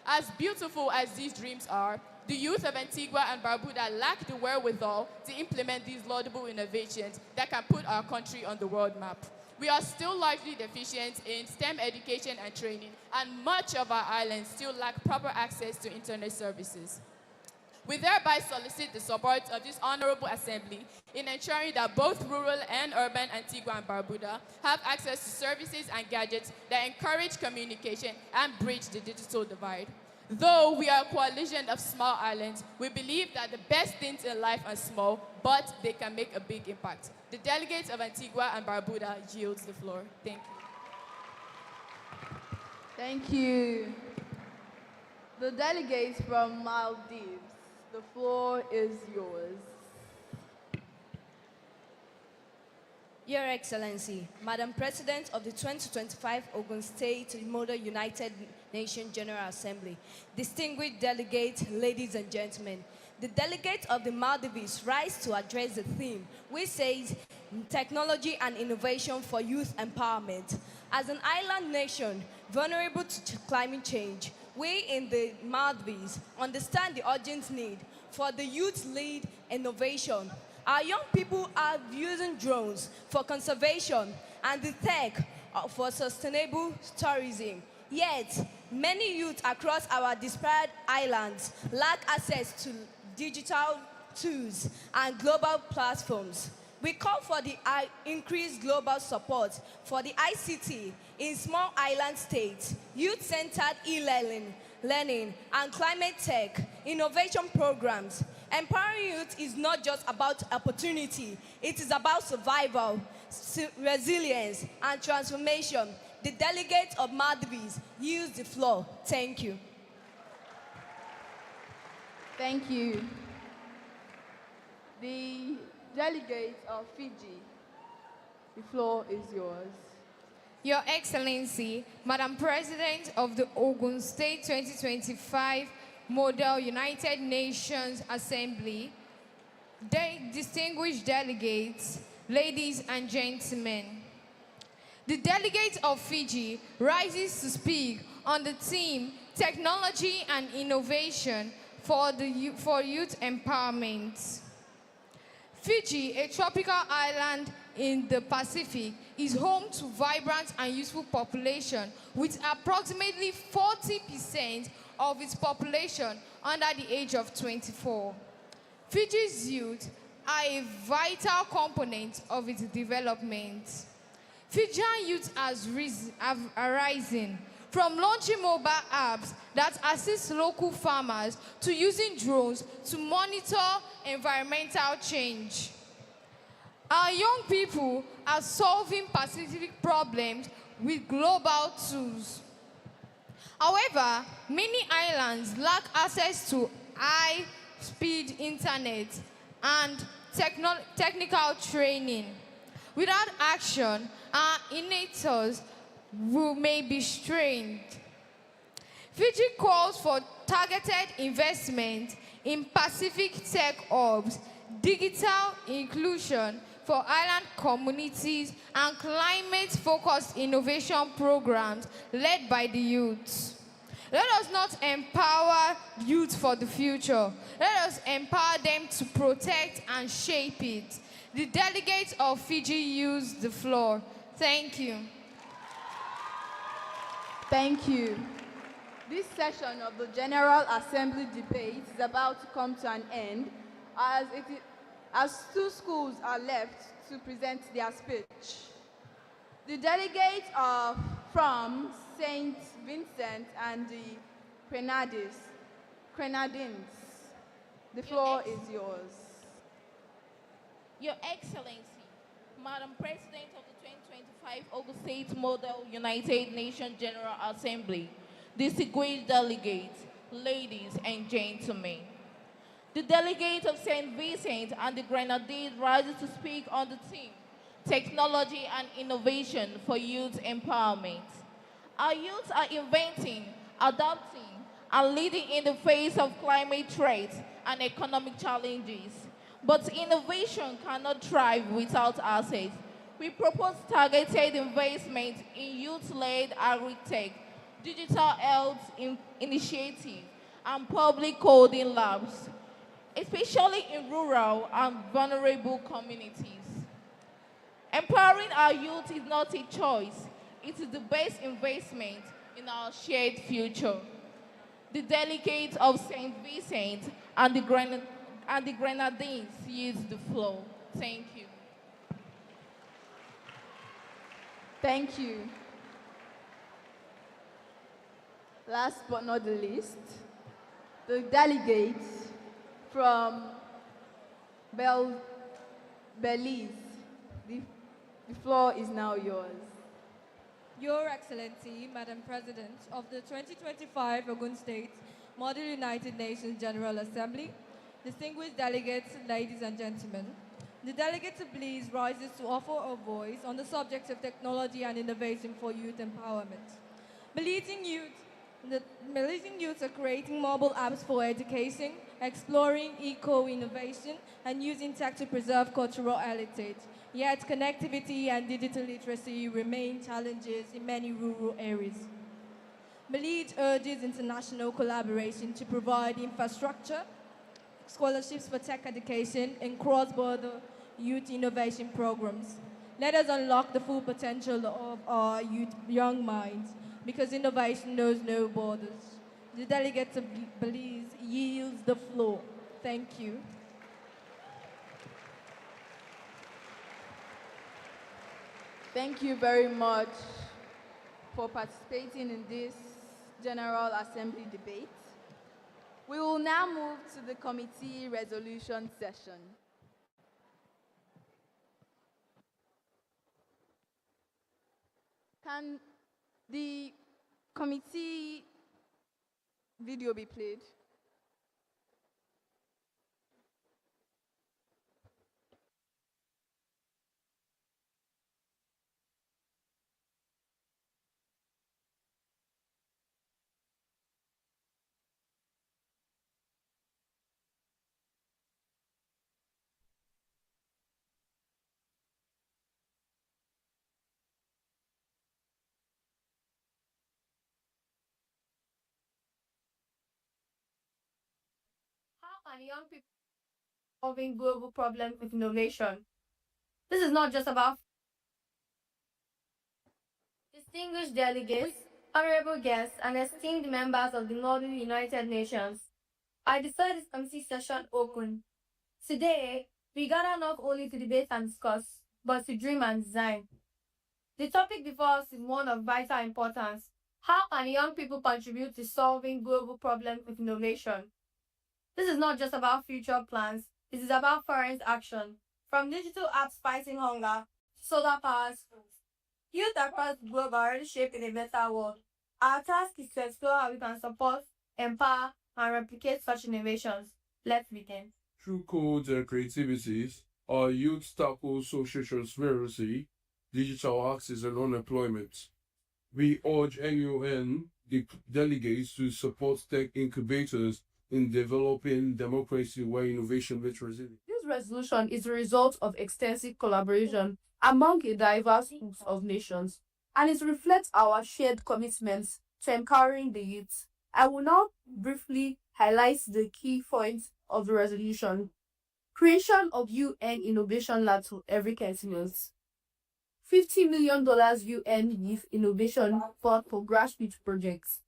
As beautiful as these dreams are, the youth of Antigua and Barbuda lack the wherewithal to implement these laudable innovations that can put our country on the world map. We are still largely deficient in STEM education and training, and much of our islands still lack proper access to internet services. We thereby solicit the support of this Honorable Assembly in ensuring that both rural and urban Antigua and Barbuda have access to services and gadgets that encourage communication and bridge the digital divide. Though we are a coalition of small islands, we believe that the best things in life are small, but they can make a big impact. The delegates of Antigua and Barbuda yields the floor. Thank you. Thank you. The delegates from Maldives, the floor is yours. Your Excellency, Madam President of the 2025 Ogun State Model United Nations General Assembly, distinguished delegates, ladies and gentlemen, the delegates of the Maldives rise to address the theme, which says technology and innovation for youth empowerment. As an island nation vulnerable to climate change, we in the Maldives understand the urgent need for the youth-led innovation. Our young people are using drones for conservation and the tech for sustainable tourism. Yet, many youth across our disparate islands lack access to digital tools and global platforms. We call for the increased global support for the ICT in small island states, youth-centered learning, and climate tech innovation programs. Empowering youth is not just about opportunity, it is about survival, resilience, and transformation. The delegates of Maldives use the floor. Thank you. Thank you. The delegates of Fiji, the floor is yours. Your Excellency, Madam President of the Ogun State 2025 Model United Nations Assembly, distinguished delegates, ladies and gentlemen. The delegate of Fiji rises to speak on the theme Technology and Innovation for Youth Empowerment. Fiji, a tropical island in the Pacific, is home to vibrant and useful population with approximately 40% of its population under the age of 24. Fiji's youth are a vital component of its development. Fijian youth have arisen from launching mobile apps that assist local farmers to using drones to monitor environmental change. Our young people are solving Pacific problems with global tools. However, many islands lack access to high-speed internet and technical training. Without action, our innovators may be strained. Fiji calls for targeted investment in Pacific tech hubs, digital inclusion for island communities, and climate-focused innovation programs led by the youth. Let us not empower youth for the future. Let us empower them to protect and shape it. The delegates of Fiji use the floor. Thank you. Thank you. This session of the General Assembly debate is about to come to an end as two schools are left to present their speech. The delegates are from St. Vincent and the Grenadines. The floor is yours. Your Excellency, Madam President of the 2025 Ogun State Model United Nations General Assembly, distinguished delegates, ladies and gentlemen. The delegates of St. Vincent and the Grenadines rises to speak on the theme, Technology and Innovation for Youth Empowerment. Our youth are inventing, adapting, and leading in the face of climate threats and economic challenges. But innovation cannot thrive without assets. We propose targeted investment in youth-led agri-tech, digital health initiative, and public coding labs, especially in rural and vulnerable communities. Empowering our youth is not a choice. It is the best investment in our shared future. The delegates of St. Vincent and the Grenadines use the floor. Thank you. Thank you. Last but not the least, the delegates from Belize. The floor is now yours. Your Excellency, Madam President of the 2025 Ogun State Model United Nations General Assembly, distinguished delegates, ladies and gentlemen, the delegates of Belize rises to offer a voice on the subject of technology and innovation for youth empowerment. Belizean youth are creating mobile apps for education, exploring eco-innovation, and using tech to preserve cultural heritage. Yet connectivity and digital literacy remain challenges in many rural areas. Belize urges international collaboration to provide infrastructure, scholarships for tech education, and cross-border youth innovation programs. Let us unlock the full potential of our young minds, because innovation knows no borders. The delegates of Belize yields the floor. Thank you. Thank you very much for participating in this General Assembly debate. We will now move to the committee resolution session. Can the committee video be played? How can young people solving global problems with innovation? This is not just about distinguished delegates, honorable guests, and esteemed members of the Model United Nations. I declare this committee session open. Today, we gather not only to debate and discuss, but to dream and design. The topic before us is one of vital importance. How can young people contribute to solving global problems with innovation? This is not just about future plans, it is about current action. From digital apps fighting hunger to solar powered schools, youth across the globe are already shaping a better world. Our task is to explore how we can support, empower, and replicate such innovations. Let's begin. Through codes and creativities, our youth tackle social transparency, digital access, and unemployment. We urge NUN delegates to support tech incubators in developing democracy where innovation meets resilience. This resolution is a result of extensive collaboration among a diverse group of nations, and it reflects our shared commitments to empowering the youth I will now briefly highlight the key points of the resolution. Creation of UN Innovation Lab to every continuous. $50 million UN Youth Innovation Fund for grassroots projects.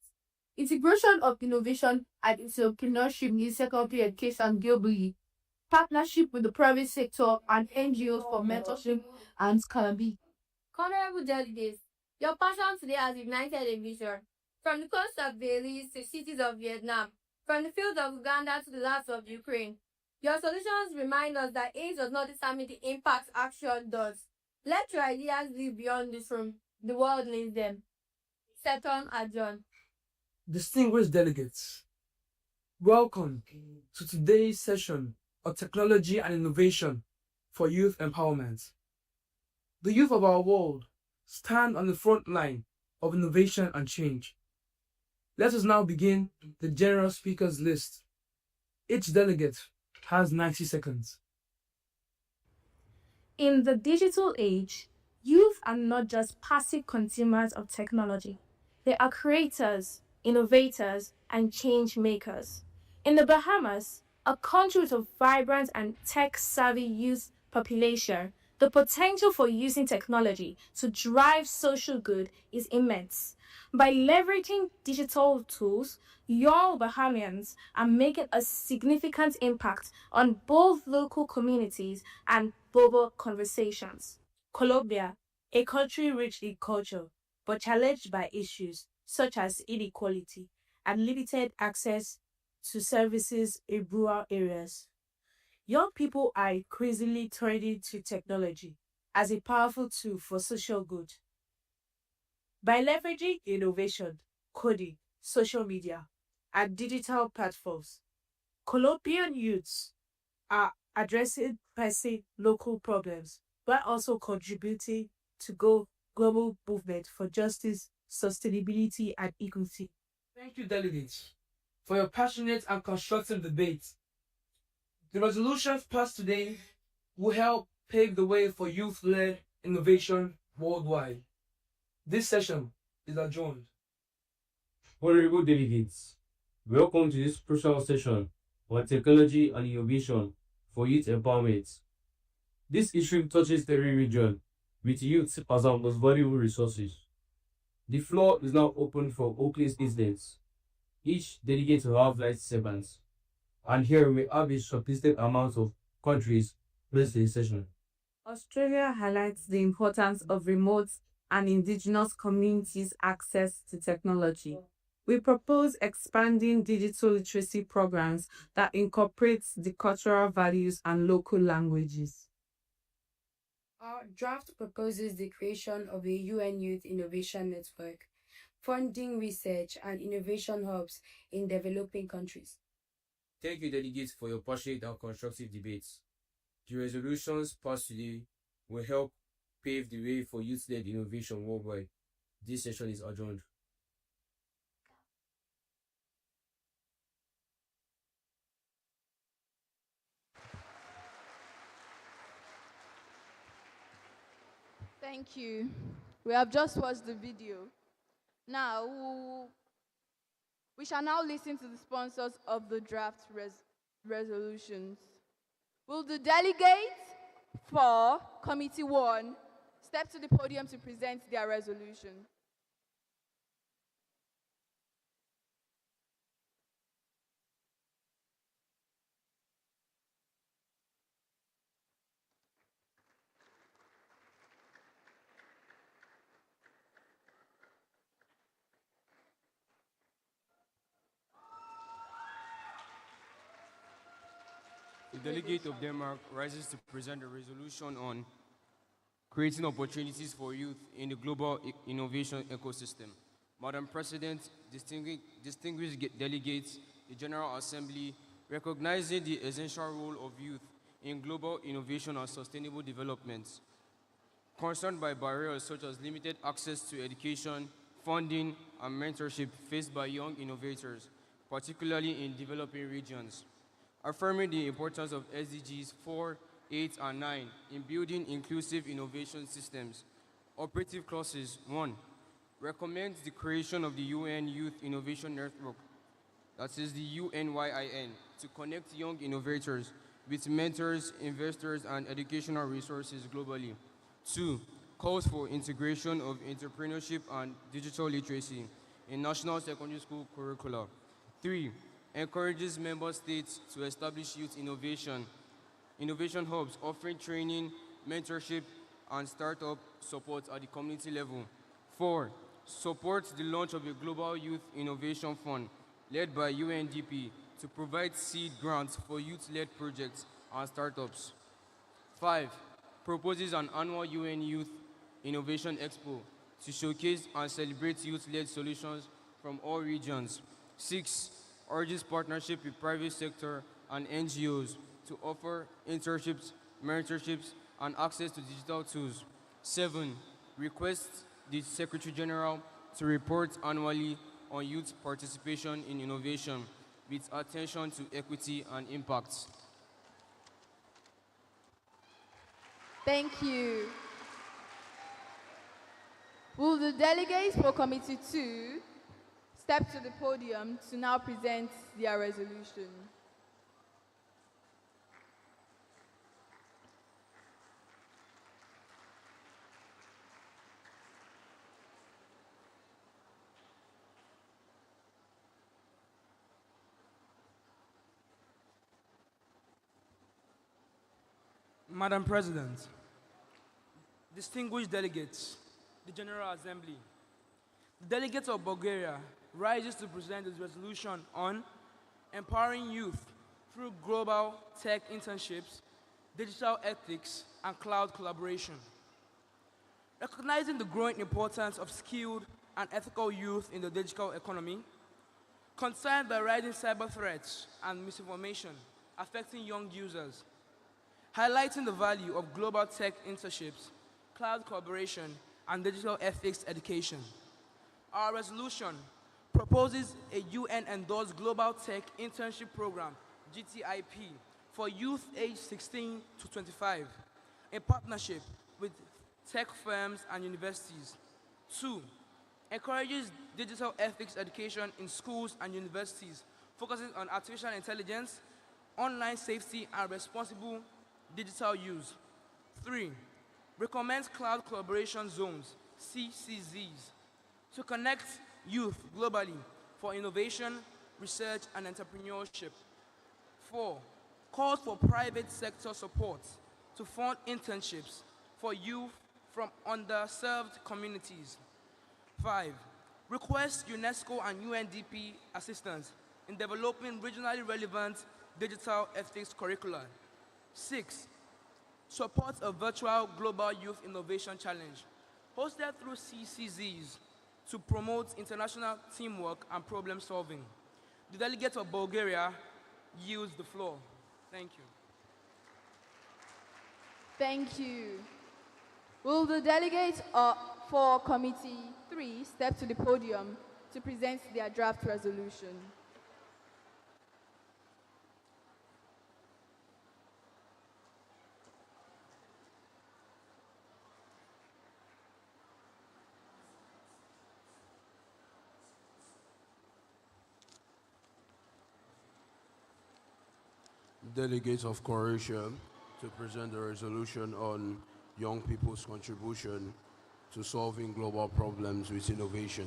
Integration of innovation and entrepreneurship in secondary education globally. Partnership with the private sector and NGOs for mentorship and scalability. Honorable delegates, your passion today has ignited a vision. From the coast of Belize to cities of Vietnam, from the fields of Uganda to the lands of Ukraine, your solutions remind us that age does not determine the impact action does. Let your ideas live beyond this room. The world needs them. Seton adjourned. Distinguished delegates, welcome to today's session of Technology and Innovation for Youth Empowerment. The youth of our world stand on the front line of innovation and change. Let us now begin the general speakers list. Each delegate has 90 seconds. In the digital age, youth are not just passive consumers of technology. They are creators, innovators, and change makers. In the Bahamas, a country with a vibrant and tech-savvy youth population, the potential for using technology to drive social good is immense. By leveraging digital tools, young Bahamians are making a significant impact on both local communities and global conversations. Colombia, a country rich in culture, but challenged by issues such as inequality and limited access to services in rural areas. Young people are increasingly turning to technology as a powerful tool for social good. By leveraging innovation, coding, social media, and digital platforms, Colombian youths are addressing pressing local problems while also contributing to global movement for justice, sustainability, and equity. Thank you, delegates, for your passionate and constructive debate. The resolutions passed today will help pave the way for youth-led innovation worldwide. This session is adjourned. Honorable delegates, welcome to this crucial session on technology and innovation for youth empowerment. This issue touches the region with youth as our most valuable resources. The floor is now open for opening statements. Each delegate will have 90 seconds. And here we have a sophisticated amount of countries placed in the session. Australia highlights the importance of remote and indigenous communities' access to technology. We propose expanding digital literacy programs that incorporate the cultural values and local languages. Our draft proposes the creation of a UN Youth Innovation Network, funding research and innovation hubs in developing countries. Thank you, delegates, for your passionate and constructive debates. The resolutions passed today will help pave the way for youth-led innovation worldwide. This session is adjourned. Thank you. We have just watched the video. Now, we shall now listen to the sponsors of the draft resolutions. Will the delegates for Committee 1 step to the podium to present their resolution? The delegate of Denmark rises to present a resolution on creating opportunities for youth in the global innovation ecosystem. Madam President, distinguished delegates, the General Assembly, recognizing the essential role of youth in global innovation and sustainable development, concerned by barriers such as limited access to education, funding, and mentorship faced by young innovators, particularly in developing regions, affirming the importance of SDGs 4, 8, and 9 in building inclusive innovation systems. Operative clauses 1. Recommends the creation of the UN Youth Innovation Network that is the UNYIN, to connect young innovators with mentors, investors, and educational resources globally. 2. Calls for integration of entrepreneurship and digital literacy in national secondary school curricula. 3. Encourages member states to establish youth innovation hubs offering training, mentorship, and startup support at the community level. 4. Supports the launch of a global youth innovation fund led by UNDP to provide seed grants for youth-led projects and startups. 5. Proposes an annual UN Youth Innovation Expo to showcase and celebrate youth-led solutions from all regions. 6. Urges partnership with private sector and NGOs to offer internships, mentorships, and access to digital tools. 7. Requests the Secretary General to report annually on youth participation in innovation with attention to equity and impact. Thank you. Will the delegates for Committee 2 step to the podium to now present their resolution? Madam President, distinguished delegates, the General Assembly, the delegates of Bulgaria rises to present its resolution on empowering youth through global tech internships, digital ethics, and cloud collaboration. Recognizing the growing importance of skilled and ethical youth in the digital economy, concerned by rising cyber threats and misinformation affecting young users, highlighting the value of global tech internships, cloud collaboration, and digital ethics education. Our resolution proposes a UN-endorsed Global Tech Internship Program, GTIP, for youth aged 16 to 25, in partnership with tech firms and universities. 2. Encourages digital ethics education in schools and universities, focusing on artificial intelligence, online safety, and responsible digital use. 3. Recommends cloud collaboration zones, CCZs, to connect youth globally for innovation, research, and entrepreneurship. 4. Calls for private sector support to fund internships for youth from underserved communities. 5. Requests UNESCO and UNDP assistance in developing regionally relevant digital ethics curricula. 6. Supports a virtual Global Youth Innovation Challenge hosted through CCZs to promote international teamwork and problem solving. The delegate of Bulgaria yields the floor. Thank you. Thank you. Will the delegates for Committee 3 step to the podium to present their draft resolution? Delegates of Croatia to present a resolution on young people's contribution to solving global problems with innovation.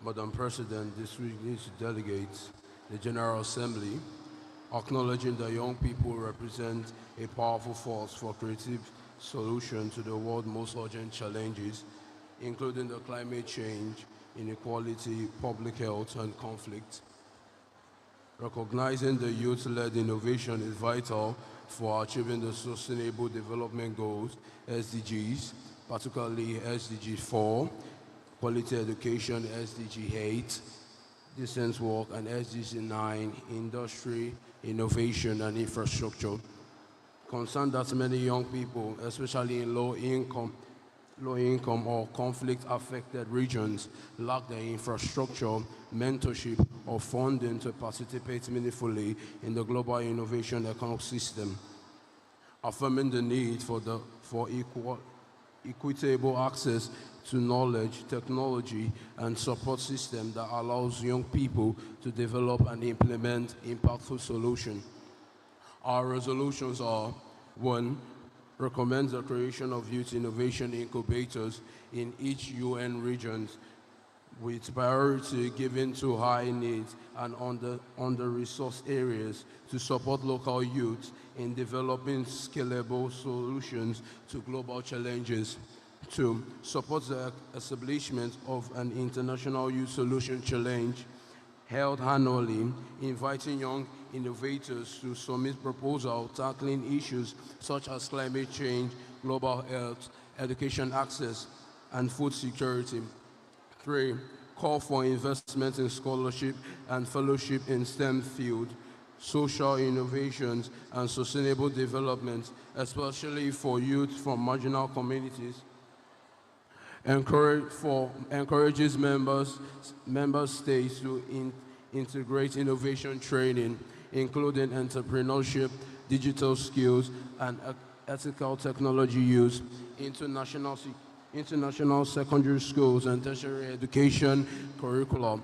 Madam President, distinguished delegates, the General Assembly, acknowledging that young people represent a powerful force for creative solutions to the world's most urgent challenges, including the climate change, inequality, public health, and conflict. Recognizing the youth-led innovation is vital for achieving the Sustainable Development Goals, SDGs, particularly SDG 4, quality education, SDG 8, decent work, and SDG 9, industry, innovation, and infrastructure. Concerned that many young people, especially in low-income or conflict-affected regions, lack the infrastructure, mentorship, or funding to participate meaningfully in the global innovation ecosystem, affirming the need for equitable access to knowledge, technology, and support system that allows young people to develop and implement impactful solutions. Our resolutions are: 1. Recommends the creation of youth innovation incubators in each UN region with priority given to high needs and under-resourced areas to support local youth in developing scalable solutions to global challenges. 2. Support the establishment of an international youth solution challenge held annually, inviting young innovators to submit proposals tackling issues such as climate change, global health, education access, and food security. 3. Call for investment in scholarship and fellowship in STEM field, social innovations, and sustainable development, especially for youth from marginal communities. Encourages member states to integrate innovation training, including entrepreneurship, digital skills, and ethical technology use into national secondary schools and tertiary education curriculum.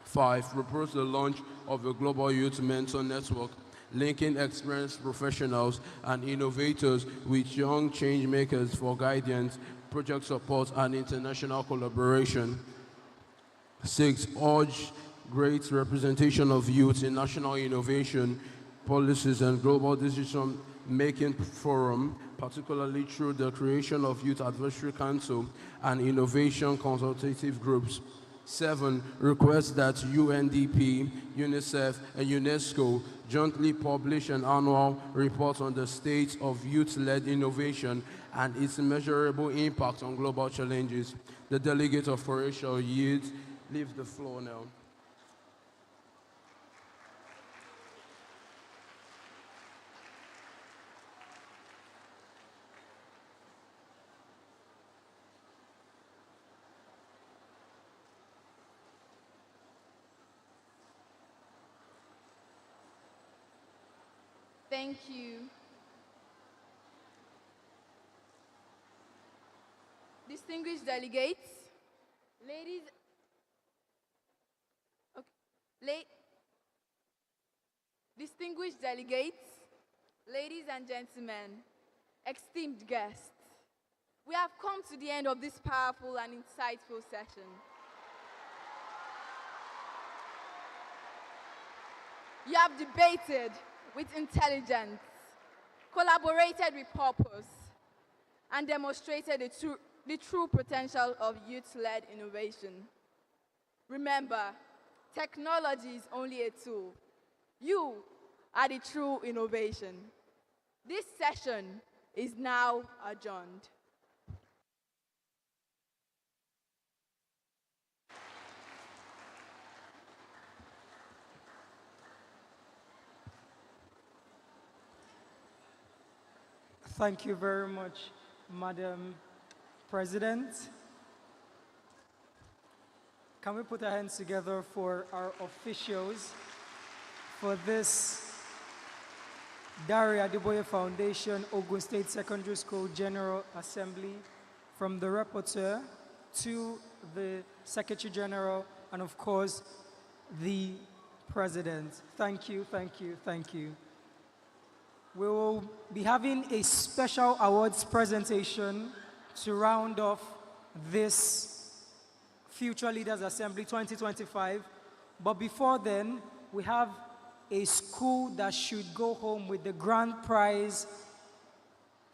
5. Propose the launch of a global youth mentor network, linking experienced professionals and innovators with young change makers for guidance, project support, and international collaboration. 6. Urge great representation of youth in national innovation policies and global decision-making forum, particularly through the creation of Youth Advisory Council and innovation consultative groups. 7. Request that UNDP, UNICEF, and UNESCO jointly publish an annual report on the state of youth-led innovation and its measurable impact on global challenges. The delegate of Croatia yields, leave the floor now. Thank you. Distinguished delegates, ladies, distinguished delegates, ladies and gentlemen, esteemed guests, we have come to the end of this powerful and insightful session. You have debated with intelligence, collaborated with purpose, and demonstrated the true potential of youth-led innovation. Remember, technology is only a tool. You are the true innovation. This session is now adjourned. Thank you very much, Madam President. Can we put our hands together for our officials for this Dare Adeboye Foundation, Ogun State Secondary School General Assembly, from the Rapporteur to the Secretary General, and of course, the President. Thank you, thank you, thank you. We will be having a special awards presentation to round off this Future Leaders Assembly 2025. But before then, we have a school that should go home with the grand prize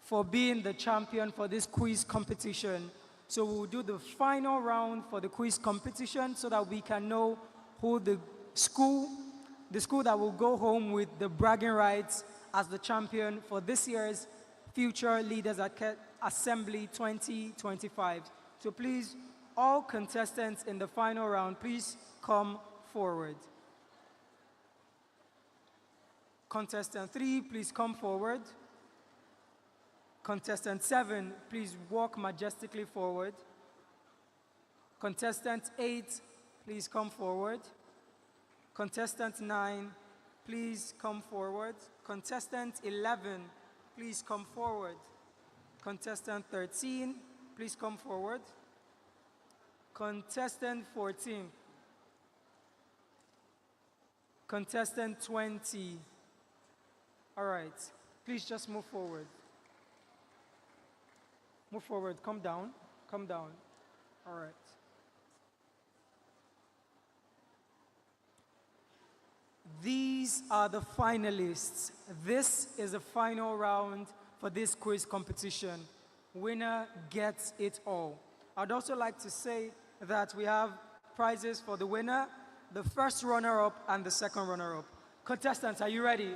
for being the champion for this quiz competition. So we'll do the final round for the quiz competition so that we can know who the school that will go home with the bragging rights as the champion for this year's Future Leaders Assembly 2025. So please, all contestants in the final round, please come forward. Contestant 3, please come forward. Contestant 7, please walk majestically forward. Contestant 8, please come forward. Contestant 9, please come forward. Contestant 11, please come forward. Contestant 13, please come forward. Contestant 14. Contestant 20. All right. Please just move forward. Move forward. Come down. Come down. All right. These are the finalists. This is the final round for this quiz competition. Winner gets it all. I'd also like to say that we have prizes for the winner, the first runner-up, and the second runner-up. Contestants, are you ready?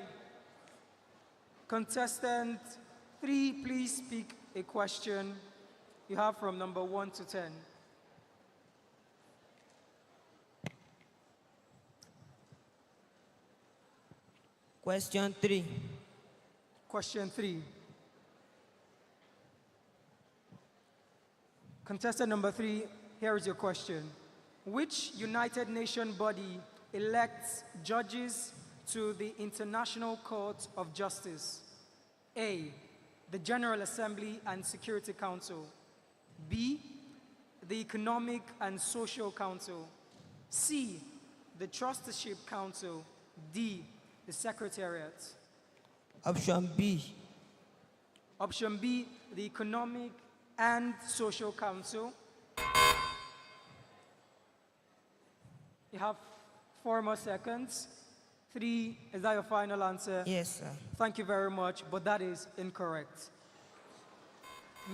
Contestant 3, please speak a question you have from number 1 to 10. Question 3. Question 3. Contestant number 3, here is your question. Which United Nations body elects judges to the International Court of Justice? A, the General Assembly and Security Council. B, the Economic and Social Council. C, the Trusteeship Council. D, the Secretariat. Option B. Option B, the Economic and Social Council. You have 4 more seconds. 3, is that your final answer? Yes, sir. Thank you very much, but that is incorrect.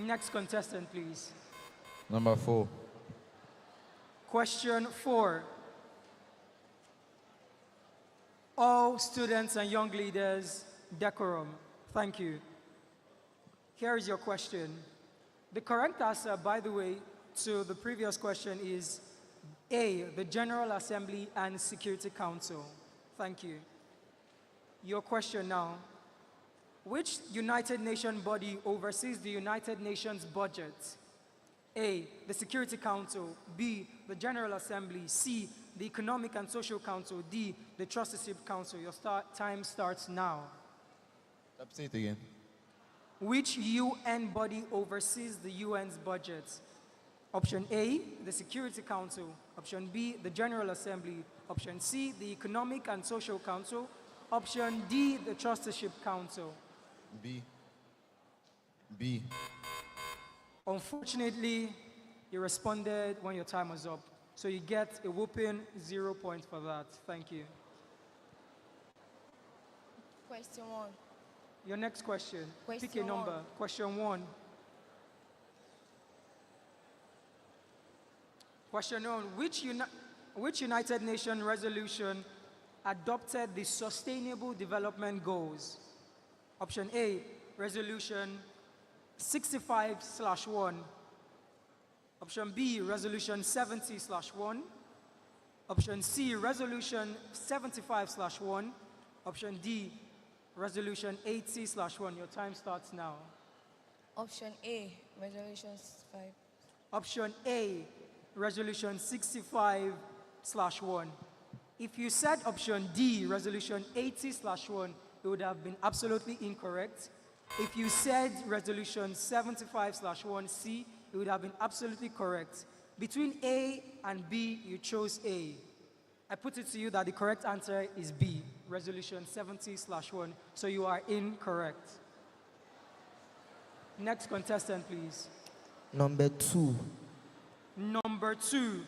Next contestant, please. Number 4. Question 4. All students and young leaders, decorum. Thank you. Here is your question. The correct answer, by the way, to the previous question is A, the General Assembly and Security Council. Thank you. Your question now. Which United Nations body oversees the United Nations budget? A, the Security Council. B, the General Assembly. C, the Economic and Social Council. D, the Trusteeship Council. Your time starts now. Say it again. Which UN body oversees the UN's budget? Option A, the Security Council. Option B, the General Assembly. Option C, the Economic and Social Council. Option D, the Trusteeship Council. B. B. Unfortunately, you responded when your time was up. So you get a whooping 0 points for that. Thank you. Question 1. Your next question. Pick a Question number. 1. Question 1. Question 1. Which United Nations resolution adopted the Sustainable Development Goals? Option A, Resolution 65/1. Option B, Resolution 70/1. Option C, Resolution 75/1. Option D, Resolution 80/1. Your time starts now. Option A, Resolution 5. Option A, Resolution 65/1. If you said option D, Resolution 80/1, it would have been absolutely incorrect. If you said Resolution 75/1C, it would have been absolutely correct. Between A and B, you chose A. I put it to you that the correct answer is B, Resolution 70/1, so you are incorrect. Next contestant, please. Number 2. Number 2.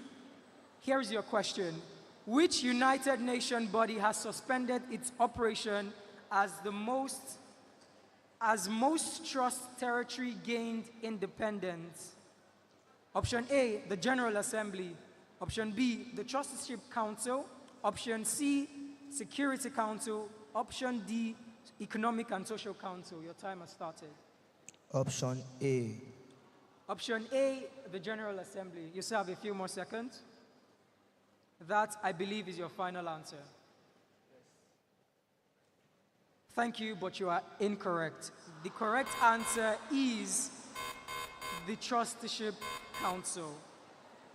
Here's your question. Which United Nations body has suspended its operation as most trust territory gained independence? Option A, the General Assembly. Option B, the Trusteeship Council. Option C, Security Council. Option D, Economic and Social Council. Your time has started. Option A. Option A, the General Assembly. You still have a few more seconds. That, I believe, is your final answer. Thank you, but you are incorrect. The correct answer is the Trusteeship Council.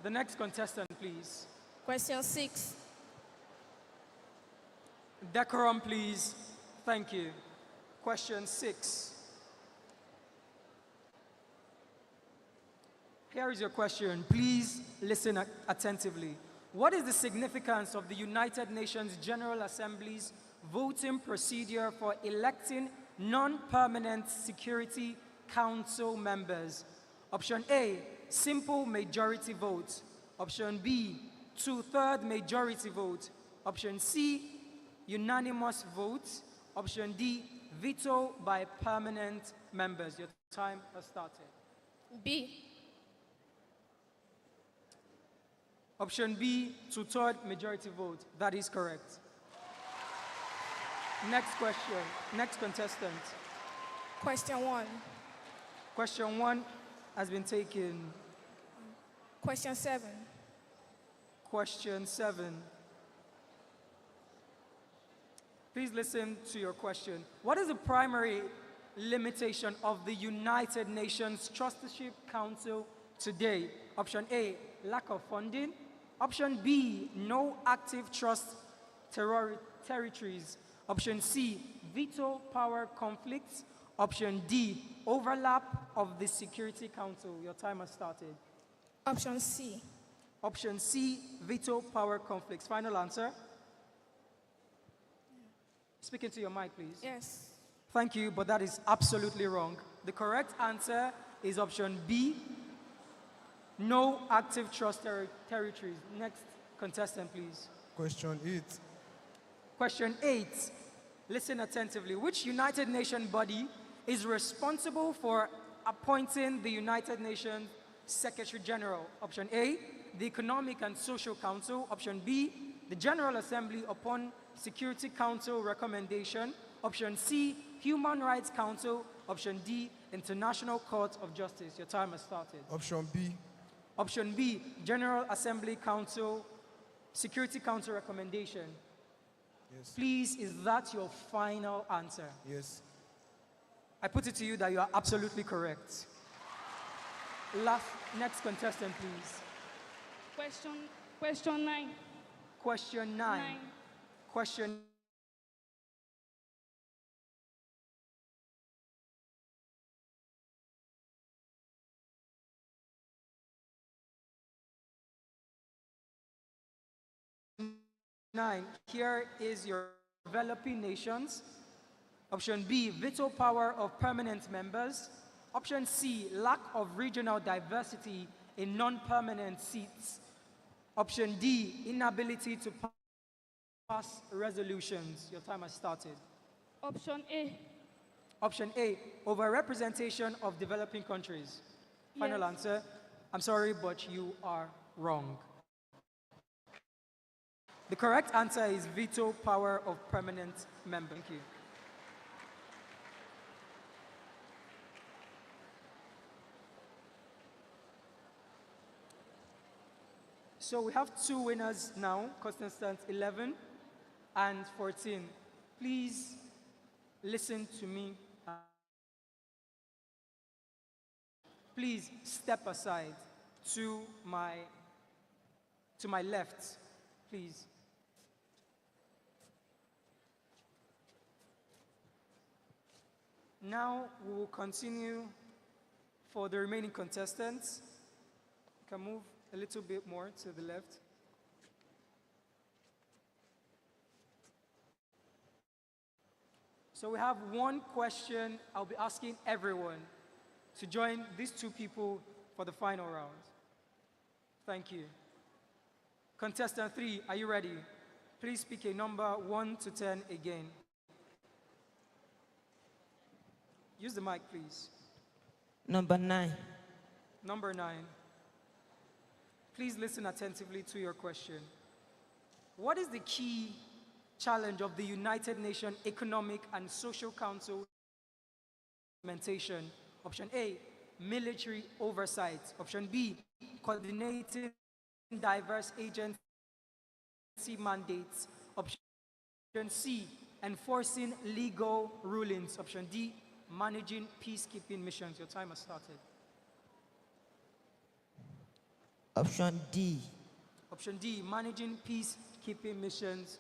The next contestant, please. Question 6. Decorum, please. Thank you. Question 6. Here is your question. Please listen attentively. What is the significance of the United Nations General Assembly's voting procedure for electing non-permanent Security Council members? Option A, simple majority vote. Option B, two-thirds majority vote. Option C, unanimous vote. Option D, veto by permanent members. Your time has started. B. Option B, two-thirds majority vote. That is correct. Next question. Next contestant. Question 1. Question 1 has been taken. Question 7. Question 7. Please listen to your question. What is the primary limitation of the United Nations Trusteeship Council today? Option A, lack of funding. Option B, no active trust territories. Option C, veto power conflicts. Option D, overlap of the Security Council. Your time has started. Option C. Option C, veto power conflicts. Final answer? Speak into your mic, please. Yes. Thank you, but that is absolutely wrong. The correct answer is option B, no active trust territories. Next contestant, please. Question 8. Question 8. Listen attentively. Which United Nations body is responsible for appointing the United Nations Secretary General? Option A, the Economic and Social Council. Option B, the General Assembly upon Security Council recommendation. Option C, Human Rights Council. Option D, International Court of Justice. Your time has started. Option B. Option B, General Assembly Council, Security Council recommendation. Yes. Please, is that your final answer? Yes. I put it to you that you are absolutely correct. Next contestant, please. Question 9. Question 9. Question nine. Here is your developing nations. Option B, veto power of permanent members. Option C, lack of regional diversity in non-permanent seats. Option D, inability to pass resolutions. Your time has started. Option A. Option A, overrepresentation of developing countries. Final Yes. answer. I'm sorry, but you are wrong. The correct answer is veto power of permanent member. Thank you. So we have two winners now, contestants 11 and 14. Please listen to me. Please step aside to my left, please. Now we will continue for the remaining contestants. You can move a little bit more to the left. So we have one question I'll be asking everyone to join these two people for the final round. Thank you. Contestant 3, are you ready? Please pick a number 1 to 10 again. Use the mic, please. Number 9. Number 9. Please listen attentively to your question. What is the key challenge of the United Nations Economic and Social Council implementation? Option A, military oversight. Option B, coordinating diverse agency mandates. Option C, enforcing legal rulings. Option D, managing peacekeeping missions. Your time has started. Option D. Option D, managing peacekeeping missions.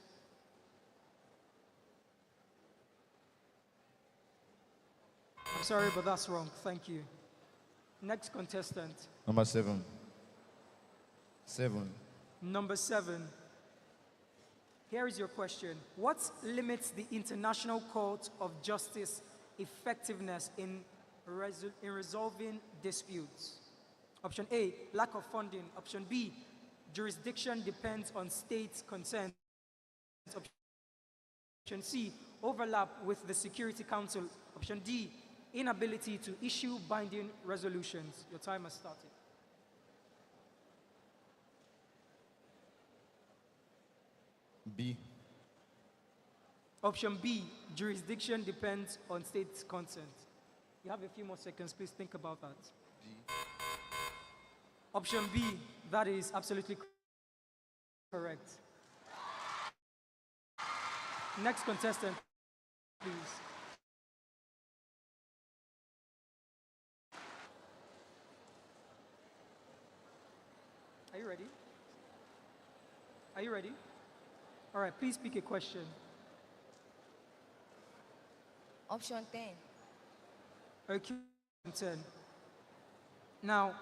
I'm sorry, but that's wrong. Thank you. Next contestant. Number 7. 7. Number 7. Here is your question. What limits the International Court of Justice effectiveness in resolving disputes? Option A, lack of funding. Option B, jurisdiction depends on state consent. Option C, overlap with the Security Council. Option D, inability to issue binding resolutions. Your time has started. B. Option B, jurisdiction depends on state consent. You have a few more seconds, please think about that. D. Option B, that is absolutely correct. Next contestant, please. Are you ready? Are you ready? All right, please pick a question. Option 10. Okay, 10. Now,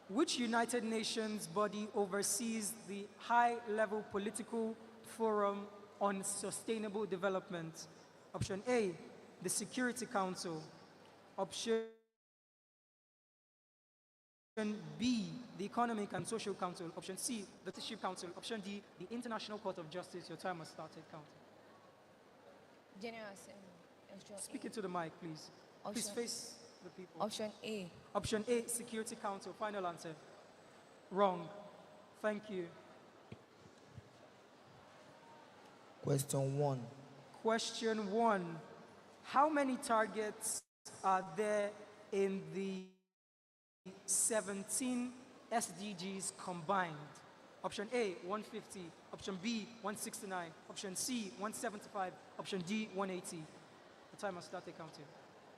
which United Nations body oversees the high-level political forum on sustainable development? Option A, the Security Council. Option B, the Economic and Social Council. Option C, the Citizenship Council. Option D, the International Court of Justice. Your time has started counting. General Assembly. Option Speak A. into the mic, please. Please face the people. Option A. Option A, Security Council. Final answer. Wrong. Thank you. Question 1. Question 1. How many targets are there in the 17 SDGs combined? Option A, 150. Option B, 169. Option C, 175. Option D, 180. The time has started counting.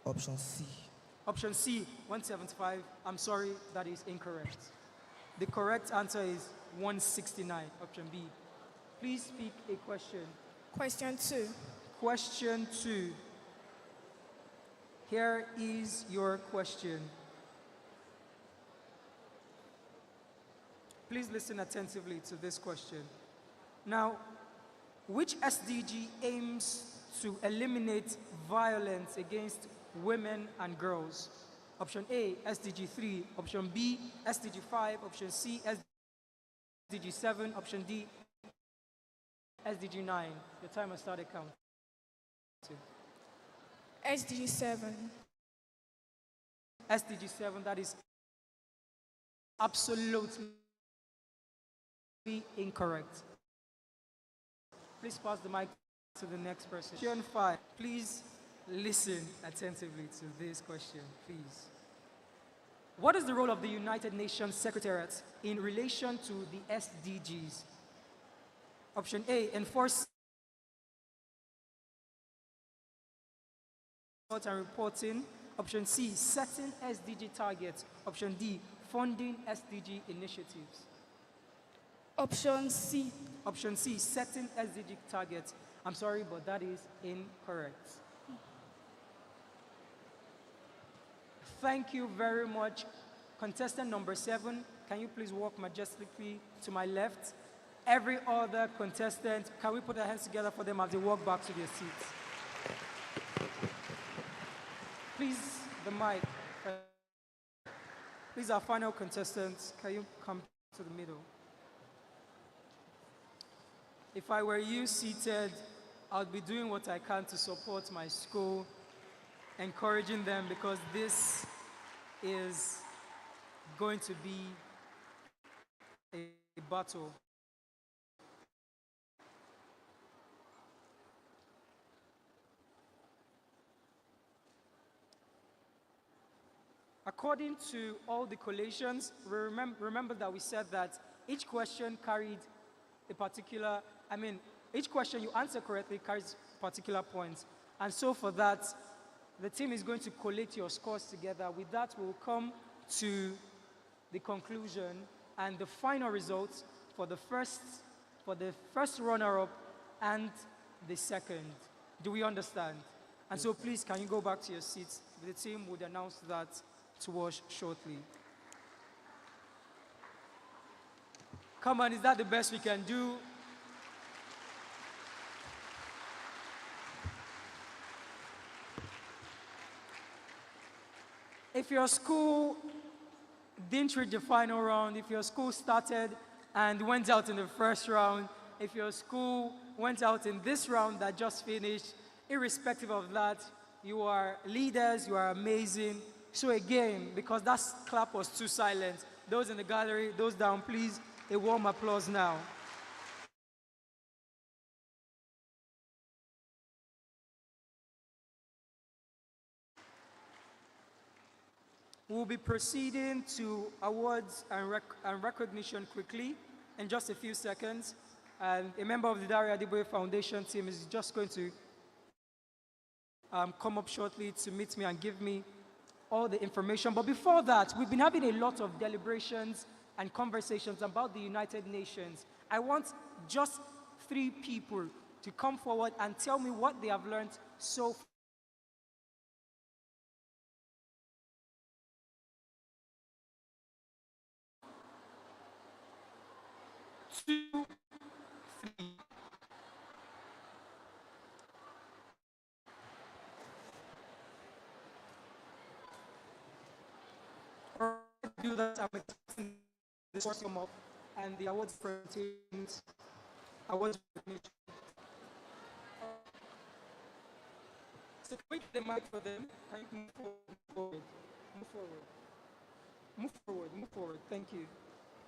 Option C. Option C, 175. I'm sorry, that is incorrect. The correct answer is 169. Option B. Please pick a question. Question 2. Question 2. Here is your question. Please listen attentively to this question. Now, which SDG aims to eliminate violence against women and girls? Option A, SDG 3. Option B, SDG 5. Option C, SDG 7. Option D, SDG 9. Your time has started counting. SDG 7. SDG 7, that is absolutely incorrect. Please pass the mic to the next person. Question 5. Please listen attentively to this question, please. What is the role of the United Nations Secretariat in relation to the SDGs? Option A, enforce and reporting. Option C, setting SDG targets. Option D, funding SDG initiatives. Option C. Option C, setting SDG targets. I'm sorry, but that is incorrect. Thank you very much. Contestant number 7, can you please walk majestically to my left? Every other contestant, can we put our hands together for them as they walk back to their seats? Please, the mic. Please, our final contestants, can you come to the middle? If I were you seated, I would be doing what I can to support my school, encouraging them, because this is going to be a battle. According to all the collations, remember that we said that each question carried a particular, each question you answer correctly carries particular points. And so for that, the team is going to collate your scores together. With that, we'll come to the conclusion and the final results for the first runner-up and the second. Do we understand? And so please, can you go back to your seats? The team would announce that to us shortly. Come on, is that the best we can do? If your school didn't reach the final round, if your school started and went out in the first round, if your school went out in this round that just finished, irrespective of that, you are leaders, you are amazing. So again, because that clap was too silent, those in the gallery, those down, please, a warm applause now. We'll be proceeding to awards and recognition quickly in just a few seconds. And a member of the Dare Adeboye Foundation team is just going to come up shortly to meet me and give me all the information. But before that, we've been having a lot of deliberations and conversations about the United Nations. I want just 3 people to come forward and tell me what they have learned so far. Two, three. Or do that, I'm expecting this to come up and the awards presentations, awards recognition. So can we get the mic for them? Can you move forward? Move forward. Move forward. Move forward. Thank you.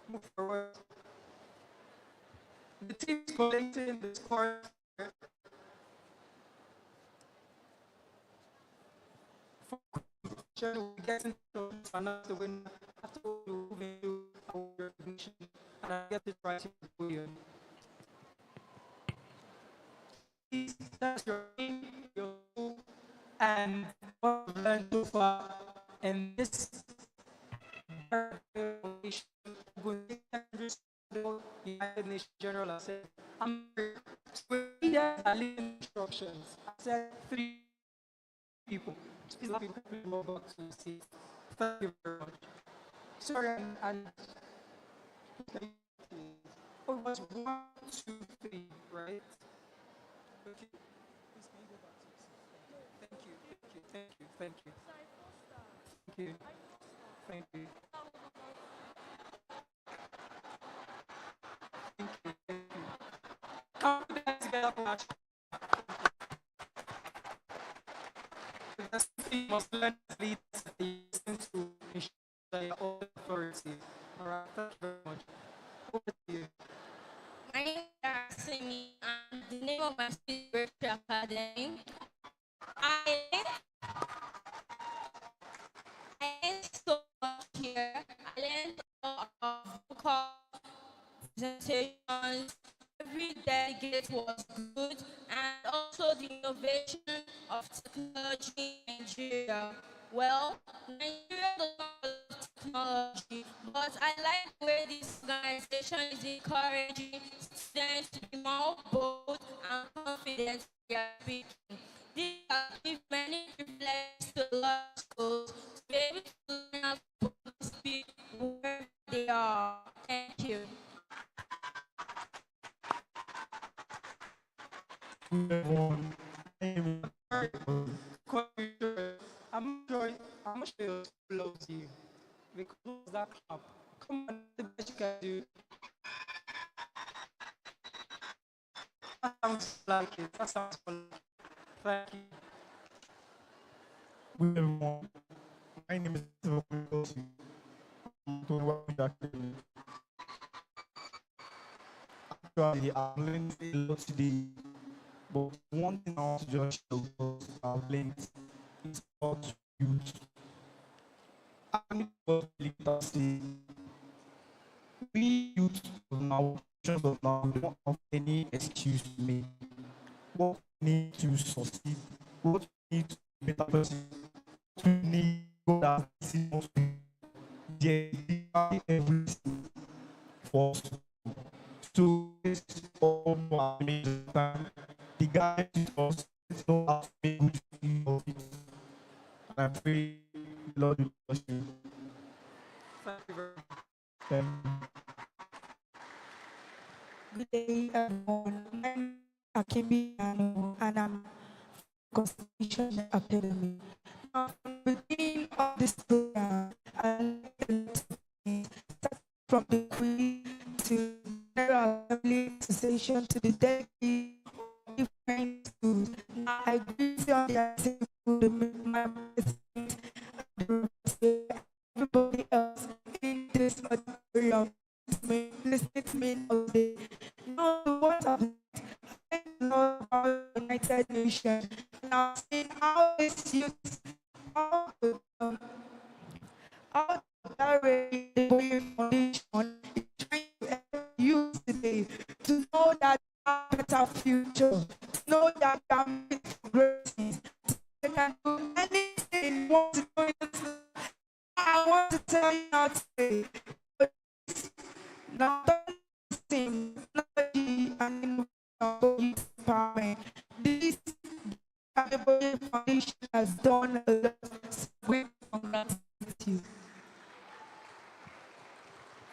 Move forward. The team is collecting the score. We'll get into announce the winner after we move into our recognition, and I get it right for you. Please, that's your name, your school, and what you've learned so far in this United Nations General Assembly. I'm leaders are leading instructions. I said 3 people. Please let me go back to the seat. Thank you very much. Sorry, and oh, it was 1, 2, 3, right? Okay. Please can you go back to the seat? Thank you, thank you, thank you, thank you. Thank you. Thank you. Thank you, thank you. Come on, guys, together for us. The must learn as leaders that they listen to ensure their own authority. All right, thank you very much. Over to you. My name is Asimi, and the name of my school is Icebreaker Academy. I learned so much here. I learned a lot of vocal presentations. Every delegate was good, and also the innovation of technology in Nigeria. Well, Nigeria does not have technology, but I like the way this organization is encouraging students to be more bold and confident in their speaking. This has given many privileges to a lot of schools to be able to learn how to speak where they are. Thank you. Everyone, I'm sure your school loves you because what's that clap? Come on, the best you can do. That sounds like it. That sounds like it. Thank you. Good everyone. My name is Civic. Actually, I've learned a lot today, but one thing I want to just show because I've learned is about youth. And what leaders say, we youth of now, just of now, we don't have any excuse to make. What we need to succeed, what we need to be a better person, what we need God has seen us to there is everything for us. So this is all more amazing time. The guy is us, it's not how to make good use of it. And I pray The Lord will bless you. Thank you very much. Thank you. Good day, everyone. My name is Akimbi Anu, and I'm from Constitution Academy. Now, from the beginning of this program, I like to start from the Queen to General Assembly Association to the Deputy of different schools. Now, I greet you on the table, my president, everybody else in this auditorium listening to me all day. Now, what I've learned about the United Nations, and I've seen how this youth, how the Dare Adeboye Foundation is trying to help youth today to know that they have a better future, to know that they are made for great things, they can do anything they want to do in this life. I want to tell you now today, now thing, technology and innovation for youth empowerment. This Adeboye Foundation has done a lot. So we congratulate you.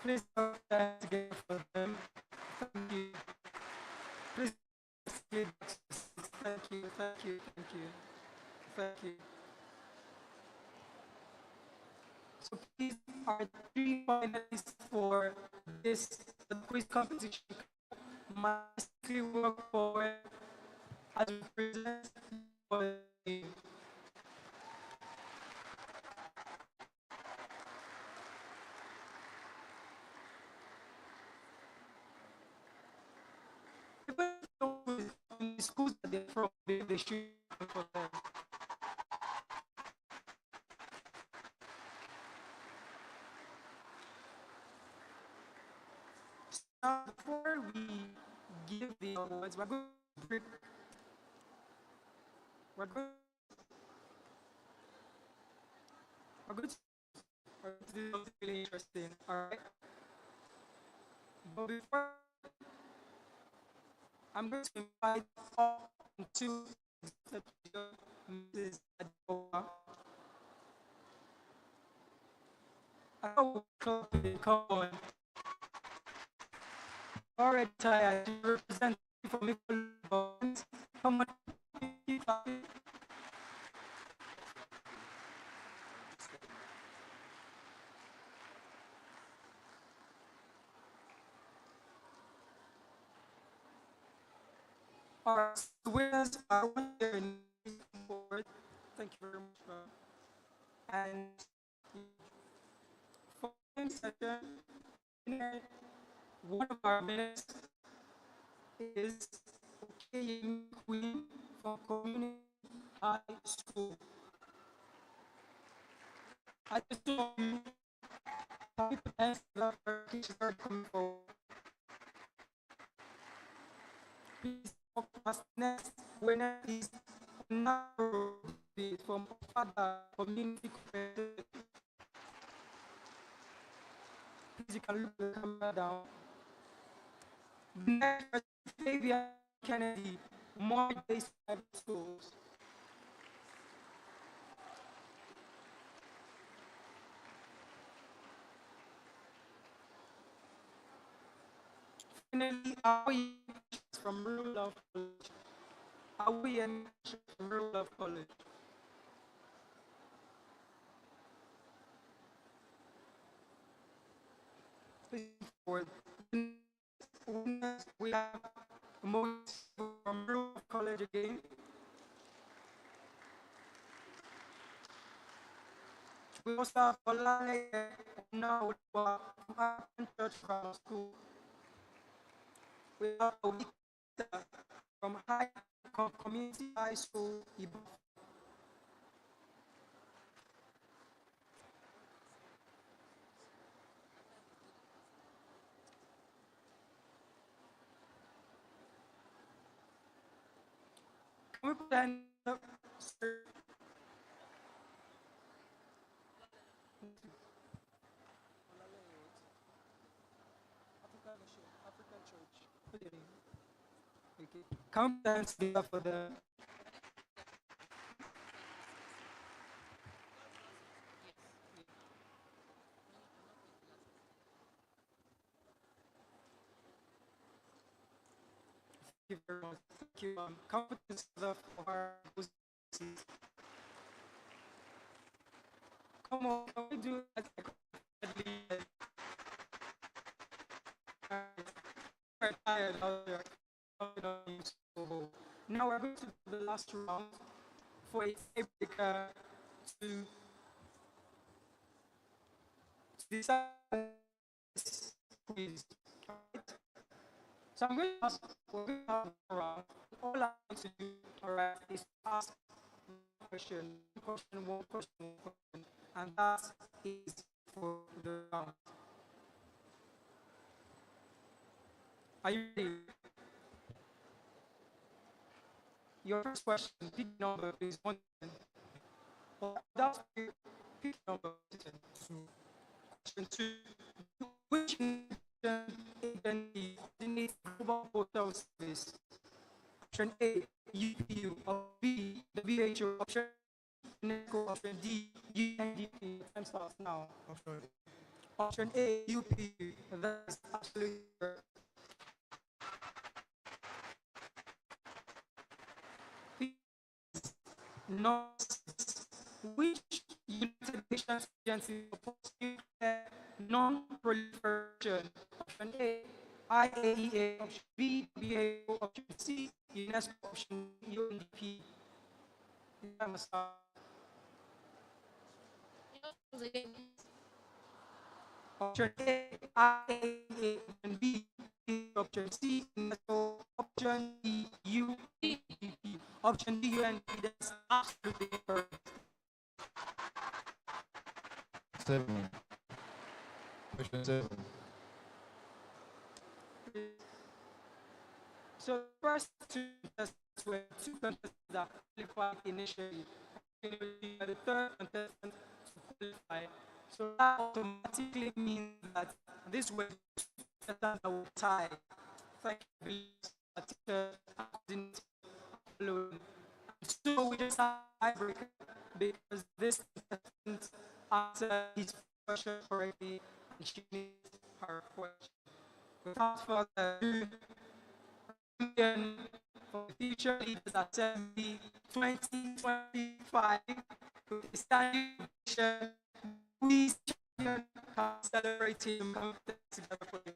Please put your hands together for them. Thank you. Please give thank you, thank you, thank you, thank you. So please, our three finalists for this quiz competition must quickly work forward as we present for the team. Even though in the schools that they're from, they should for them. Now, before we give the awards, we're going to break. We're going to do something really interesting, all right? But before, I'm going to invite all to Mrs. Adeboye. I know come on. Already tired to represent from equal bonds. Come on. Our winners are here in forward. Thank you very much, ma'am. And for the session, one of our winners is Queen from Community High School. I just want you to thank the teachers for coming forward. Please, next winner is Naro from Father Community Cooperative. Please, you can look the camera down. Next, Fabian Kennedy, more days private schools. Finally, Awi from Rural of College. Awi and from Rural of College. Please forward. We have Moses from Rural of College again. We also have Olale now from African Church Grammar School. We have Awita from Community High School, Ibu. Can we put that in the sir? African Church. Okay. Count hands together for them. you very much. Thank you. Competence for our seats. Come on, can we do that? We're tired out there. So now we're going to do the last round for a tiebreaker to decide this quiz. Right? So I'm going to ask, we're going to have a round. All I want to do, all right, is ask one question, and that is for the round. Are you ready? Your first question, pick number, please. 1 to 10. Well, that's pick number 10. Question 2. Which nation agency coordinates global postal service? Option A, UPU. Option B, WHO. Option UNESCO. Option D, UNDP. Time starts now. Option A, UPU. That's absolutely correct. Nonsense. Which United Nations agency supports nuclear non-proliferation? Option A, IAEA. Option B, WHO. Option C, UNESCO. Option D, UNDP. Option A, IAEA. Option B, option C, UNESCO. Option D, UNDP. Option D, UNDP. That's absolutely correct. 7. Question 7. So the first two contestants were two contestants that qualified initially. You are the third contestant to qualify. So that automatically means that this were two contestants that will tie. Thank you, teacher, alone. So we just have Icebreaker because this contestant answered his question correctly and she needs her question. Without further ado, for the Future Leaders Assembly 2025 with the standing ovation, we champion can celebrate him together for you.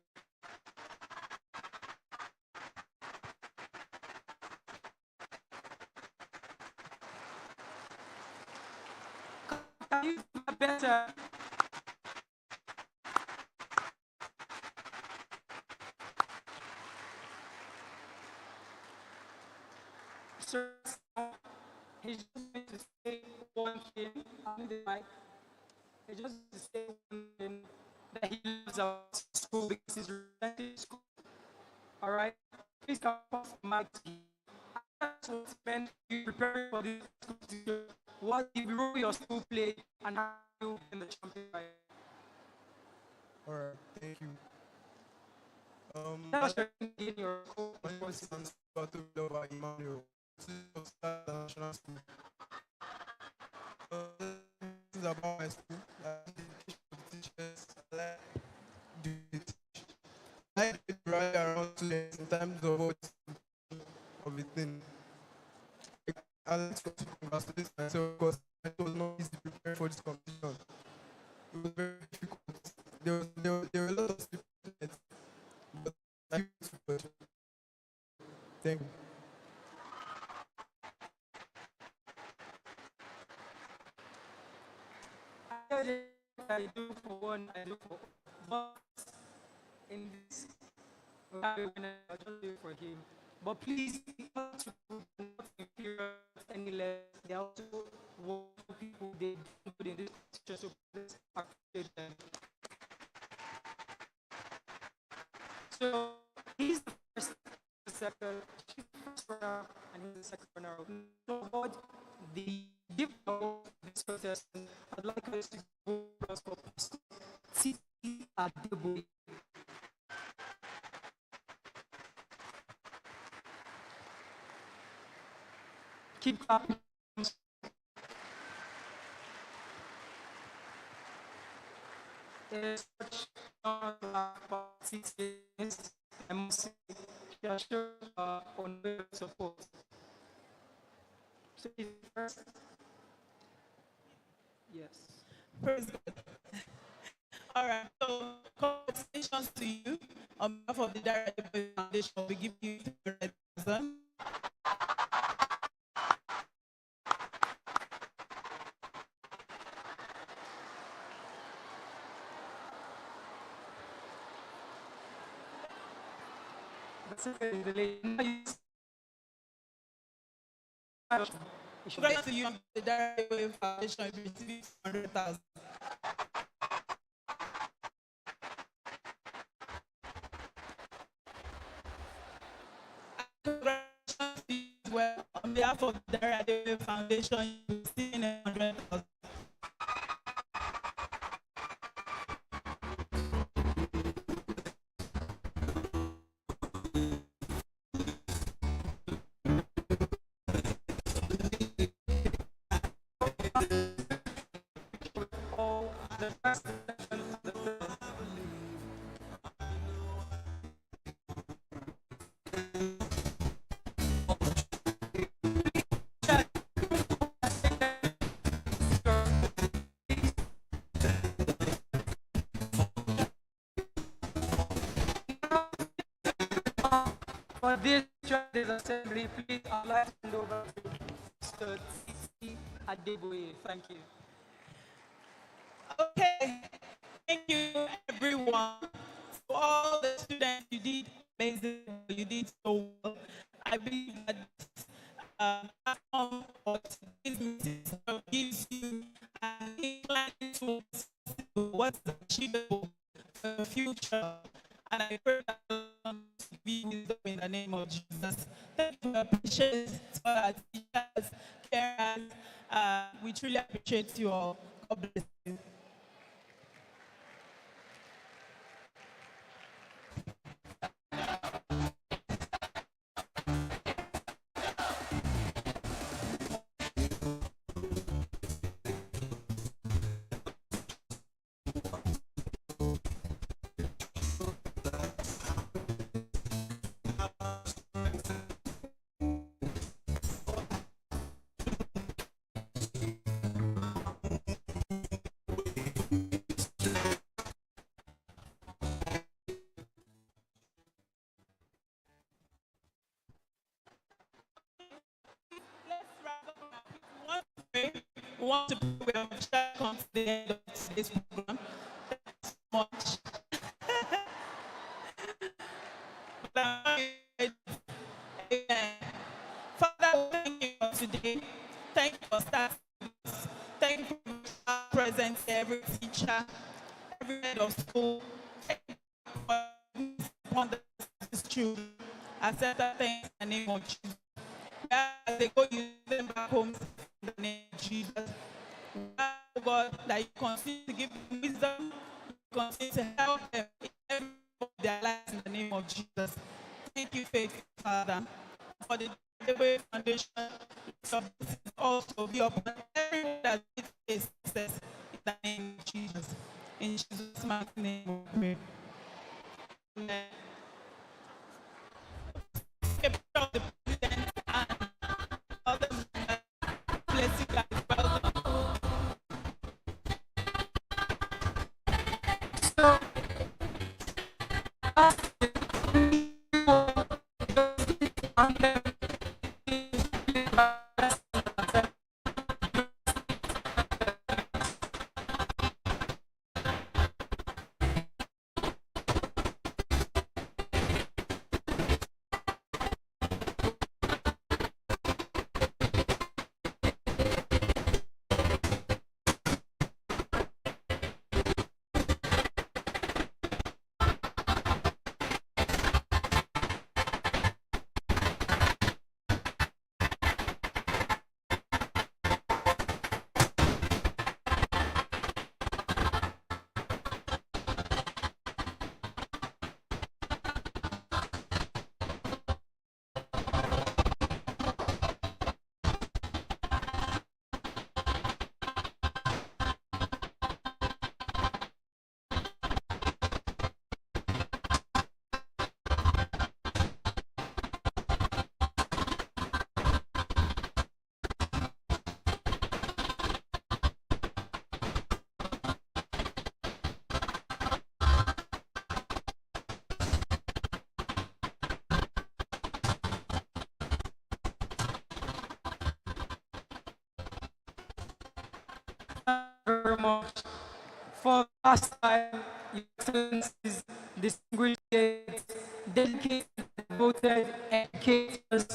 Can you do that better? Sir, he's just going to say one thing. I need the mic. He's just going to say one thing that he loves about school because he's representing school. All right? Please come off the mic. That's what meant you preparing for this competition. What if you role your school play and how you in the championship? All right, thank you. Tell us in your school. My name is Santo Emmanuel. National School. This is about my school. I like the education of the teachers. I like the teach. I like to rally around students in times of what of the thing. I like to congratulate myself because it was not easy preparing for this competition. It was very difficult. There were a lot of students, but I give it to God. Thank you. I do for one, I do for but in this I'll just do it for him. But please, not to not inferior any less. They are also wonderful people. They do good in this situation, so please appreciate them. So he's the first, the second, she's the first runner, and he's the second runner. So about the gift of this contestant, I'd like us to go plus for Dare Adeboye. Keep clapping. It's such an honor to have about 6 years, I must say. Yeah, sure. On the support. Please, first. Yes. Praise God. All right. So, congratulations to you. On behalf of the Dare Adeboye Foundation, we give you 200,000. That's okay. The lady. Congratulations to you on the Dare Adeboye Foundation, you received 200,000. Congratulations to you as well. On behalf of the Dare Adeboye Foundation, you received 100,000. For this Trustees Assembly, please I'd like to hand over to Mr. T.C. Adeboye. Thank you. Okay. Thank you, everyone. For all the students, you did amazing. You did so well. I believe that this platform or this meeting gives you an incline to what's achievable for the future. And I pray that God will give you wisdom in the name of Jesus. Thank you for your patience, for our teachers, carers. We truly appreciate you all. God bless you. We want to pray with our church come to the end of today's program. Thank you so much. Amen. Father, thank you for today. Thank you for starting us. Thank you for present every teacher, every head of school. Thank you for these children. Accept that thanks in the name of Jesus. As they go, you send them back home in the name of Jesus. Oh God, that you continue to give them wisdom, you continue to help them in every of their lives in the name of Jesus. Thank you, faithful Father, for the Adeboye Foundation. So also be upon everyone that is success in the name of Jesus. In Jesus' mighty name, we pray. Amen. The president and other bless you guys. very much. For the last time, Your Excellencies, distinguished guests, dedicated, devoted educators,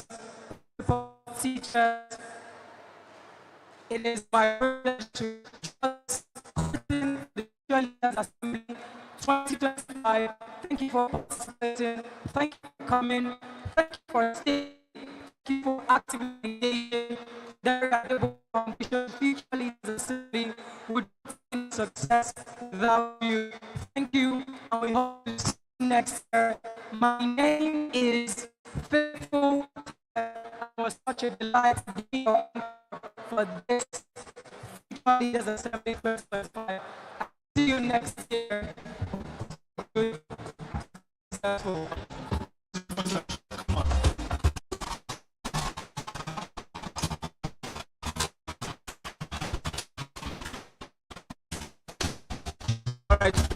teachers, it is my privilege to trust in the Leaders Assembly 2025. Thank you for participating. Thank you for coming. Thank you for staying. Thank you for actively engaging. Dare Adeboye Foundation future Leaders Assembly would not be success without you. Thank you, and we hope to see you next year. My name is Faithful. It was such a delight to be your anchor for this future Leaders Assembly 2025. See you next year. Good. All right.